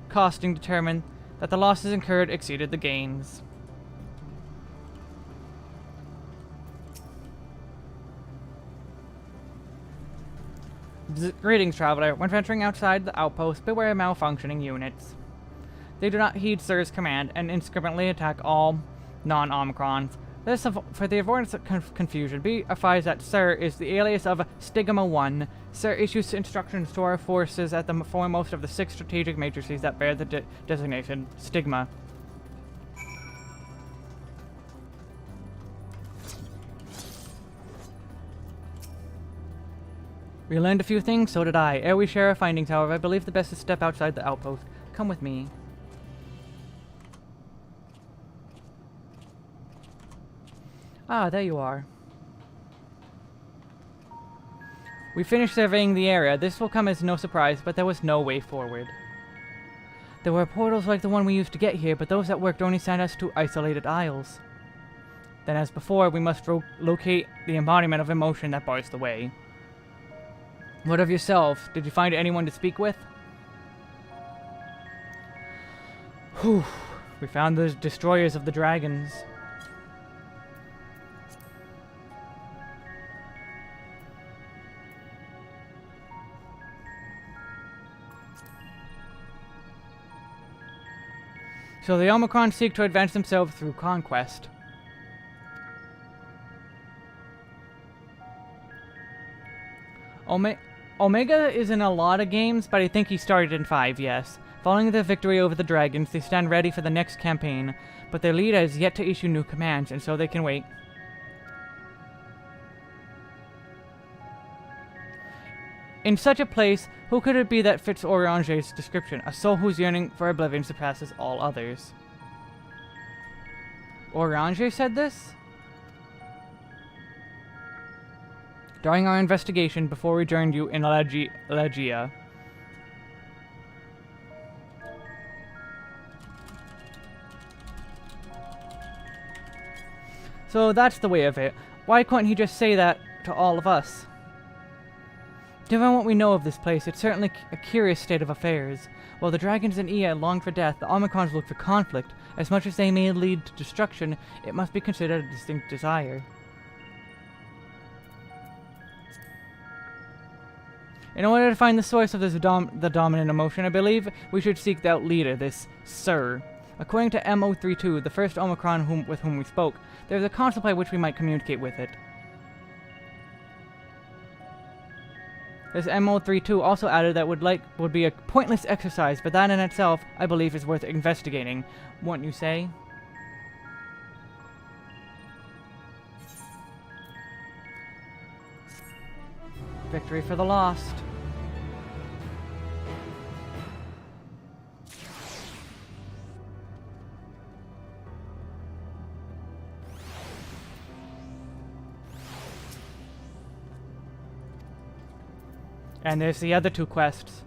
costing determined that the losses incurred exceeded the gains. Greetings, traveler. When venturing outside the outpost, beware malfunctioning units. They do not heed Sir's command and indiscriminately attack all non-Omicrons. For the avoidance of confusion, be advised that Sir is the alias of Stigma 1. Sir issues instructions to our forces at the foremost of the 6 strategic matrices that bear the designation Stigma. We learned a few things, so did I. Ere we share our findings, however, I believe the best is to step outside the outpost. Come with me. Ah, there you are. We finished surveying the area. This will come as no surprise, but there was no way forward. There were portals like the one we used to get here, but those that worked only sent us to isolated isles. Then, as before, we must locate the embodiment of emotion that bars the way. What of yourself? Did you find anyone to speak with? Whew. We found the destroyers of the dragons. So the Omicron seek to advance themselves through conquest. Omega is in a lot of games, but I think he started in 5, yes. Following their victory over the dragons, they stand ready for the next campaign, but their leader has yet to issue new commands, and so they can wait. In such a place, who could it be that fits Orange's description? A soul whose yearning for oblivion surpasses all others. Orange said this? During our investigation before we joined you in Legia. So that's the way of it. Why couldn't he just say that to all of us? Given what we know of this place, it's certainly a curious state of affairs. While the dragons in Ea long for death, the Omicrons look for conflict. As much as they may lead to destruction, it must be considered a distinct desire. In order to find the source of this the dominant emotion, I believe we should seek out leader, this Sir. According to MO32, the first Omicron with whom we spoke, there is a console by which we might communicate with it. This MO32 also added that would be a pointless exercise, but that in itself, I believe, is worth investigating. Wouldn't you say? Victory for the lost. And there's the other 2 quests.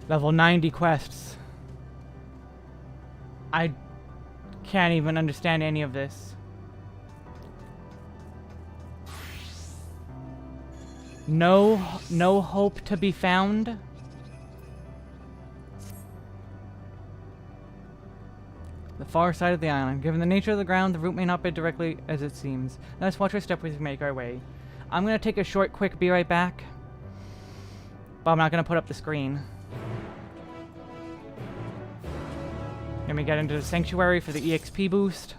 Level 90 quests. I can't even understand any of this. No hope to be found. The far side of the island. Given the nature of the ground, the route may not be directly as it seems. Let's watch our step as we make our way. I'm gonna take a short, quick be right back. But I'm not gonna put up the screen. Let me get into the sanctuary for the EXP boost.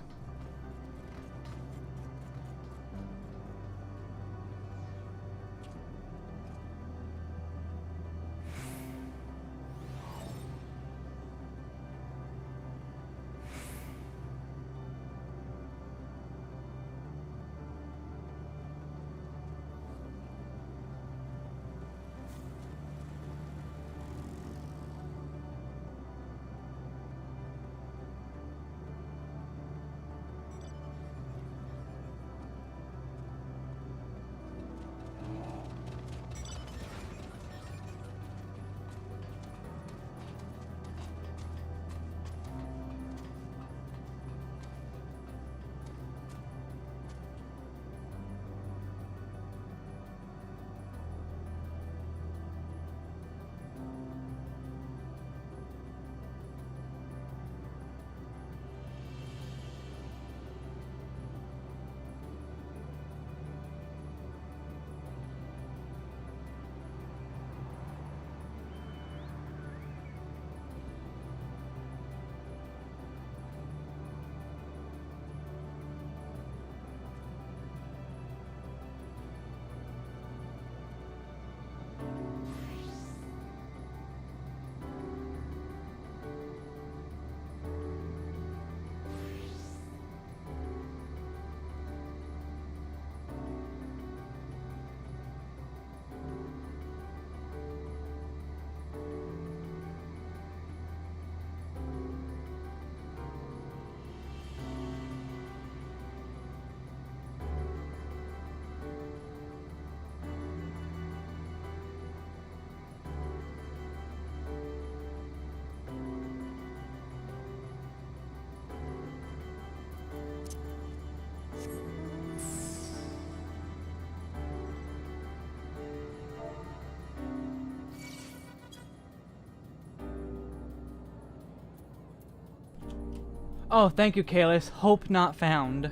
Oh, thank you, Kalis. Hope not found.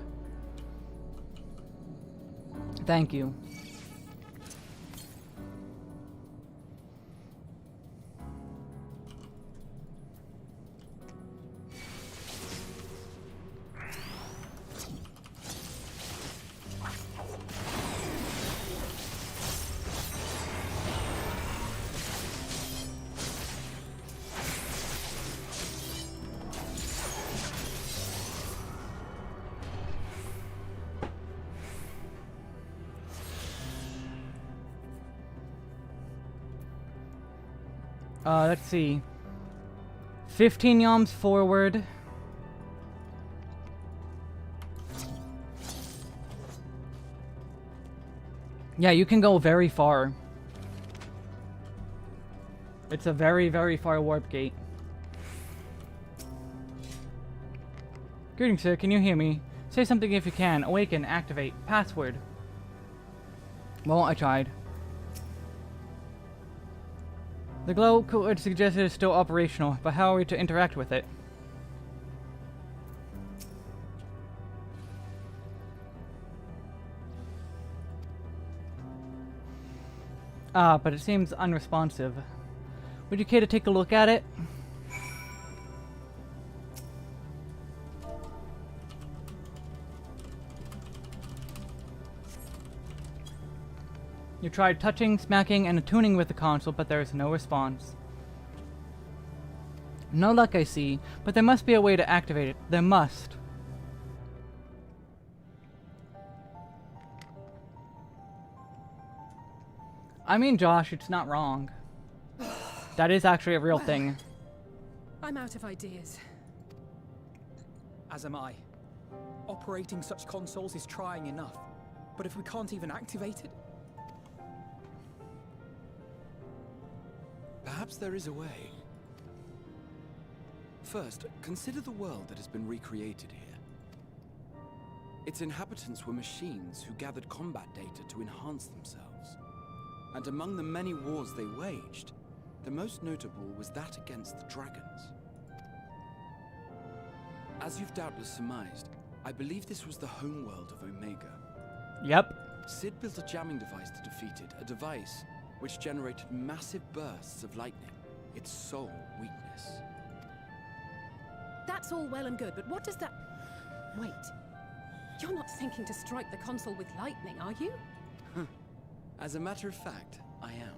Thank you. Let's see. 15 yalms forward. Yeah, you can go very far. It's a very, very far warp gate. Greetings, sir. Can you hear me? Say something if you can. Awaken. Activate. Password. Well, I tried. The glow code suggested is still operational, but how are we to interact with it? Ah, but it seems unresponsive. Would you care to take a look at it? You tried touching, smacking, and attuning with the console, but there is no response. No luck, I see, but there must be a way to activate it. There must. I mean, Josh, it's not wrong. That is actually a real thing. I'm out of ideas. As am I. Operating such consoles is trying enough, but if we can't even activate it... Perhaps there is a way. First, consider the world that has been recreated here. Its inhabitants were machines who gathered combat data to enhance themselves. And among the many wars they waged, the most notable was that against the dragons. As you've doubtless surmised, I believe this was the homeworld of Omega. Yep. Sid built a jamming device to defeat it, a device which generated massive bursts of lightning, its sole weakness. That's all well and good, but what does that... Wait. You're not thinking to strike the console with lightning, are you? As a matter of fact, I am.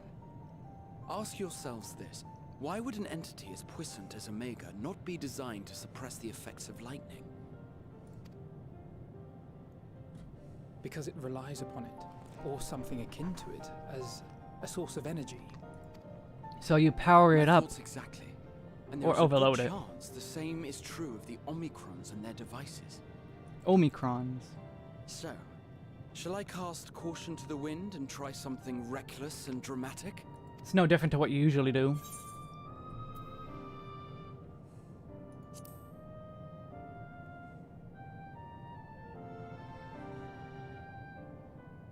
Ask yourselves this. Why would an entity as puissant as Omega not be designed to suppress the effects of lightning? Because it relies upon it, or something akin to it, as a source of energy. So you power it up. Exactly. Or overload it. Chance the same is true of the Omicrons and their devices. Omicrons. So, shall I cast caution to the wind and try something reckless and dramatic? It's no different to what you usually do.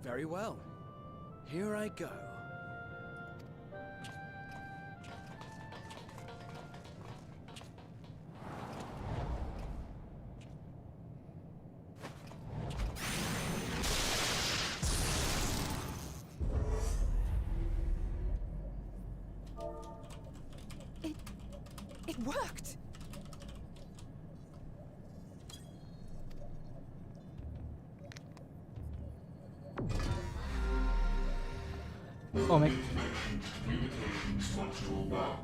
Very well. Here I go. It worked! Oh, my. Communications module 1.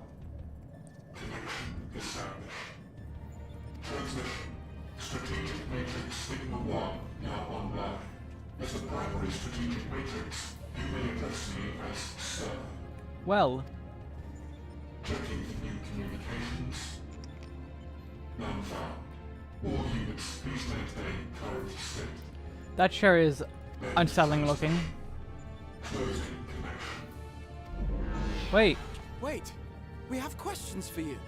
Connection established. Transmission. Strategic Matrix Signal 1 now online. As a primary strategic matrix, you may address me as Sir. Well. Checking for new communications. None found. All units, please maintain current state. That sure is unsettling looking. Closing connection. Wait. Wait! We have questions for you.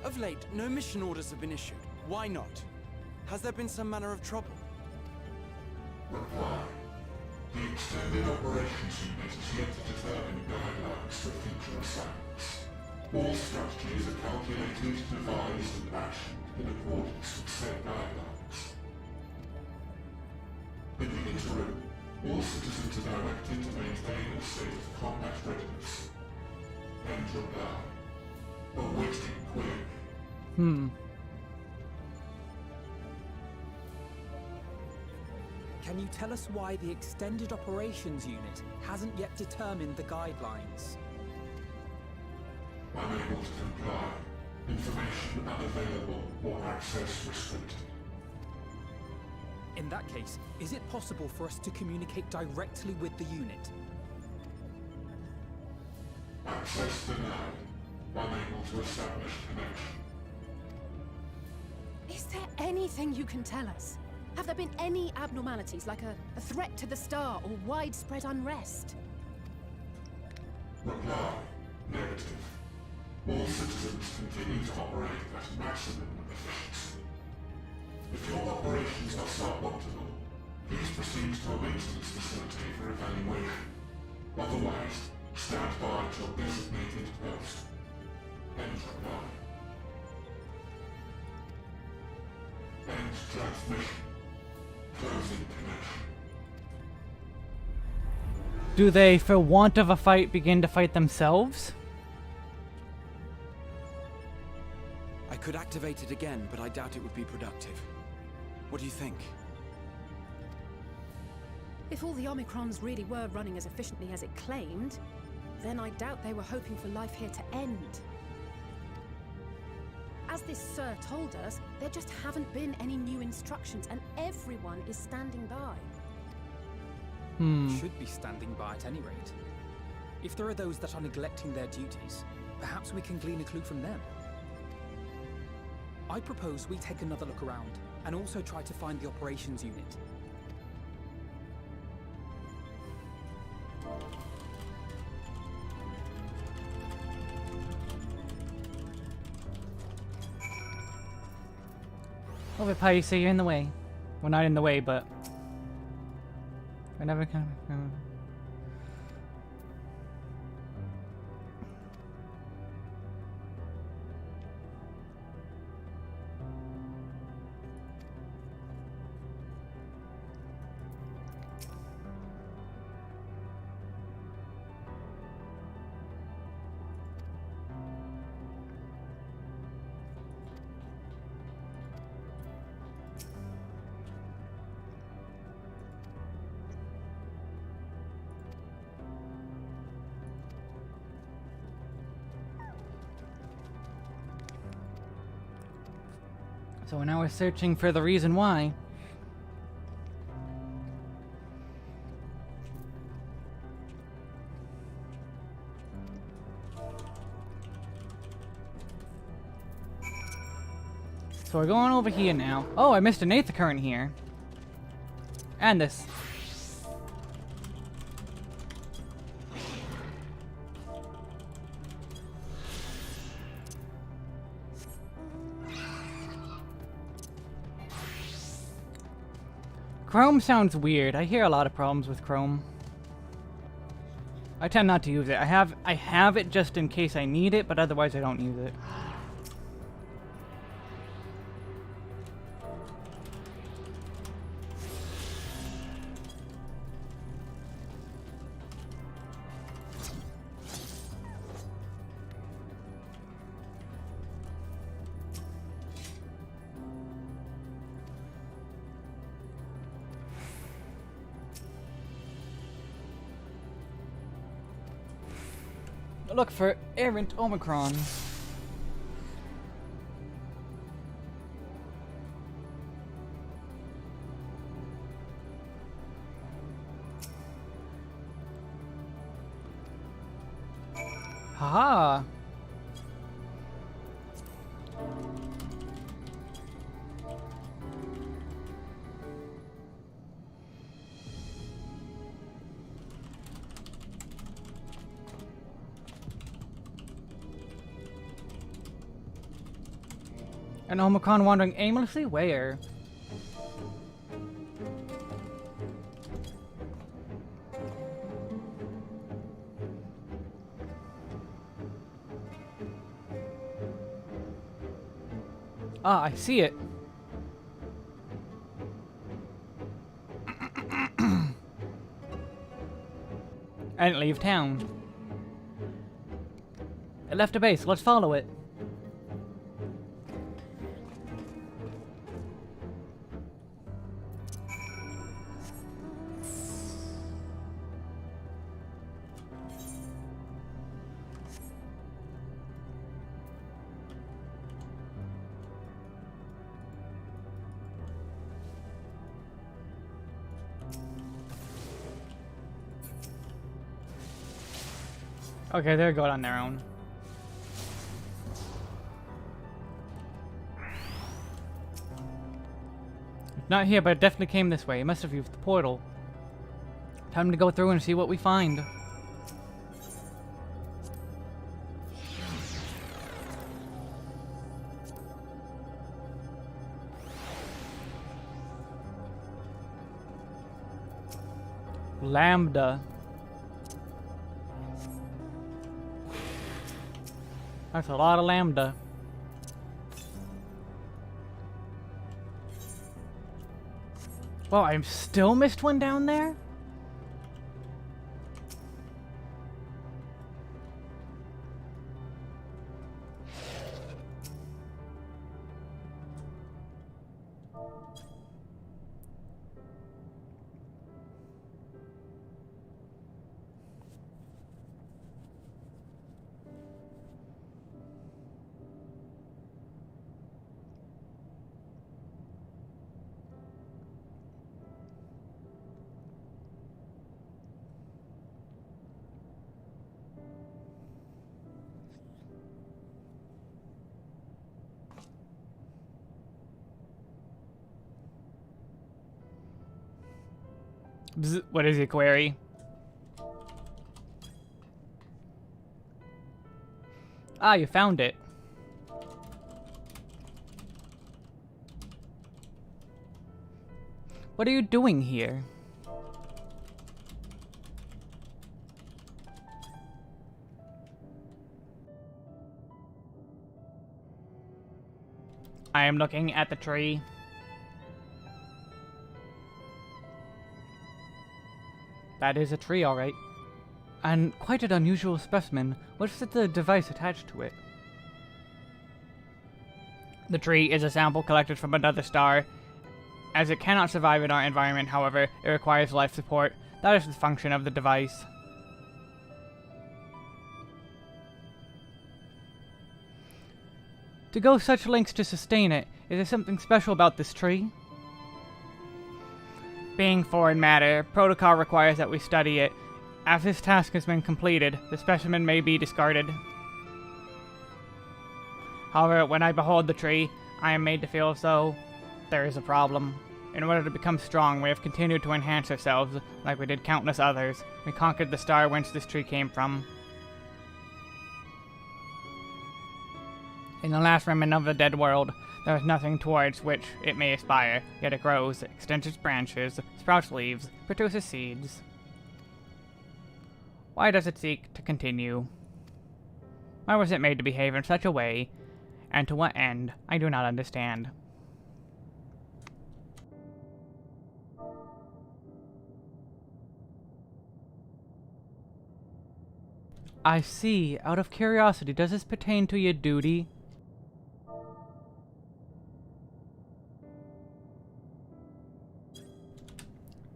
Of late, no mission orders have been issued. Why not? Has there been some manner of trouble? Reply. The extended operations unit is yet to determine guidelines for future assignments. All strategies are calculated, devised, and actioned in accordance with set guidelines. In the interim, all citizens are directed to maintain a state of combat readiness. End reply. Awaiting query. Can you tell us why the Extended Operations Unit hasn't yet determined the guidelines? Unable to comply. Information unavailable or access restricted. In that case, is it possible for us to communicate directly with the unit? Access denied. Unable to establish connection. Is there anything you can tell us? Have there been any abnormalities, like a threat to the star or widespread unrest? Reply. Negative. All citizens continue to operate at maximum efficiency. If your operations are suboptimal, please proceed to a maintenance facility for evaluation. Otherwise, stand by at your designated post. End reply. End transmission. Closing connection. Do they, for want of a fight, begin to fight themselves? I could activate it again, but I doubt it would be productive. What do you think? If all the Omicrons really were running as efficiently as it claimed, then I doubt they were hoping for life here to end. As this Sir told us, there just haven't been any new instructions, and everyone is standing by. Should be standing by at any rate. If there are those that are neglecting their duties, perhaps we can glean a clue from them. I propose we take another look around, and also try to find the operations unit. Over Pi, you say you're in the way. Well, not in the way, but I never can. So now we're searching for the reason why. So we're going over here now. Oh, I missed an eighth current here. And this. Chrome sounds weird. I hear a lot of problems with Chrome. I tend not to use it. I have it just in case I need it, but otherwise I don't use it. Look for errant Omicron. Haha. An Omicron wandering aimlessly? Where? Ah, I see it. I didn't leave town. It left a base. Let's follow it. Okay, they're good on their own. It's not here, but it definitely came this way. It must have used the portal. Time to go through and see what we find. Lambda. That's a lot of lambda. Well, I still missed one down there? Bzz, what is your query? Ah, you found it. What are you doing here? I am looking at the tree. That is a tree, alright. And quite an unusual specimen. What's the device attached to it? The tree is a sample collected from another star. As it cannot survive in our environment, however, it requires life support. That is the function of the device. To go such lengths to sustain it, is there something special about this tree? Being foreign matter, protocol requires that we study it. As this task has been completed, the specimen may be discarded. However, when I behold the tree, I am made to feel as though there is a problem. In order to become strong, we have continued to enhance ourselves, like we did countless others. We conquered the star whence this tree came from. In the last remnant of the dead world, there is nothing towards which it may aspire, yet it grows, extends its branches, sprouts leaves, produces seeds. Why does it seek to continue? Why was it made to behave in such a way, and to what end, I do not understand. I see. Out of curiosity, does this pertain to your duty?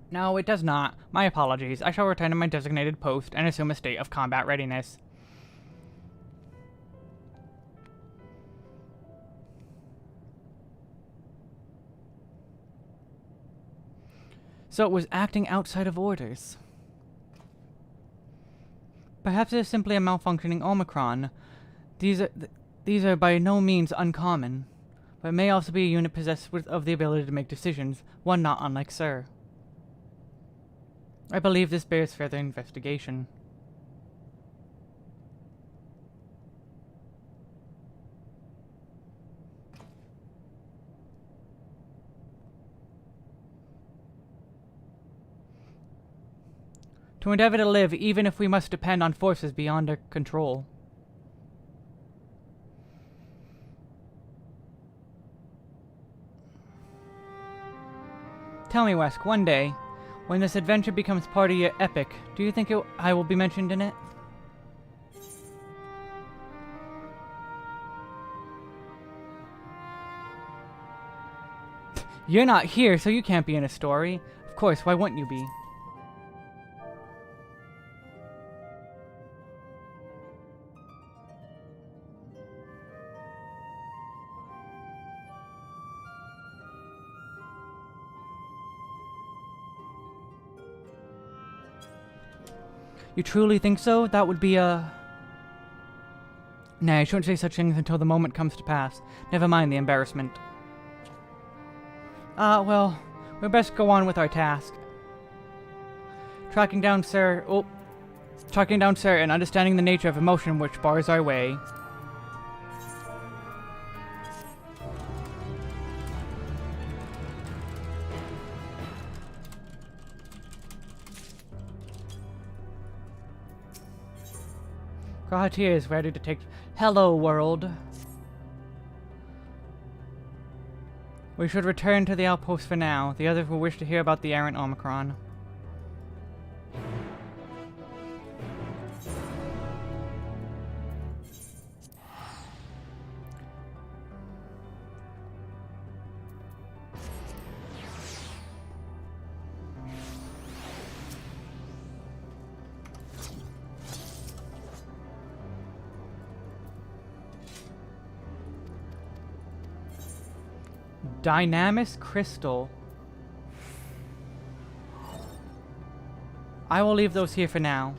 No, it does not. My apologies. I shall return to my designated post and assume a state of combat readiness. So it was acting outside of orders. Perhaps it is simply a malfunctioning Omicron. These are by no means uncommon, but it may also be a unit possessed of the ability to make decisions, one not unlike Sir. I believe this bears further investigation. To endeavor to live, even if we must depend on forces beyond our control. Tell me, Wesk, one day, when this adventure becomes part of your epic, do you think I will be mentioned in it? You're not here, so you can't be in a story. Of course, why wouldn't you be? You truly think so? That would be a... Nah, I shouldn't say such things until the moment comes to pass. Never mind the embarrassment. Well, we best go on with our task. Tracking down Sir, and understanding the nature of emotion which bars our way. Grahatir is ready to take... Hello, world. We should return to the outpost for now. The others will wish to hear about the errant Omicron. Dynamis Crystal. I will leave those here for now.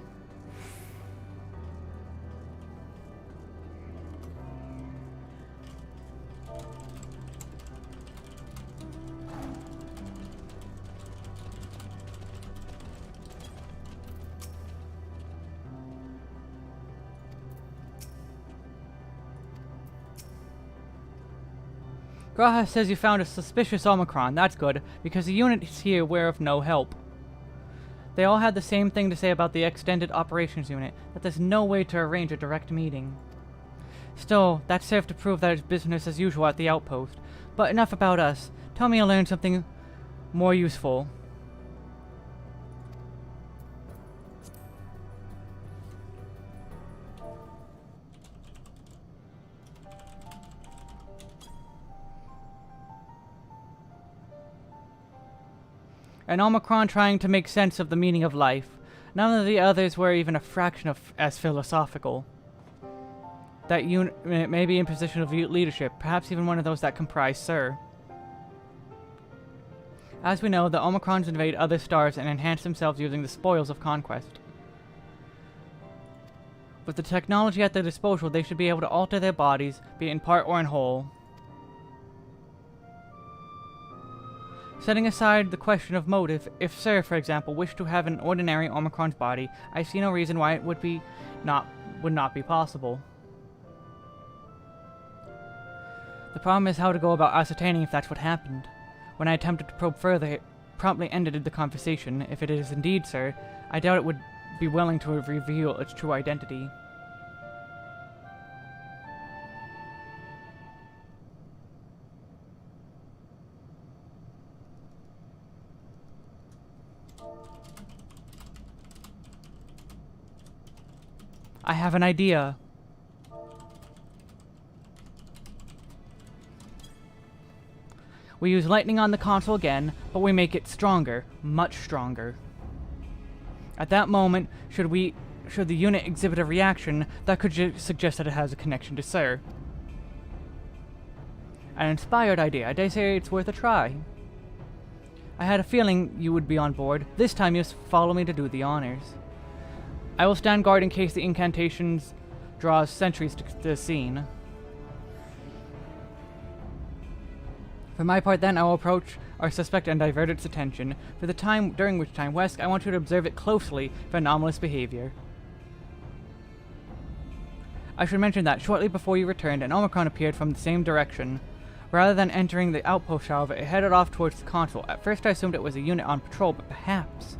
Graha says you found a suspicious Omicron. That's good, because the units here were of no help. They all had the same thing to say about the extended operations unit, that there's no way to arrange a direct meeting. Still, that served to prove that it's business as usual at the outpost. But enough about us. Tell me I learned something more useful. An Omicron trying to make sense of the meaning of life. None of the others were even a fraction of as philosophical. That unit may be in position of leadership, perhaps even one of those that comprise Sir. As we know, the Omicrons invade other stars and enhance themselves using the spoils of conquest. With the technology at their disposal, they should be able to alter their bodies, be it in part or in whole. Setting aside the question of motive, if Sir, for example, wished to have an ordinary Omicron's body, I see no reason why it would not be possible. The problem is how to go about ascertaining if that's what happened. When I attempted to probe further, it promptly ended the conversation. If it is indeed Sir, I doubt it would be willing to reveal its true identity. I have an idea. We use lightning on the console again, but we make it stronger, much stronger. At that moment, should the unit exhibit a reaction, that could suggest that it has a connection to Sir. An inspired idea. I dare say it's worth a try. I had a feeling you would be on board. This time you follow me to do the honors. I will stand guard in case the incantations draws sentries to the scene. For my part then, I will approach our suspect and divert its attention. For the time during which time, Wesk, I want you to observe it closely for anomalous behavior. I should mention that, shortly before you returned, an Omicron appeared from the same direction. Rather than entering the outpost, however, it headed off towards the console. At first I assumed it was a unit on patrol, but perhaps...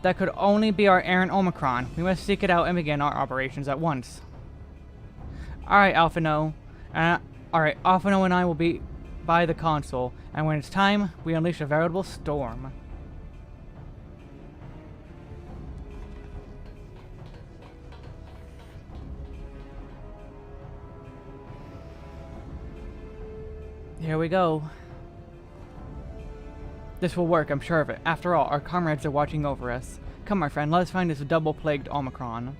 that could only be our errant Omicron. We must seek it out and begin our operations at once. Alright, Alphino. Alright, Afano and I will be by the console, and when it's time, we unleash a veritable storm. Here we go. This will work, I'm sure of it. After all, our comrades are watching over us. Come, my friend, let us find this double-plagued Omicron.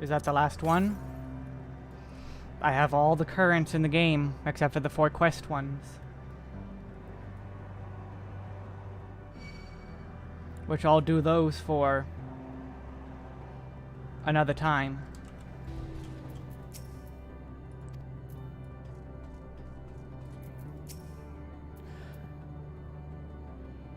Is that the last one? I have all the currents in the game, except for the 4 quest ones. Which I'll do those for another time.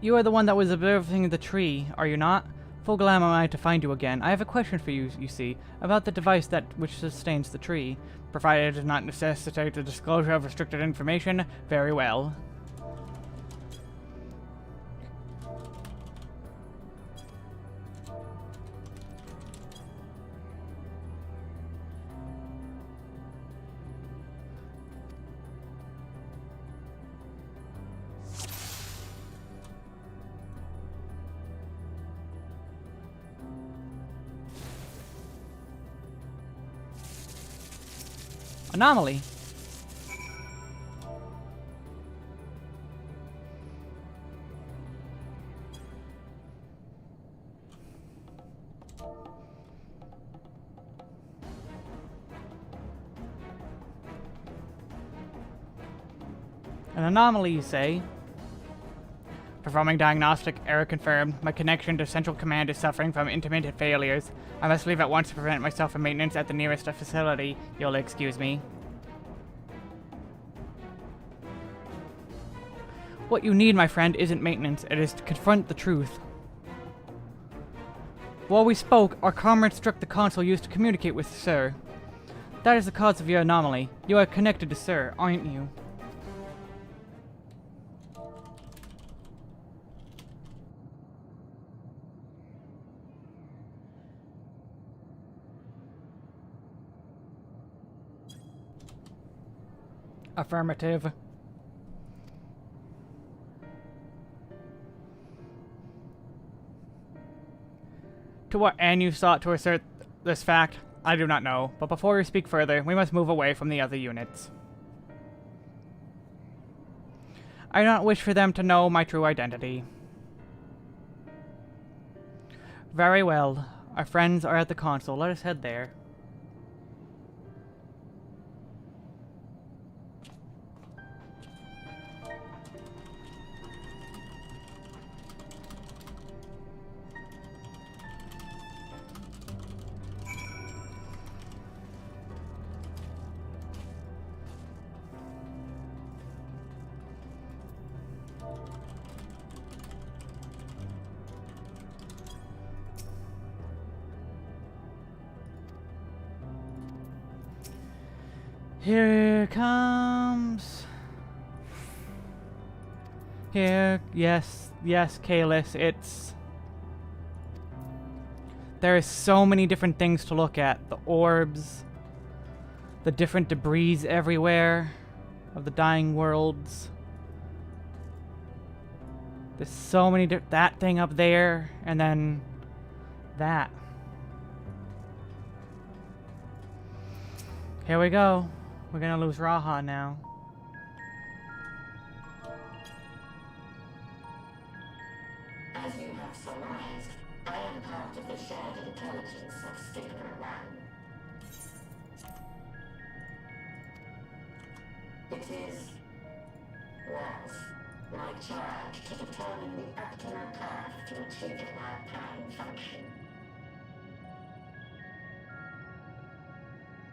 You are the one that was observing the tree, are you not? Full glad am I to find you again. I have a question for you, you see, about the device which sustains the tree. Provided it does not necessitate the disclosure of restricted information, very well. Anomaly. An anomaly, you say? Performing diagnostic, error confirmed. My connection to Central Command is suffering from intermittent failures. I must leave at once to prevent myself from maintenance at the nearest facility. You'll excuse me. What you need, my friend, isn't maintenance. It is to confront the truth. While we spoke, our comrade struck the console used to communicate with Sir. That is the cause of your anomaly. You are connected to Sir, aren't you? Affirmative. To what end you sought to assert this fact, I do not know, but before we speak further, we must move away from the other units. I do not wish for them to know my true identity. Very well. Our friends are at the console. Let us head there. Here comes... Here, yes, Kalis, it's... There is so many different things to look at. The orbs, the different debris everywhere of the dying worlds. There's so many that thing up there, and then that. Here we go. We're gonna lose Raha now. It was my charge to determine the optimal path to achieving our prime function.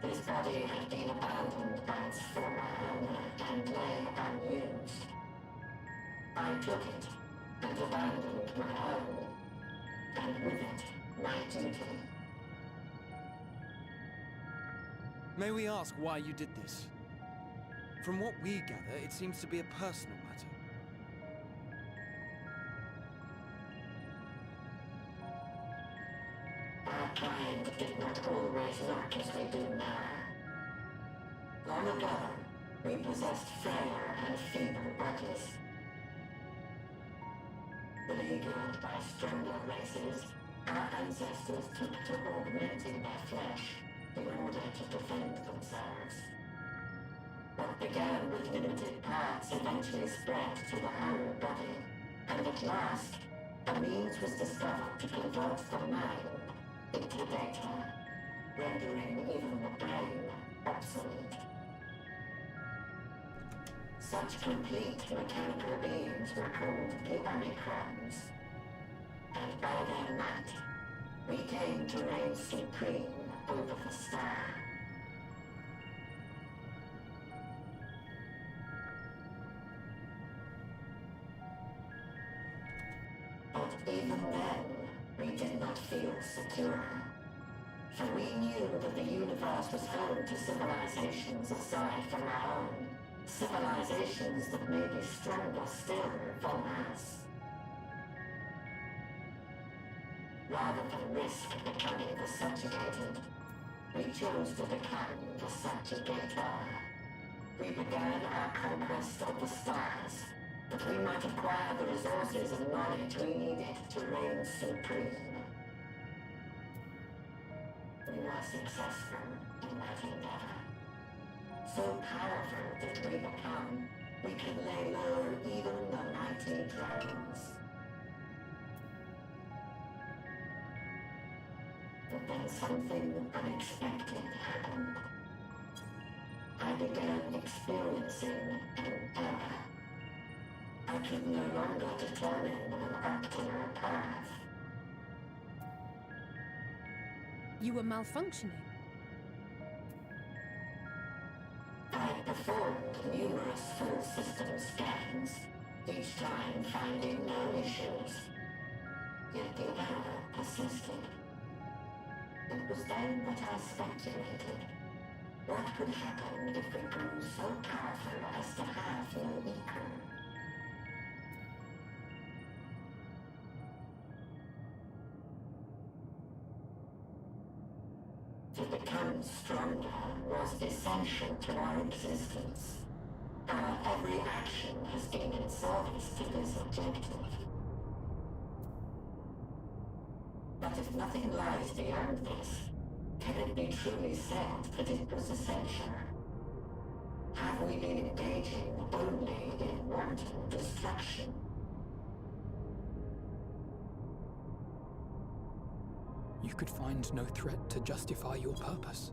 This body had been abandoned by its former owner and lay unused. I took it and abandoned my own, and with it, my duty. May we ask why you did this? From what we gather, it seems to be a personal matter. Our kind did not always look as we do now. Long ago, we possessed frail and feeble bodies. Beleaguered by stronger races, our ancestors took to augmenting their flesh in order to defend themselves. What began with limited parts eventually spread to the whole body, and at last, a means was discovered to convert the mind into data, rendering even the brain obsolete. Such complete mechanical beings were called the Omicrons, and by their might, we came to reign supreme over the star. But even then, we did not feel secure. For we knew that the universe was home to civilizations aside from our own. Civilizations that may be stronger still than us. Rather than risk becoming the subjugated, we chose to become the subjugator. We began our conquest of the stars, that we might acquire the resources and knowledge we needed to reign supreme. We were successful in that endeavor. So powerful did we become, we could lay low even the mighty dragons. But then something unexpected happened. I began experiencing an error. I could no longer determine an optimal path. You were malfunctioning. I performed numerous full system scans, each time finding no issues. Yet the error persisted. It was then that I speculated. What could happen if we grew so powerful as to have no equal? To become stronger was essential to our existence. Our every action has been in service to this objective. But if nothing lies beyond this, can it be truly said that it was essential? Have we been engaging only in wanton destruction? You could find no threat to justify your purpose.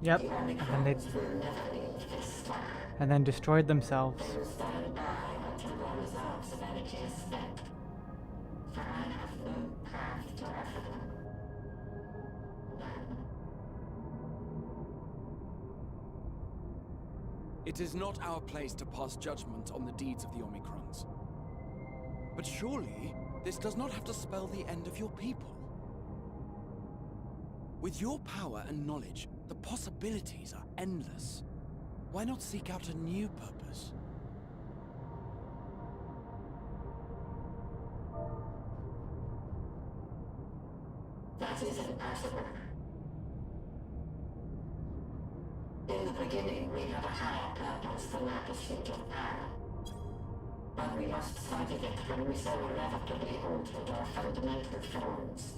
Yep, and then destroyed themselves. They will stand by until their reserves of energy are spent. For I have no path to offer them. None. It is not our place to pass judgment on the deeds of the Omicrons. But surely, this does not have to spell the end of your people. With your power and knowledge, the possibilities are endless. Why not seek out a new purpose? That is impossible. In the beginning, we had a higher purpose than our pursuit of power. But we lost sight of it when we so irrevocably altered our fundamental forms.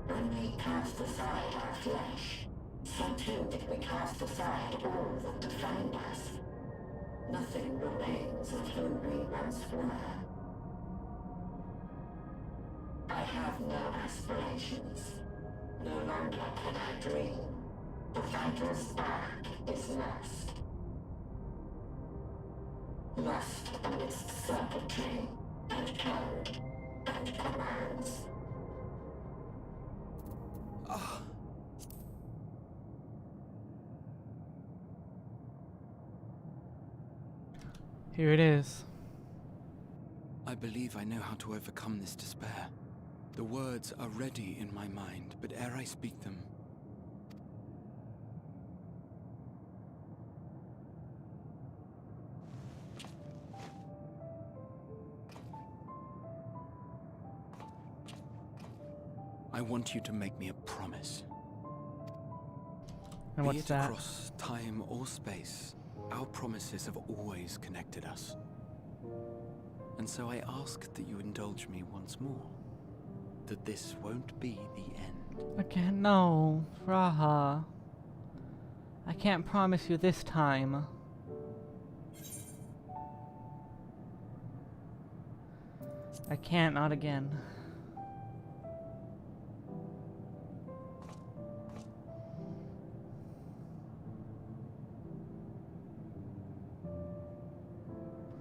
When we cast aside our flesh, so too did we cast aside all that defined us. Nothing remains of who we once were. I have no aspirations. No longer can I dream. The fighter's spark is lost. Lost amidst circuitry and code and commands. Here it is. I believe I know how to overcome this despair. The words are ready in my mind, but ere I speak them, I want you to make me a promise. And Be what's it that? across time or space, our promises have always connected us. And so I ask that you indulge me once more. That this won't be the end. Okay, no, Raha. I can't promise you this time. I can't, not again.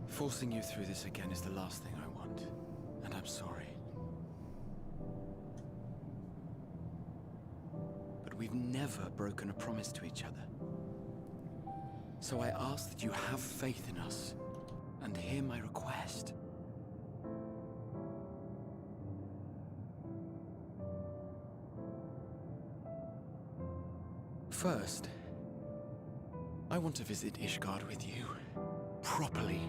Forcing you through this again is the last thing I want, and I'm sorry. But we've never broken a promise to each other. So I ask that you have faith in us, and hear my request. First, I want to visit Ishgard with you, properly.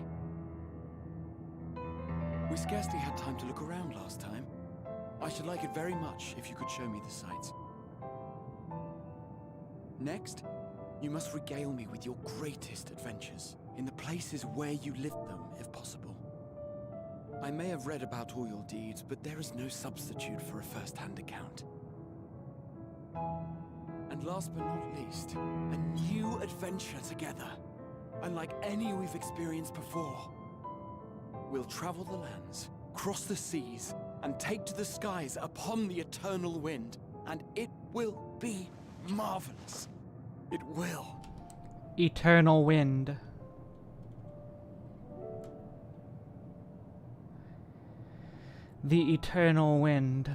We scarcely had time to look around last time. I should like it very much if you could show me the sights. Next, you must regale me with your greatest adventures, in the places where you lived them, if possible. I may have read about all your deeds, but there is no substitute for a first-hand account. And last but not least, a new adventure together, unlike any we've experienced before. We'll travel the lands, cross the seas, and take to the skies upon the eternal wind, and it will be marvelous. It will. Eternal wind. The eternal wind.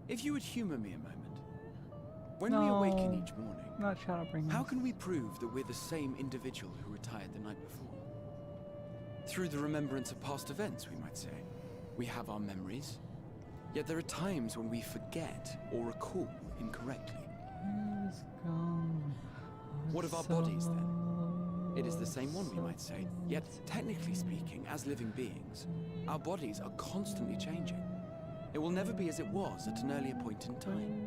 If you would humor me a moment. When we awaken each morning, not Shadowbringers. How can we prove that we're the same individual who retired the night before? Through the remembrance of past events, we might say. We have our memories, yet there are times when we forget or recall incorrectly. What of our bodies, then? It is the same one, we might say, yet technically speaking, as living beings, our bodies are constantly changing. It will never be as it was at an earlier point in time.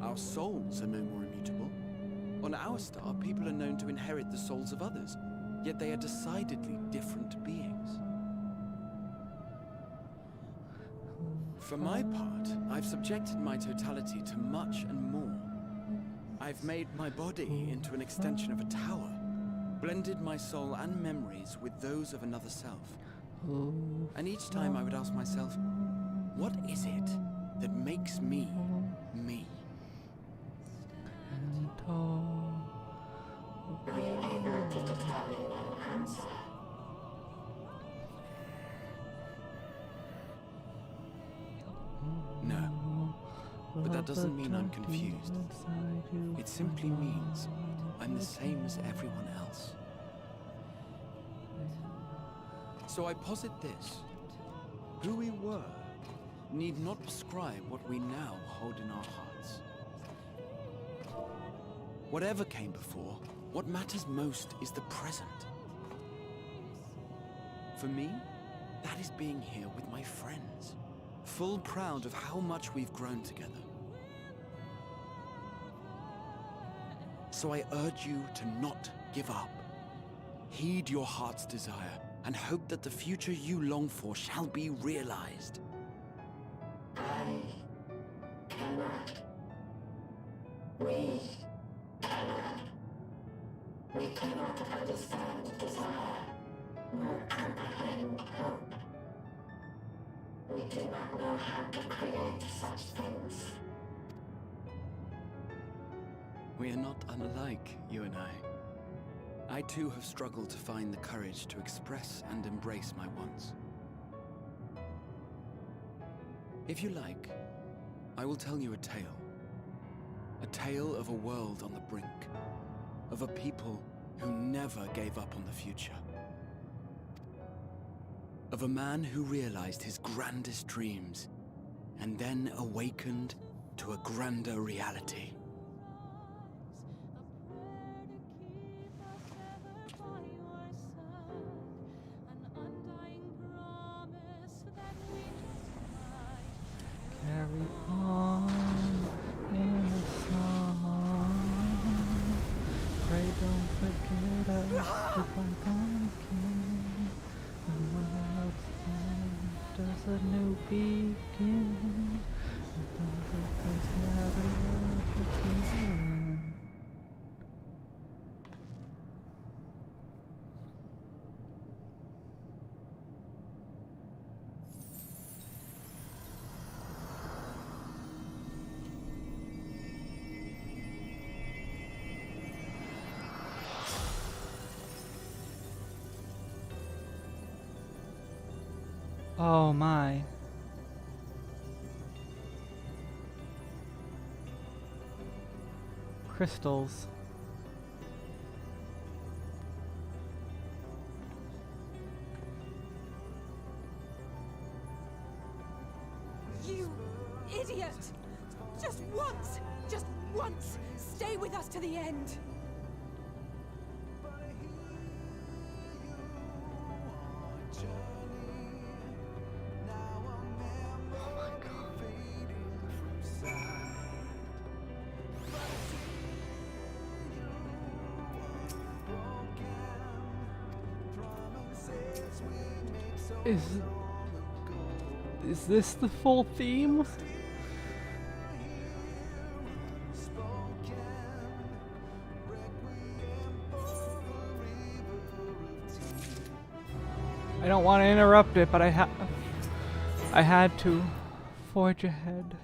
Our souls are no more immutable. On our star, people are known to inherit the souls of others, yet they are decidedly different beings. For my part, I've subjected my totality to much and more. I've made my body into an extension of a tower, blended my soul and memories with those of another self. And each time I would ask myself, what is it that makes me, me? Are you able to determine an answer? No. But that doesn't mean I'm confused. It simply means I'm the same as everyone else. So I posit this. Who we were need not prescribe what we now hold in our hearts. Whatever came before, what matters most is the present. For me, that is being here with my friends, full proud of how much we've grown together. So I urge you to not give up. Heed your heart's desire, and hope that the future you long for shall be realized. I cannot. We cannot. We cannot understand desire or comprehend hope. We do not know how to create such things. We are not unlike, you and I. I too have struggled to find the courage to express and embrace my wants. If you like, I will tell you a tale. A tale of a world on the brink. Of a people who never gave up on the future. Of a man who realized his grandest dreams and then awakened to a grander reality. Carry on in the song. Pray don't forget us if I'm gone again. The world's end, does a new begin. The purpose never begin. Oh my. Crystals. You idiot! Just once, stay with us to the end. Is this the full theme? I don't want to interrupt it, but I had to forge ahead.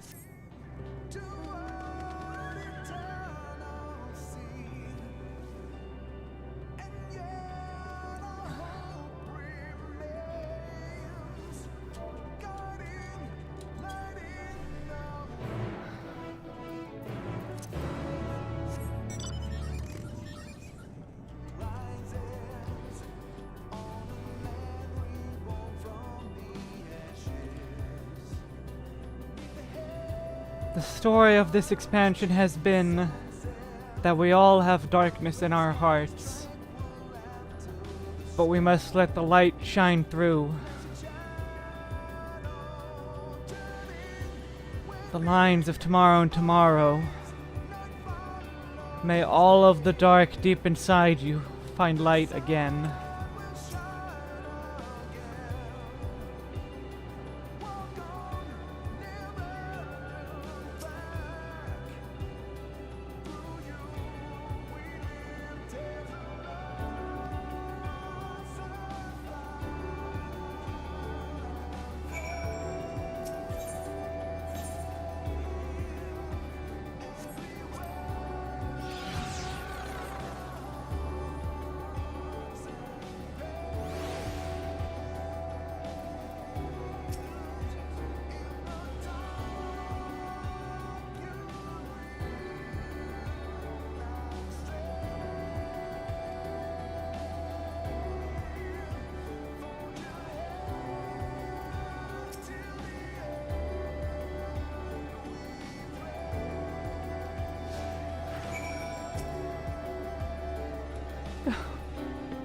The story of this expansion has been that we all have darkness in our hearts, but we must let the light shine through. The lines of tomorrow and tomorrow. May all of the dark deep inside you find light again.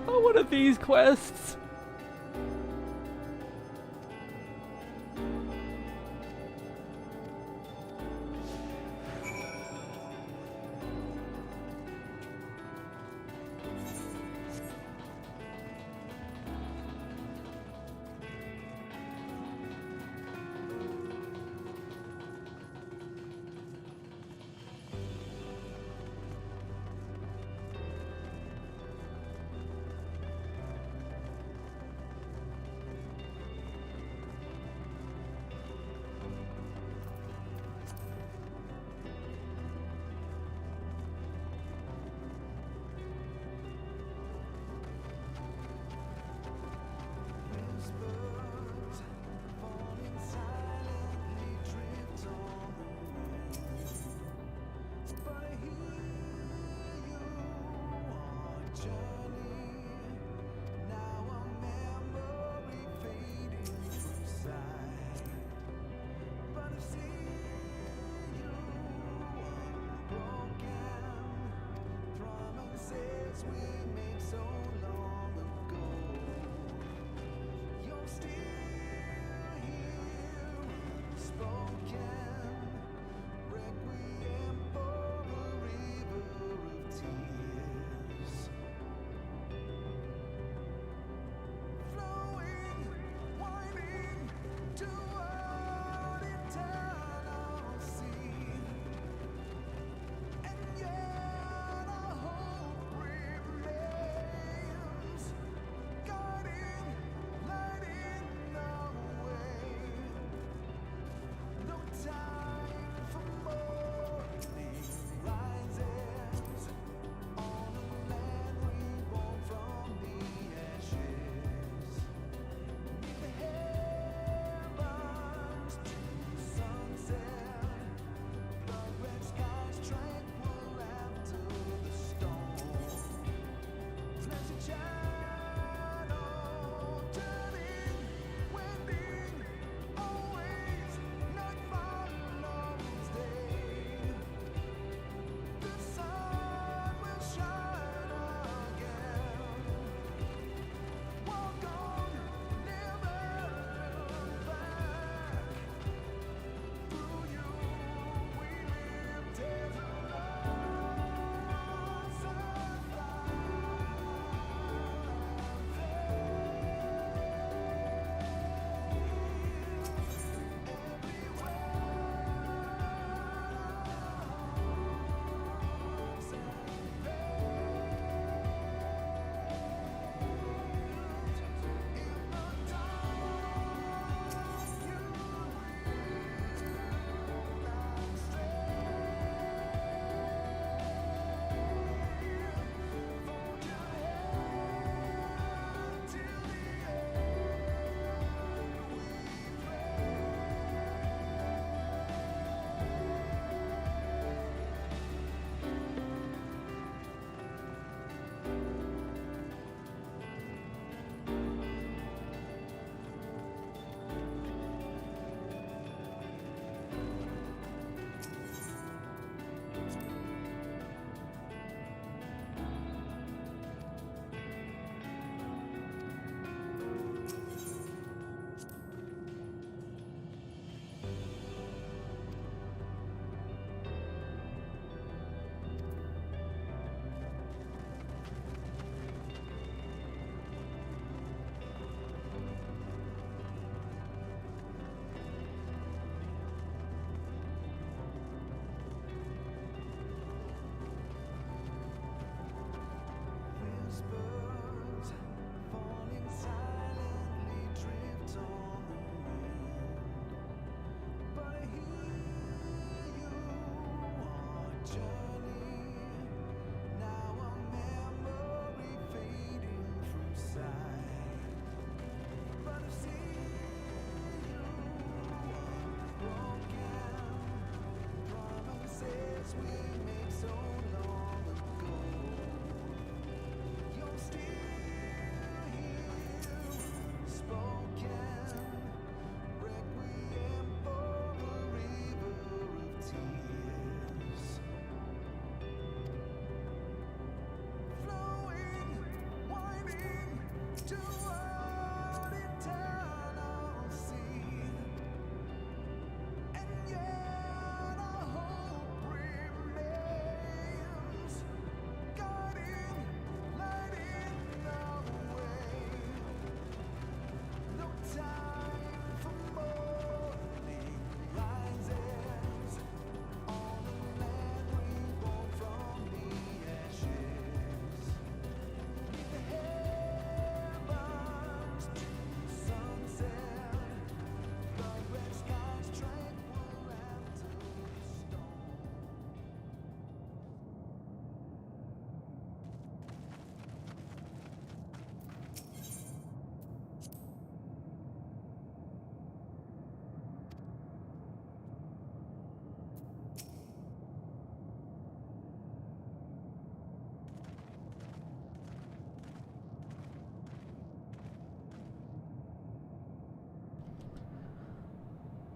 Oh, what are these quests?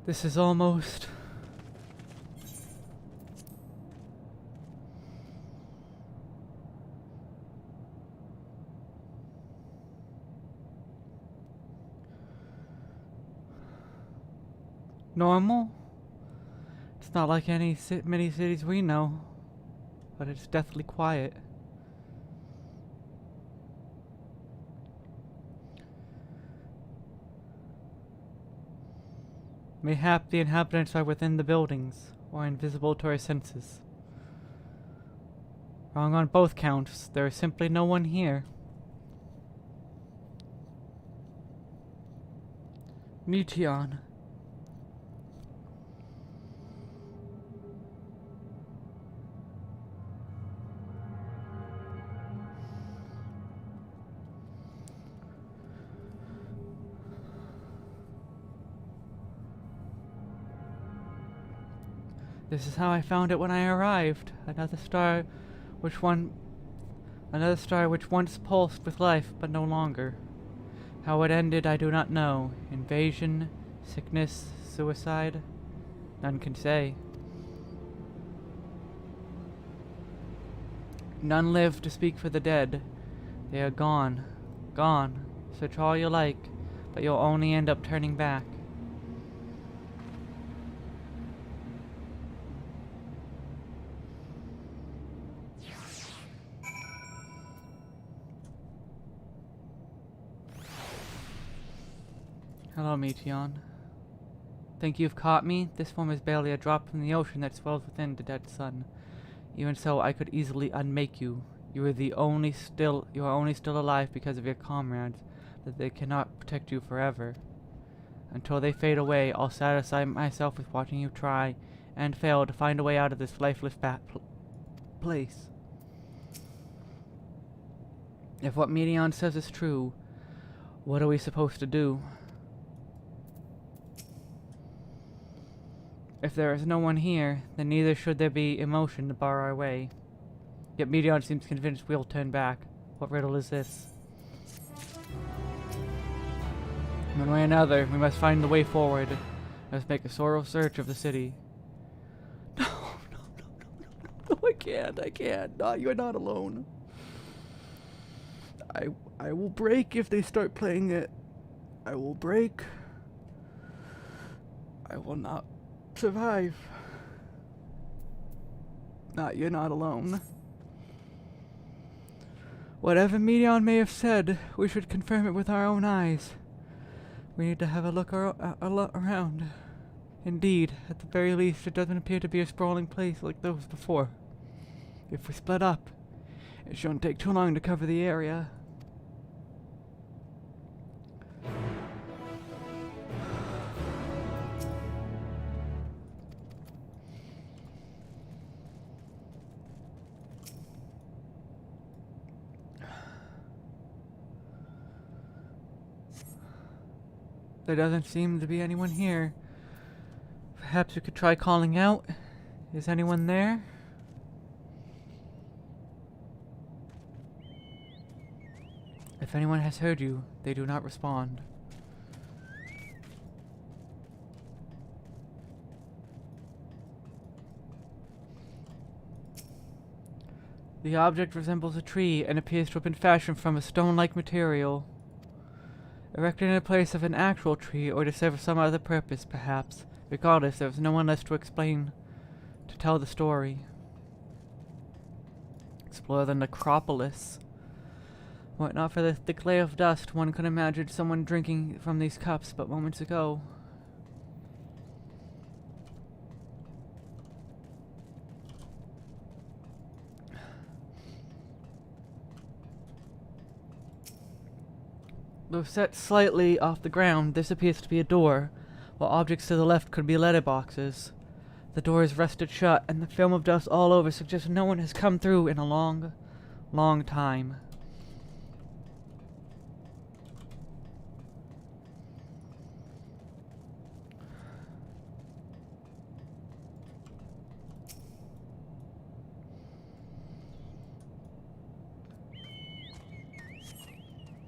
This is almost... normal? It's not like many cities we know, but it's deathly quiet. Mayhap the inhabitants are within the buildings, or invisible to our senses. Wrong on both counts. There is simply no one here. Meteon. This is how I found it when I arrived. Another star which once pulsed with life, but no longer. How it ended, I do not know. Invasion, sickness, suicide? None can say. None live to speak for the dead. They are gone. Gone. Search all you like, but you'll only end up turning back. Hello, Meteon. Think you've caught me? This form is barely a drop from the ocean that swells within the dead sun. Even so, I could easily unmake you. You are only still alive because of your comrades, that they cannot protect you forever. Until they fade away, I'll satisfy myself with watching you try and fail to find a way out of this lifeless place. If what Meteon says is true, what are we supposed to do? If there is no one here, then neither should there be emotion to bar our way. Yet Meteon seems convinced we'll turn back. What riddle is this? One way or another, we must find the way forward. Let's make a thorough search of the city. No, I can't. No, you're not alone. I will break if they start playing it. I will break. I will not survive. You're not alone. Whatever Meteon may have said, we should confirm it with our own eyes. We need to have a look around. Indeed, at the very least, it doesn't appear to be a sprawling place like those before. If we split up, it shouldn't take too long to cover the area. There doesn't seem to be anyone here. Perhaps we could try calling out. Is anyone there? If anyone has heard you, they do not respond. The object resembles a tree and appears to have been fashioned from a stone-like material. Erected in a place of an actual tree, or to serve some other purpose, perhaps. Regardless, there was no one left to tell the story. Explore the necropolis. Were it not for the thick layer of dust, one could imagine someone drinking from these cups but moments ago. Though set slightly off the ground, this appears to be a door, while objects to the left could be letterboxes. The door is rested shut, and the film of dust all over suggests no one has come through in a long, long time.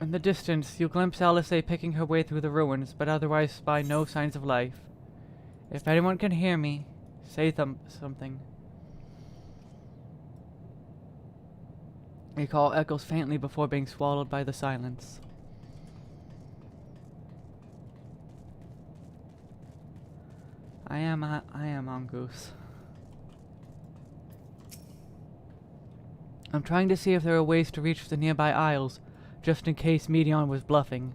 In the distance, you glimpse Alice picking her way through the ruins, but otherwise spy no signs of life. If anyone can hear me, say something. A call echoes faintly before being swallowed by the silence. I am Mongoose. I'm trying to see if there are ways to reach the nearby isles, just in case Medion was bluffing.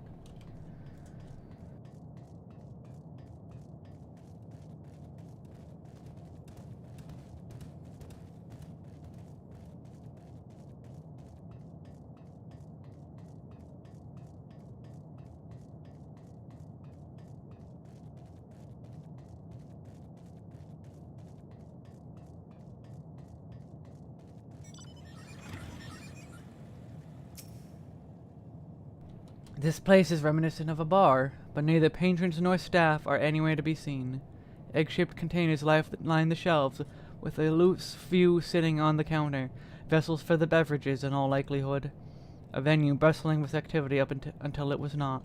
This place is reminiscent of a bar, but neither patrons nor staff are anywhere to be seen. Egg-shaped containers line the shelves, with a loose few sitting on the counter, vessels for the beverages in all likelihood. A venue bustling with activity up until it was not.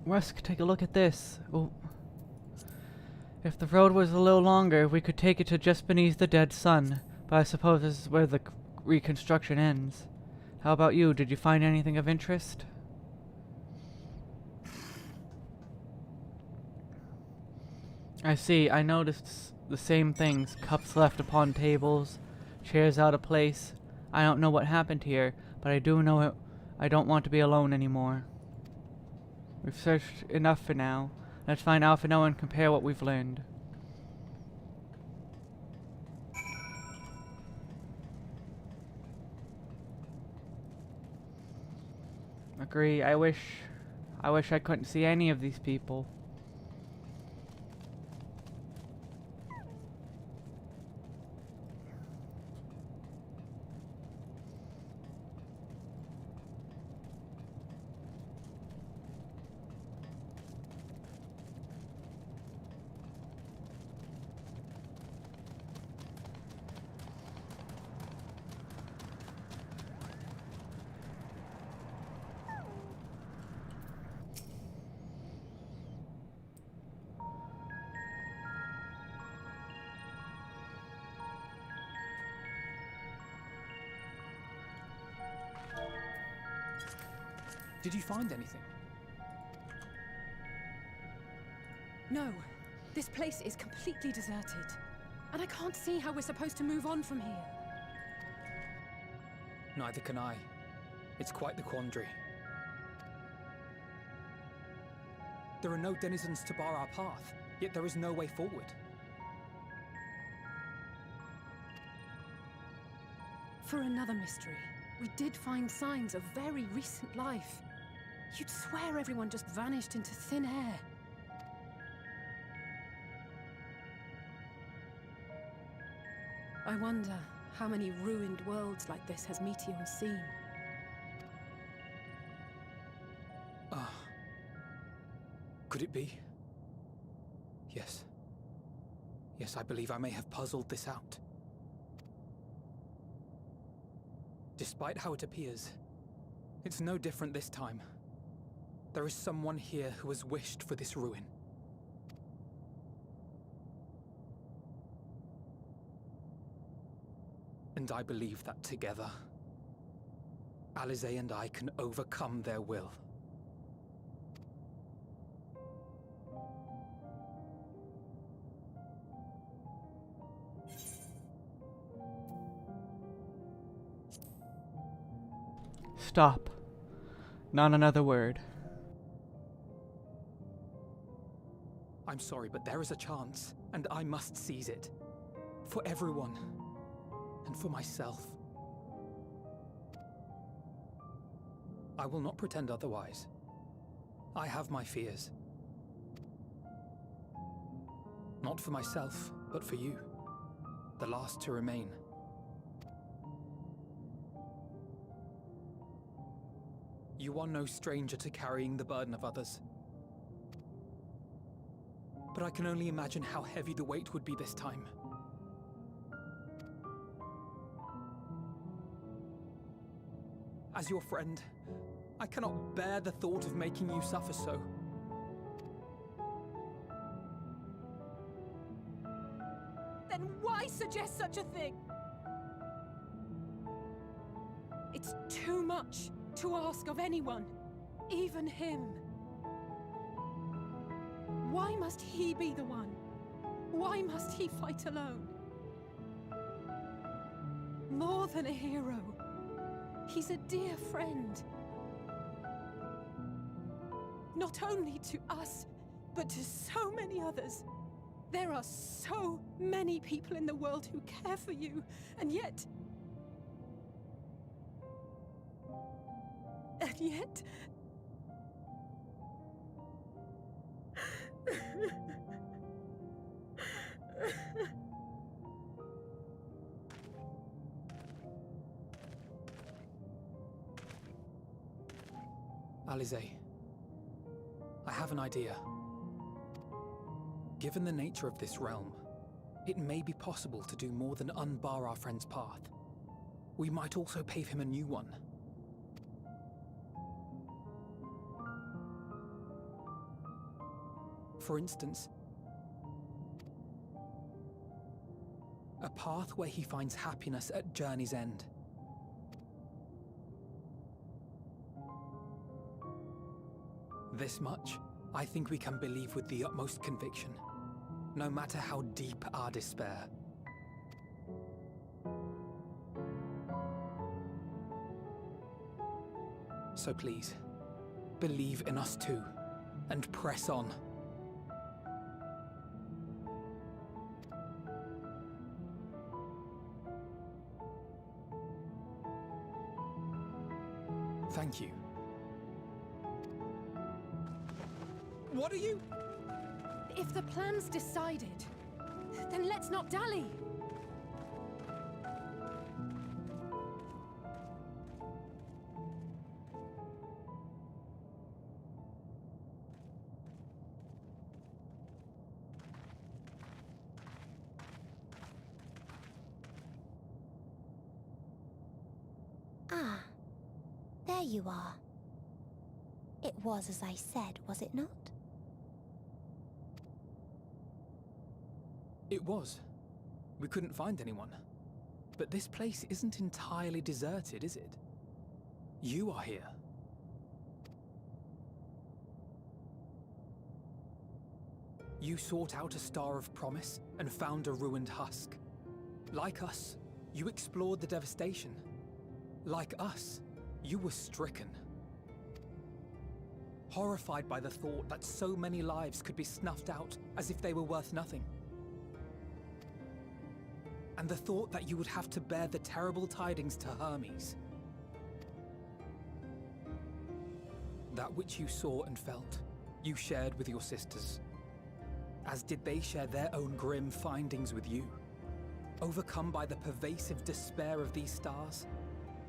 Rusk, take a look at this. Oh. If the road was a little longer, we could take it to just beneath the dead sun, but I suppose this is where the reconstruction ends. How about you? Did you find anything of interest? I see. I noticed the same things. Cups left upon tables, chairs out of place. I don't know what happened here, but I do know I don't want to be alone anymore. We've searched enough for now. Let's find Alphino and compare what we've learned. Agree. I wish I couldn't see any of these people. Did you find anything? No. This place is completely deserted. And I can't see how we're supposed to move on from here. Neither can I. It's quite the quandary. There are no denizens to bar our path, yet there is no way forward. For another mystery, we did find signs of very recent life. You'd swear everyone just vanished into thin air. I wonder how many ruined worlds like this has Meteion seen. Ah. Could it be? Yes. Yes, I believe I may have puzzled this out. Despite how it appears, it's no different this time. There is someone here who has wished for this ruin. And I believe that together, Alize and I can overcome their will. Stop. Not another word. I'm sorry, but there is a chance, and I must seize it. For everyone. And for myself. I will not pretend otherwise. I have my fears. Not for myself, but for you, the last to remain. You are no stranger to carrying the burden of others. But I can only imagine how heavy the weight would be this time. As your friend, I cannot bear the thought of making you suffer so. Then why suggest such a thing? It's too much to ask of anyone, even him. Why must he be the one? Why must he fight alone? More than a hero, he's a dear friend. Not only to us, but to so many others. There are so many people in the world who care for you, and yet... Alize, I have an idea. Given the nature of this realm, it may be possible to do more than unbar our friend's path. We might also pave him a new one. For instance, a path where he finds happiness at journey's end. This much, I think we can believe with the utmost conviction, no matter how deep our despair. So please, believe in us too, and press on. Thank you. What are you? If the plan's decided, then let's not dally. Ah, there you are. It was as I said, was it not? It was. We couldn't find anyone. But this place isn't entirely deserted, is it? You are here. You sought out a star of promise and found a ruined husk. Like us, you explored the devastation. Like us, you were stricken. Horrified by the thought that so many lives could be snuffed out as if they were worth nothing. And the thought that you would have to bear the terrible tidings to Hermes. That which you saw and felt, you shared with your sisters. As did they share their own grim findings with you. Overcome by the pervasive despair of these stars,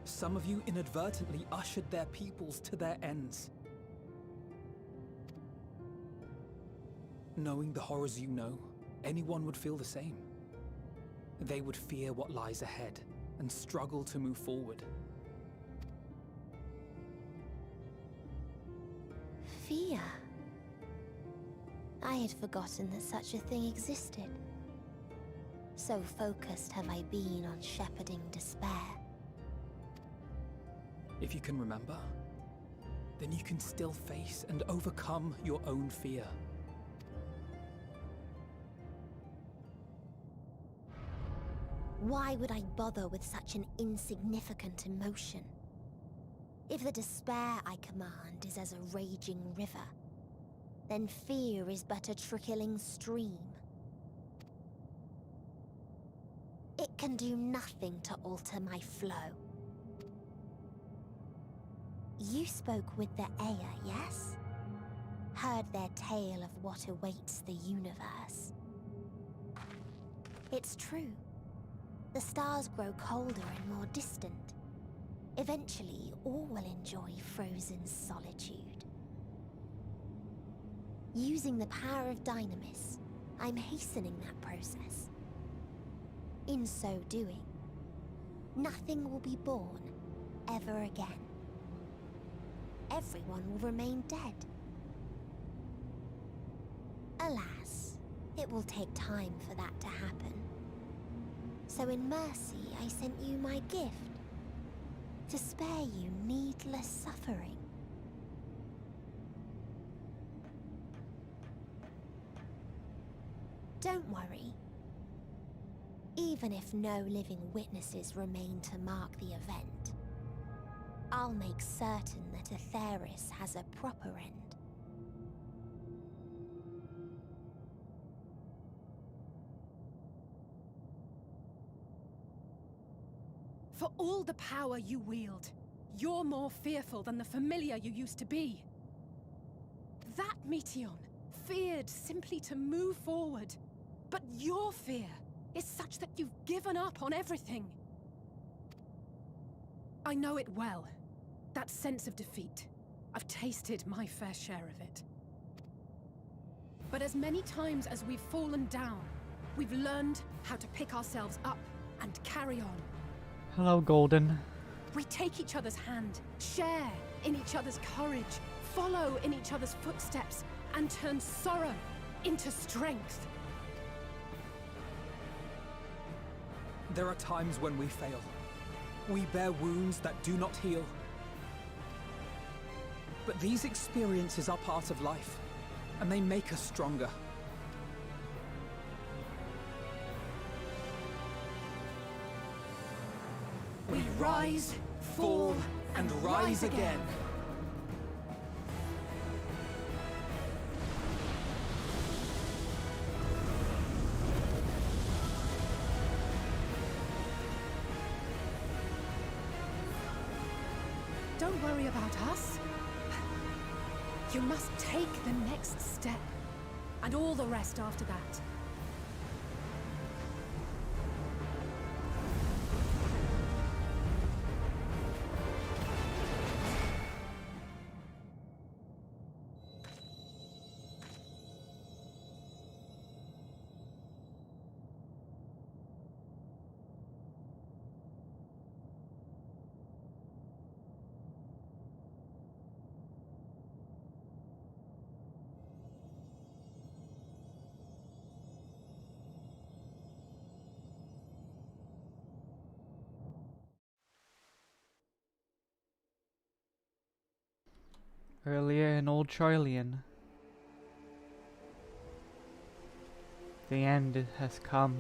some of you inadvertently ushered their peoples to their ends. Knowing the horrors you know, anyone would feel the same. They would fear what lies ahead and struggle to move forward. Fear? I had forgotten that such a thing existed. So focused have I been on shepherding despair. If you can remember, then you can still face and overcome your own fear. Why would I bother with such an insignificant emotion? If the despair I command is as a raging river, then fear is but a trickling stream. It can do nothing to alter my flow. You spoke with the Aya, yes? Heard their tale of what awaits the universe. It's true. The stars grow colder and more distant. Eventually, all will enjoy frozen solitude. Using the power of Dynamis, I'm hastening that process. In so doing, nothing will be born ever again. Everyone will remain dead. Alas, it will take time for that to happen. So in mercy, I sent you my gift, to spare you needless suffering. Don't worry. Even if no living witnesses remain to mark the event, I'll make certain that Aetheris has a proper end. For all the power you wield, you're more fearful than the familiar you used to be. That Meteion feared simply to move forward. But your fear is such that you've given up on everything. I know it well. That sense of defeat. I've tasted my fair share of it. But as many times as we've fallen down, we've learned how to pick ourselves up and carry on. Hello, Golden. We take each other's hand, share in each other's courage, follow in each other's footsteps, and turn sorrow into strength. There are times when we fail. We bear wounds that do not heal. But these experiences are part of life, and they make us stronger. We rise, fall, and rise again. Don't worry about us. You must take the next step, and all the rest after that. Earlier in Old Charlian. The end has come.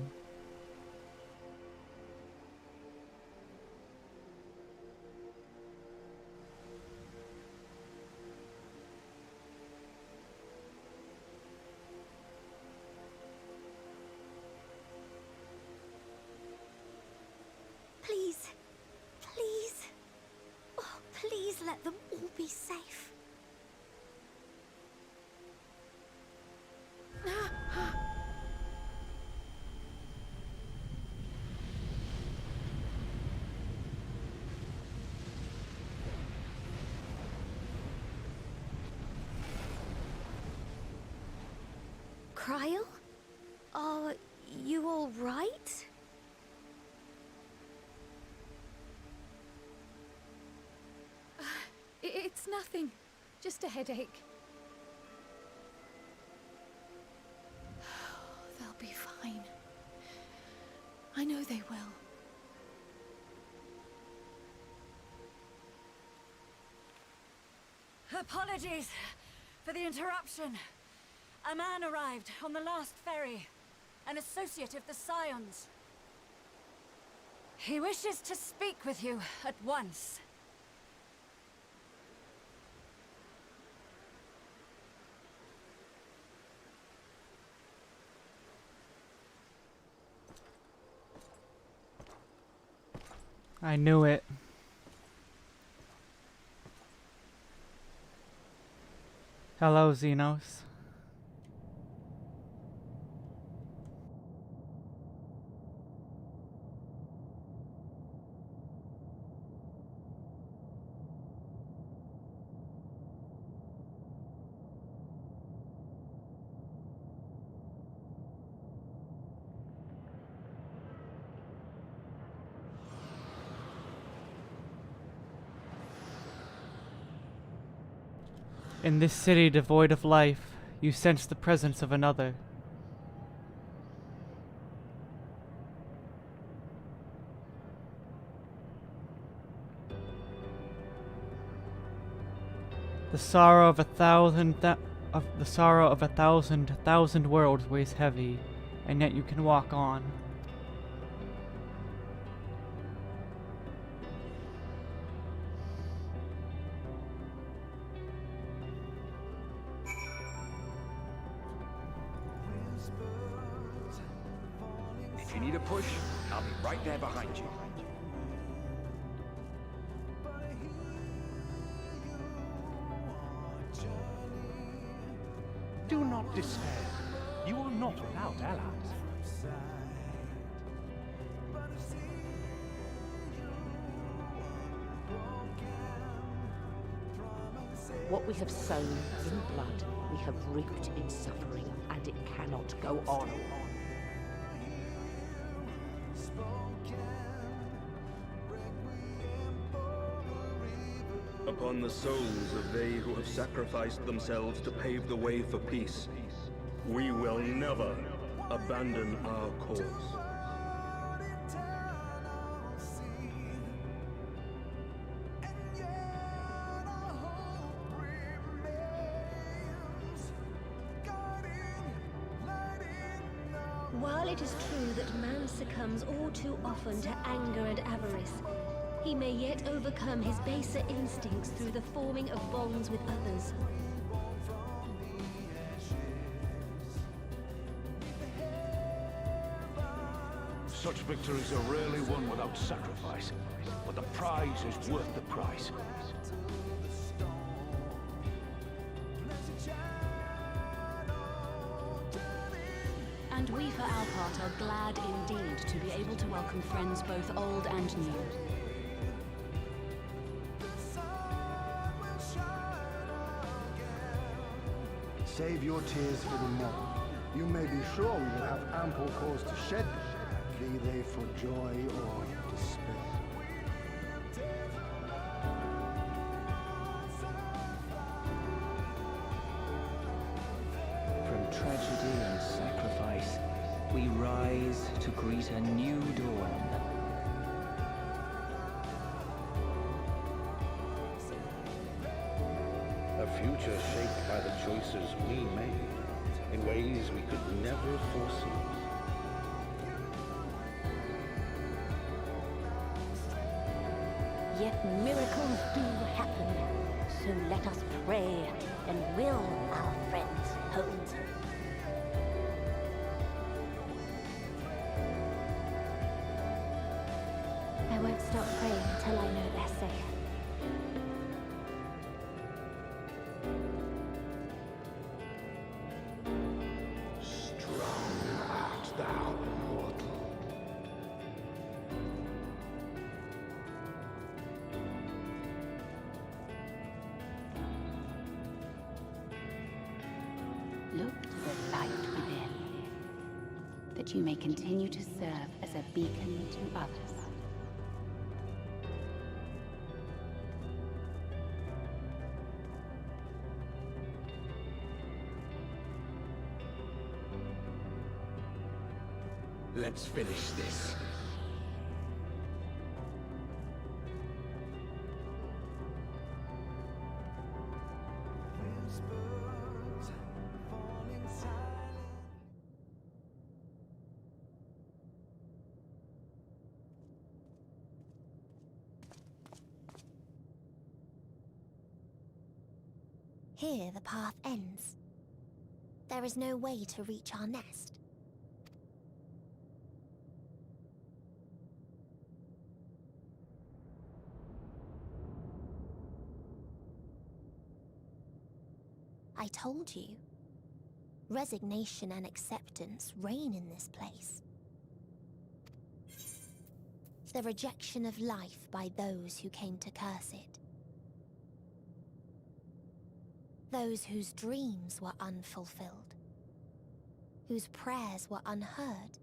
Please, please, oh, please let them all be safe. Cryle? Are you all right? It's nothing. Just a headache. They'll be fine. I know they will. Apologies for the interruption. A man arrived on the last ferry, an associate of the Scions. He wishes to speak with you at once. I knew it. Hello, Xenos. In this city devoid of life, you sense the presence of another. The sorrow of a thousand worlds weighs heavy, and yet you can walk on. If you need a push, I'll be right there behind you. Do not despair. You are not without allies. What we have sown in blood, we have reaped in suffering, and it cannot go on. Upon the souls of they who have sacrificed themselves to pave the way for peace, we will never abandon our cause. While it is true that man succumbs all too often to anger and avarice, he may yet overcome his baser instincts through the forming of bonds with others. Such victories are rarely won without sacrifice, but the prize is worth the price. And we, for our part, are glad indeed to be able to welcome friends both old and new. Save your tears for the morrow. You may be sure we will have ample cause to shed them, be they for joy or despair. From tragedy and sacrifice, we rise to greet a new dawn. A future shaped by the choices we made, in ways we could never foresee. Yet miracles do happen, so let us pray and will our friends home. I won't stop praying until I know they're safe. Strong art thou, mortal. Look to the light within, that you may continue to serve as a beacon to others. Let's finish this. Here the path ends. There is no way to reach our nest. I told you. Resignation and acceptance reign in this place. The rejection of life by those who came to curse it. Those whose dreams were unfulfilled. Whose prayers were unheard.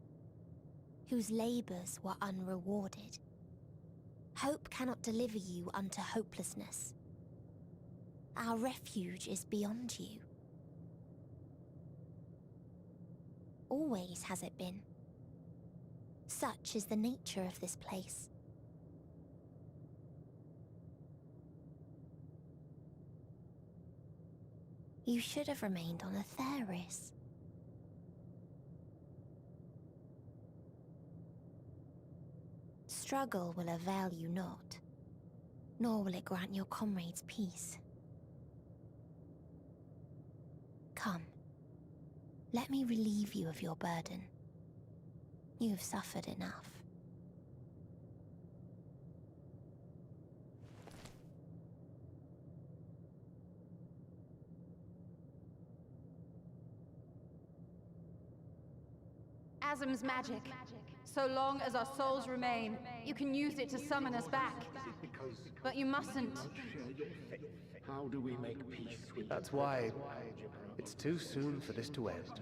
Whose labors were unrewarded. Hope cannot deliver you unto hopelessness. Our refuge is beyond you. Always has it been. Such is the nature of this place. You should have remained on Atheris. Struggle will avail you not, nor will it grant your comrades peace. Come, let me relieve you of your burden. You've suffered enough. Asm's magic. So long as our souls remain, you can use it to summon us back. But you mustn't. How do we make peace with That's why it's too soon for this to end.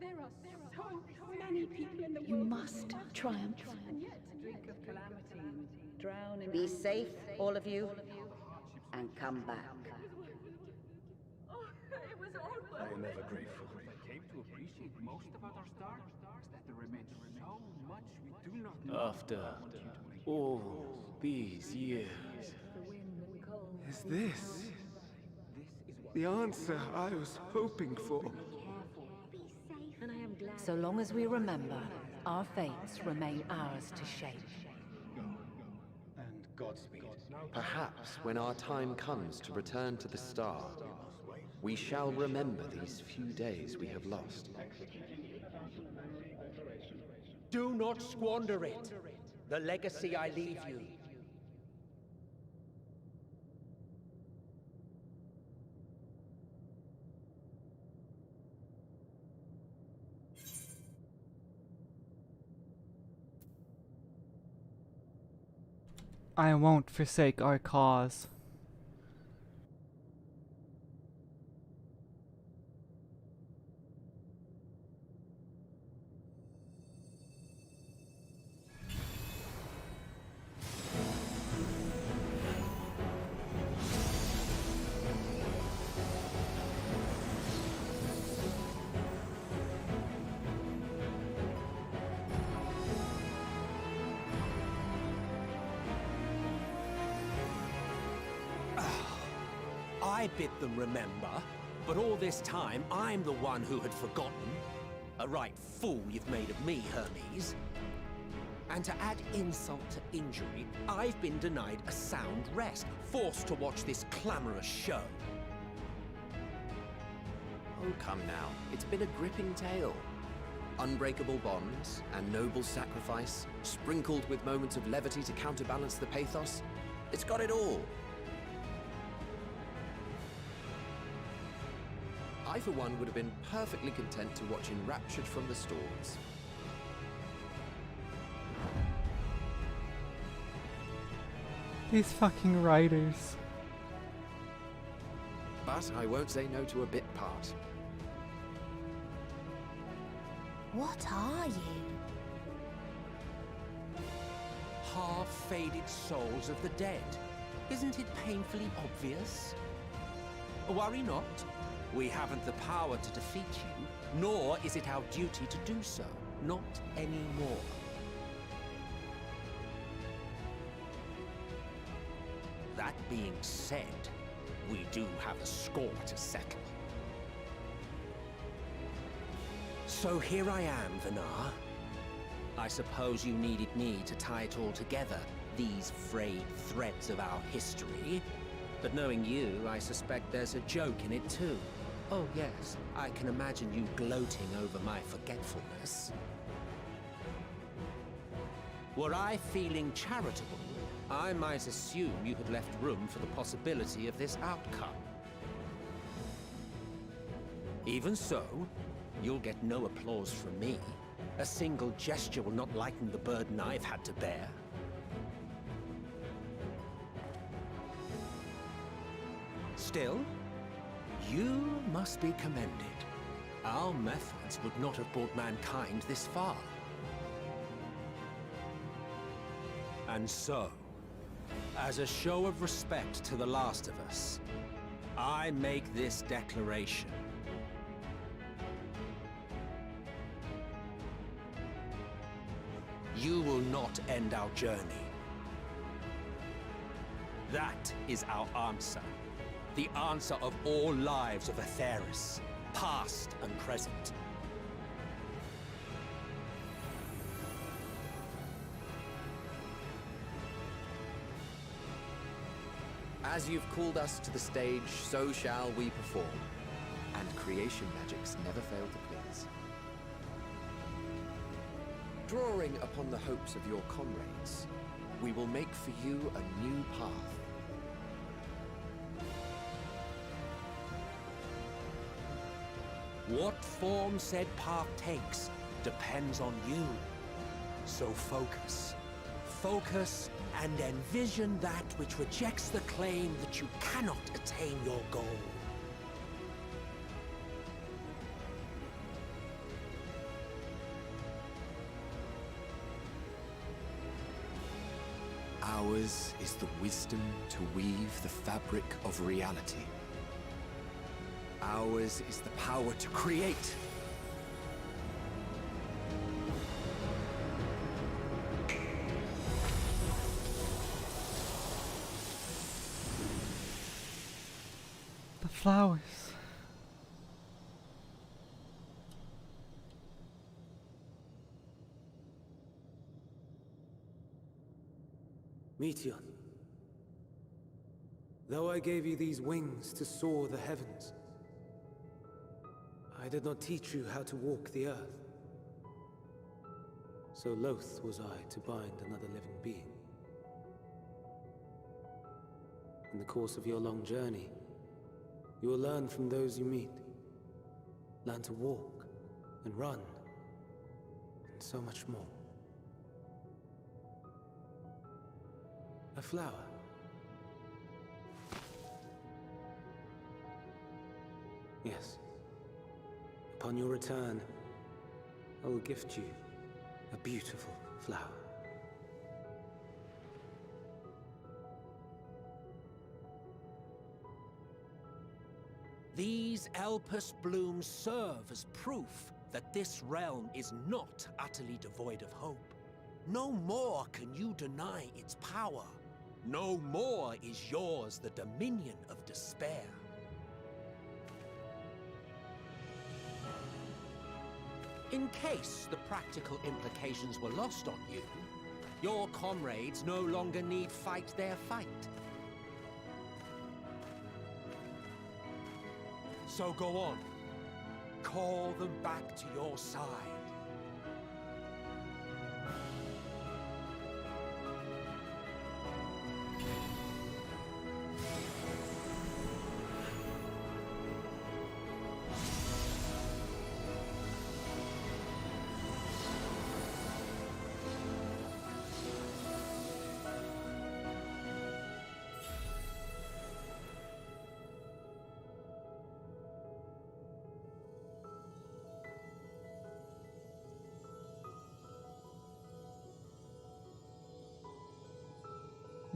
There are so many people in the world. You must triumph. Drink of calamity and drown in. Be safe, all of you, and come back. Oh, it was all I am ever grateful. Came to appreciate most about our star is that there remains so much we do not know. After all these years, is this the answer I was hoping for? So long as we remember, our fates remain ours to shape. And Godspeed. Perhaps when our time comes to return to the star, we shall remember these few days we have lost. Do not squander it. The legacy I leave you. I won't forsake our cause. I bid them remember, but all this time I'm the one who had forgotten. A right fool you've made of me, Hermes. And to add insult to injury, I've been denied a sound rest, forced to watch this clamorous show. Oh, come now. It's been a gripping tale. Unbreakable bonds and noble sacrifice, sprinkled with moments of levity to counterbalance the pathos. It's got it all. I, for one, would have been perfectly content to watch enraptured from the storms. These fucking writers. But I won't say no to a bit part. What are you? Half-faded souls of the dead. Isn't it painfully obvious? Worry not. We haven't the power to defeat you, nor is it our duty to do so. Not anymore. That being said, we do have a score to settle. So here I am, Vinar. I suppose you needed me to tie it all together, these frayed threads of our history. But knowing you, I suspect there's a joke in it too. Oh yes, I can imagine you gloating over my forgetfulness. Were I feeling charitable, I might assume you had left room for the possibility of this outcome. Even so, you'll get no applause from me. A single gesture will not lighten the burden I've had to bear. Still, you must be commended. Our methods would not have brought mankind this far. And so, as a show of respect to the last of us, I make this declaration. You will not end our journey. That is our answer. The answer of all lives of Aetheris, past and present. As you've called us to the stage, so shall we perform. And creation magics never fail to please. Drawing upon the hopes of your comrades, we will make for you a new path. What form said path takes depends on you. So focus. Focus and envision that which rejects the claim that you cannot attain your goal. Ours is the wisdom to weave the fabric of reality. Ours is the power to create. The flowers. Meteion, though I gave you these wings to soar the heavens, I did not teach you how to walk the earth. So loath was I to bind another living being. In the course of your long journey, you will learn from those you meet. Learn to walk and run, and so much more. A flower. Yes. Upon your return, I will gift you a beautiful flower. These Elpis blooms serve as proof that this realm is not utterly devoid of hope. No more can you deny its power. No more is yours the dominion of despair. In case the practical implications were lost on you, your comrades no longer need fight their fight. So go on. Call them back to your side.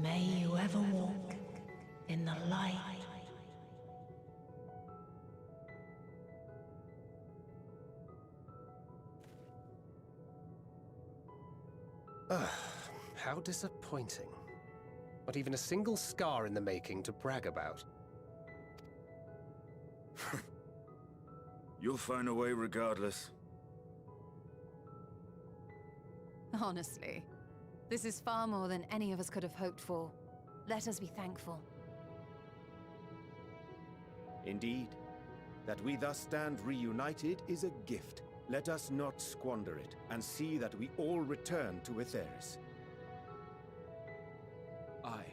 May you ever walk in the light. How disappointing. Not even a single scar in the making to brag about. You'll find a way regardless. Honestly, this is far more than any of us could have hoped for. Let us be thankful. Indeed. That we thus stand reunited is a gift. Let us not squander it, and see that we all return to Aetheris. Aye.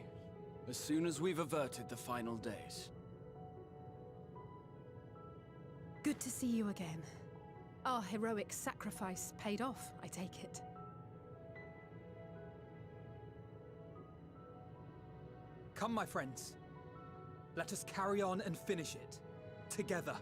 As soon as we've averted the final days. Good to see you again. Our heroic sacrifice paid off, I take it. Come, my friends. Let us carry on and finish it. Together.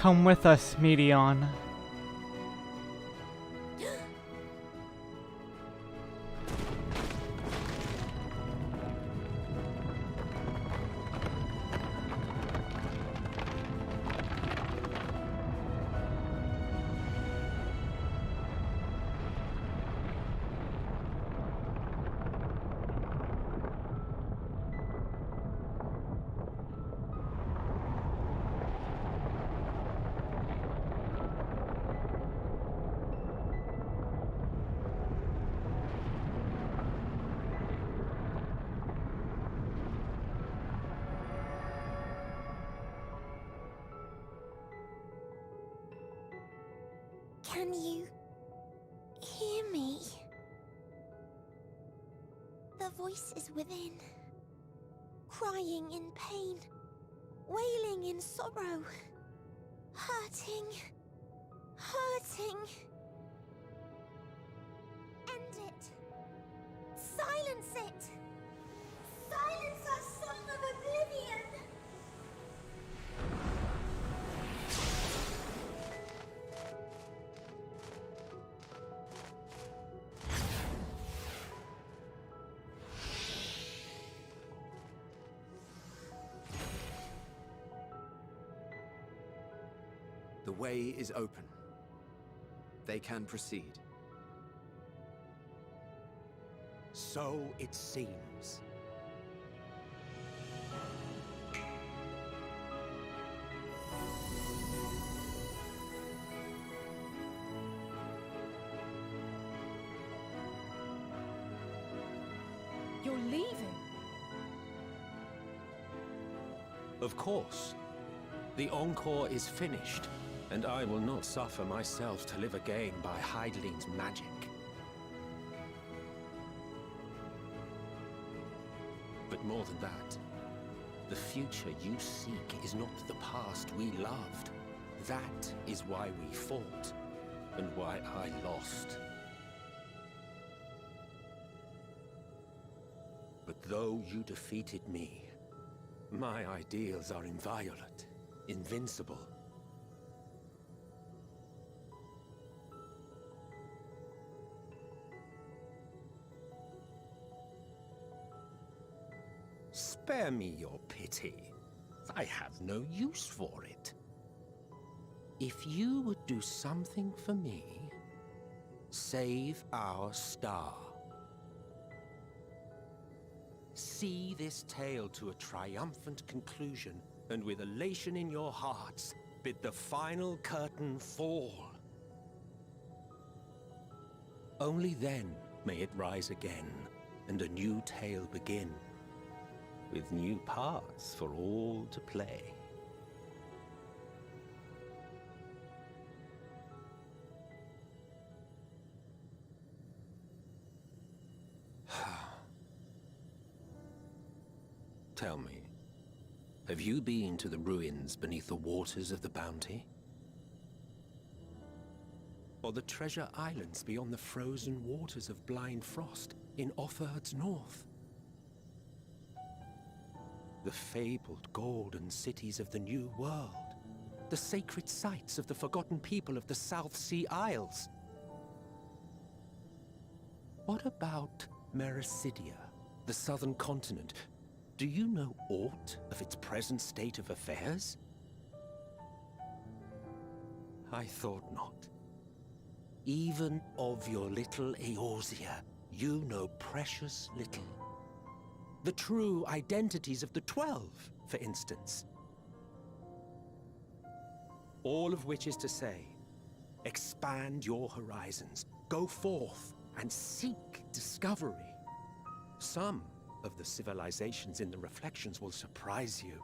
Come with us, Medion. Can you hear me? The voice is within, crying in pain, wailing in sorrow, hurting, hurting. End it. Silence it. Silence our song of oblivion. The way is open. They can proceed. So it seems. You're leaving? Of course. The Encore is finished, and I will not suffer myself to live again by Heideling's magic. But more than that, the future you seek is not the past we loved. That is why we fought, and why I lost. But though you defeated me, my ideals are inviolate, invincible. Spare me your pity. I have no use for it. If you would do something for me, save our star. See this tale to a triumphant conclusion, and with elation in your hearts, bid the final curtain fall. Only then may it rise again, and a new tale begin, with new parts for all to play. Tell me, have you been to the ruins beneath the waters of the Bounty? Or the treasure islands beyond the frozen waters of Blind Frost in Offerd's north? The fabled golden cities of the New World, the sacred sites of the forgotten people of the South Sea Isles? What about Mericidia, the southern continent? Do you know aught of its present state of affairs? I thought not. Even of your little Eorzea, you know precious little. The true identities of the 12, for instance. All of which is to say, expand your horizons, go forth and seek discovery. Some of the civilizations in the reflections will surprise you.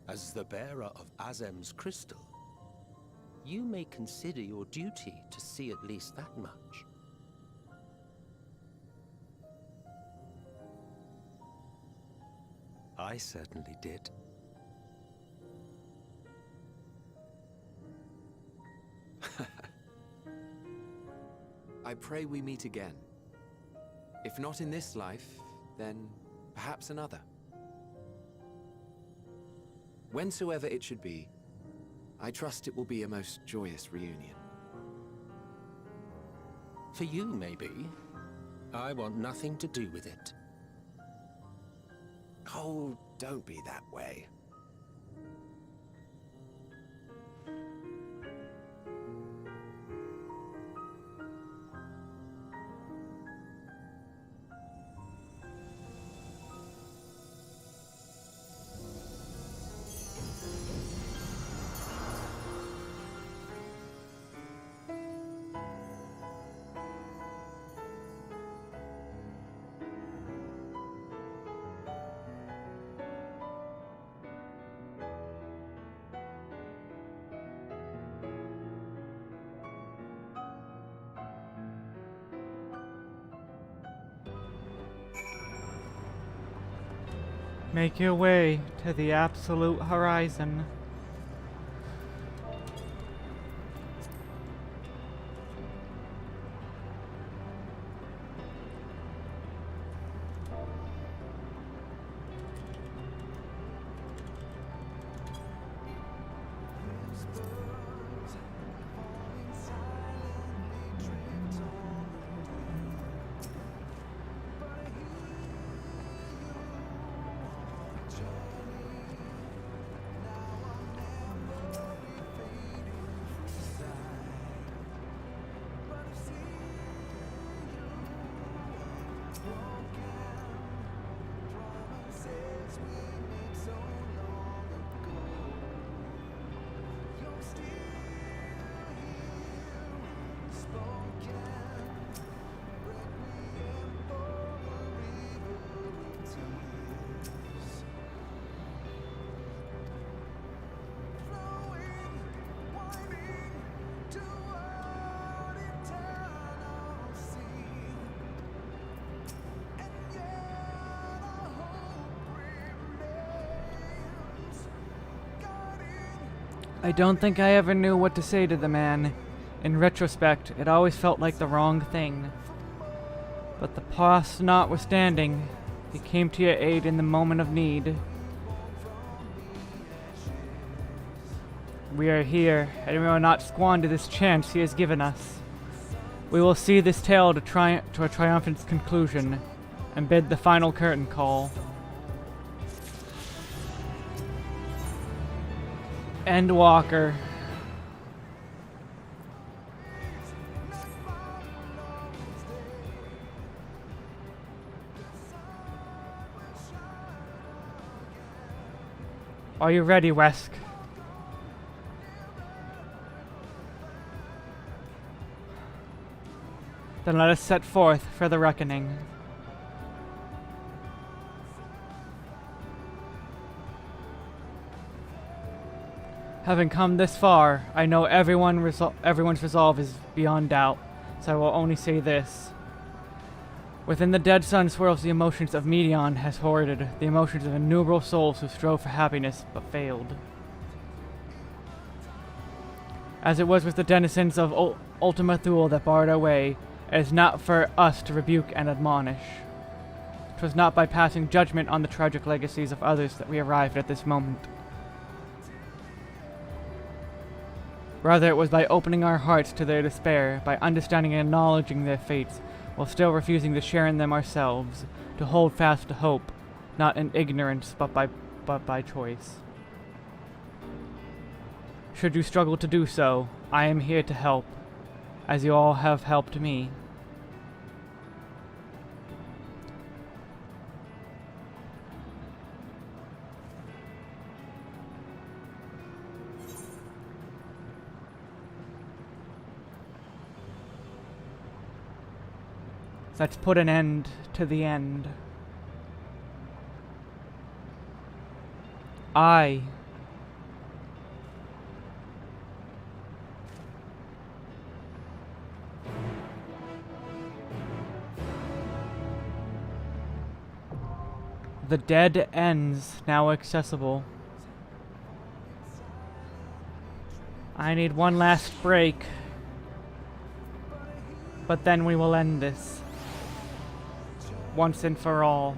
As the bearer of Azem's crystal, you may consider your duty to see at least that much. I certainly did. I pray we meet again. If not in this life, then perhaps another. Whensoever it should be, I trust it will be a most joyous reunion. For you, maybe. I want nothing to do with it. Oh, don't be that way. Make your way to the absolute horizon. I don't think I ever knew what to say to the man. In retrospect, it always felt like the wrong thing. But the past notwithstanding, he came to your aid in the moment of need. We are here, and we will not squander this chance he has given us. We will see this tale to a triumphant conclusion, and bid the final curtain call. Endwalker. Are you ready, Wesk? Then let us set forth for the reckoning. Having come this far, I know everyone's resolve is beyond doubt, so I will only say this. Within the dead sun swirls the emotions of Medion has hoarded, the emotions of innumerable souls who strove for happiness but failed. As it was with the denizens of Ultima Thule that barred our way, it is not for us to rebuke and admonish. 'Twas not by passing judgment on the tragic legacies of others that we arrived at this moment. Rather, it was by opening our hearts to their despair, by understanding and acknowledging their fates, while still refusing to share in them ourselves, to hold fast to hope, not in ignorance, but by choice. Should you struggle to do so, I am here to help, as you all have helped me. Let's put an end to the end. I The dead ends now accessible. I need one last break, but then we will end this once and for all.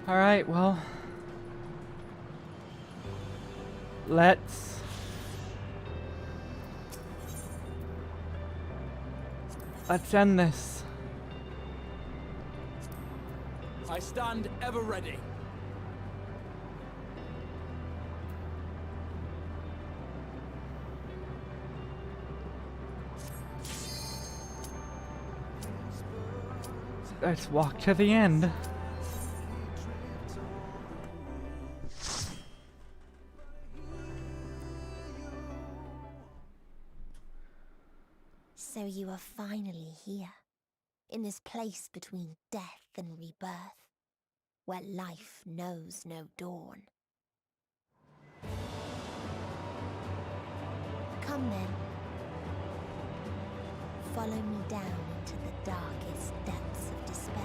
Alright, well. Let's end this. I stand ever ready. Let's walk to the end. So you are finally here, in this place between death and rebirth, where life knows no dawn. Come then. Follow me down into the darkest depths of despair.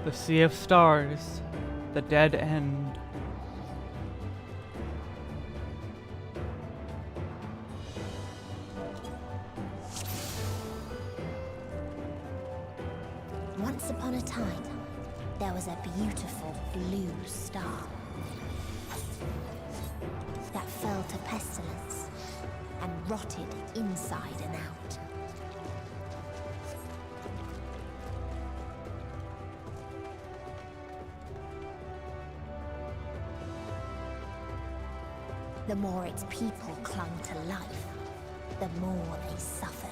The Sea of Stars, the Dead End. Once upon a time, there was a beautiful blue star that fell to pestilence and rotted inside and out. The more its people clung to life, the more they suffered.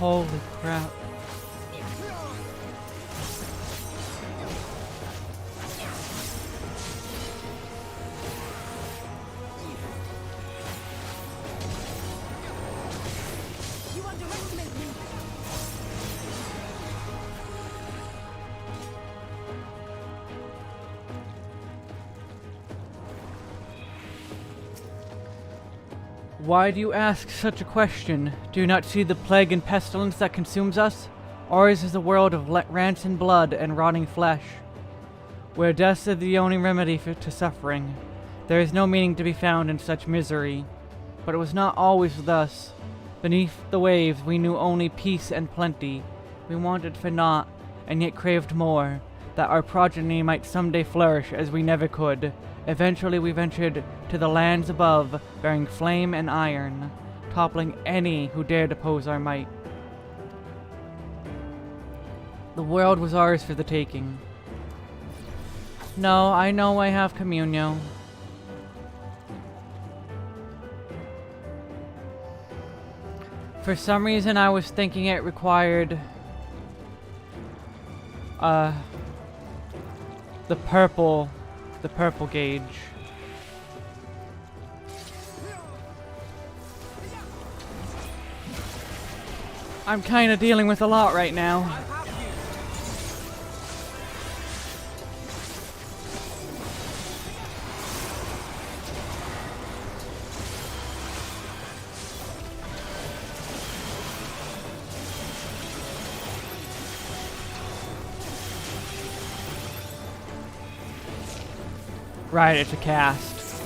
Holy crap. You underestimate me. Why do you ask such a question? Do you not see the plague and pestilence that consumes us? Ours is a world of rancid blood and rotting flesh, where death is the only remedy to suffering. There is no meaning to be found in such misery. But it was not always thus. Beneath the waves we knew only peace and plenty. We wanted for naught, and yet craved more, that our progeny might someday flourish as we never could. Eventually we ventured to the lands above, bearing flame and iron, toppling any who dared oppose our might. The world was ours for the taking. No, I know I have Communio. For some reason I was thinking it required the purple gauge. I'm kind of dealing with a lot right now. Right, it's a cast.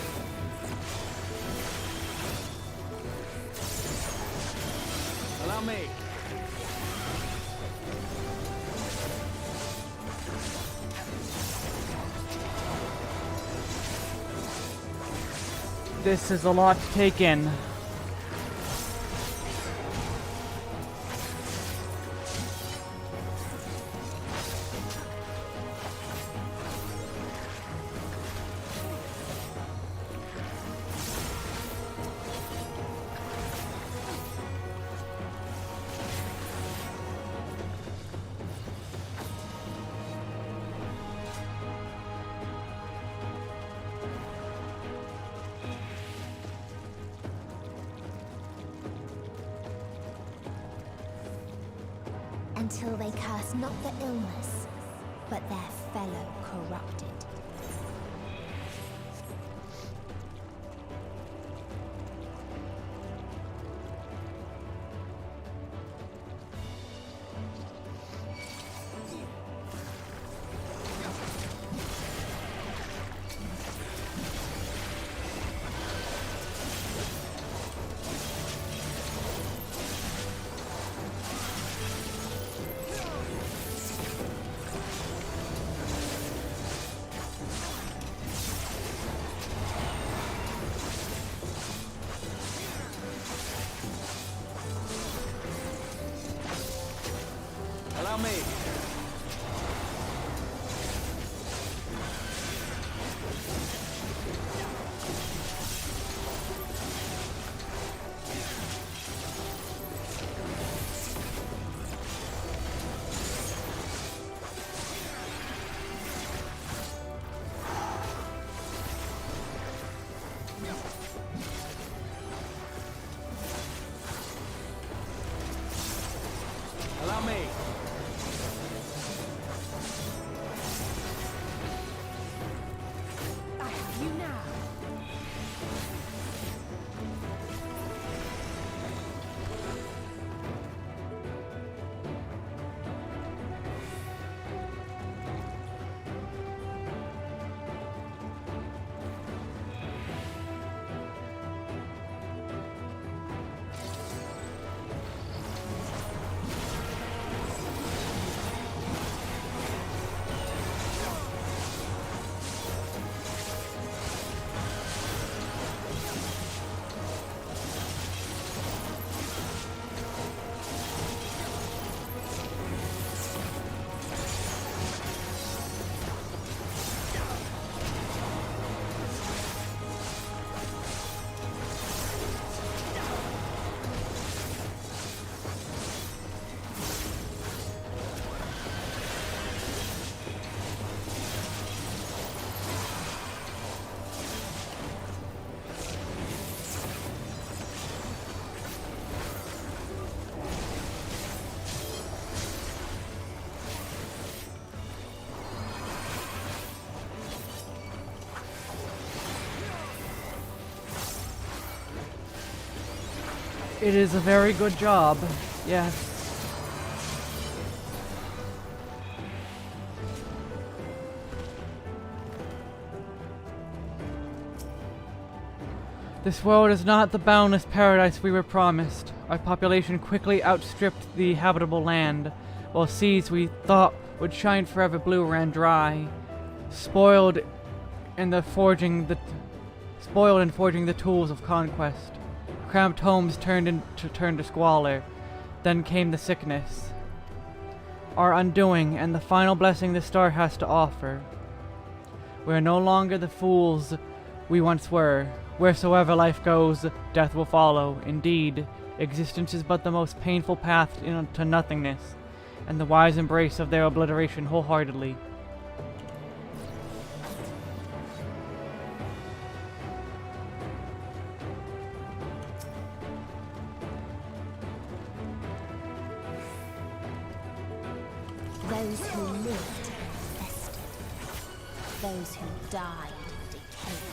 Allow me. This is a lot to take in. until they curse not the illness, but their fellow corrupted. Allow me. Allow me. I have you now. It is a very good job. Yes. This world is not the boundless paradise we were promised. Our population quickly outstripped the habitable land, while seas we thought would shine forever blue ran dry, spoiled in forging the tools of conquest. Cramped homes turned to squalor. Then came the sickness, our undoing, and the final blessing the star has to offer. We are no longer the fools we once were. Wheresoever life goes, death will follow. Indeed, existence is but the most painful path to nothingness, and the wise embrace of their obliteration wholeheartedly. Those who lived festered. Those who died decayed.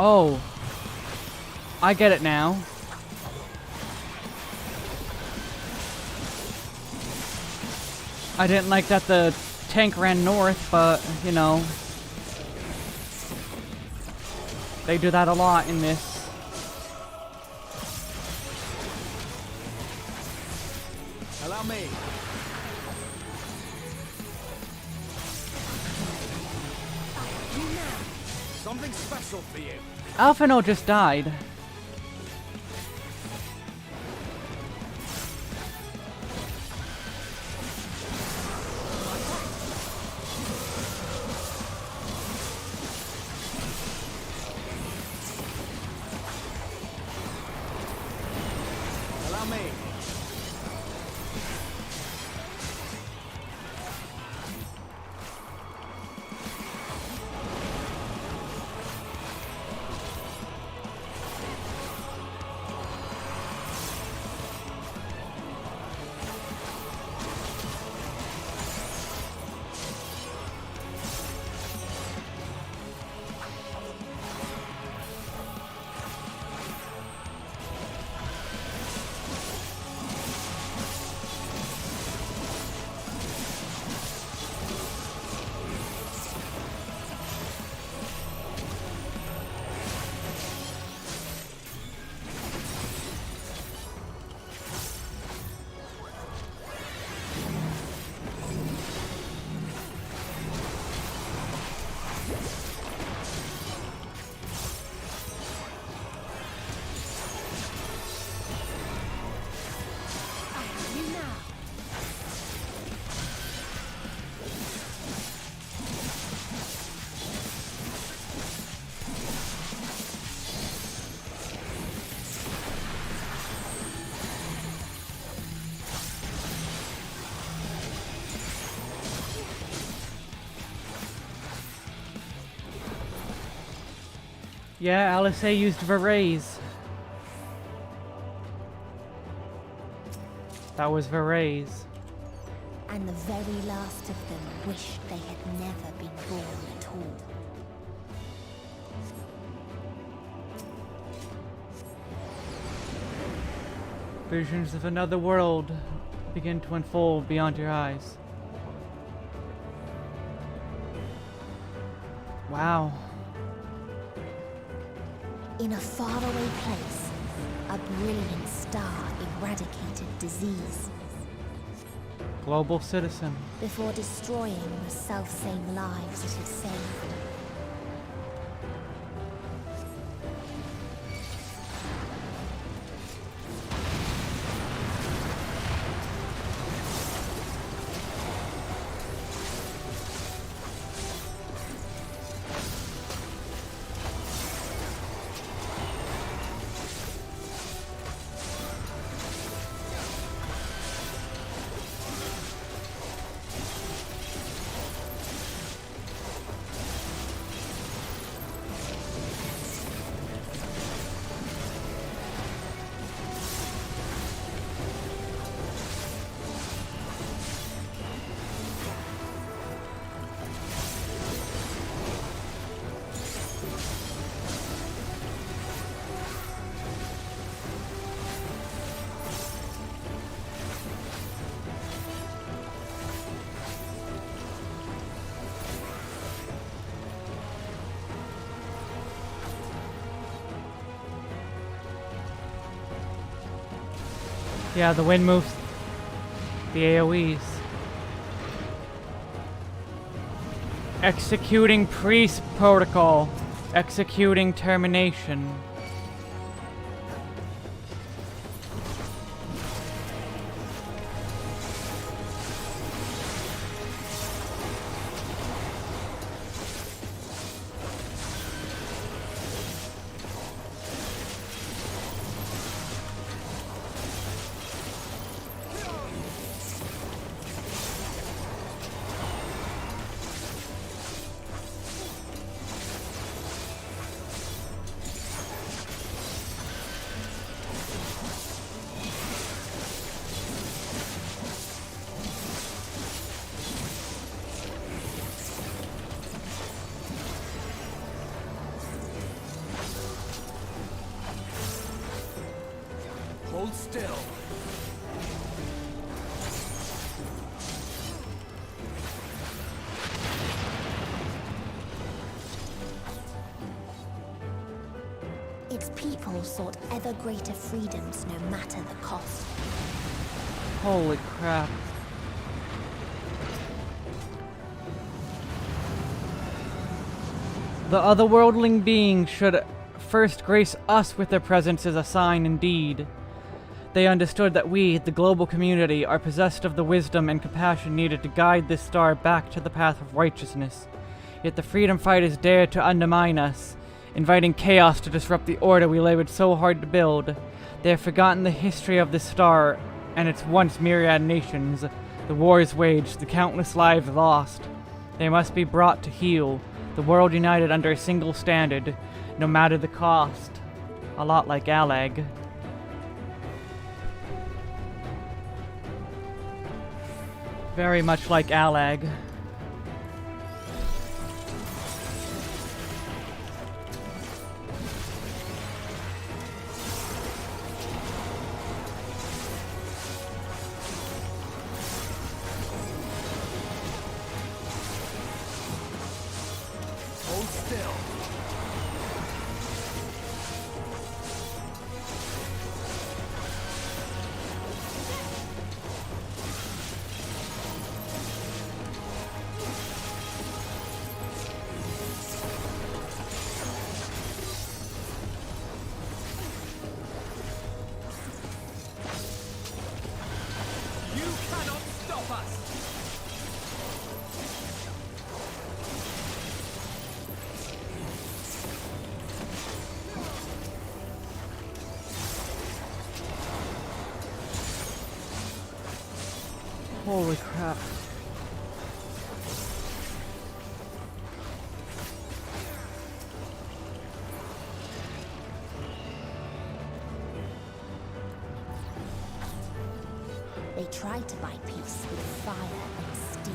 Oh, I get it now. I didn't like that the tank ran north, but, you know, they do that a lot in this. Allow me. Something special for you. Alphino just died. allow me. Yeah, LSA used Veraze. That was Veraze. And the very last of them wished they had never been born at all. Visions of another world begin to unfold beyond your eyes. Wow. In a faraway place, a brilliant star eradicated disease Global citizen. before destroying the self-same lives it had saved. Yeah, the wind moves the AoEs. Executing priest protocol. Executing termination. Hold still. Its people sought ever greater freedoms no matter the cost. Holy crap. The otherworldling beings should first grace us with their presence as a sign indeed. They understood that we, the global community, are possessed of the wisdom and compassion needed to guide this star back to the path of righteousness. Yet the freedom fighters dared to undermine us, inviting chaos to disrupt the order we labored so hard to build. They have forgotten the history of the star and its once myriad nations, the wars waged, the countless lives lost. They must be brought to heel, the world united under a single standard, no matter the cost. A lot like Alag. Very much like Alag. Hold still. You cannot stop us! Holy crap. They tried to buy peace with fire and steel.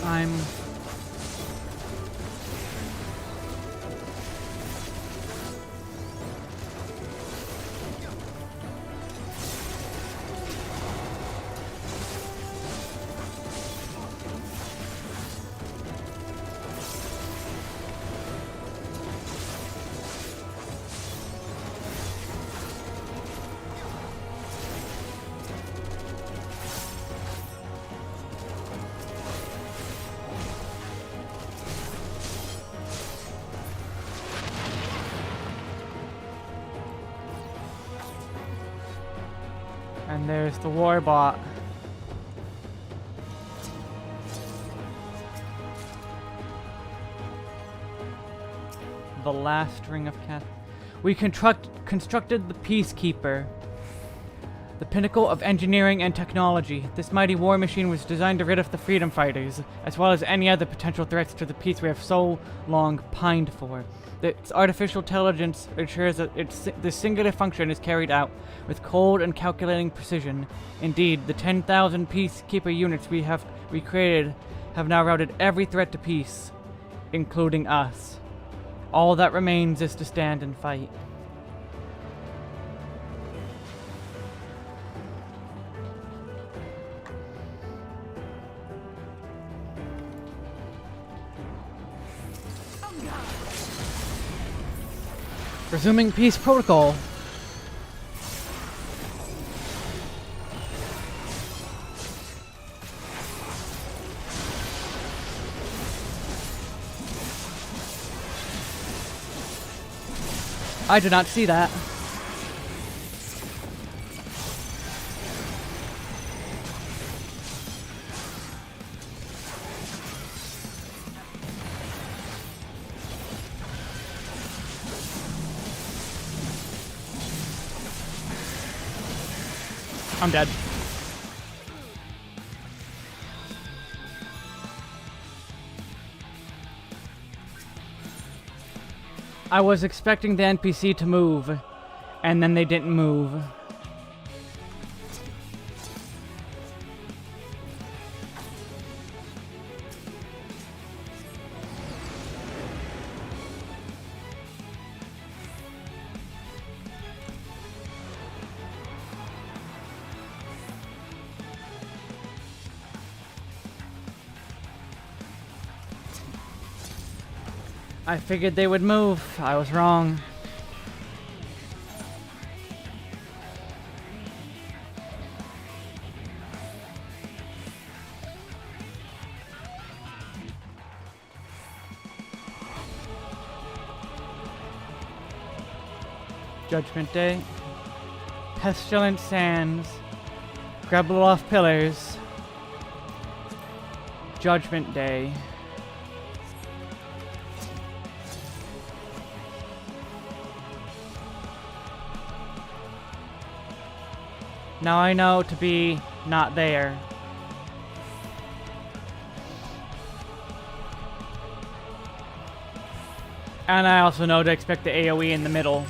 I'm... And there's the warbot. The last ring of Cath. We constructed the Peacekeeper, the pinnacle of engineering and technology. This mighty war machine was designed to rid of the freedom fighters, as well as any other potential threats to the peace we have so long pined for. Its artificial intelligence ensures that this singular function is carried out with cold and calculating precision. Indeed, the 10,000 Peacekeeper units we created have now routed every threat to peace, including us. All that remains is to stand and fight. Resuming peace protocol. I did not see that. I'm dead. I was expecting the NPC to move, and then they didn't move. I figured they would move. I was wrong. Judgment Day. Pestilent Sands. Grabbeloff Pillars. Judgment Day. Now I know to be not there. And I also know to expect the AoE in the middle.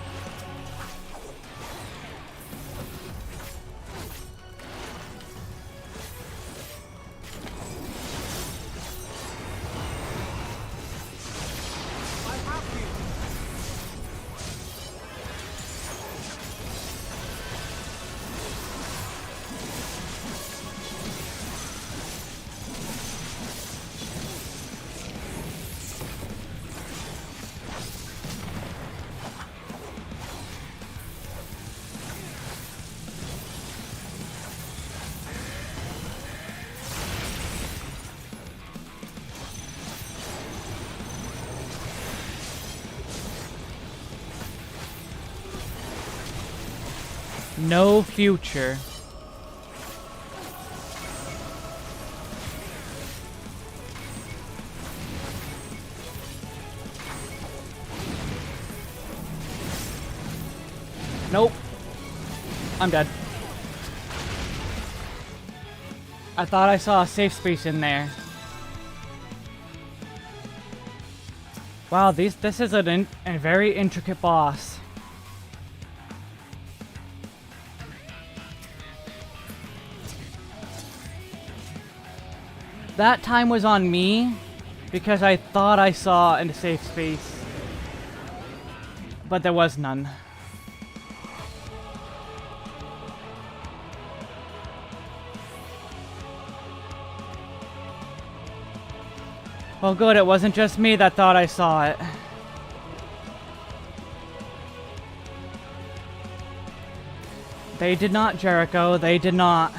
No future. Nope. I'm dead. I thought I saw a safe space in there. Wow, this is a very intricate boss. That time was on me because I thought I saw in a safe space, but there was none. Well, good, it wasn't just me that thought I saw it. They did not, Jericho, they did not.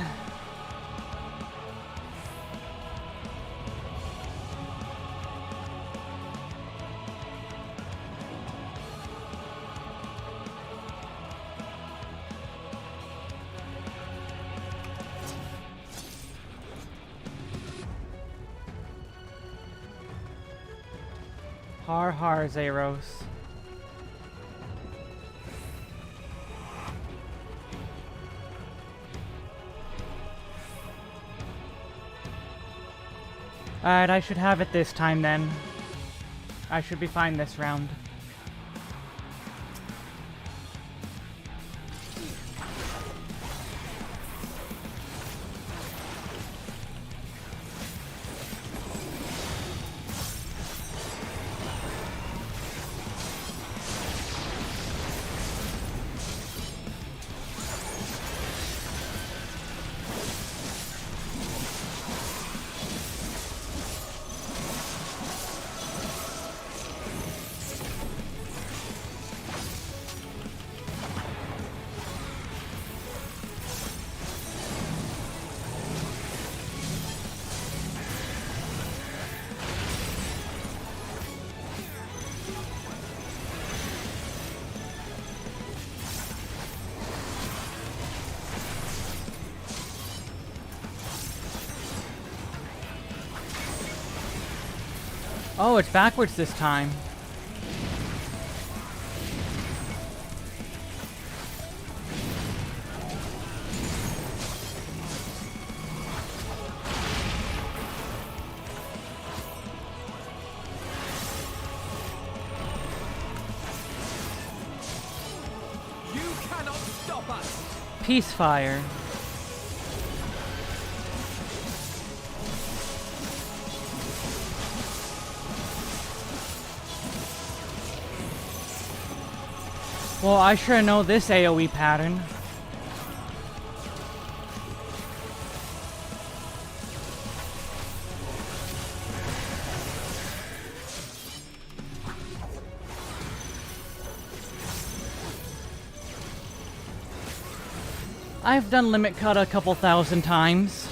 Har har, Zeros. Alright, I should have it this time then. I should be fine this round. Oh, it's backwards this time. You cannot stop us. Peacefire. Well, I sure know this AoE pattern. I've done limit cut a couple thousand times.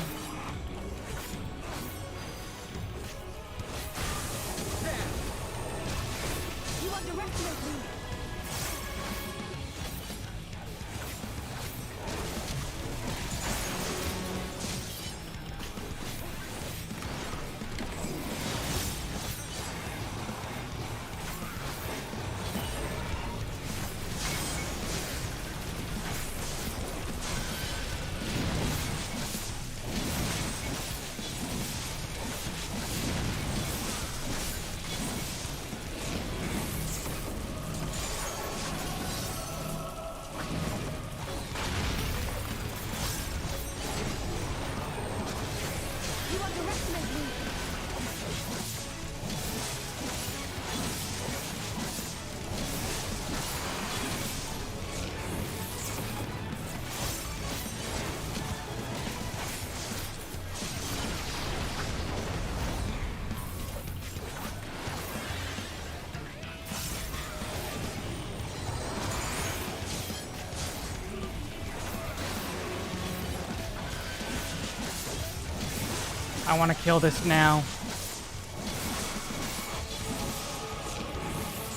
I want to kill this now.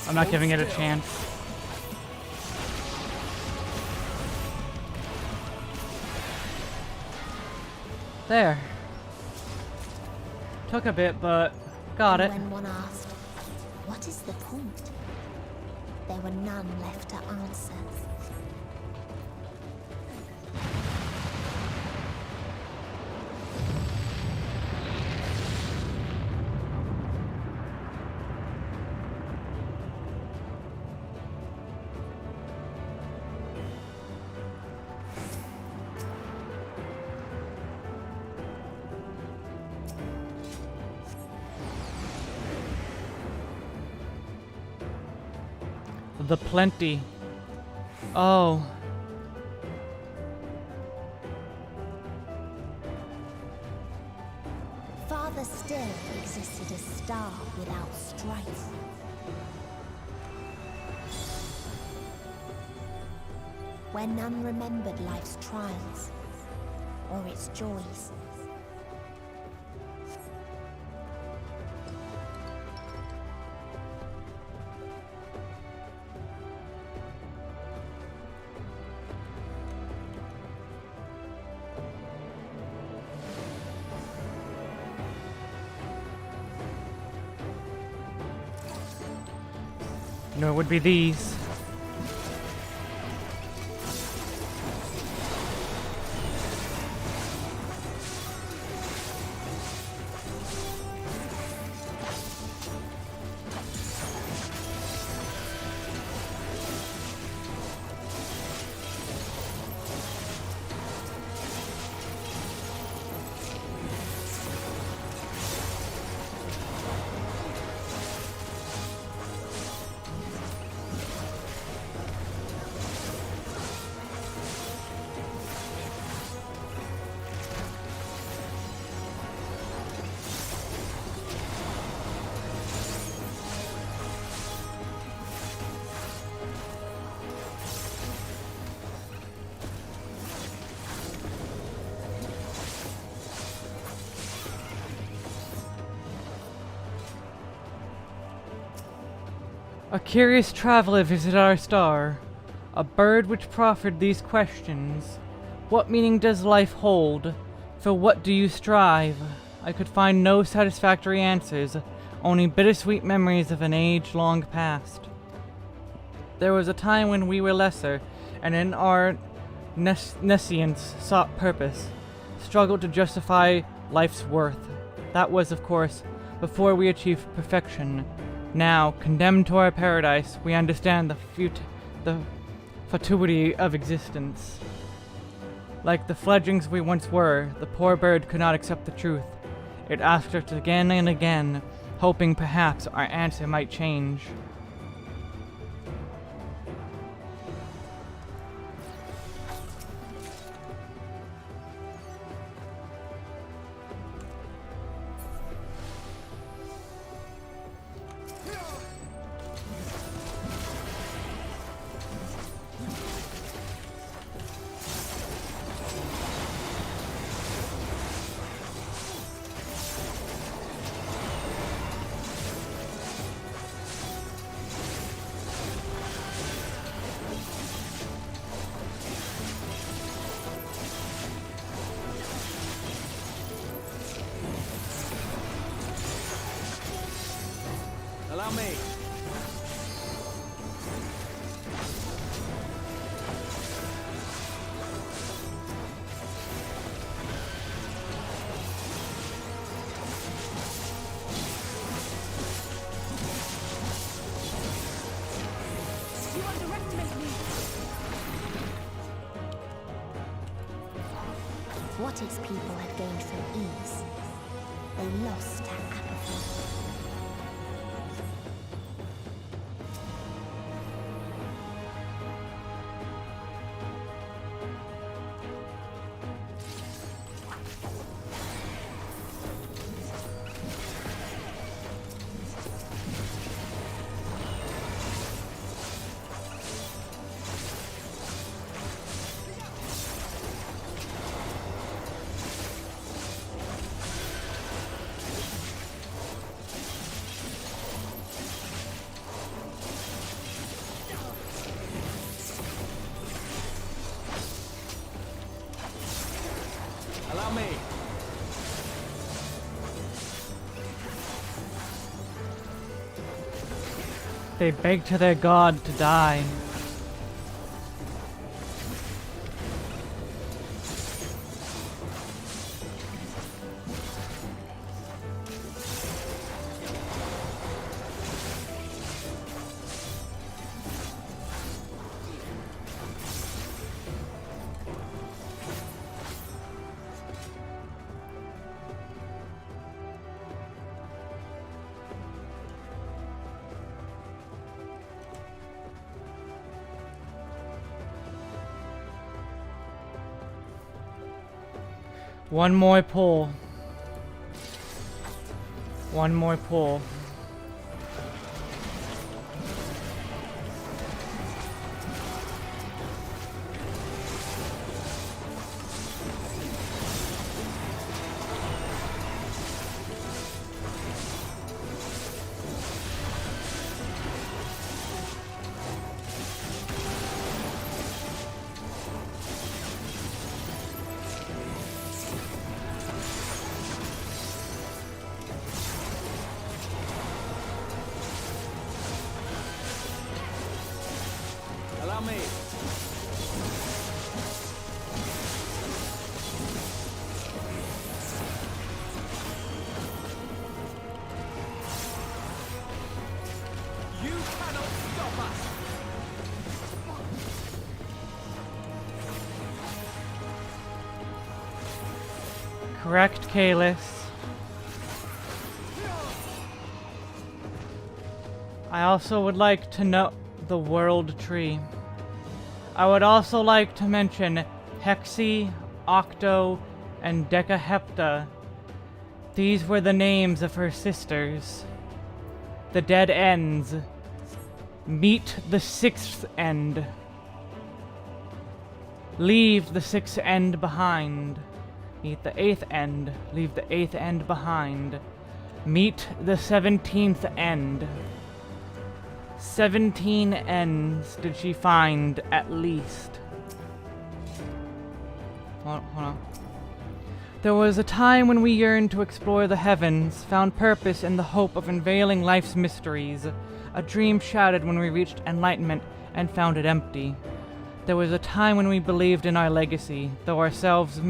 I'm not giving it a chance. There. Took a bit, but got it. When one asked, what is the point? There were none left to answer. The plenty. Oh. Farther still existed a star without strife. Where none remembered life's trials or its joys. No, it would be these. A curious traveler visited our star, a bird which proffered these questions. What meaning does life hold? For what do you strive? I could find no satisfactory answers, only bittersweet memories of an age long past. There was a time when we were lesser, and in our nescience sought purpose, struggled to justify life's worth. That was, of course, before we achieved perfection. Now, condemned to our paradise, we understand the fatuity of existence. Like the fledglings we once were, the poor bird could not accept the truth. It asked us again and again, hoping perhaps our answer might change. me. You underestimate me. What its people had gained from ease, they lost to apathy. Allow me. They beg to their god to die. One more pull. One more pull. Allow me. You cannot stop us. Correct, Kalis. I also would like to know the World Tree. I would also like to mention Hexy, Octo, and Decahepta. These were the names of her sisters. The dead ends. Meet the sixth end. Leave the sixth end behind. Meet the eighth end. Leave the eighth end behind. Meet the 17th end. 17 ends did she find, at least. Hold on. There was a time when we yearned to explore the heavens, found purpose in the hope of unveiling life's mysteries. A dream shattered when we reached enlightenment and found it empty. There was a time when we believed in our legacy, though ourselves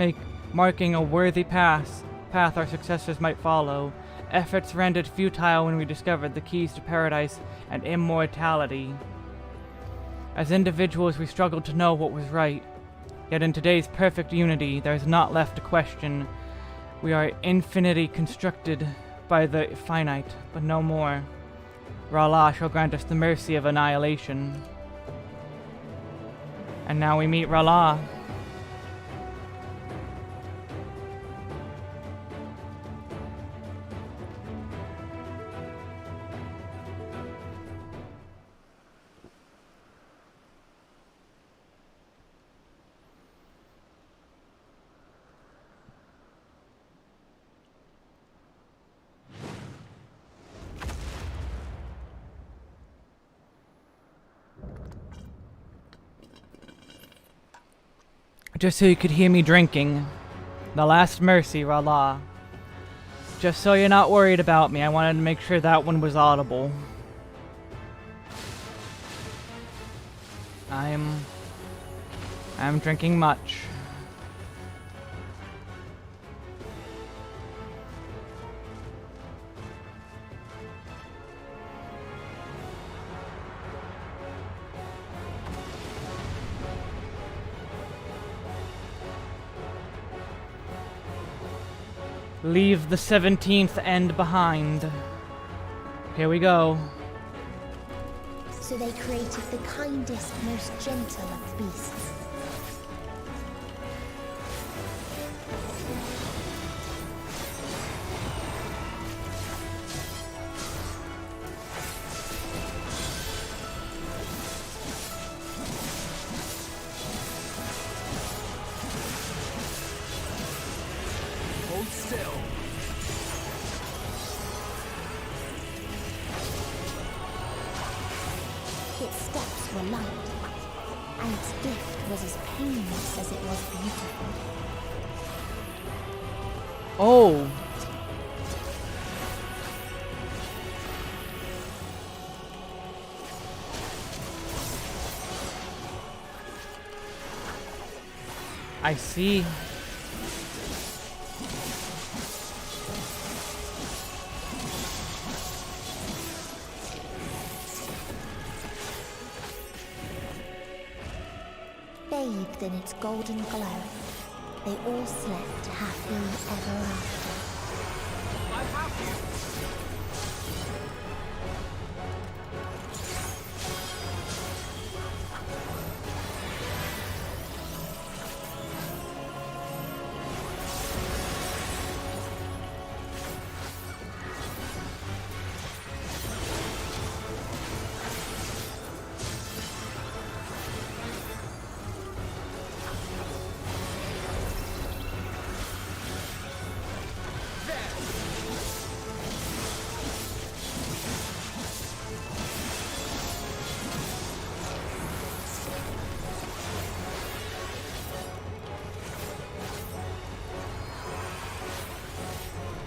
marking a worthy path our successors might follow. Efforts rendered futile when we discovered the keys to paradise and immortality. As individuals, we struggled to know what was right. Yet in today's perfect unity, there is not left a question. We are infinity constructed by the finite, but no more. R'Allah shall grant us the mercy of annihilation. And now we meet R'Allah. Just so you could hear me drinking. The last mercy, R'Allah. Just so you're not worried about me, I wanted to make sure that one was audible. I'm drinking much. Leave the 17th end behind. Here we go. So they created the kindest, most gentle of beasts. Hold still. Its steps were light, and its gift was as painless as it was beautiful. Oh. I see. Bathed in its golden glow, they all slept happy ever after. I have you.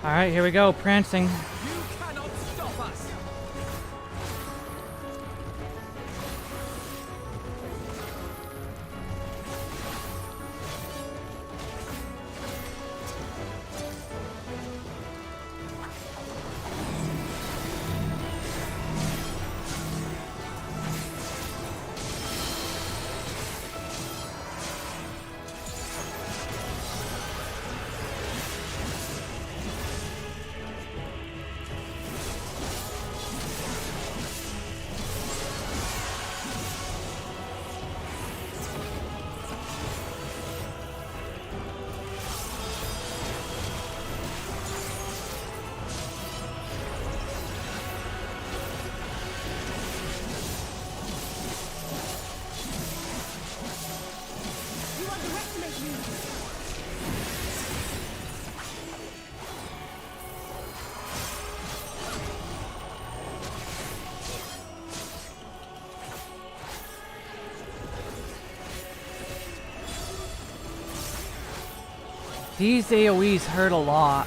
Alright, here we go, prancing. You cannot stop us. You underestimate me! These AoEs hurt a lot.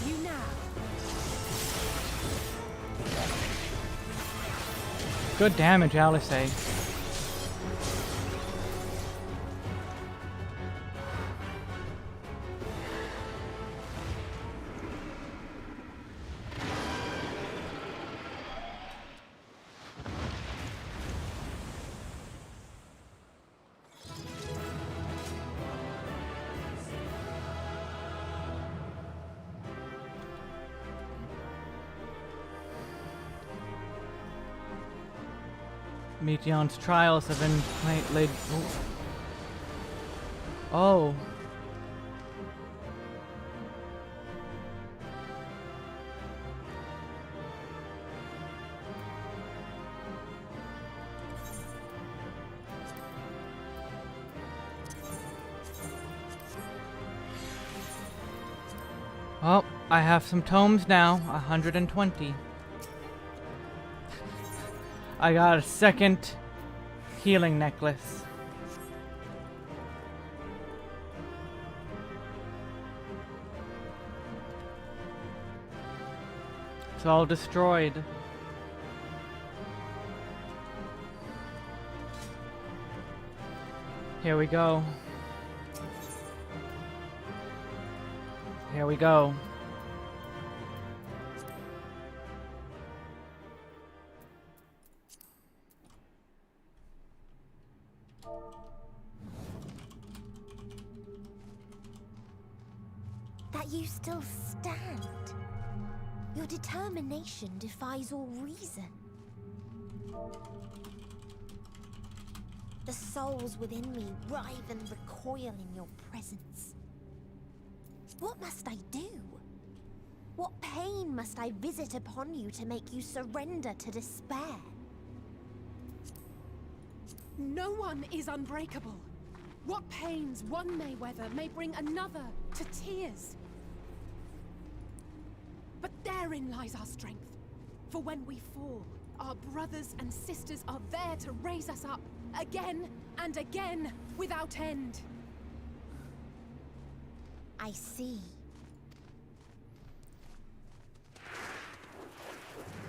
You now! Good damage, Alice. Meteon's trials have been laid. Oh. Oh, I have some tomes now, 120. I got a second healing necklace. It's all destroyed. Here we go. Here we go. That you still stand. Your determination defies all reason. The souls within me writhe and recoil in your presence. What must I do? What pain must I visit upon you to make you surrender to despair? No one is unbreakable. What pains one may weather may bring another to tears. But therein lies our strength. For when we fall, our brothers and sisters are there to raise us up, again and again, without end. I see.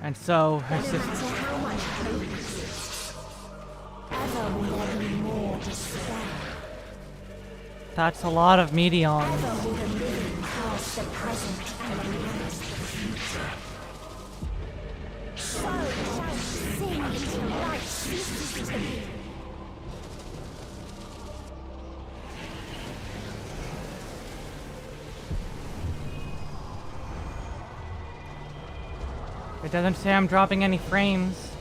And so her No sister. matter how much hope exists, ever will there be more despair. That's a lot of Medion. Ever will the living past the present and embrace the future. So shall we sing until life ceases to be. It doesn't say I'm dropping any frames.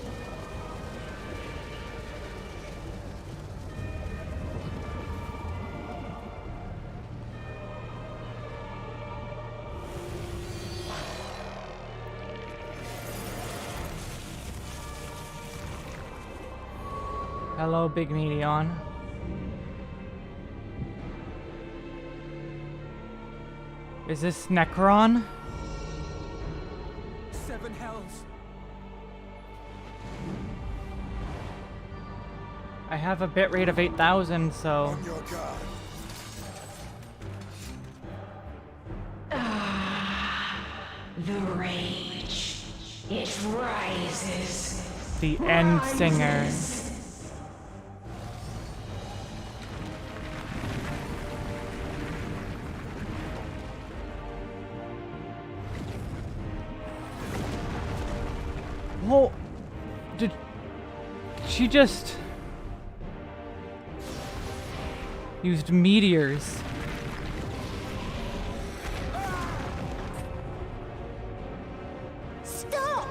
Hello, Big Medion. Is this Necron? 7 hells. I have a bitrate of 8,000, so... On your guard. The rage. It rises. The End Singer. Whoa! Did she just used meteors? Stop!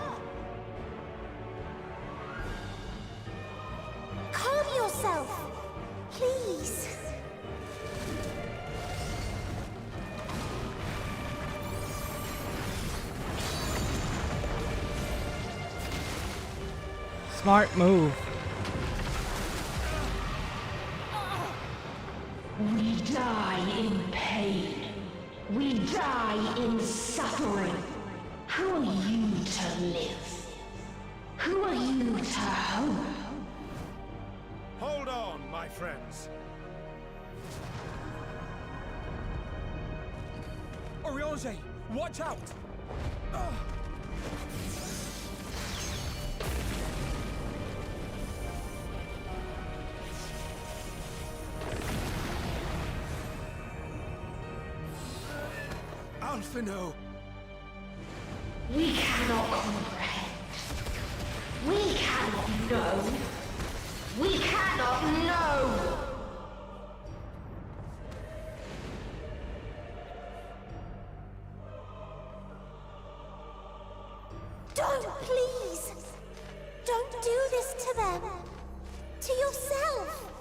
Calm yourself, please. Smart move. We die in pain. We die in suffering. Who are you to live? Who are you to hope? Hold on, my friends. Oriange, watch out! Alphino! We cannot comprehend. We cannot know. We cannot know. Don't, please! Don't do this to them! To yourself!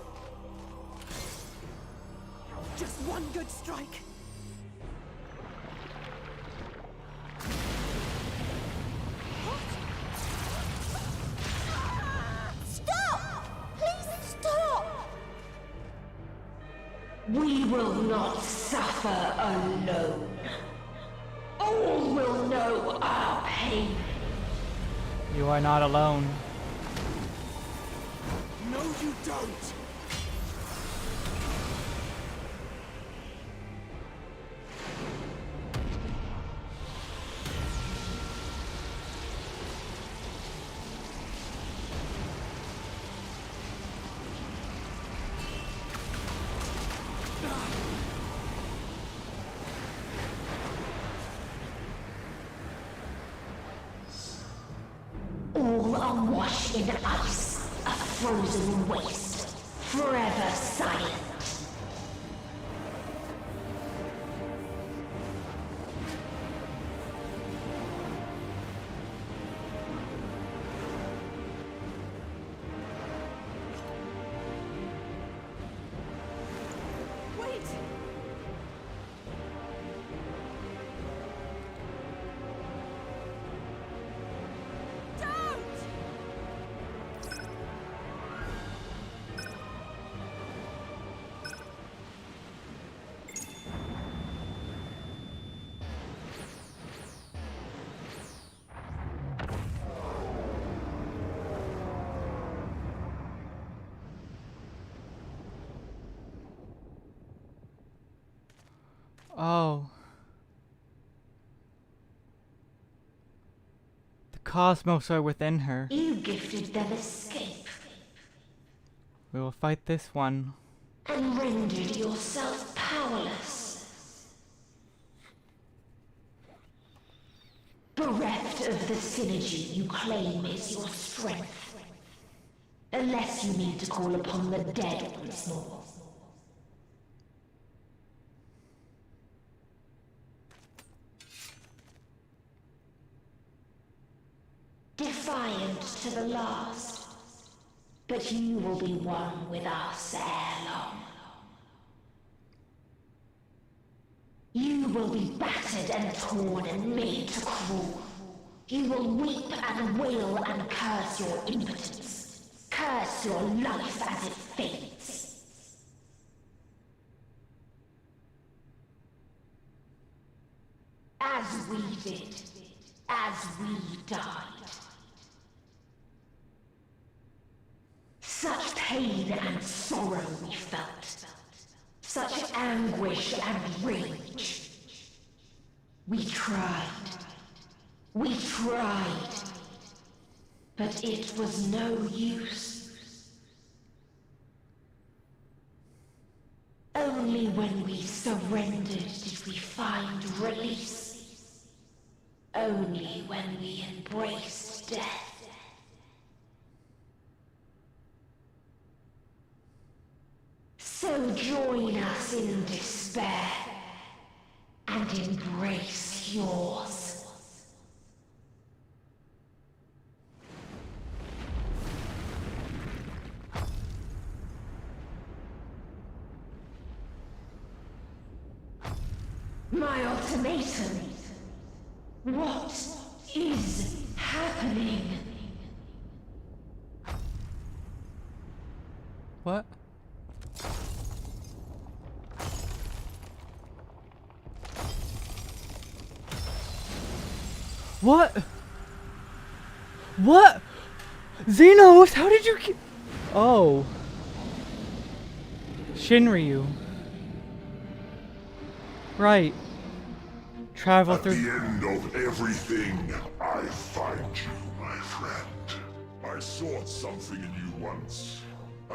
Just one good strike. Stop! Please stop! We will not suffer alone. All will know our pain. You are not alone. No, you don't! All awash in ice, a frozen waste, forever silent. Wait! Oh. The cosmos are within her. You gifted them escape We will fight this one. and rendered yourself powerless. Bereft of the synergy you claim is your strength. Unless you need to call upon the dead once more. Defiant to the last, but you will be one with us ere long. You will be battered and torn and made to crawl. You will weep and wail and curse your impotence. Curse your life as it fades. As we did, as we died. Such pain and sorrow we felt. Such anguish and rage. We tried. We tried. But it was no use. Only when we surrendered did we find release. Only when we embraced death. So join us in despair and embrace yours. My ultimatum. What is happening? What? What? What? Xenos, how did you get... Oh. Shinryu. Right. Travel through... At the end of everything, I find you, my friend. I sought something in you once,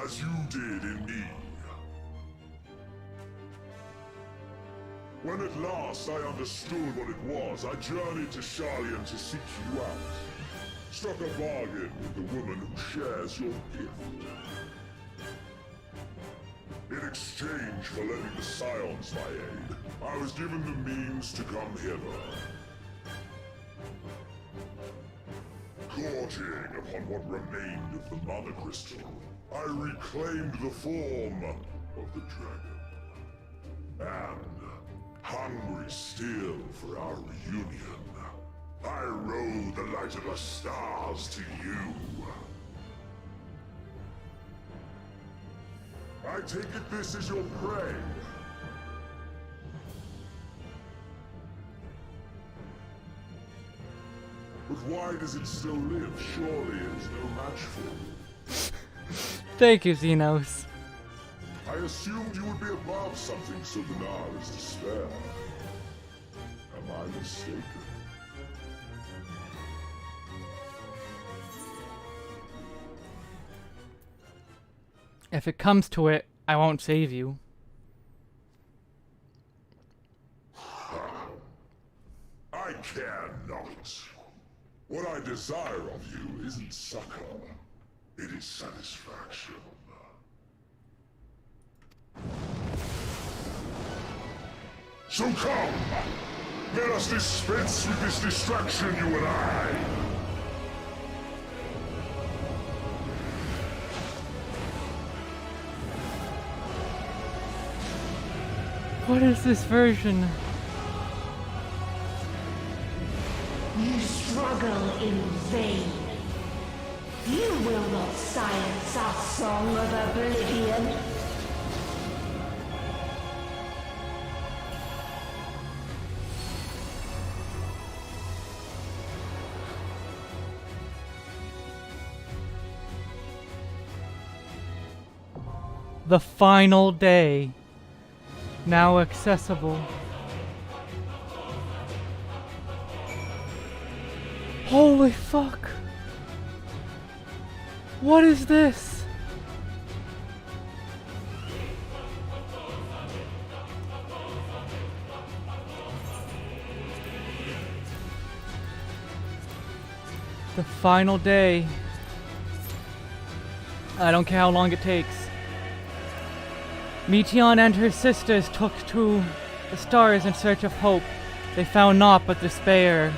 as you did in me. When at last I understood what it was, I journeyed to Sharlayan to seek you out. Struck a bargain with the woman who shares your gift. In exchange for lending the Scions my aid, I was given the means to come hither. Gorging upon what remained of the Mother Crystal, I reclaimed the form of the dragon. And, hungry still for our reunion, I rode the light of the stars to you. I take it this is your prey. But why does it still live? Surely it is no match for you. Thank you, Xenos. I assumed you would be above something so banal as despair. Am I mistaken? If it comes to it, I won't save you. I care not. What I desire of you isn't succor, it is satisfaction. So come, let us dispense with this distraction, you and I. What is this version? You struggle in vain. You will not silence our song of oblivion. The final day. Now accessible. Holy fuck! What is this? The final day. I don't care how long it takes. Meteon and her sisters took to the stars in search of hope. They found naught but despair.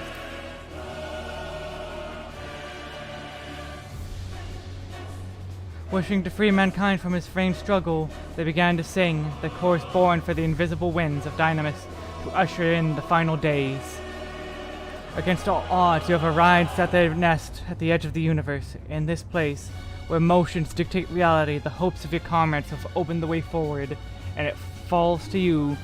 Wishing to free mankind from his strange struggle, they began to sing, the chorus born for the invisible winds of Dynamis to usher in the final days. Against all odds, you have arrived at their nest at the edge of the universe. In this place, where emotions dictate reality, the hopes of your comrades have opened the way forward, and it falls to you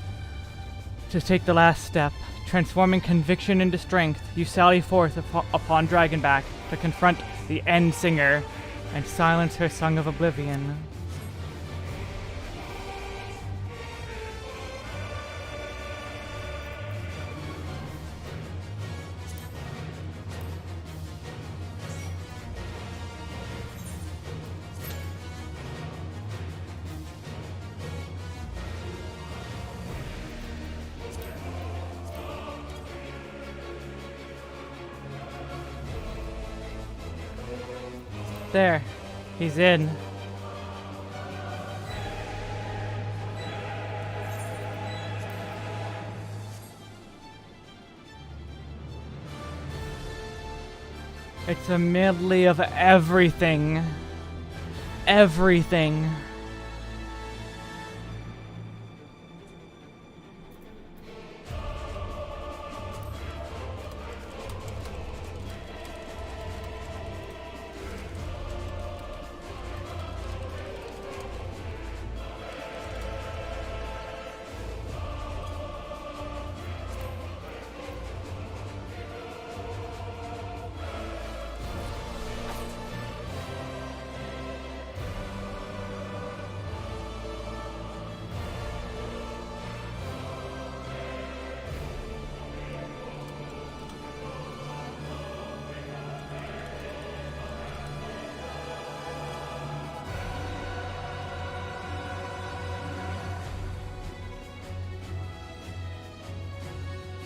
to take the last step. Transforming conviction into strength, you sally forth upon Dragonback to confront the End Singer and silence her song of oblivion. There, he's in. It's a medley of everything. Everything.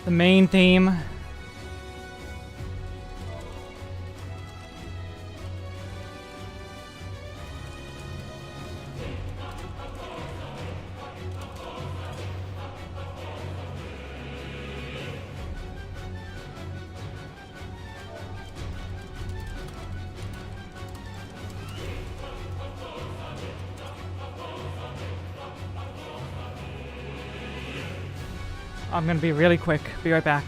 The main theme. I'm gonna be really quick. Be right back.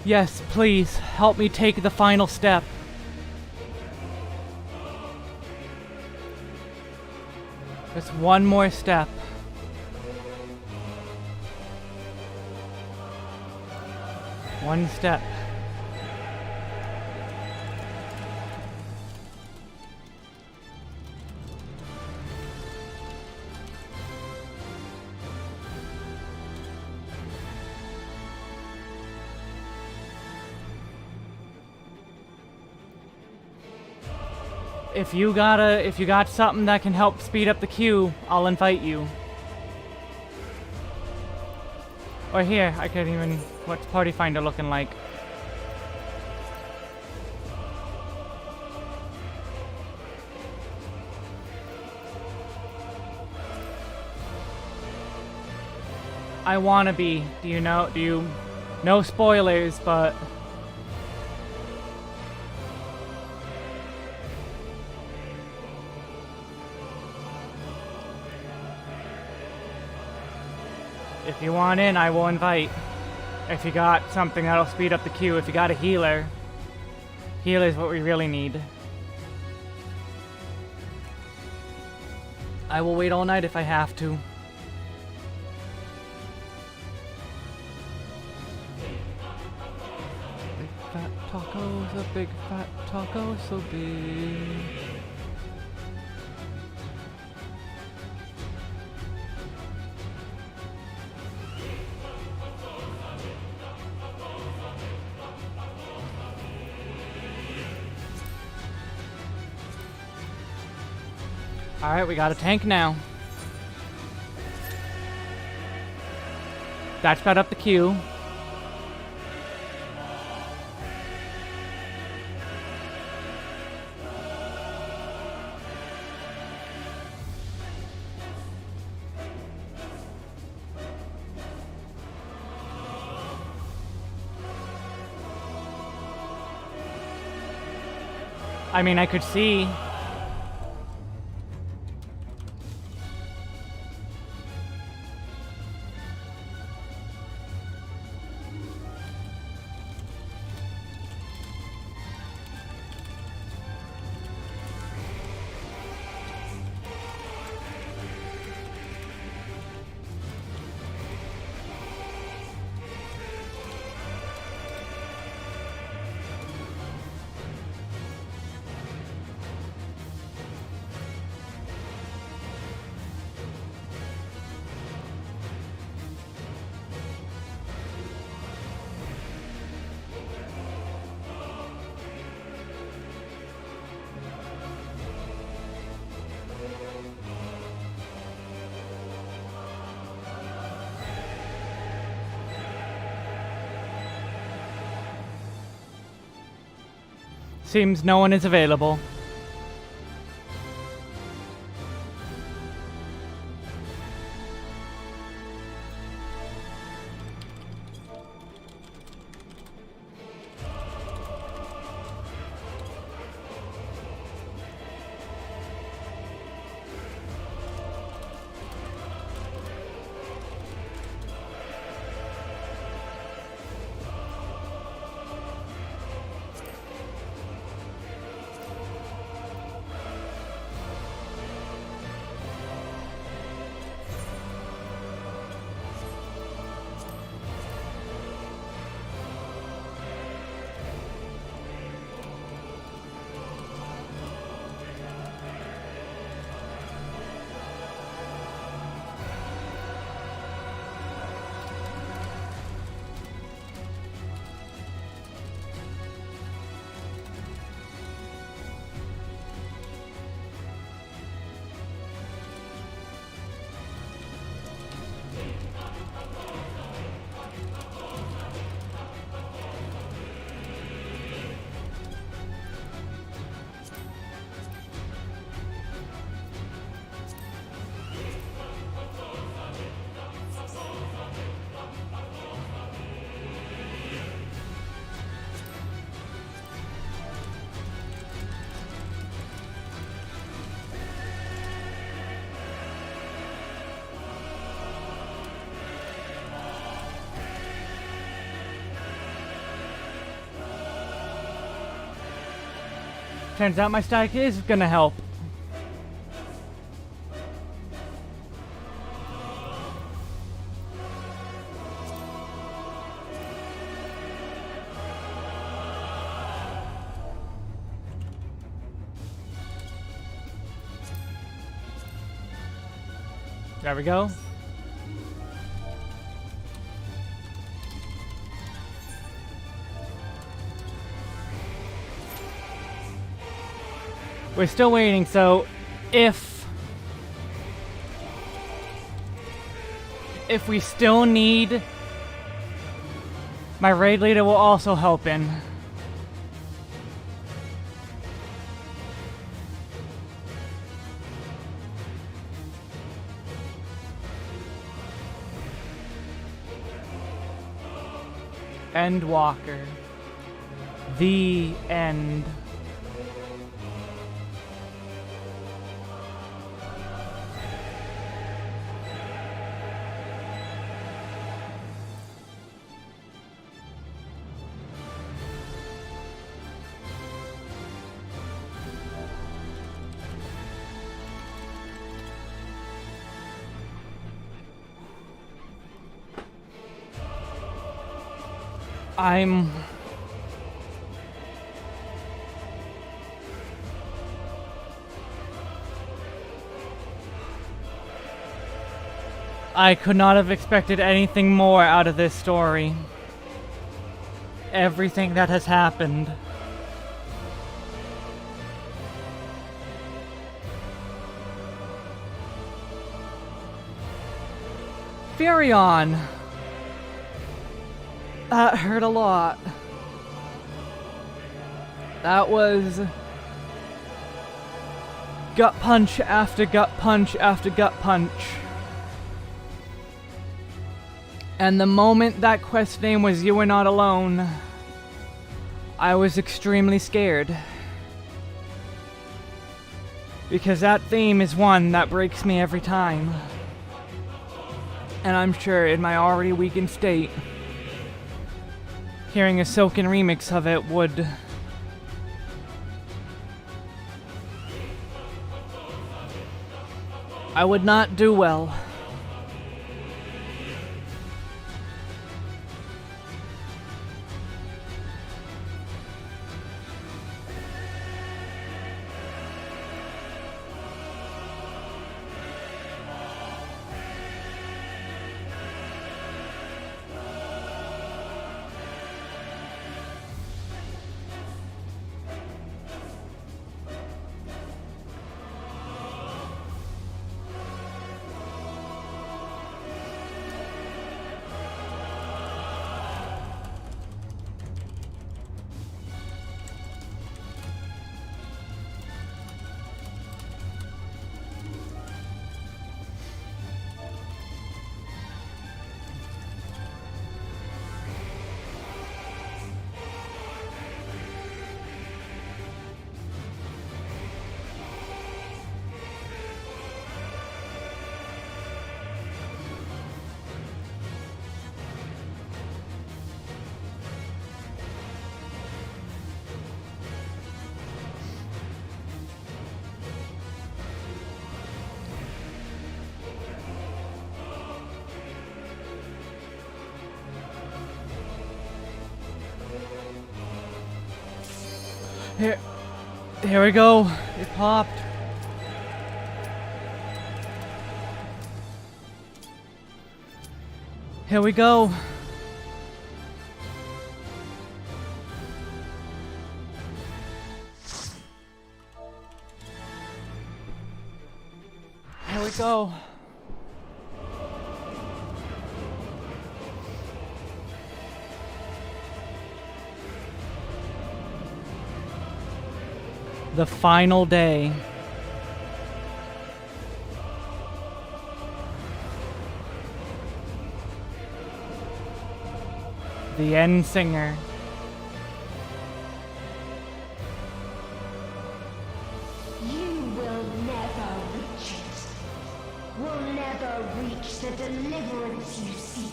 Yes, please, help me take the final step. Just one more step. One step. If you got something that can help speed up the queue, I'll invite you. Or here, I could even... What's Party Finder looking like? I wanna be. Do you know? No spoilers, but... If you want in, I will invite. If you got something that'll speed up the queue, if you got a healer. Healer's what we really need. I will wait all night if I have to. Big fat tacos, a big fat taco so big. Alright, we got a tank now. That sped up the queue. I mean, I could see. Seems no one is available. Turns out my static is gonna help. There we go. We're still waiting, so if we still need, my raid leader will also help in. Endwalker. The end. I could not have expected anything more out of this story. Everything that has happened. Furion. That hurt a lot. That was gut punch after gut punch after gut punch. And the moment that quest name was "You Are Not Alone," I was extremely scared. Because that theme is one that breaks me every time. And I'm sure in my already weakened state, hearing a Silken remix of it would... I would not do well. Here we go. It popped. Here we go. Here we go. The final day. The end singer. You will never reach it. Will never reach the deliverance you seek.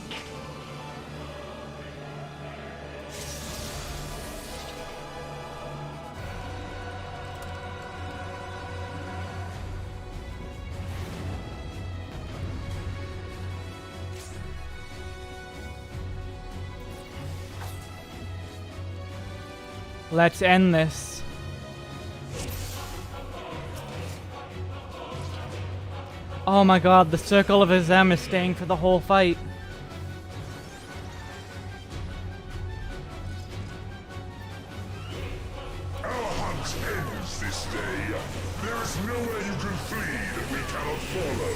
Let's end this. Oh my god, the circle of Azem is staying for the whole fight. Our hunt ends this day. There is nowhere you can flee that we cannot follow.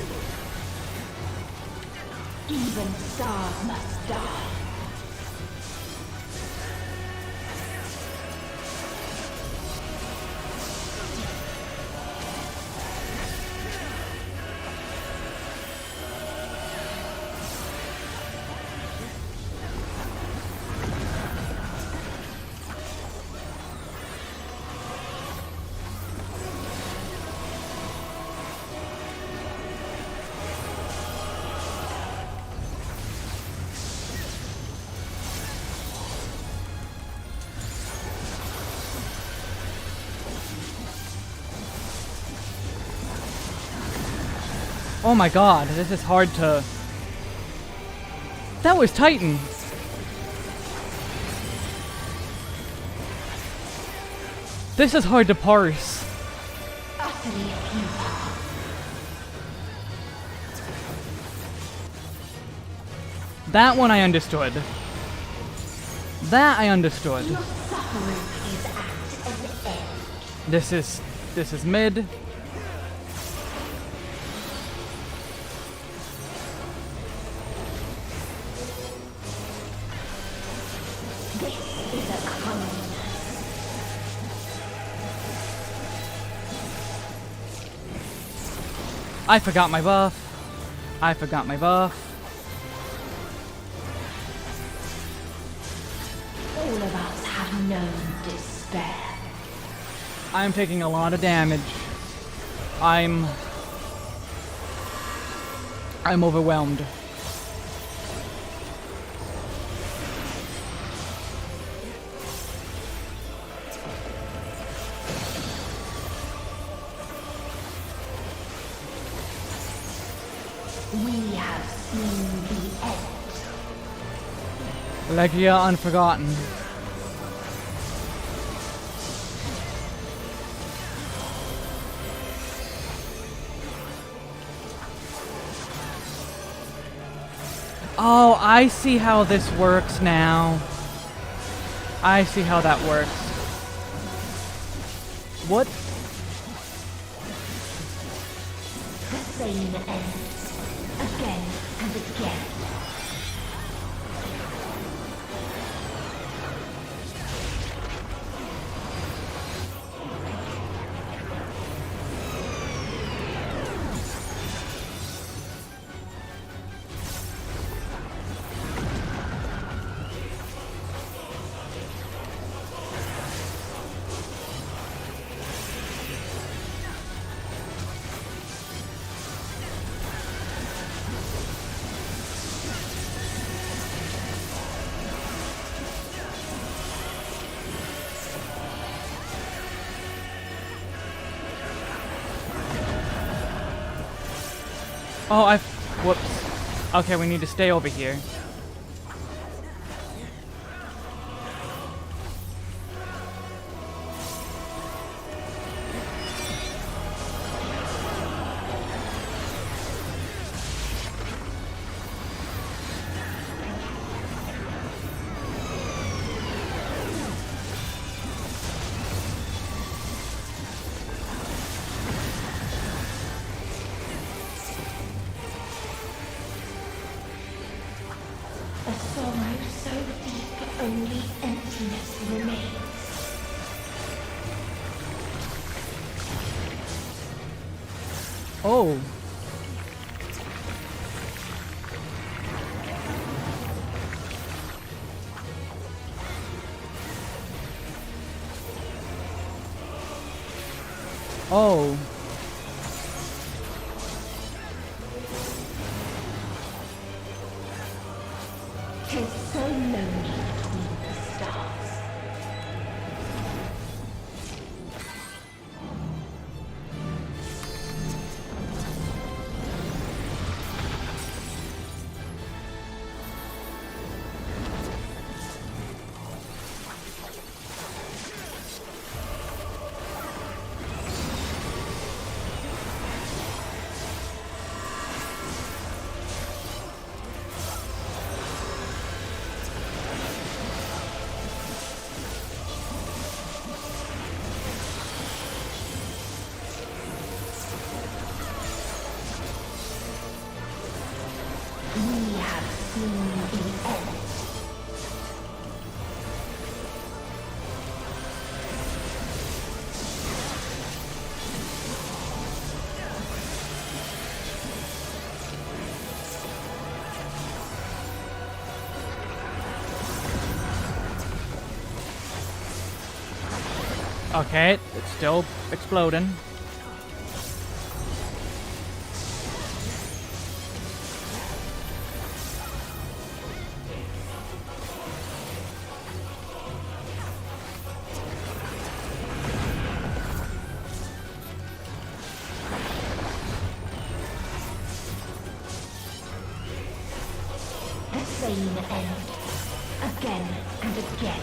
Even stars must die. Oh my god, this is hard to... That was Titan! This is hard to parse. That one I understood. That I understood. This is mid. I forgot my buff. I forgot my buff. All of us have known despair. I'm taking a lot of damage. I'm overwhelmed. We have seen the end. Legia Unforgotten. Oh, I see how this works now. I see how that works. What? The same ends. Again and again. Oh, whoops. Okay, we need to stay over here. A sorrow so deep only emptiness remains. Oh. Oh. Tis so lonely between the stars. Okay, it's still exploding. The same end. Again and again.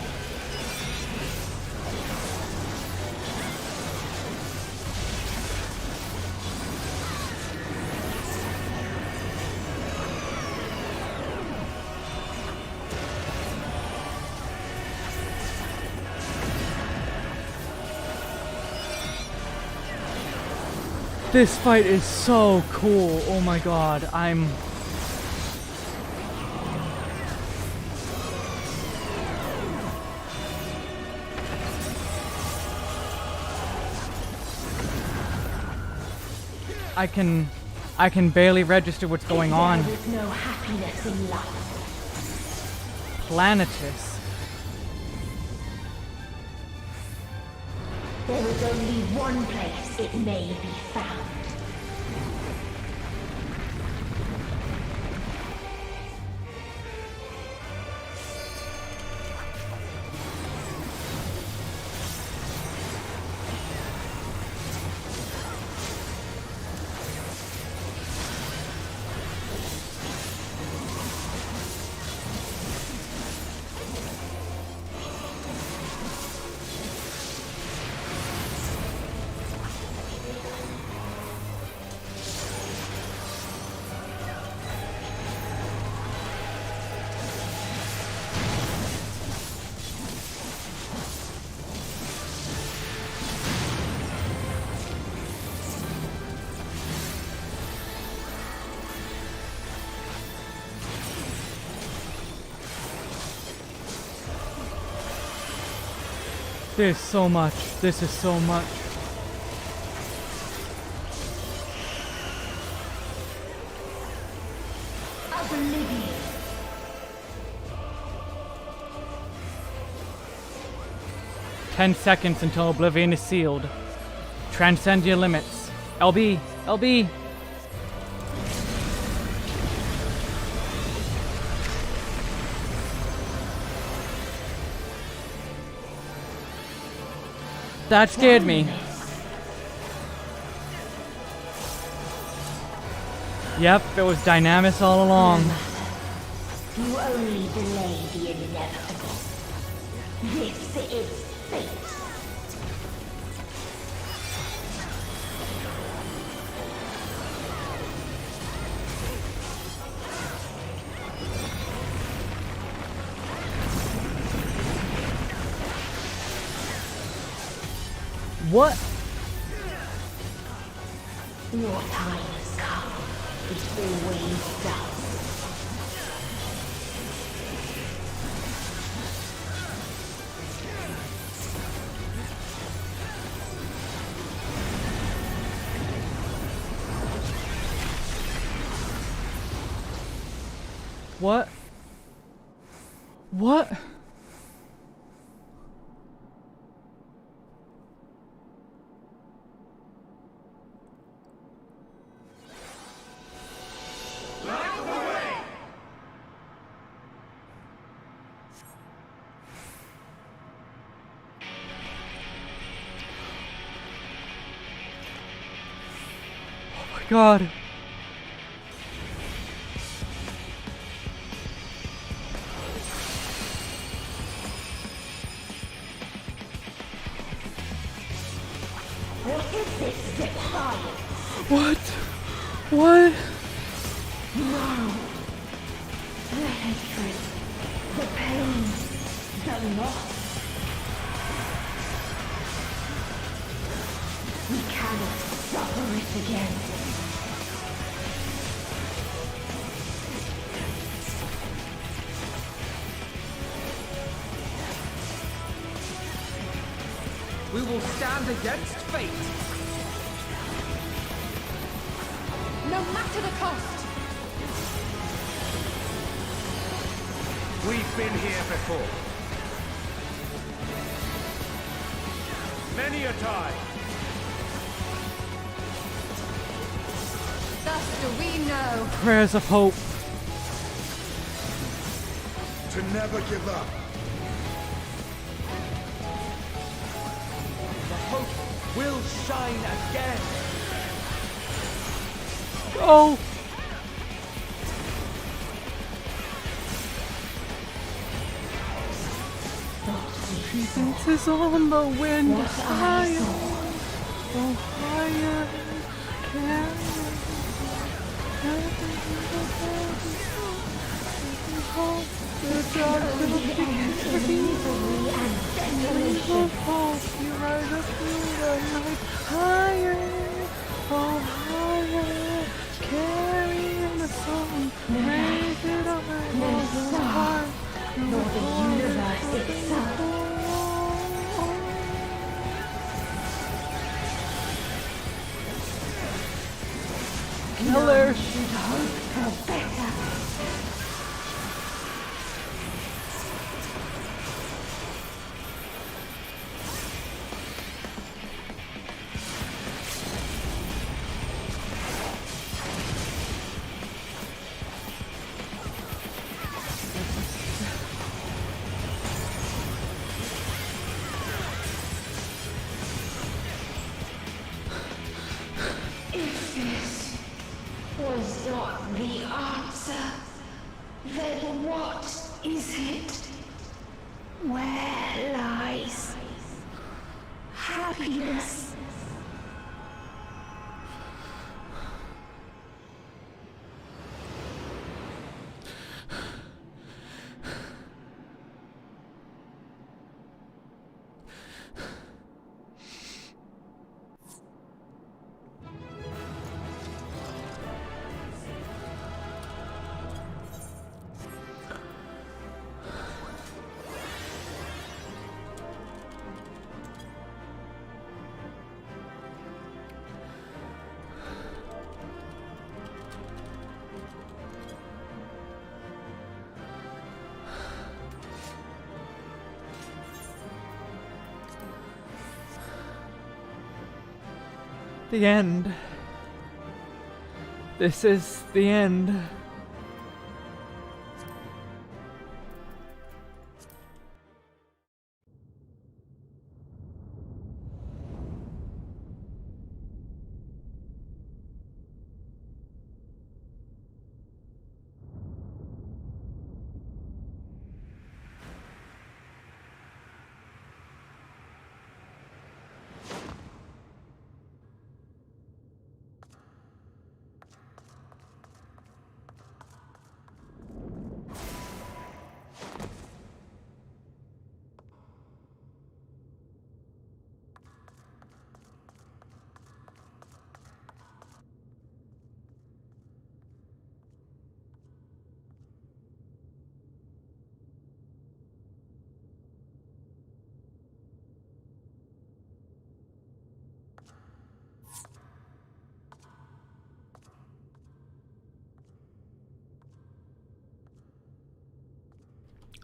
This fight is so cool. Oh my god, I can barely register what's going on. There is no happiness in life. Planetus. There is only one place it may be found. There's so much. This is so much. Oblivion. 10 seconds until Oblivion is sealed. Transcend your limits. LB! LB! That scared me. Yep, it was Dynamis all along. You only delay the inevitable. This is fate. What? Your time has come. It always does. What? What? God. What is this defiance? What? What? No. The hatred, the pain, the loss. We cannot suffer it again. We will stand against fate. No matter the cost. We've been here before. many a time. Thus do we know. Prayers of hope. To never give up. The hope will shine again. Oh! She thinks it's on the wind. Higher. Oh, higher. The dark will be evil and desolation. You rise up through the night. Higher. Oh, higher. Carrying the sun. Raise it up and No star, nor the universe itself. Killer. None should hope for better. If this was not the answer, then what is it? Where lies happiness? The end. This is the end.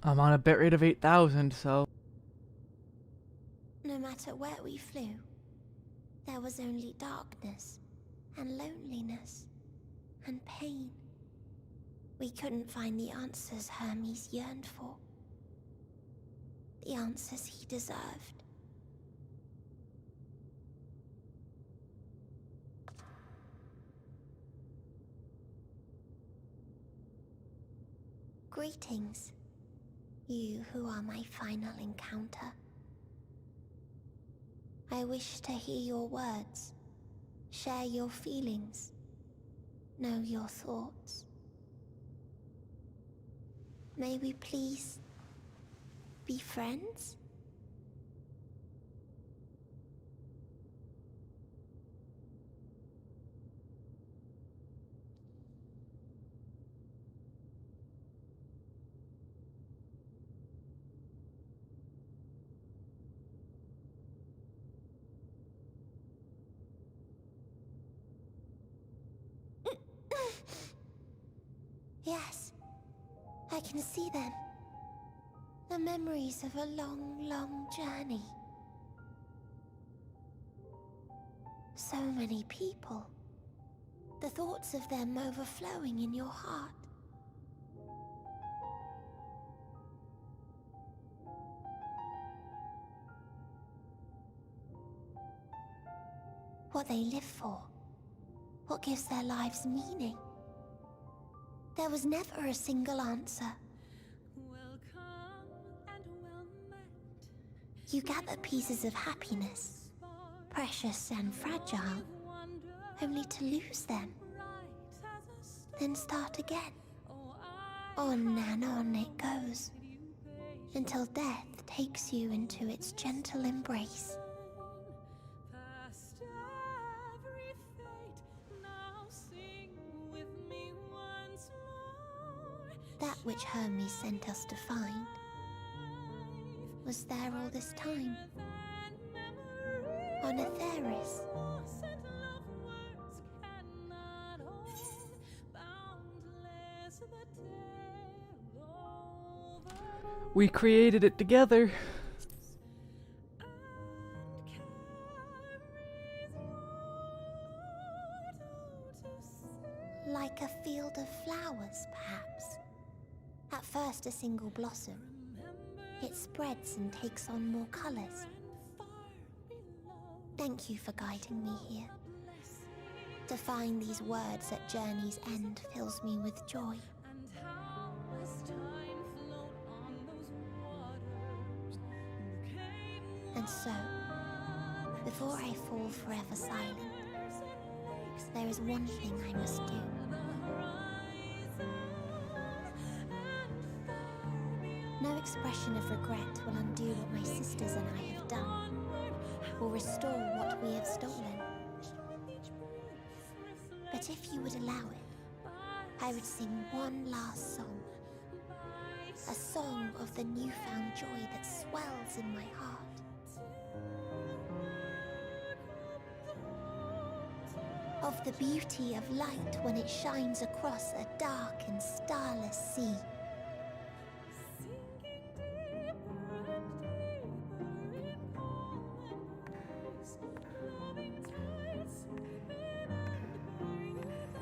I'm on a bit rate of 8,000, so... No matter where we flew, there was only darkness, and loneliness, and pain. We couldn't find the answers Hermes yearned for. The answers he deserved. Greetings, you who are my final encounter. I wish to hear your words, share your feelings, know your thoughts. May we please be friends? Yes, I can see them. The memories of a long, long journey. So many people. The thoughts of them overflowing in your heart. What they live for. What gives their lives meaning. There was never a single answer. You gather pieces of happiness, precious and fragile, only to lose them. Then start again. On and on it goes, until death takes you into its gentle embrace. That which Hermes sent us to find was there all this time, on Atheris. We created it together. Like a field of flowers, perhaps. At first a single blossom. It spreads and takes on more colors. Thank you for guiding me here. To find these words at journey's end fills me with joy. And so, before I fall forever silent, there is one thing I must do. No expression of regret will undo what my sisters and I have done, or restore what we have stolen. But if you would allow it, I would sing one last song. A song of the newfound joy that swells in my heart. Of the beauty of light when it shines across a dark and starless sea.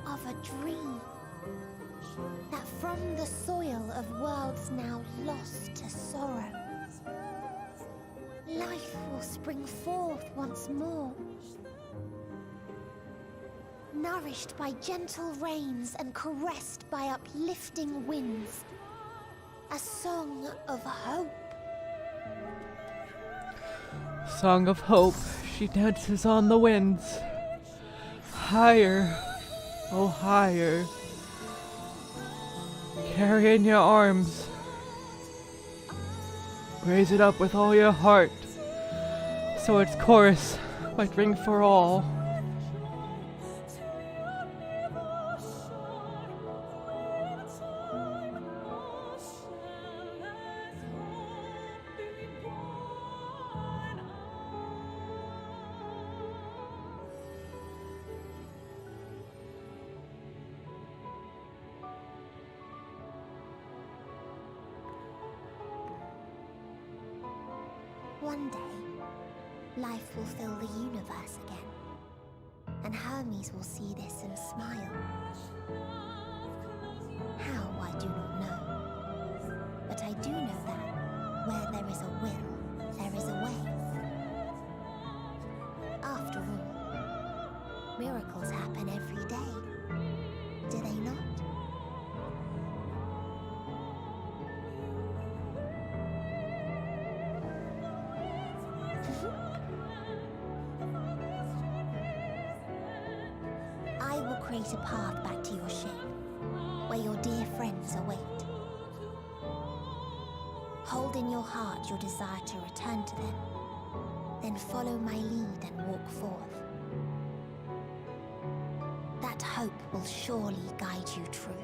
Of a dream that from the soil of worlds now lost to sorrow, life will spring forth once more. Nourished by gentle rains and caressed by uplifting winds. A song of hope. Song of hope, she dances on the winds. Higher, oh higher. Carry in your arms. Raise it up with all your heart, so its chorus might ring for all. One day, life will fill the universe again, and Hermes will see this and smile. How, I do not know, but I do know that where there is a will, there is a way. After all, miracles happen every day, do they not? I will create a path back to your ship, where your dear friends await. Hold in your heart your desire to return to them, then follow my lead and walk forth. That hope will surely guide you true.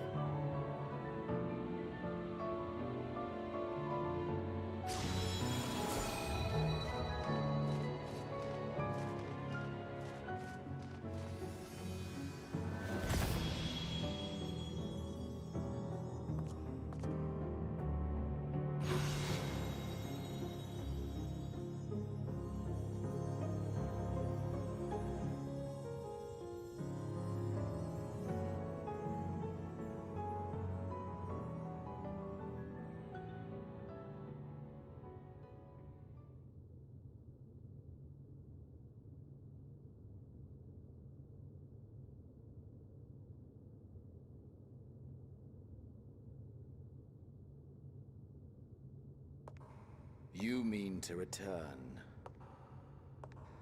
You mean to return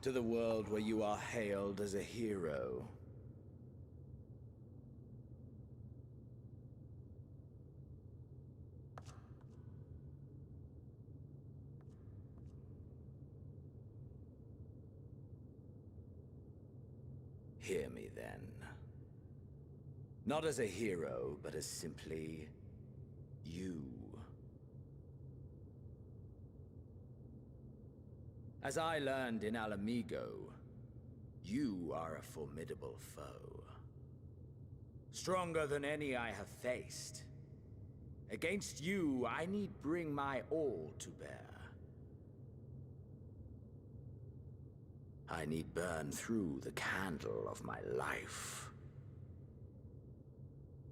to the world where you are hailed as a hero? Hear me then. Not as a hero, but as simply you. As I learned in Alamigo, you are a formidable foe. Stronger than any I have faced. Against you, I need bring my all to bear. I need burn through the candle of my life.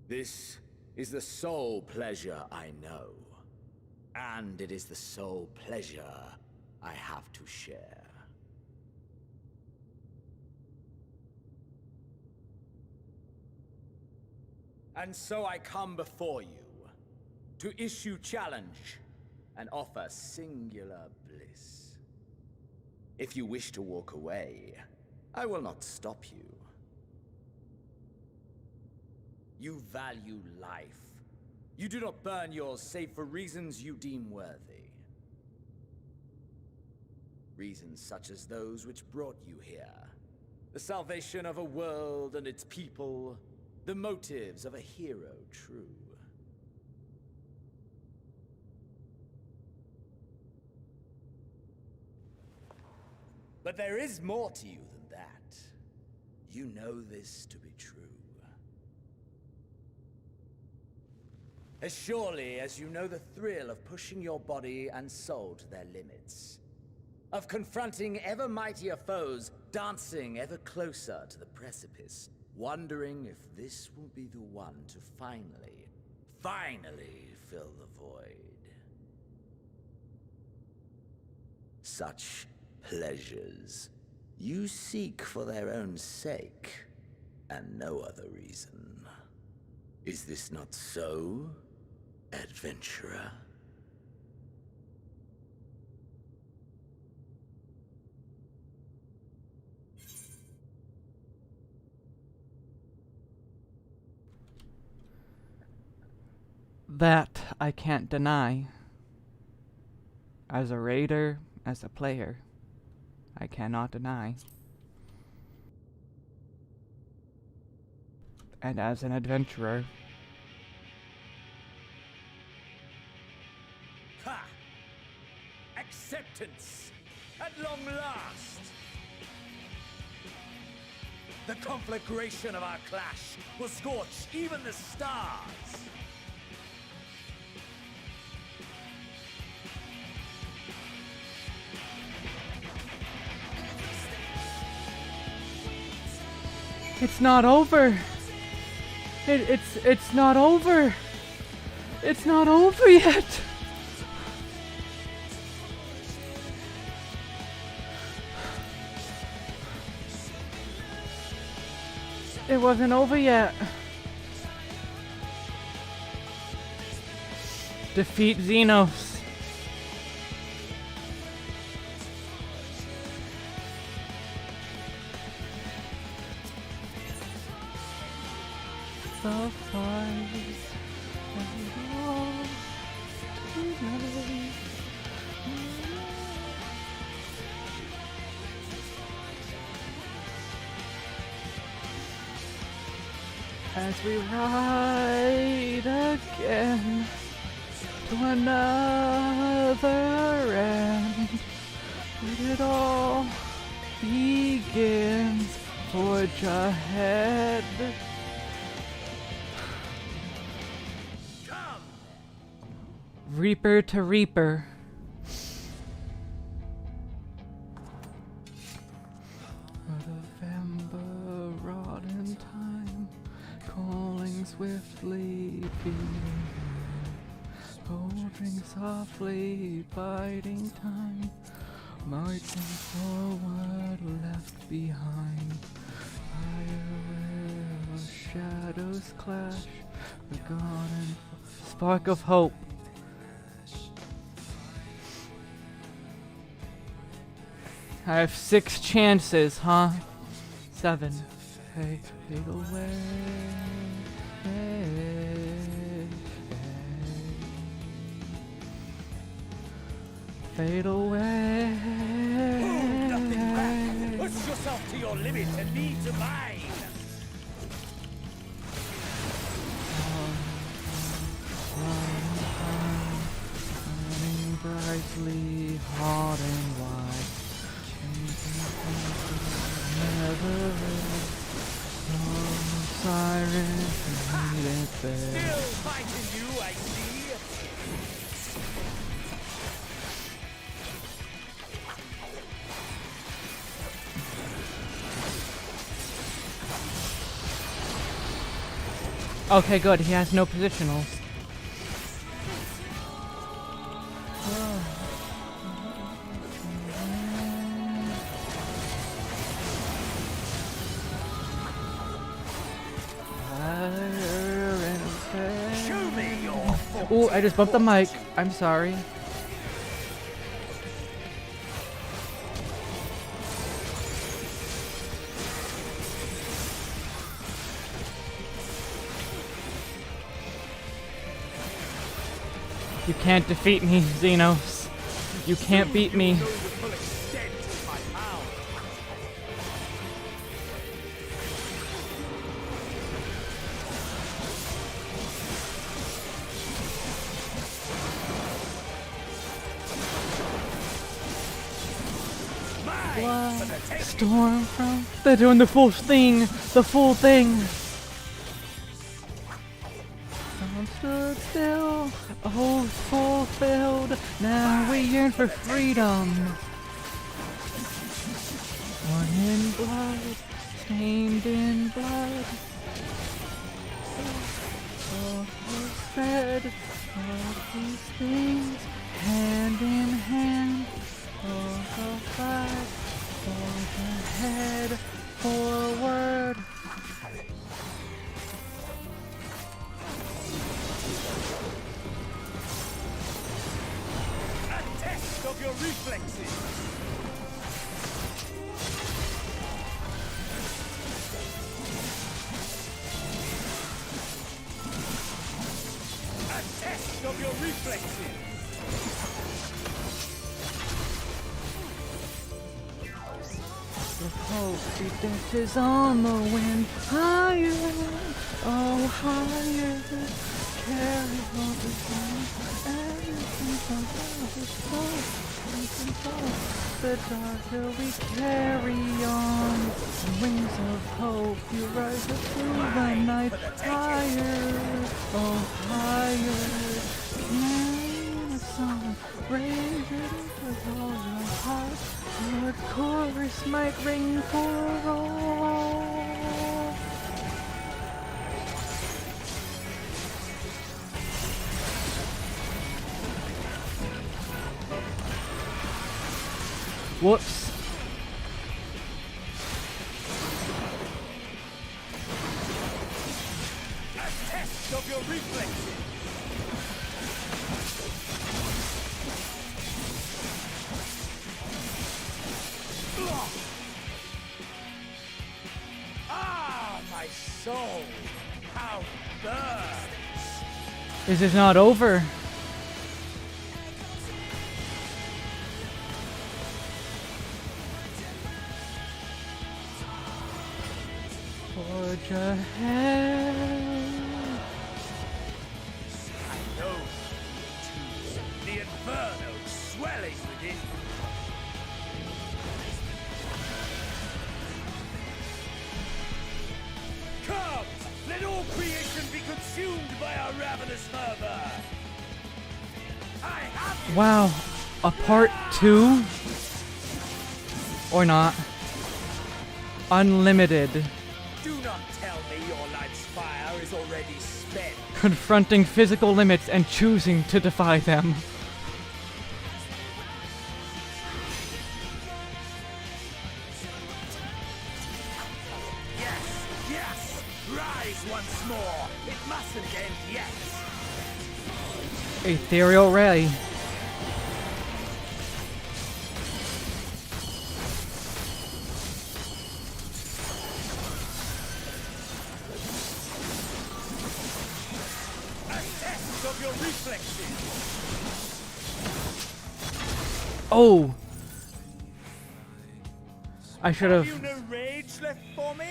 This is the sole pleasure I know, and it is the sole pleasure I have to share. And so I come before you to issue challenge and offer singular bliss. If you wish to walk away, I will not stop you. You value life. You do not burn yours save for reasons you deem worthy. Reasons such as those which brought you here. The salvation of a world and its people. The motives of a hero true. But there is more to you than that. You know this to be true. As surely as you know the thrill of pushing your body and soul to their limits. Of confronting ever mightier foes, dancing ever closer to the precipice, wondering if this will be the one to finally fill the void. Such pleasures you seek for their own sake, and no other reason. Is this not so, adventurer? That I can't deny. As a raider, as a player, I cannot deny. And as an adventurer, Ha! Acceptance! At long last! The conflagration of our clash will scorch even the stars! it's not over. It's not over. It's not over yet. It wasn't over yet. Defeat Xenos. The fight as we ride again to another end, where it all begins. Forge ahead. Reaper to Reaper. November wrought in time, calling swiftly, beating, holding softly, biding time, marching forward, left behind. Fire where shadows clash, forgotten spark of hope. I have 6 chances, huh? 7. Fade away. Fade away. Hold nothing back. Push yourself to your limit and me to mine. Burning brightly, hot and wide. Never sirens needed there. Still fighting you, I see. Okay, good. He has no positionals. Oh, I just bumped the mic. I'm sorry. You can't defeat me, Xenos. You can't beat me. Storm from. They're doing the full thing. The full thing. Time stood still. A hope fulfilled. Now we yearn for freedom. Born in blood. Stained in blood. So said. All these things. Hand in hand. Oh, fight. Head forward. A test of your reflexes. A test of your reflexes. The hope death is on the wind. Higher, oh higher. Carry on the sun. Everything the darker we carry on. Wings of hope, you rise up through the night. Higher, oh higher. Carry the sun. Raise it with all your heart. Your chorus might ring for all. Whoops. A test of your reflexes. Ah, my soul, how burns! Is this not over? Forge ahead. I know the inferno swelling within. Come, let all creation be consumed by our ravenous fervor. I have Wow, a part 2? Or not? Unlimited. Do not tell me your life's fire is already spent. Confronting physical limits and choosing to defy them. Yes, yes! Rise once more! It mustn't end yet! Ethereal Ray. Oh! I should have. You no rage left for me?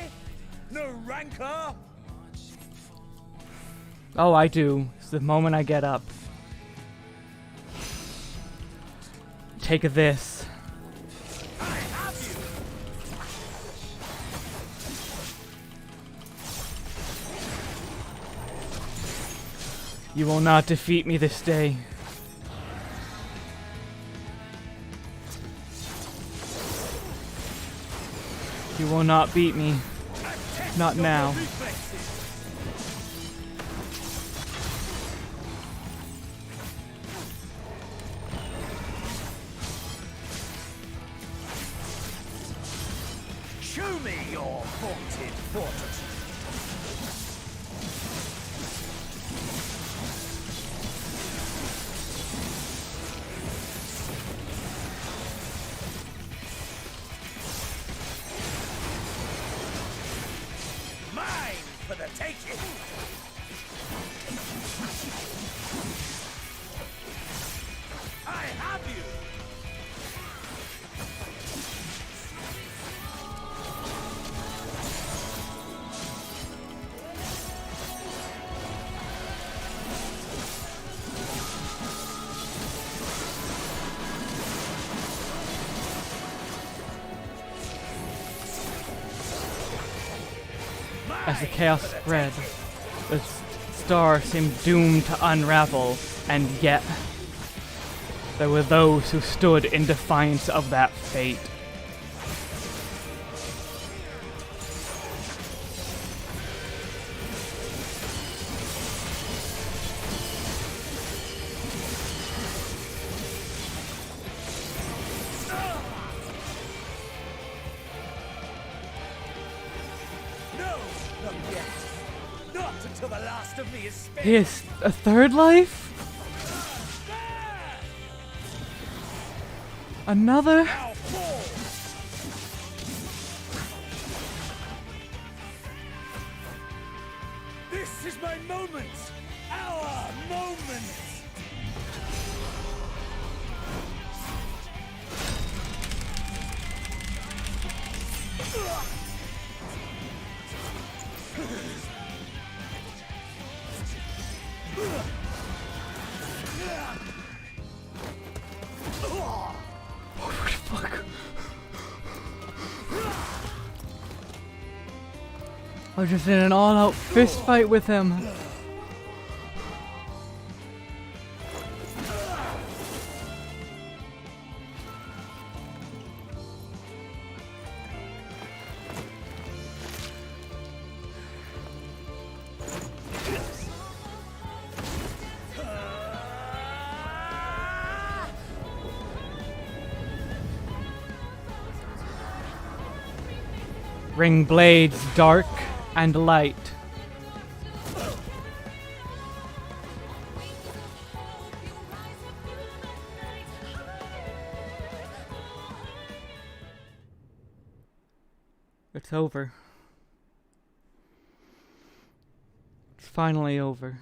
No rancor? Oh, I do. It's the moment I get up. Take this. You will not defeat me this day. You will not beat me. Not now. Show me your vaunted fortitude. Mine for the taking. I have you. As the chaos spread, the star seemed doomed to unravel, and yet there were those who stood in defiance of that fate. Not yet. Not until the last of me is spent. He has a third life? Another? This is my moment. Our moment. I was just in an all-out fist fight with him. Ring blades dark and light. It's over. It's finally over.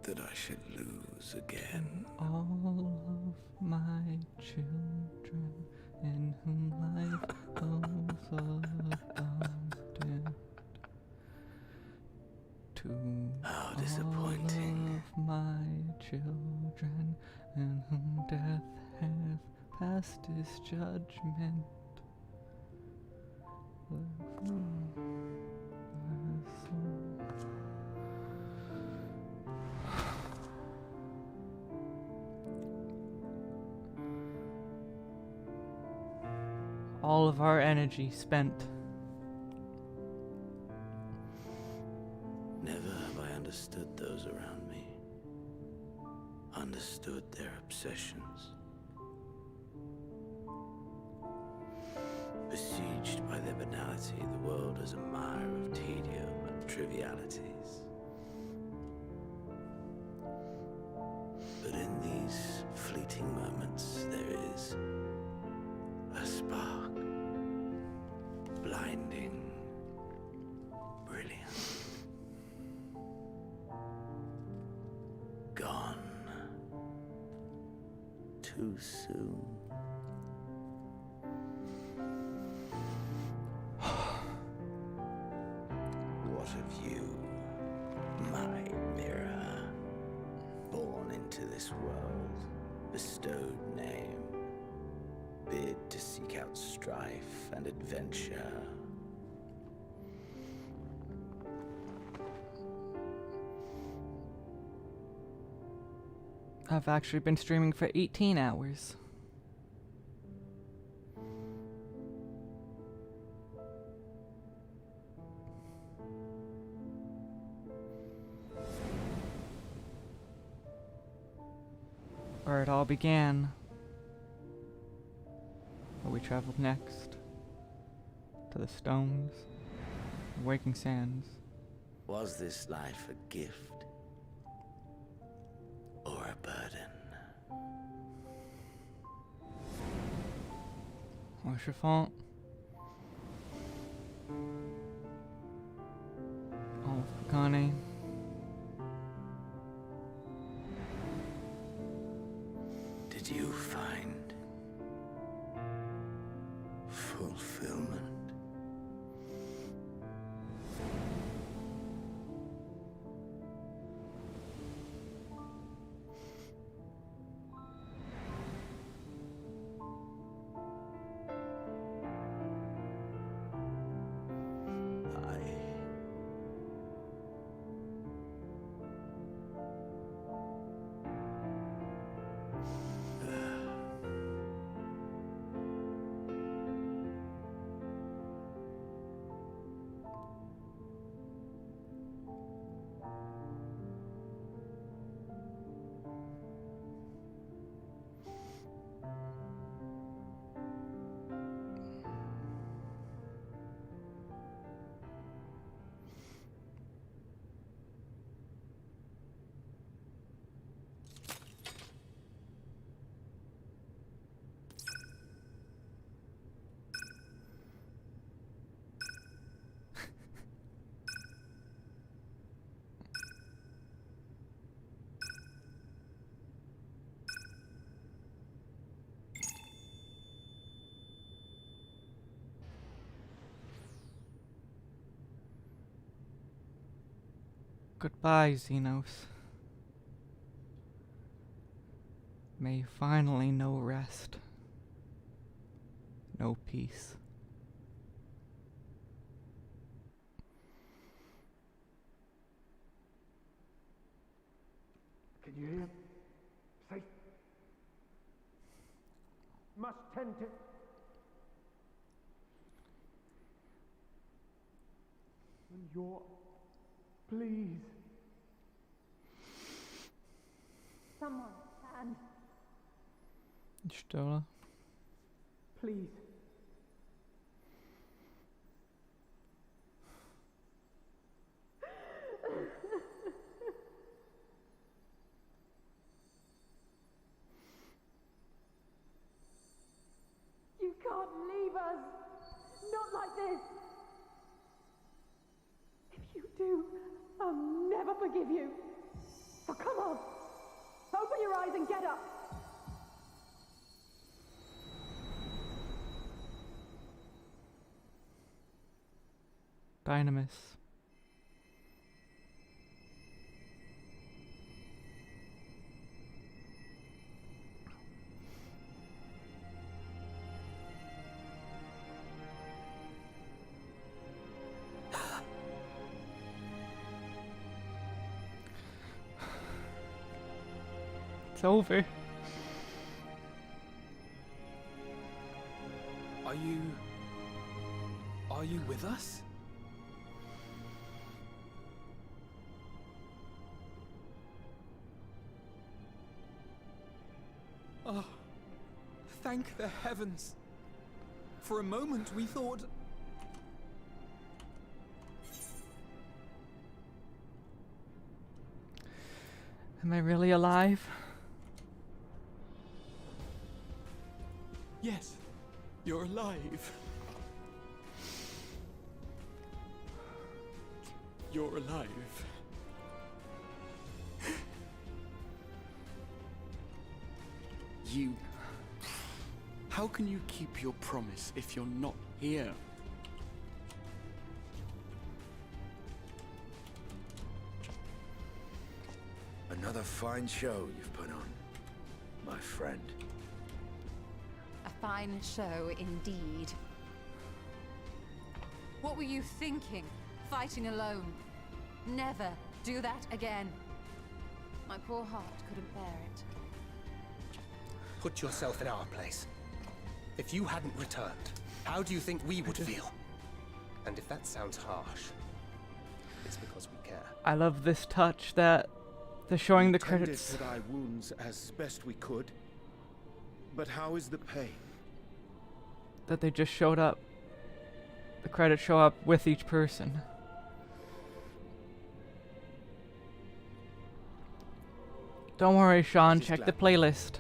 That I should lose again. All of my children in whom life goes abundant. To How disappointing. all of my children in whom death hath passed his judgment. All of our energy spent. Never have I understood those around me. Understood their obsessions. Besieged by their banality, the world is a mire of tedium and trivialities. But in these fleeting moments, there is a spark. Blinding, brilliant. Gone. Too soon. What of you, my mirror? Born into this world, bestowed name, bid to seek out strife and adventure. I've actually been streaming for 18 hours. Where it all began. Where we traveled next. To the stones. Waking sands. Was this life a gift? Or a burden? What's your fault? Oh, Connie. Did you find fulfillment? Goodbye, Xenos. May you finally know rest. No peace. Can you hear him? Safe. Must tend to... When you're... Please. Someone, and Stola. Please. you can't leave us. Not like this. If you do, I'll never forgive you. So come on. Open your eyes and get up. Dynamis. It's over. Are you Are you with us? Oh, thank the heavens. For a moment we thought... Am I really alive? Yes, you're alive. You're alive. You... How can you keep your promise if you're not here? Another fine show you've put on, my friend. A fine show indeed. What were you thinking? Fighting alone? Never do that again. My poor heart couldn't bear it. Put yourself in our place. If you hadn't returned, how do you think we would feel? And if that sounds harsh, it's because we care. I love this touch that they're showing the Tended credits. to thy wounds as best we could. But how is the pain? That they just showed up. The credits show up with each person. Don't worry, Sean, check the playlist.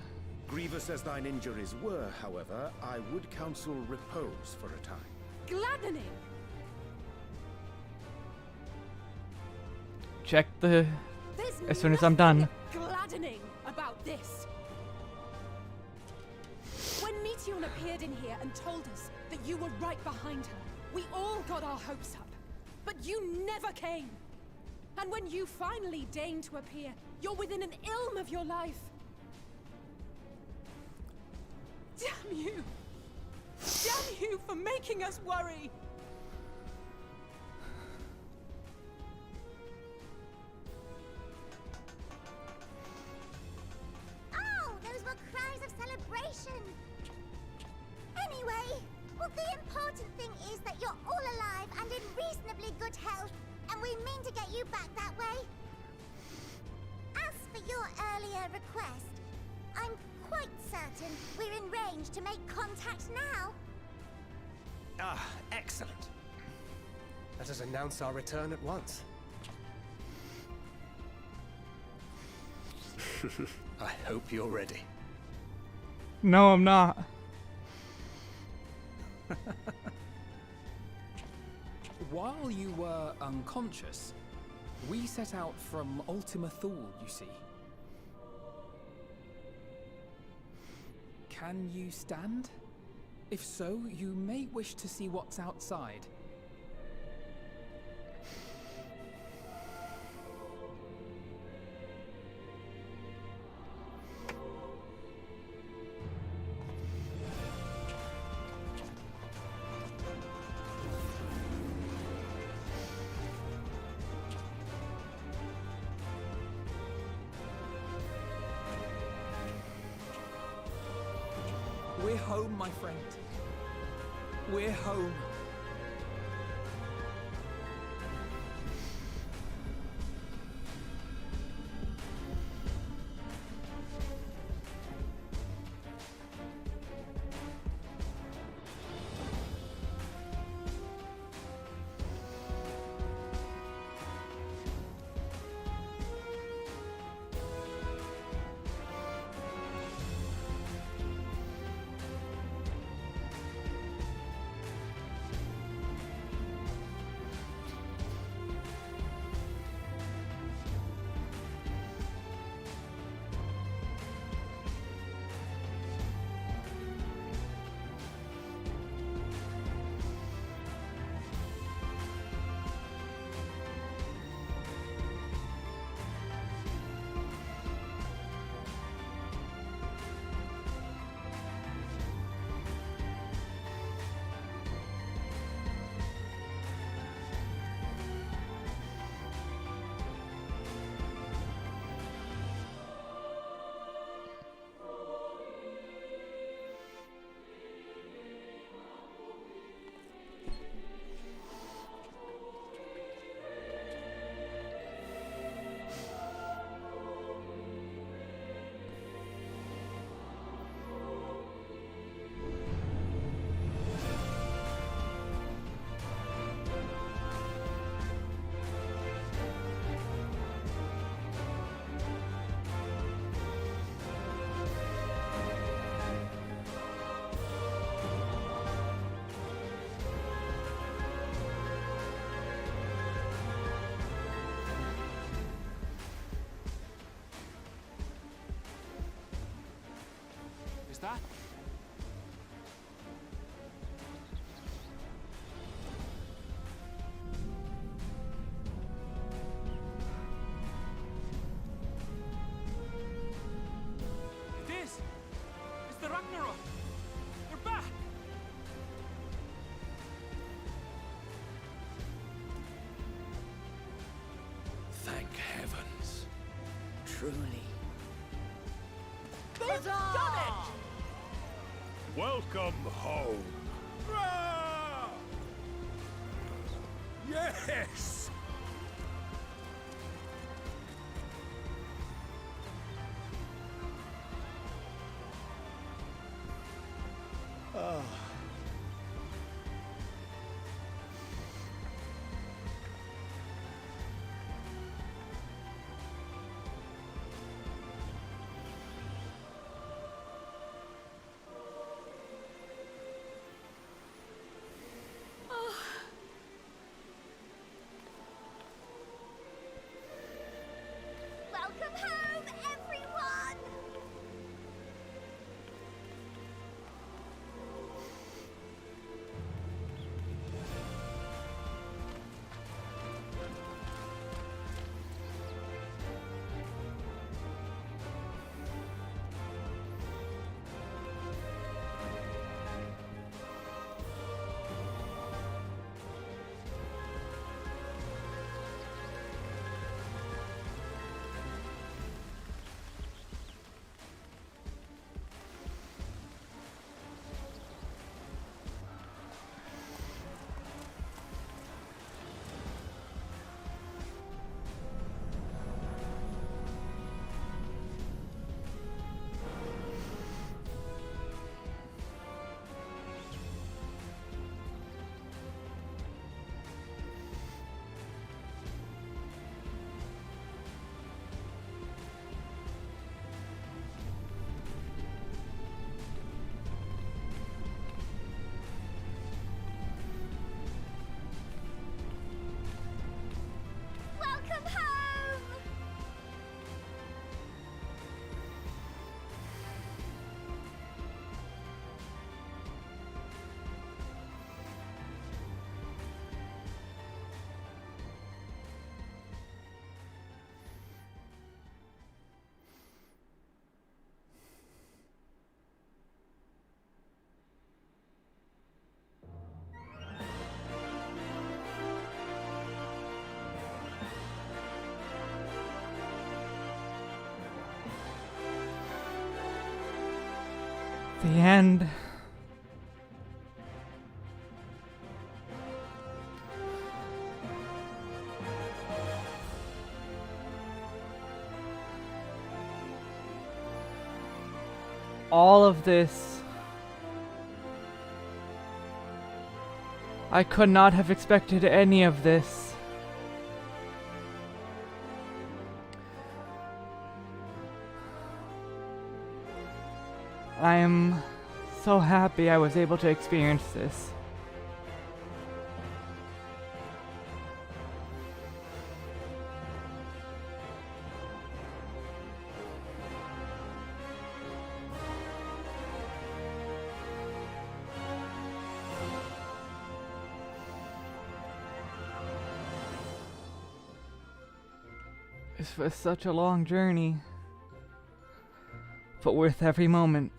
Grievous as thine injuries were, however, I would counsel repose for a time. Gladdening! Check the... There's as soon as I'm done. nothing gladdening about this. When Meteion appeared in here and told us that you were right behind her, we all got our hopes up. But you never came. And when you finally deign to appear, you're within an ilm of your life. Damn you! Damn you for making us worry! Oh, those were cries of celebration! Anyway, well, the important thing is that you're all alive and in reasonably good health, and we mean to get you back that way. As for your earlier request, I'm quite certain we're in range to make contact now. Ah, excellent. Let us announce our return at once. I hope you're ready. No, I'm not. While you were unconscious, we set out from Ultima Thule, you see. Can you stand? If so, you may wish to see what's outside. We're home, my friend. We're home. was that? It is! It's the Ragnarok! They're back! Thank heavens. Truly. They've done it! Welcome home. Yes! Ah. Welcome home, everyone! Welcome home! The end. All of this. I could not have expected any of this. I am so happy I was able to experience this. This was such a long journey, but worth every moment.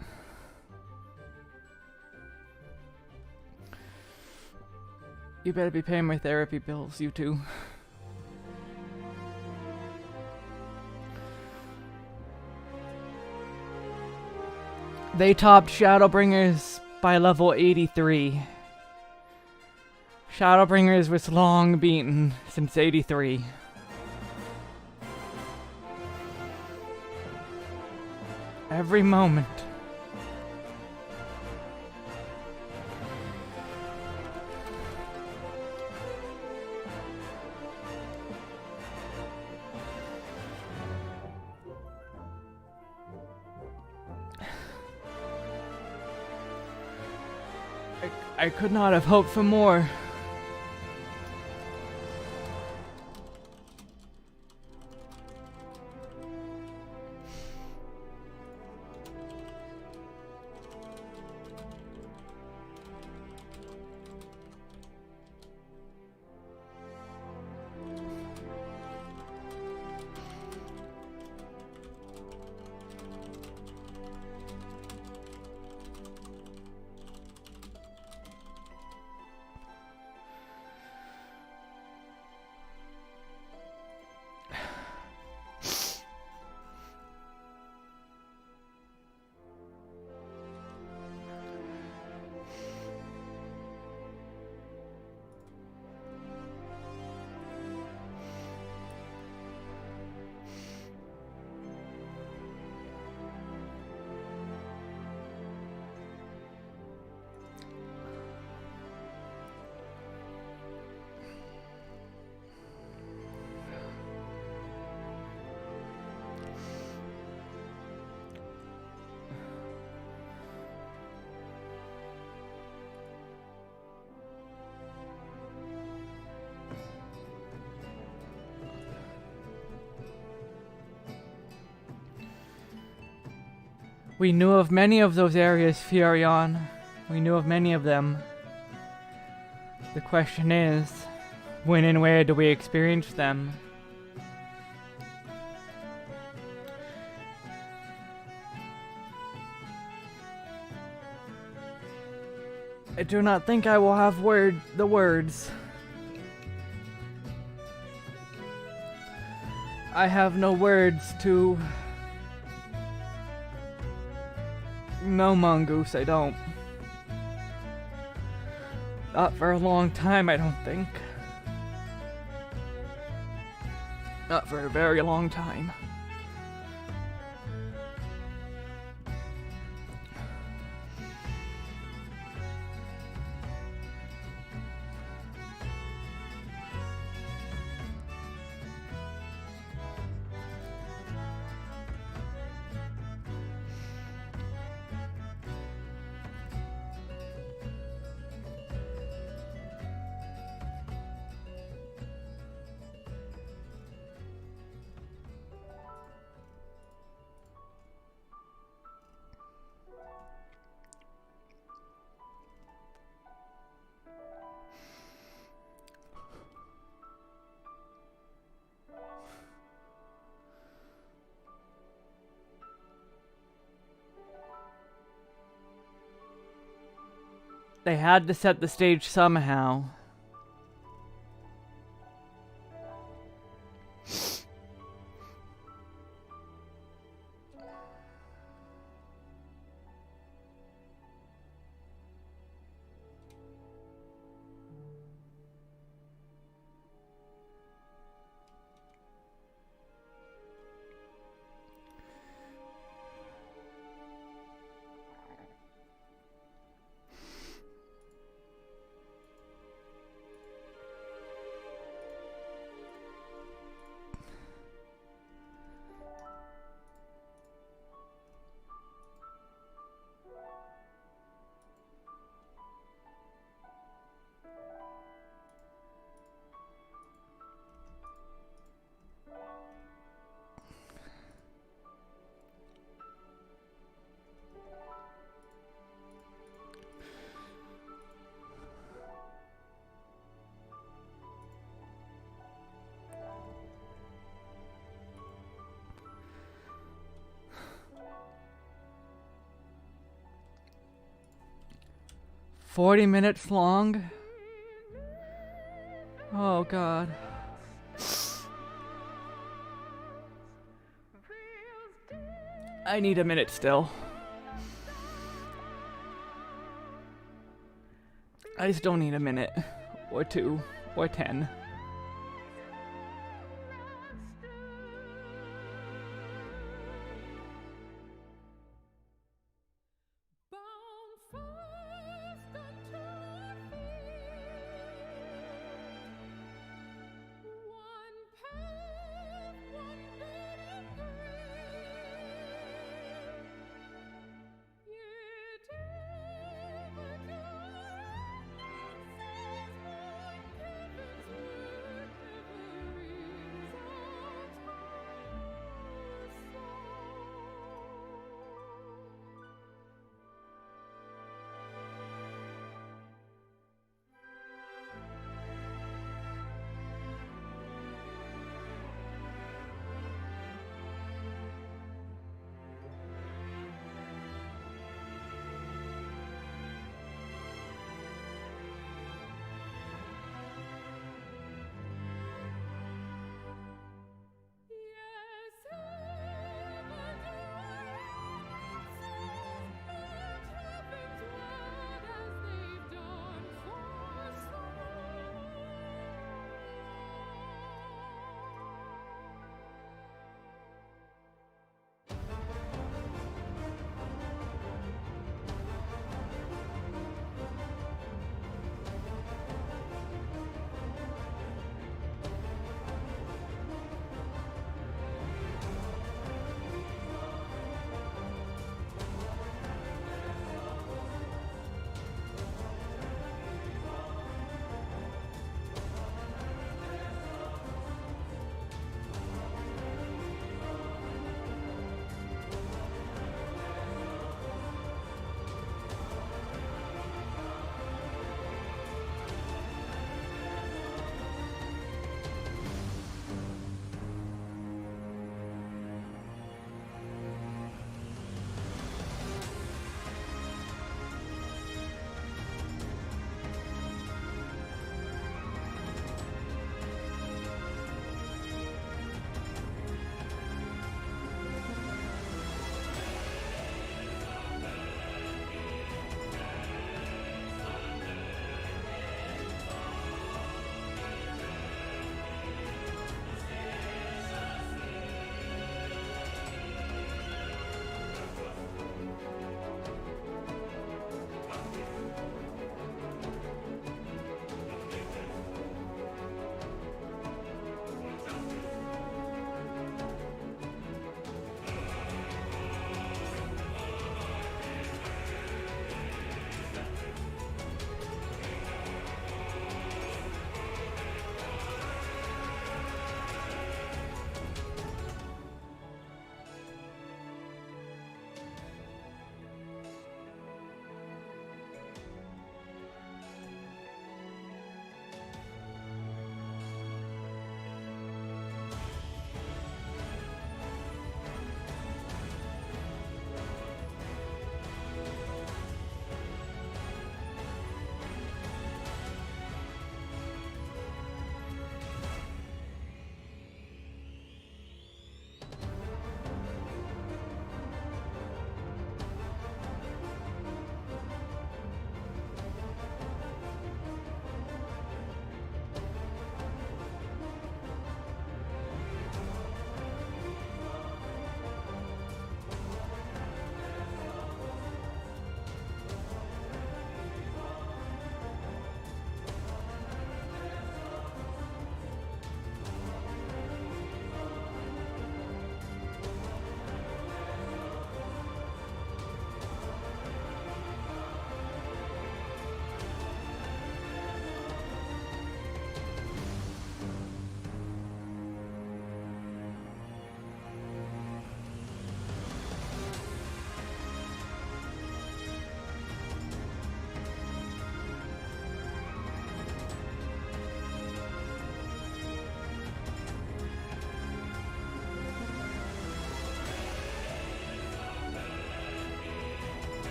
You better be paying my therapy bills, you two. They topped Shadowbringers by level 83. Shadowbringers was long beaten since 83. Every moment. I could not have hoped for more. We knew of many of those areas, Furion. We knew of many of them. The question is, when and where do we experience them? I do not think I will have the words. I have no words to... No, Mongoose, I don't. Not for a long time, I don't think. Not for a very long time. They had to set the stage somehow. $40 long? Oh god. I need a minute still. I still need a minute. Or 2. Or 10.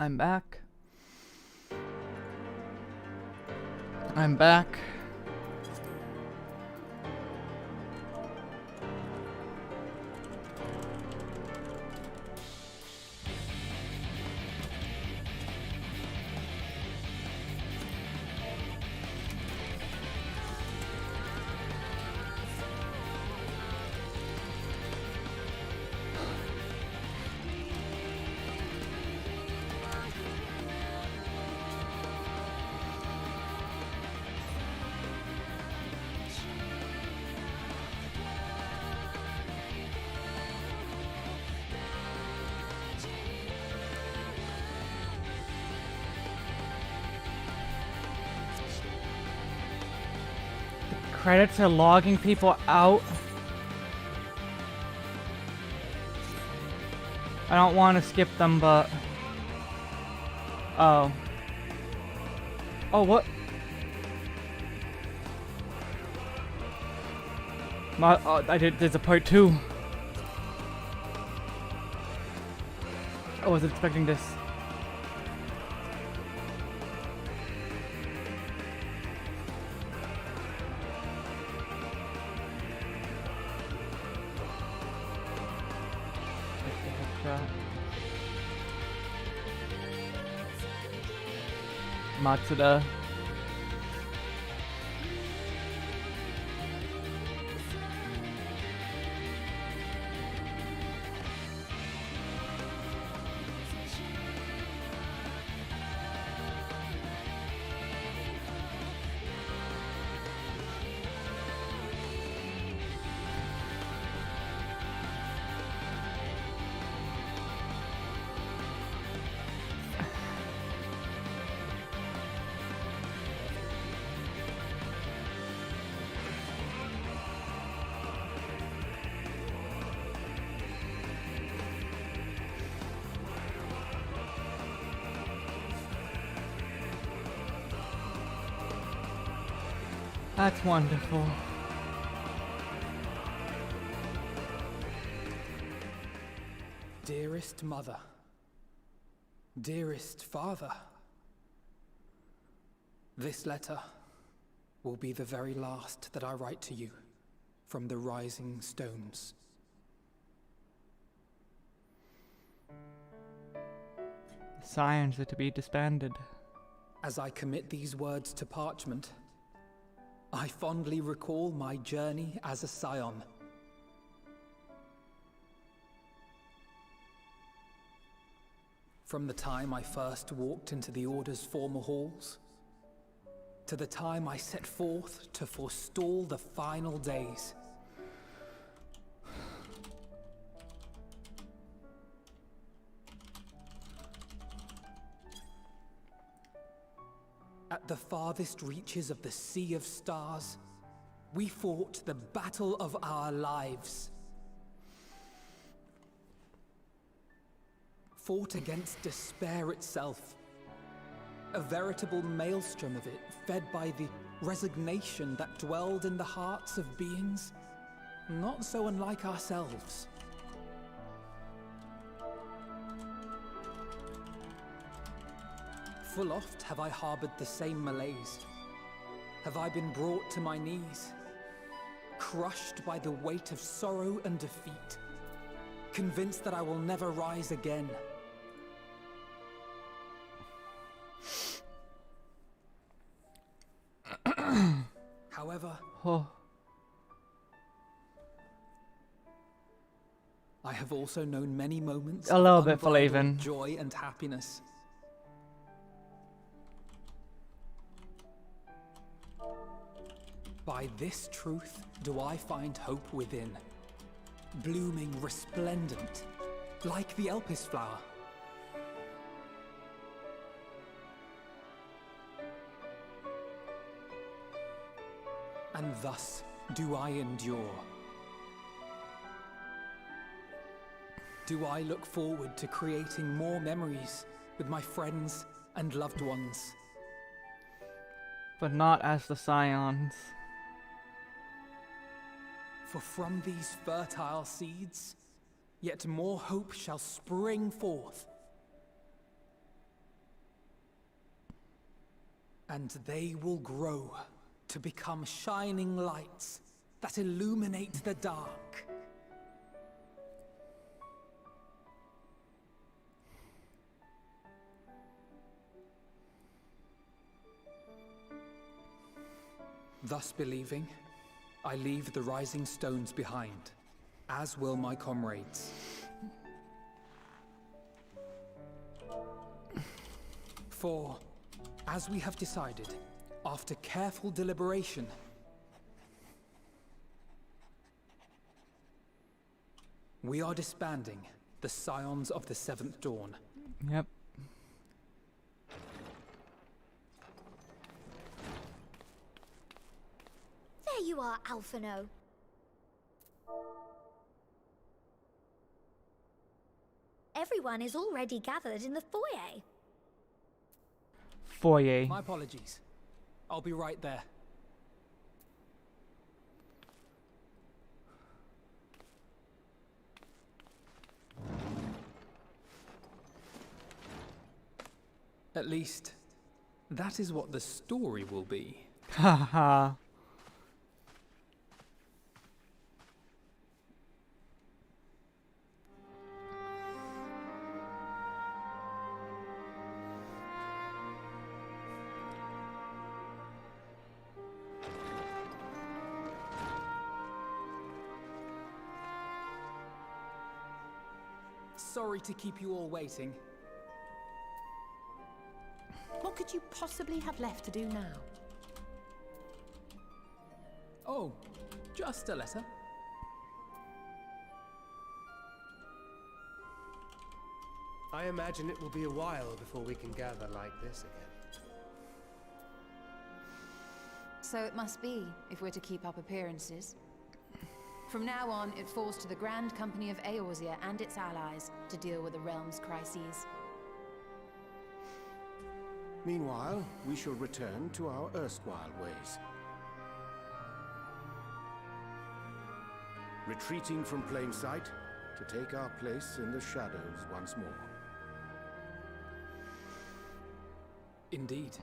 I'm back. I'm back. Credits are logging people out. I don't want to skip them, but... Oh. Oh, what? There's a part 2. I wasn't expecting this. Matsuda. That's wonderful. Dearest mother, dearest father, this letter will be the very last that I write to you from the Rising Stones. The Scions are to be disbanded. As I commit these words to parchment, I fondly recall my journey as a scion. From the time I first walked into the Order's former halls, to the time I set forth to forestall the final days. At the farthest reaches of the Sea of Stars, we fought the battle of our lives. Fought against despair itself. A veritable maelstrom of it, fed by the resignation that dwelled in the hearts of beings not so unlike ourselves. Full oft have I harbored the same malaise. Have I been brought to my knees, crushed by the weight of sorrow and defeat, convinced that I will never rise again. However, I have also known many moments a little of bit for unbridled leaving. joy and happiness. By this truth do I find hope within, blooming resplendent, like the Elpis flower. And thus do I endure. Do I look forward to creating more memories with my friends and loved ones. But not as the Scions. For from these fertile seeds, yet more hope shall spring forth. And they will grow to become shining lights that illuminate the dark. Thus believing, I leave the rising stones behind, as will my comrades. For, as we have decided, after careful deliberation, we are disbanding the Scions of the Seventh Dawn. Yep. There you are, Alphino. Everyone is already gathered in the foyer. Foyer. My apologies. I'll be right there. At least, that is what the story will be. Haha. Sorry to keep you all waiting. What could you possibly have left to do now? Oh, just a letter. I imagine it will be a while before we can gather like this again. So it must be, if we're to keep up appearances. From now on, it falls to the Grand Company of Eorzea and its allies to deal with the realm's crises. Meanwhile, we shall return to our erstwhile ways. Retreating from plain sight to take our place in the shadows once more. Indeed.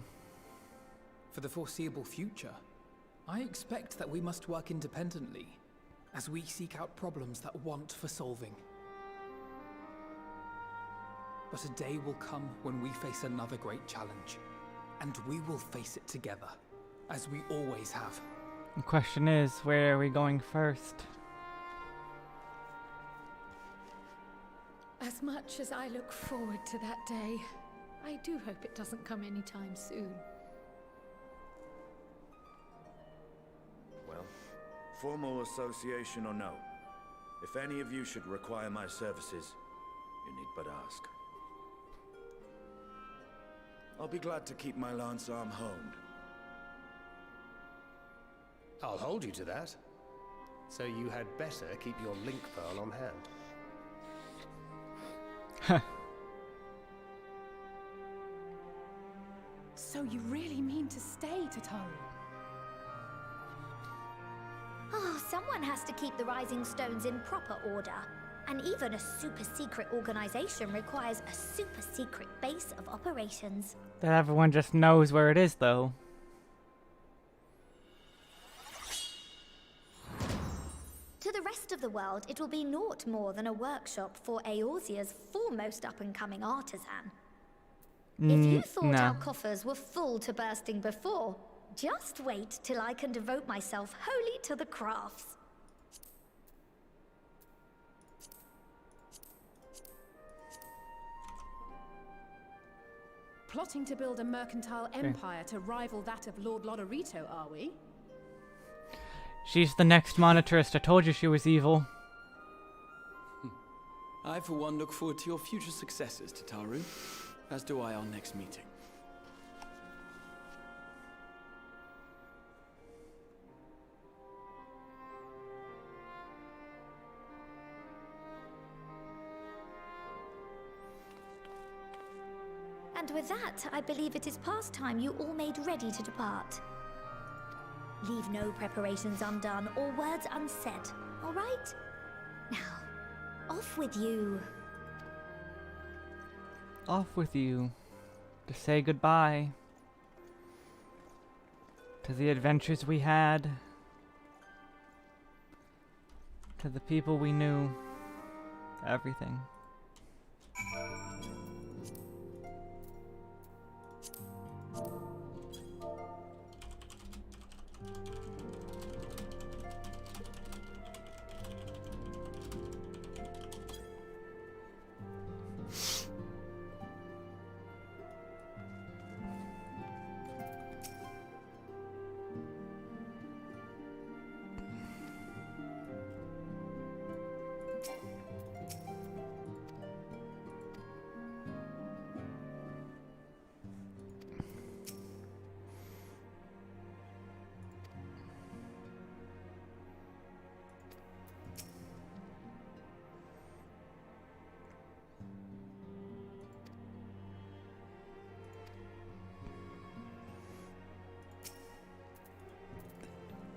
For the foreseeable future, I expect that we must work independently as we seek out problems that want for solving. But a day will come when we face another great challenge, and we will face it together, as we always have. The question is, where are we going first? As much as I look forward to that day, I do hope it doesn't come anytime soon. Well, formal association or no, if any of you should require my services, you need but ask. I'll be glad to keep my lance arm honed. I'll hold you to that. So you had better keep your link pearl on hand. So you really mean to stay, Tataru? Oh, someone has to keep the Rising Stones in proper order. And even a super-secret organization requires a super-secret base of operations. That everyone just knows where it is, though. To the rest of the world, it will be naught more than a workshop for Eorzea's foremost up-and-coming artisan. If you thought our coffers were full to bursting before, just wait till I can devote myself wholly to the crafts. Plotting to build a mercantile empire to rival that of Lord Lodorito, are we? She's the next monetarist. I told you she was evil. I, for one, look forward to your future successes, Tataru. As do I our next meeting. And with that, I believe it is past time you all made ready to depart. Leave no preparations undone or words unsaid, all right? Now, off with you. Off with you. To say goodbye. To the adventures we had. To the people we knew. Everything.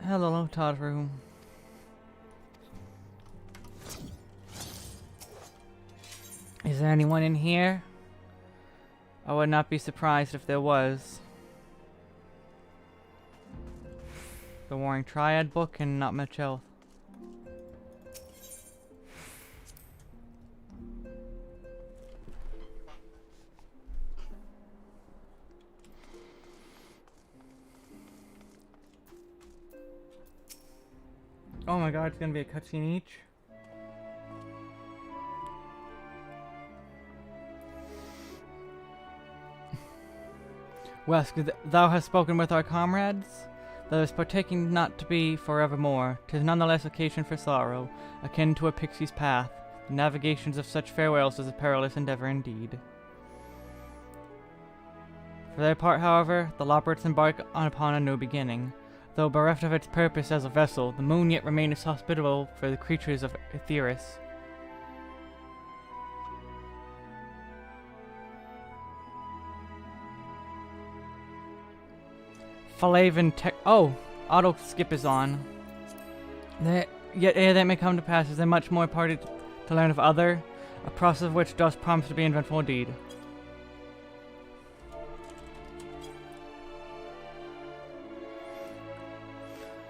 Hello, Todru. Is there anyone in here? I would not be surprised if there was. The Warring Triad book and not much else. Oh my god, it's gonna be a cutscene each. Wesk, thou hast spoken with our comrades? Thou is partaking not to be forevermore. 'Tis nonetheless occasion for sorrow, akin to a pixie's path. The navigations of such farewells is a perilous endeavor indeed. For their part, however, the Loporrits embark upon a new beginning. Though bereft of its purpose as a vessel, the moon yet remaineth hospitable for the creatures of Aetheris. Falavan Tech. Oh! Auto skip is on. Yet ere that may come to pass, is there much more party to learn of other, a process of which does promise to be eventful indeed.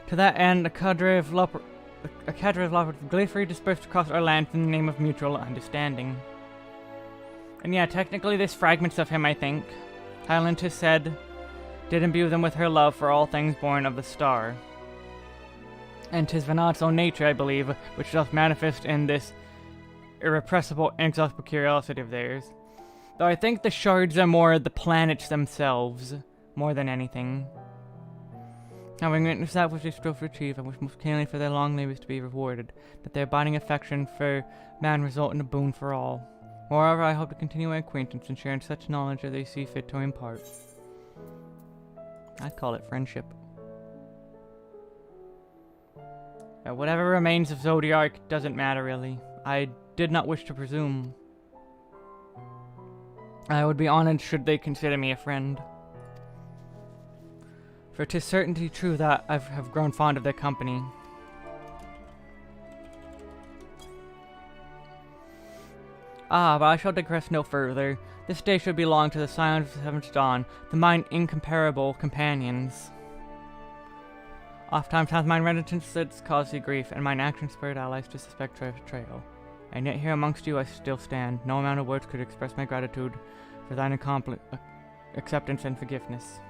To that end, a cadre of Loporrits gleefully dispersed across our lands in the name of mutual understanding. And yeah, technically this fragments of him, I think. Hyland, 'tis said, did imbue them with her love for all things born of the star. And 'tis Venat's own nature, I believe, which doth manifest in this irrepressible, inexhaustible curiosity of theirs. Though I think the shards are more the planets themselves, more than anything. Having witnessed that which they strove to achieve, I wish most keenly for their long labours to be rewarded, that their abiding affection for man result in a boon for all. Moreover, I hope to continue my acquaintance and share in such knowledge as they see fit to impart. I'd call it friendship. Whatever remains of Zodiark doesn't matter, really. I did not wish to presume. I would be honored should they consider me a friend. For 'tis certainly true that I have grown fond of their company. Ah, but I shall digress no further. This day should belong to the silence of the seventh dawn, to mine incomparable companions. Ofttimes hath mine reticence caused thee grief, and mine action spurred allies to suspect betrayal. And yet here amongst you I still stand. No amount of words could express my gratitude for thine acceptance and forgiveness.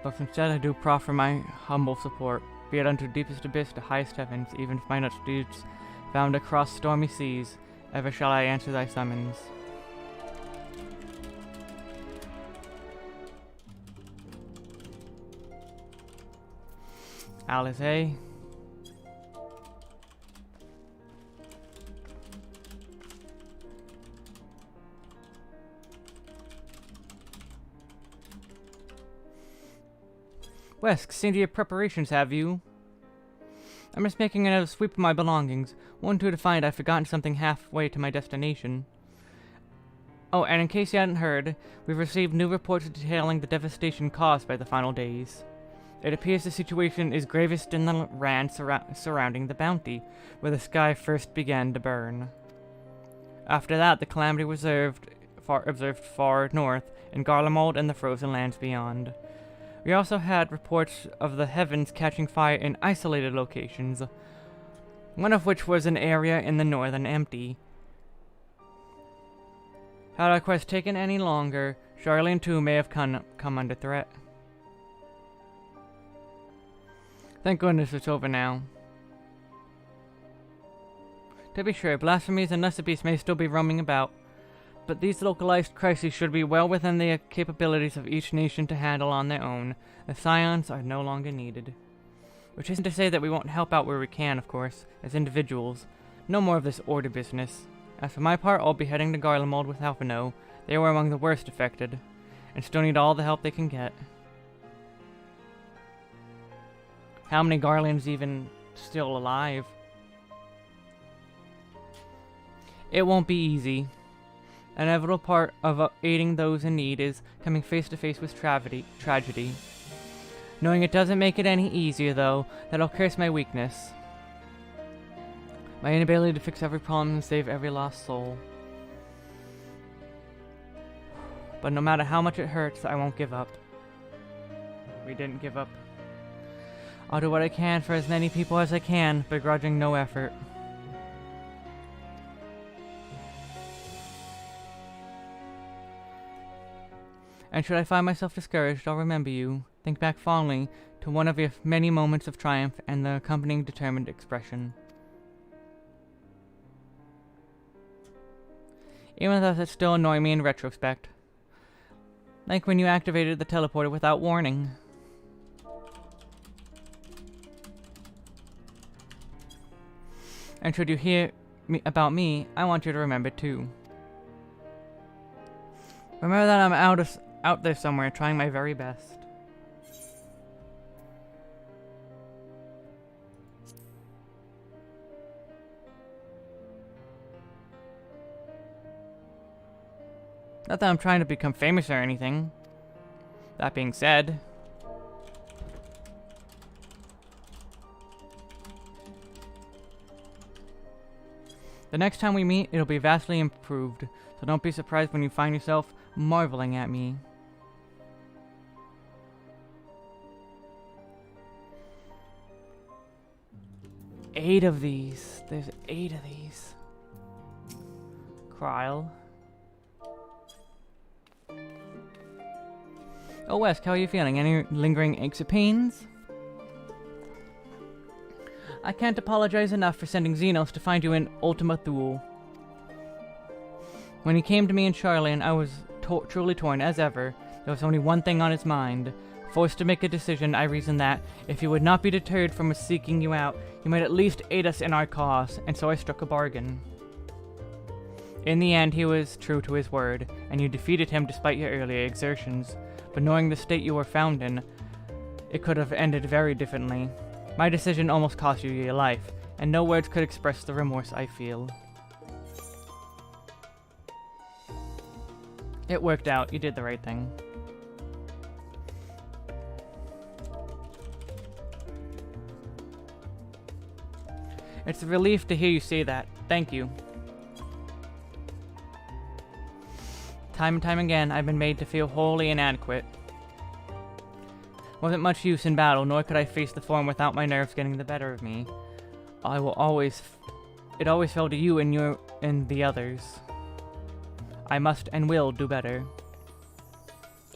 But instead I do proffer my humble support, be it unto deepest abyss to highest heavens, even if my nuts deeds found across stormy seas, ever shall I answer thy summons. Alice, eh? Wesk, seen to your preparations, have you? I'm just making another sweep of my belongings. One to find I've forgotten something halfway to my destination. Oh, and in case you hadn't heard, we've received new reports detailing the devastation caused by the final days. It appears the situation is gravest in the land surrounding the Bounty, where the sky first began to burn. After that, the calamity was reserved observed far north, in Garlemald and the frozen lands beyond. We also had reports of the heavens catching fire in isolated locations, one of which was an area in the northern empty. Had our quest taken any longer, Charlene too may have come under threat. Thank goodness it's over now. To be sure, blasphemies and recipes may still be roaming about, but these localized crises should be well within the capabilities of each nation to handle on their own. The scions are no longer needed. Which isn't to say that we won't help out where we can, of course, as individuals. No more of this order business. As for my part, I'll be heading to Garlemald with Alphino. They were among the worst affected, and still need all the help they can get. How many Garlands even still alive? It won't be easy. An inevitable part of aiding those in need is coming face to face with tragedy. Knowing it doesn't make it any easier, though, that'll curse my weakness. My inability to fix every problem and save every lost soul. But no matter how much it hurts, I won't give up. We didn't give up. I'll do what I can for as many people as I can, begrudging no effort. And should I find myself discouraged, I'll remember you. Think back fondly to one of your many moments of triumph and the accompanying determined expression. Even though that still annoy me in retrospect. Like when you activated the teleporter without warning. And should you hear about me, I want you to remember too. Remember that I'm out there somewhere trying my very best. Not that I'm trying to become famous or anything. That being said, the next time we meet, it'll be vastly improved, so don't be surprised when you find yourself marveling at me. Eight of these. There's 8 of these. Kryl. Oh, Wesk, how are you feeling? Any lingering aches or pains? I can't apologize enough for sending Xenos to find you in Ultima Thule. When he came to me in Charlene, I was truly torn as ever. There was only one thing on his mind. Forced to make a decision, I reasoned that, if he would not be deterred from seeking you out, he might at least aid us in our cause, and so I struck a bargain. In the end, he was true to his word, and you defeated him despite your earlier exertions. But knowing the state you were found in, it could have ended very differently. My decision almost cost you your life, and no words could express the remorse I feel. It worked out. You did the right thing. It's a relief to hear you say that. Thank you. Time and time again, I've been made to feel wholly inadequate. Wasn't much use in battle, nor could I face the form without my nerves getting the better of me. It always fell to you and the others. I must and will do better.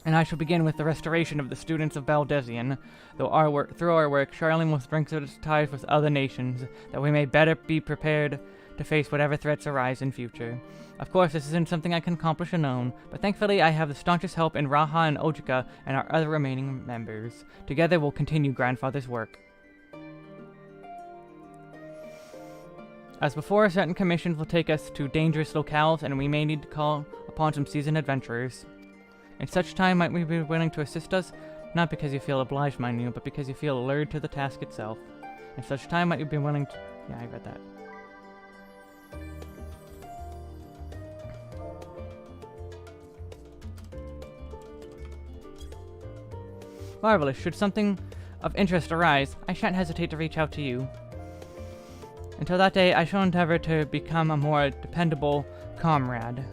And I shall begin with the restoration of the students of Baldesion. Through our work, Charlene will strengthen its ties with other nations, that we may better be prepared to face whatever threats arise in future. Of course, this isn't something I can accomplish alone, but thankfully I have the staunchest help in Raha and Ojika and our other remaining members. Together we'll continue Grandfather's work. As before, certain commissions will take us to dangerous locales, and we may need to call upon some seasoned adventurers. In such time, might we be willing to assist us? Not because you feel obliged, mind you, but because you feel allured to the task itself. In such time, might you be willing to... Yeah, I read that. Marvelous. Should something of interest arise, I shan't hesitate to reach out to you. Until that day, I shall endeavor to become a more dependable comrade.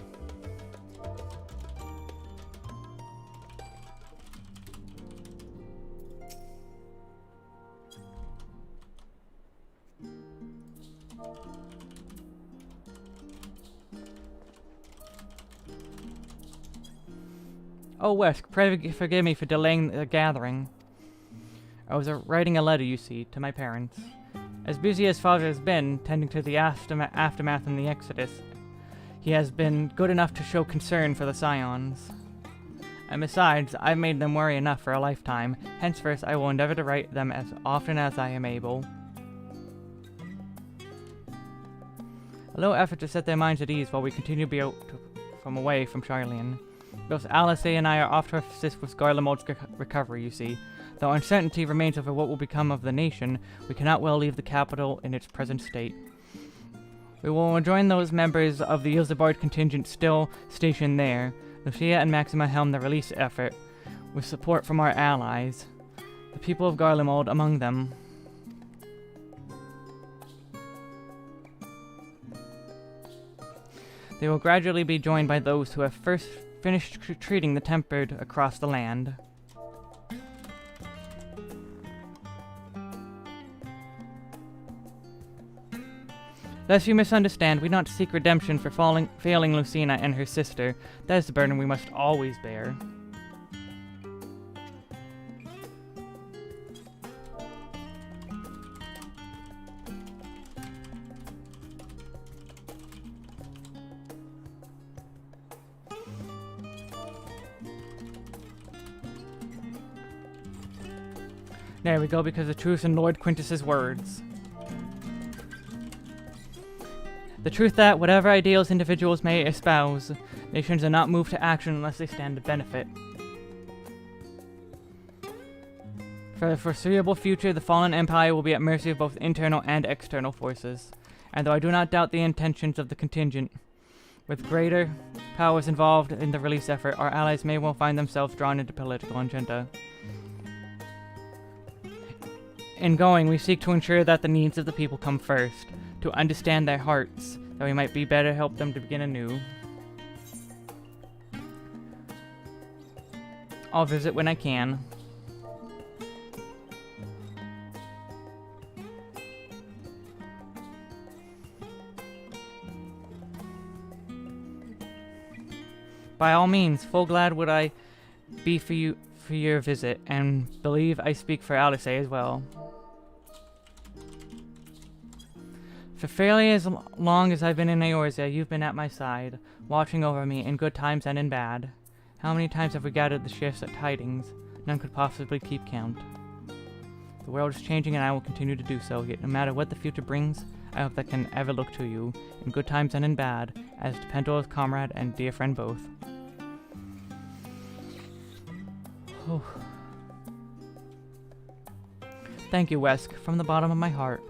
Oh, Wesk, pray forgive me for delaying the gathering. I was writing a letter, you see, to my parents. As busy as Father has been, tending to the aftermath and the Exodus, he has been good enough to show concern for the Scions. And besides, I've made them worry enough for a lifetime. Henceforth, I will endeavor to write them as often as I am able. A little effort to set their minds at ease while we continue to be out from away from Charlene. Both Alice and I are off to assist with Garlemald's recovery, you see. Though uncertainty remains over what will become of the nation, we cannot well leave the capital in its present state. We will join those members of the Ilsebard contingent still stationed there. Lucia and Maxima helm the release effort, with support from our allies, the people of Garlemald among them. They will gradually be joined by those who have first finished treating the tempered across the land. Lest you misunderstand, we not seek redemption for failing Lucina and her sister. That is the burden we must always bear. There we go, because the truth in Lord Quintus's words. The truth that, whatever ideals individuals may espouse, nations are not moved to action unless they stand to benefit. For the foreseeable future, the fallen empire will be at mercy of both internal and external forces. And though I do not doubt the intentions of the contingent, with greater powers involved in the release effort, our allies may well find themselves drawn into political agenda. In going, we seek to ensure that the needs of the people come first, to understand their hearts, that we might be better help them to begin anew. I'll visit when I can. By all means, full glad would I be for your visit, and believe I speak for Alice as well. For fairly as long as I've been in Eorzea, you've been at my side, watching over me in good times and in bad. How many times have we gathered the shifts at tidings? None could possibly keep count. The world is changing and I will continue to do so, yet no matter what the future brings, I hope that I can ever look to you, in good times and in bad, as dependable comrade and dear friend both. Oh. Thank you, Wesk, from the bottom of my heart.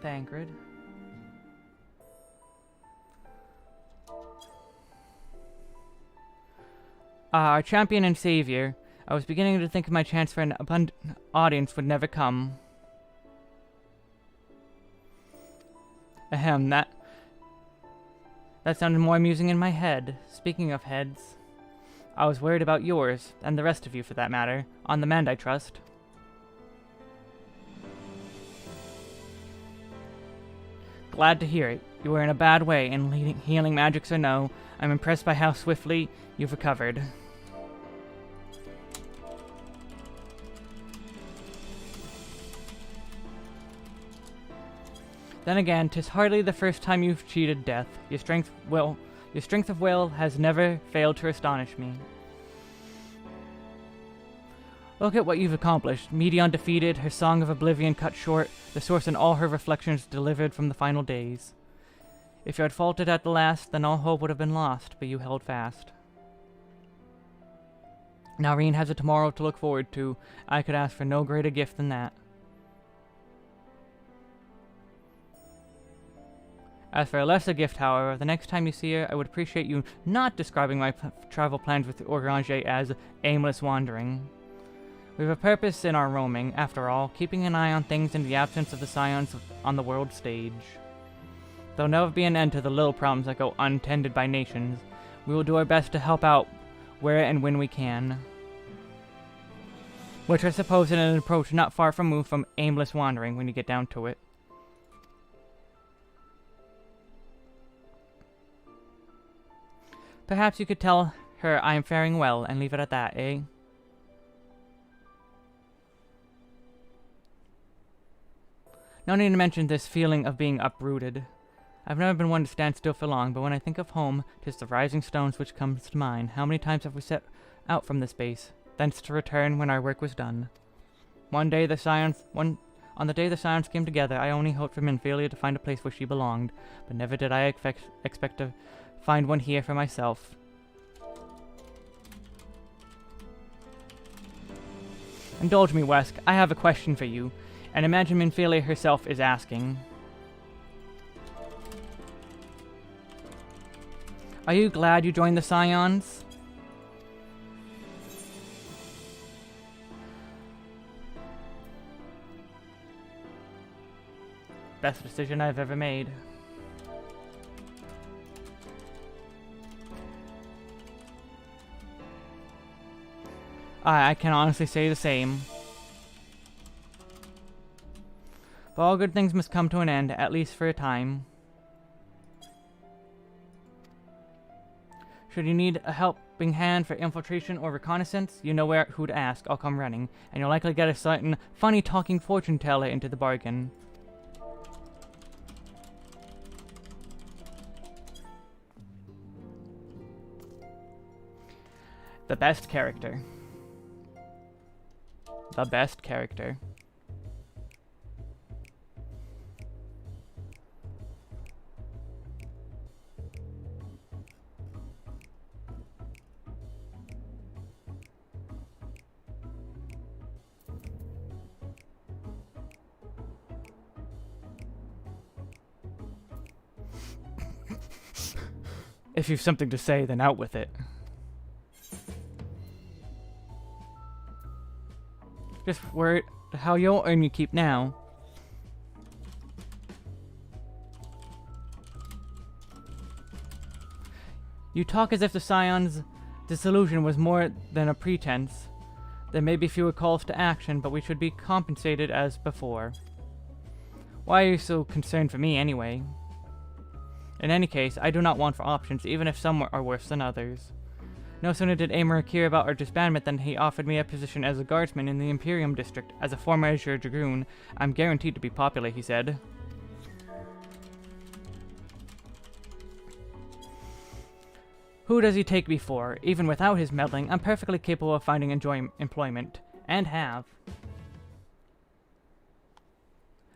Thancred. Our champion and savior. I was beginning to think my chance for an abundant audience would never come. Ahem, that sounded more amusing in my head. Speaking of heads, I was worried about yours, and the rest of you for that matter. On the mend, I trust. Glad to hear it. You were in a bad way, and healing magics or no, I'm impressed by how swiftly you've recovered. Then again, 'tis hardly the first time you've cheated death. Your strength of will has never failed to astonish me. Look at what you've accomplished. Medion defeated, her Song of Oblivion cut short, the source and all her reflections delivered from the final days. If you had faltered at the last, then all hope would have been lost, but you held fast. Now Reen has a tomorrow to look forward to. I could ask for no greater gift than that. As for a lesser gift, however, the next time you see her, I would appreciate you not describing my travel plans with Orange as aimless wandering. We have a purpose in our roaming, after all, keeping an eye on things in the absence of the scions on the world stage. There'll never be an end to the little problems that go untended by nations. We will do our best to help out where and when we can. Which I suppose is an approach not far removed from aimless wandering when you get down to it. Perhaps you could tell her I am faring well and leave it at that, eh? No need to mention this feeling of being uprooted. I've never been one to stand still for long, but when I think of home, 'tis the rising stones which comes to mind. How many times have we set out from this base, thence to return when our work was done? On the day the scions came together, I only hoped for Minfilia to find a place where she belonged, but never did I expect to find one here for myself. Indulge me, Wesk. I have a question for you, and imagine Minfilia herself is asking. Are you glad you joined the Scions? Best decision I've ever made. I can honestly say the same. But all good things must come to an end, at least for a time. Should you need a helping hand for infiltration or reconnaissance, you know who to ask. I'll come running, and you'll likely get a certain funny talking fortune teller into the bargain. The best character. The best character. If you've something to say, then out with it. Just worried how you'll earn your keep now. You talk as if the Scion's disillusion was more than a pretense. There may be fewer calls to action, but we should be compensated as before. Why are you so concerned for me, anyway? In any case, I do not want for options, even if some are worse than others. No sooner did Amaric hear about our disbandment than he offered me a position as a guardsman in the Imperium District. As a former Azure Dragoon, I'm guaranteed to be popular, he said. Who does he take me for? Even without his meddling, I'm perfectly capable of finding employment. And have.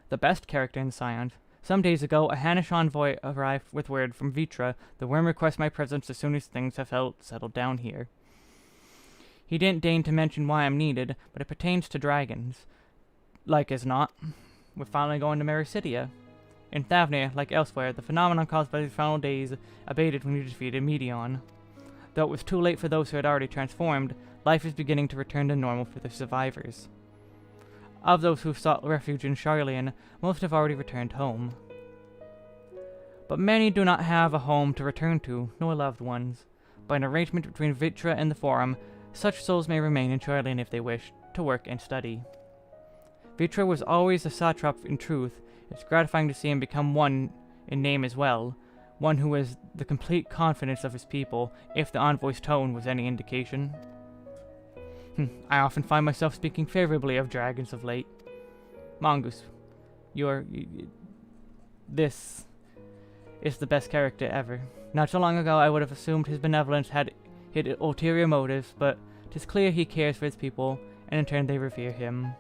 The best character in Scions. Some days ago, a Hanish envoy arrived with word from Vitra. The worm requests my presence as soon as things have settled down here. He didn't deign to mention why I'm needed, but it pertains to dragons. Like as not, we're finally going to Mericidia. In Thavnia, like elsewhere, the phenomenon caused by the final days abated when you defeated Medion. Though it was too late for those who had already transformed, life is beginning to return to normal for the survivors. Of those who sought refuge in Charlian, most have already returned home. But many do not have a home to return to, nor loved ones. By an arrangement between Vitra and the Forum, such souls may remain in Charlian if they wish, to work and study. Vitra was always a satrap in truth. It's gratifying to see him become one in name as well, one who has the complete confidence of his people, if the envoy's tone was any indication. I often find myself speaking favorably of dragons of late. Mongoose, this is the best character ever. Not so long ago I would have assumed his benevolence had ulterior motives, but 'tis clear he cares for his people, and in turn they revere him.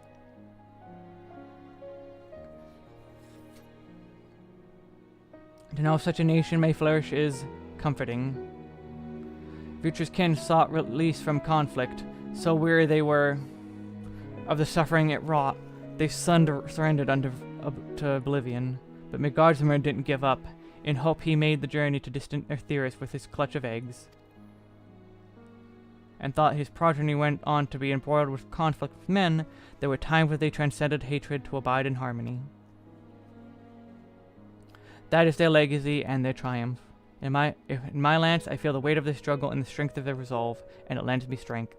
To know such a nation may flourish is comforting. Vitra's kin sought release from conflict. So weary they were of the suffering it wrought, they surrendered to oblivion. But Midgardsormr didn't give up. in hope he made the journey to distant Etheirus with his clutch of eggs, and thought his progeny went on to be embroiled with conflict with men, there were times where they transcended hatred to abide in harmony. That is their legacy and their triumph. In my lance, I feel the weight of their struggle and the strength of their resolve, and it lends me strength.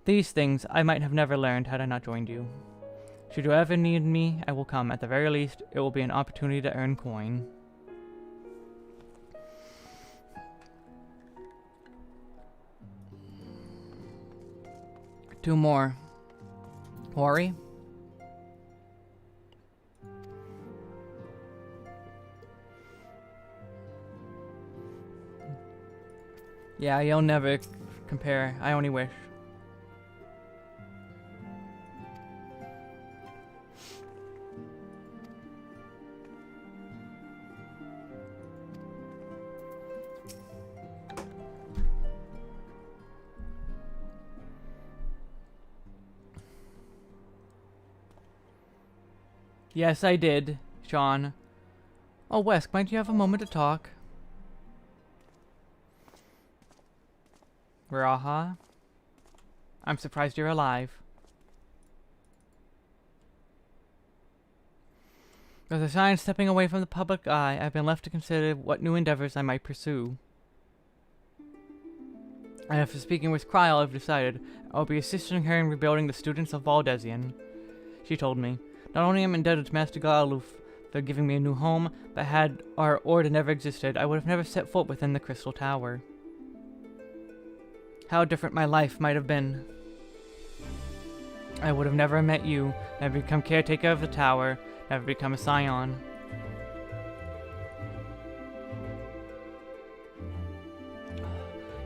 These things I might have never learned had I not joined you. Should you ever need me, I will come. At the very least, it will be an opportunity to earn coin. Two more. Worry? Yeah, you'll never compare. I only wish. Yes, I did, Sean. Oh, Wesk, might you have a moment to talk? Raha? I'm surprised you're alive. With a sign stepping away from the public eye, I've been left to consider what new endeavors I might pursue. And after speaking with Kryl, I've decided I'll be assisting her in rebuilding the students of Valdesian. She told me, not only am I indebted to Master Galuf for giving me a new home, but had our Order never existed, I would have never set foot within the Crystal Tower. How different my life might have been. I would have never met you, never become caretaker of the tower, never become a scion.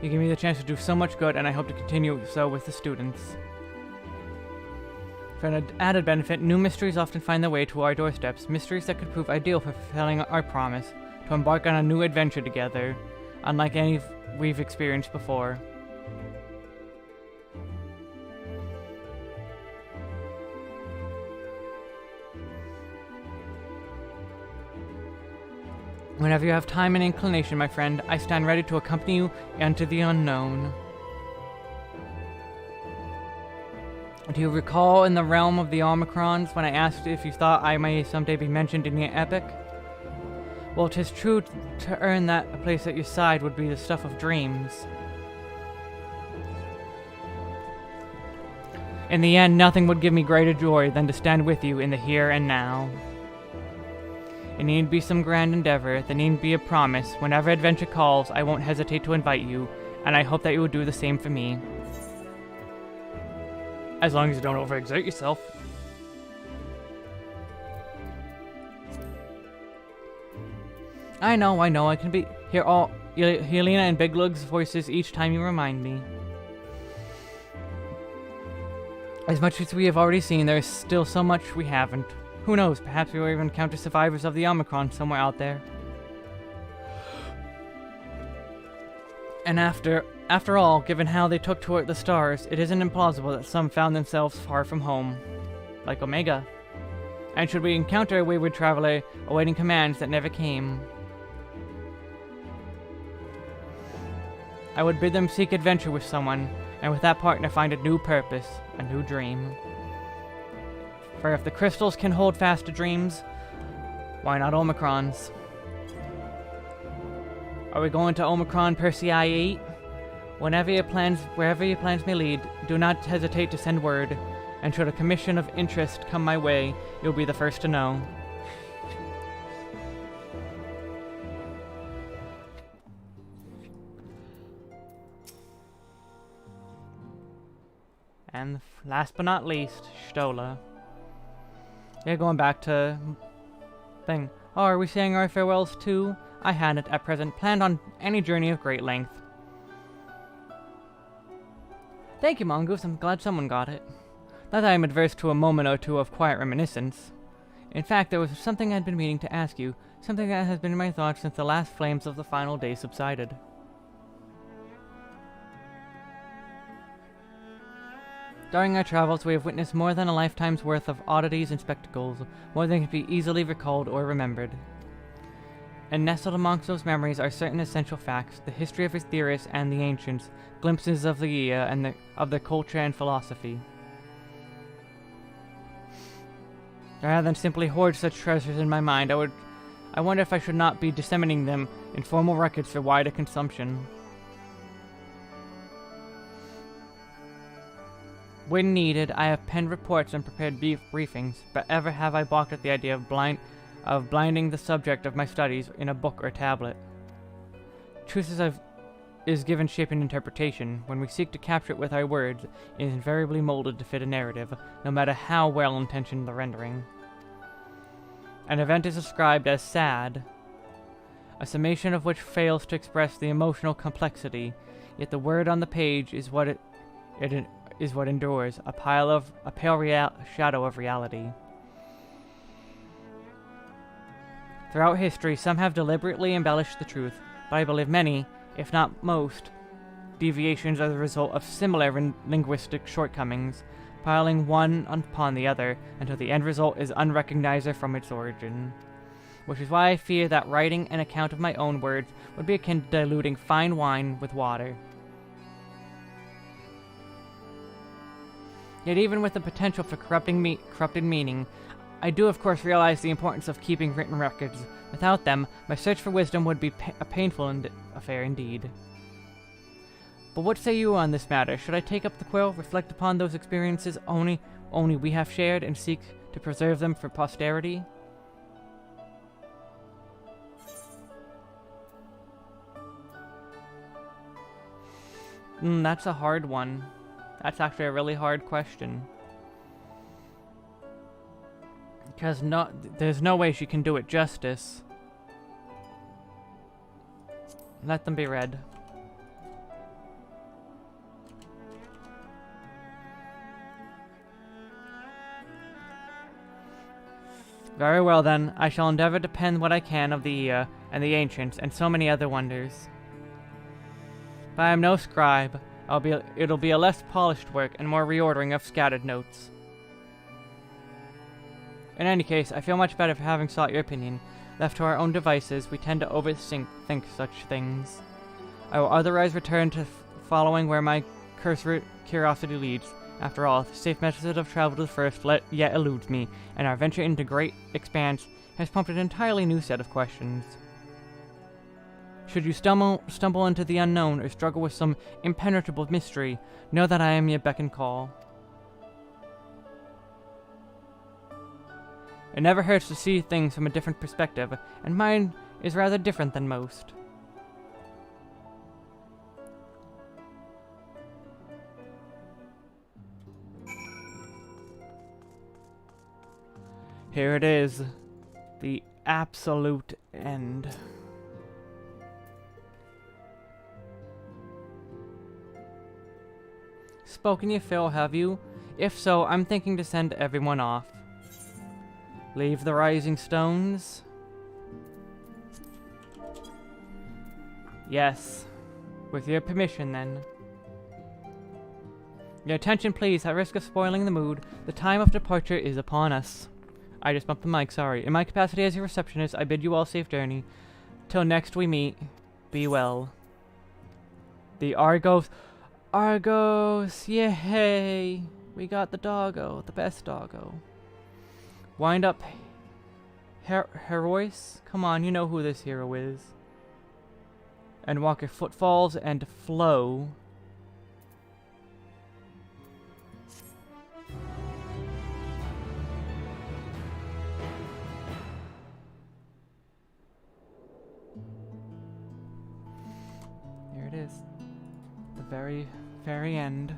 You gave me the chance to do so much good, and I hope to continue so with the students. For an added benefit, new mysteries often find their way to our doorsteps, mysteries that could prove ideal for fulfilling our promise, to embark on a new adventure together, unlike any we've experienced before. Whenever you have time and inclination, my friend, I stand ready to accompany you into the unknown. Do you recall in the realm of the Omicrons when I asked if you thought I may someday be mentioned in your epic? Well, 'tis true to earn that a place at your side would be the stuff of dreams. In the end, nothing would give me greater joy than to stand with you in the here and now. It need be some grand endeavor, there need be a promise. Whenever adventure calls, I won't hesitate to invite you, and I hope that you will do the same for me. As long as you don't overexert yourself. I know, I can hear all Helena and Big Lug's voices each time you remind me. As much as we have already seen, there is still so much we haven't. Who knows, perhaps we will even encounter survivors of the Omicron somewhere out there. And after all, given how they took to the stars, it isn't implausible that some found themselves far from home. Like Omega. And should we encounter a wayward traveler awaiting commands that never came, I would bid them seek adventure with someone, and with that partner find a new purpose, a new dream. For if the crystals can hold fast to dreams, why not Omicrons? Are we going to Omicron Persei 8? Wherever your plans may lead, do not hesitate to send word, and should a commission of interest come my way, you'll be the first to know. And last but not least, Stola. Yeah, going back to thing. Oh, are we saying our farewells too? I hadn't, at present, planned on any journey of great length. Thank you, Mongoose. I'm glad someone got it. Not that I'm adverse to a moment or two of quiet reminiscence. In fact, there was something I'd been meaning to ask you, something that has been in my thoughts since the last flames of the final day subsided. During our travels, we have witnessed more than a lifetime's worth of oddities and spectacles, more than can be easily recalled or remembered. And nestled amongst those memories are certain essential facts, the history of his theorists and the ancients, glimpses of the and of their culture and philosophy. Rather than simply hoard such treasures in my mind, I wonder if I should not be disseminating them in formal records for wider consumption. When needed, I have penned reports and prepared briefings, but ever have I balked at the idea of blinding the subject of my studies in a book or tablet. Truth is given shape and interpretation. When we seek to capture it with our words, it is invariably molded to fit a narrative, no matter how well-intentioned the rendering. An event is described as sad, a summation of which fails to express the emotional complexity, yet the word on the page is what it is what endures, a pale shadow of reality. Throughout history, some have deliberately embellished the truth, but I believe many, if not most, deviations are the result of similar linguistic shortcomings, piling one upon the other until the end result is unrecognizable from its origin. Which is why I fear that writing an account of my own words would be akin to diluting fine wine with water. Yet even with the potential for corrupted meaning, I do of course realize the importance of keeping written records. Without them, my search for wisdom would be a painful affair indeed. But what say you on this matter? Should I take up the quill, reflect upon those experiences only we have shared, and seek to preserve them for posterity? That's a hard one. That's actually a really hard question. Because there's no way she can do it justice. Let them be read. Very well then, I shall endeavor to pen what I can of the and the ancients, and so many other wonders. But I am no scribe. It'll be a less polished work and more reordering of scattered notes. In any case, I feel much better for having sought your opinion. Left to our own devices, we tend to overthink such things. I will otherwise return to following where my cursory curiosity leads. After all, the safe method of travel to the first yet eludes me, and our venture into great expanse has prompted an entirely new set of questions. Should you stumble into the unknown or struggle with some impenetrable mystery, know that I am your beck and call. It never hurts to see things from a different perspective, and mine is rather different than most. Here it is, the absolute end. Spoken your fill, have you? If so, I'm thinking to send everyone off. Leave the rising stones? Yes. With your permission, then. Your attention, please. At risk of spoiling the mood, the time of departure is upon us. I just bumped the mic, sorry. In my capacity as your receptionist, I bid you all safe journey. Till next we meet, be well. The Argos... Argos! Yay! We got the doggo, the best doggo. Wind up... Herois? Come on, you know who this hero is. Endwalker footfalls and flow. Here it is. The very, very end.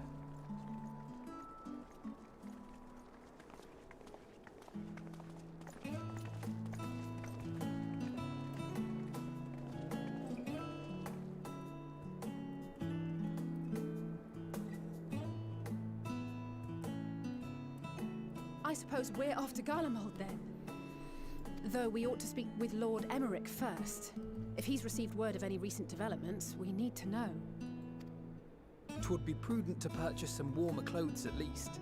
I suppose we're off to Garlemald then. Though we ought to speak with Lord Emmerich first. If he's received word of any recent developments, we need to know. 'Twould be prudent to purchase some warmer clothes at least.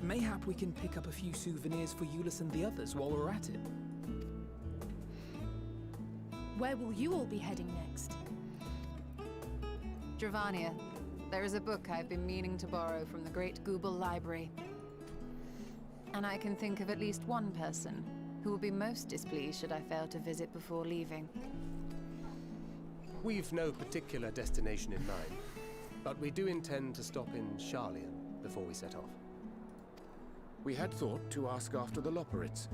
Mayhap we can pick up a few souvenirs for Euless and the others while we're at it. Where will you all be heading next? Dravania, there is a book I've been meaning to borrow from the Great Google Library. And I can think of at least one person who would be most displeased should I fail to visit before leaving. We've no particular destination in mind, but we do intend to stop in Sharlayan before we set off. We had thought to ask after the Loporrits.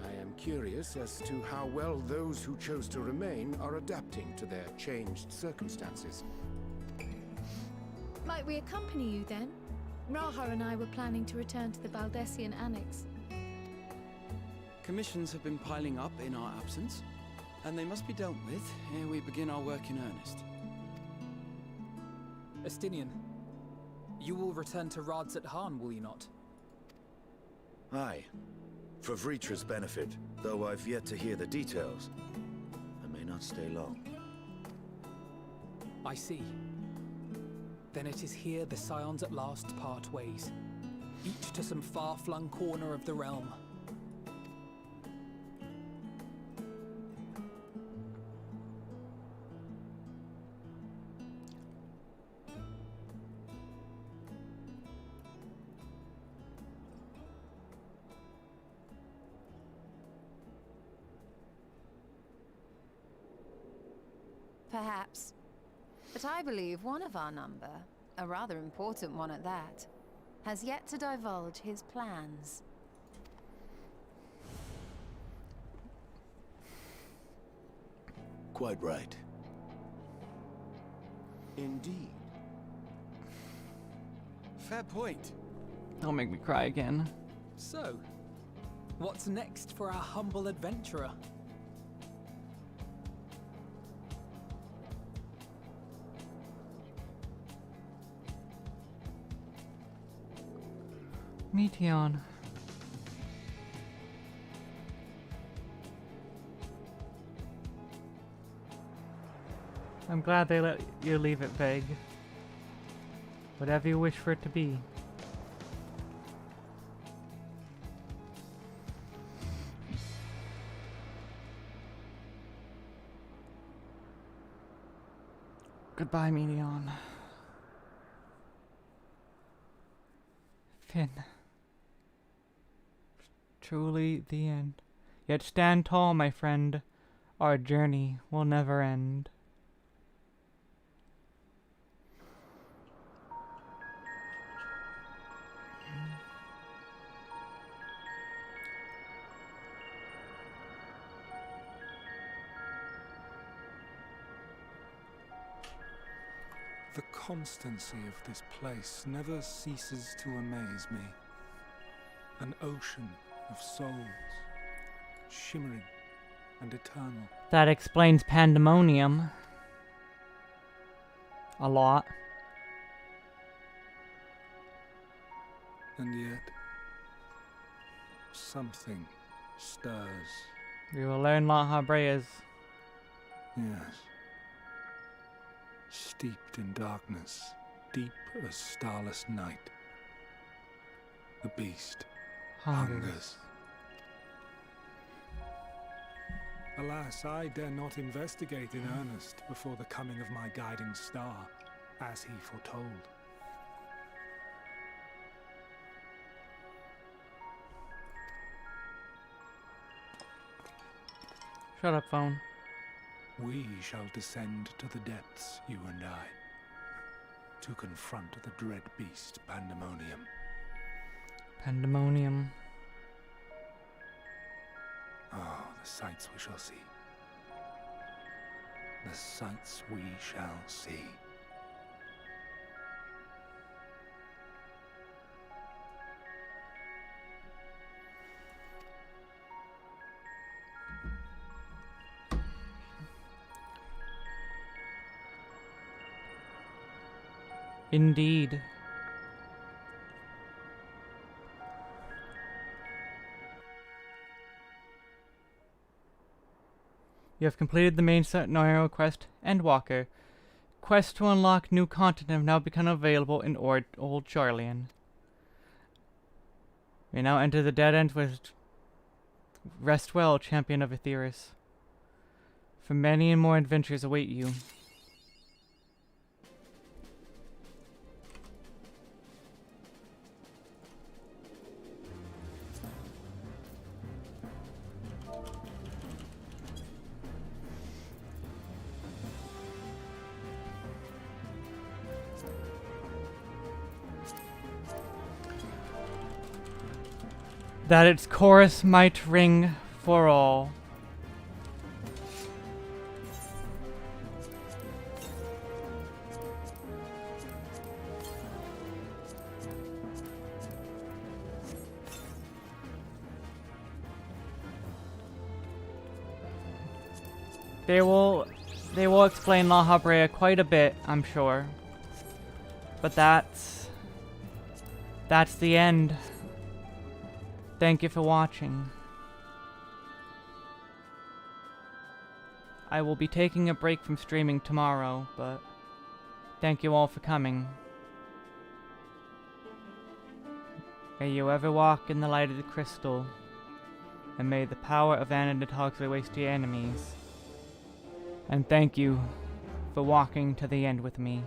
I am curious as to how well those who chose to remain are adapting to their changed circumstances. Might we accompany you then? Raha and I were planning to return to the Baldessian Annex. Commissions have been piling up in our absence, and they must be dealt with ere we begin our work in earnest. Estinian, you will return to Rads at Han, will you not? Aye. For Vritra's benefit, though I've yet to hear the details. I may not stay long. I see. Then it is here the Scions at last part ways, each to some far-flung corner of the realm. Perhaps. But I believe one of our number, a rather important one at that, has yet to divulge his plans. Quite right. Indeed. Fair point. Don't make me cry again. So, what's next for our humble adventurer? Meteon. I'm glad they let you leave it vague. Whatever you wish for it to be. Goodbye, Meteon. Finn. Truly the end. Yet stand tall, my friend. Our journey will never end. The constancy of this place never ceases to amaze me. An ocean of souls, shimmering and eternal. That explains Pandemonium. A lot. And yet, something stirs. We will learn La Habrea is. Yes. Steeped in darkness, deep as starless night. The beast hungers. Alas, I dare not investigate in earnest before the coming of my guiding star, as he foretold. Shut up, phone. We shall descend to the depths, you and I, to confront the dread beast Pandemonium. Pandemonium. Oh, the sights we shall see. The sights we shall see. Indeed. You have completed the main scenario quest, Endwalker. Quests to unlock new content have now become available in Old Sharlayan. We now enter the dead end with Rest Well, Champion of Aetheris. For many and more adventures await you. That its chorus might ring for all. They will explain La Habrea quite a bit, I'm sure. But that's the end. Thank you for watching. I will be taking a break from streaming tomorrow, but thank you all for coming. May you ever walk in the light of the crystal, and may the power of Anandatox waste your enemies. And thank you for walking to the end with me.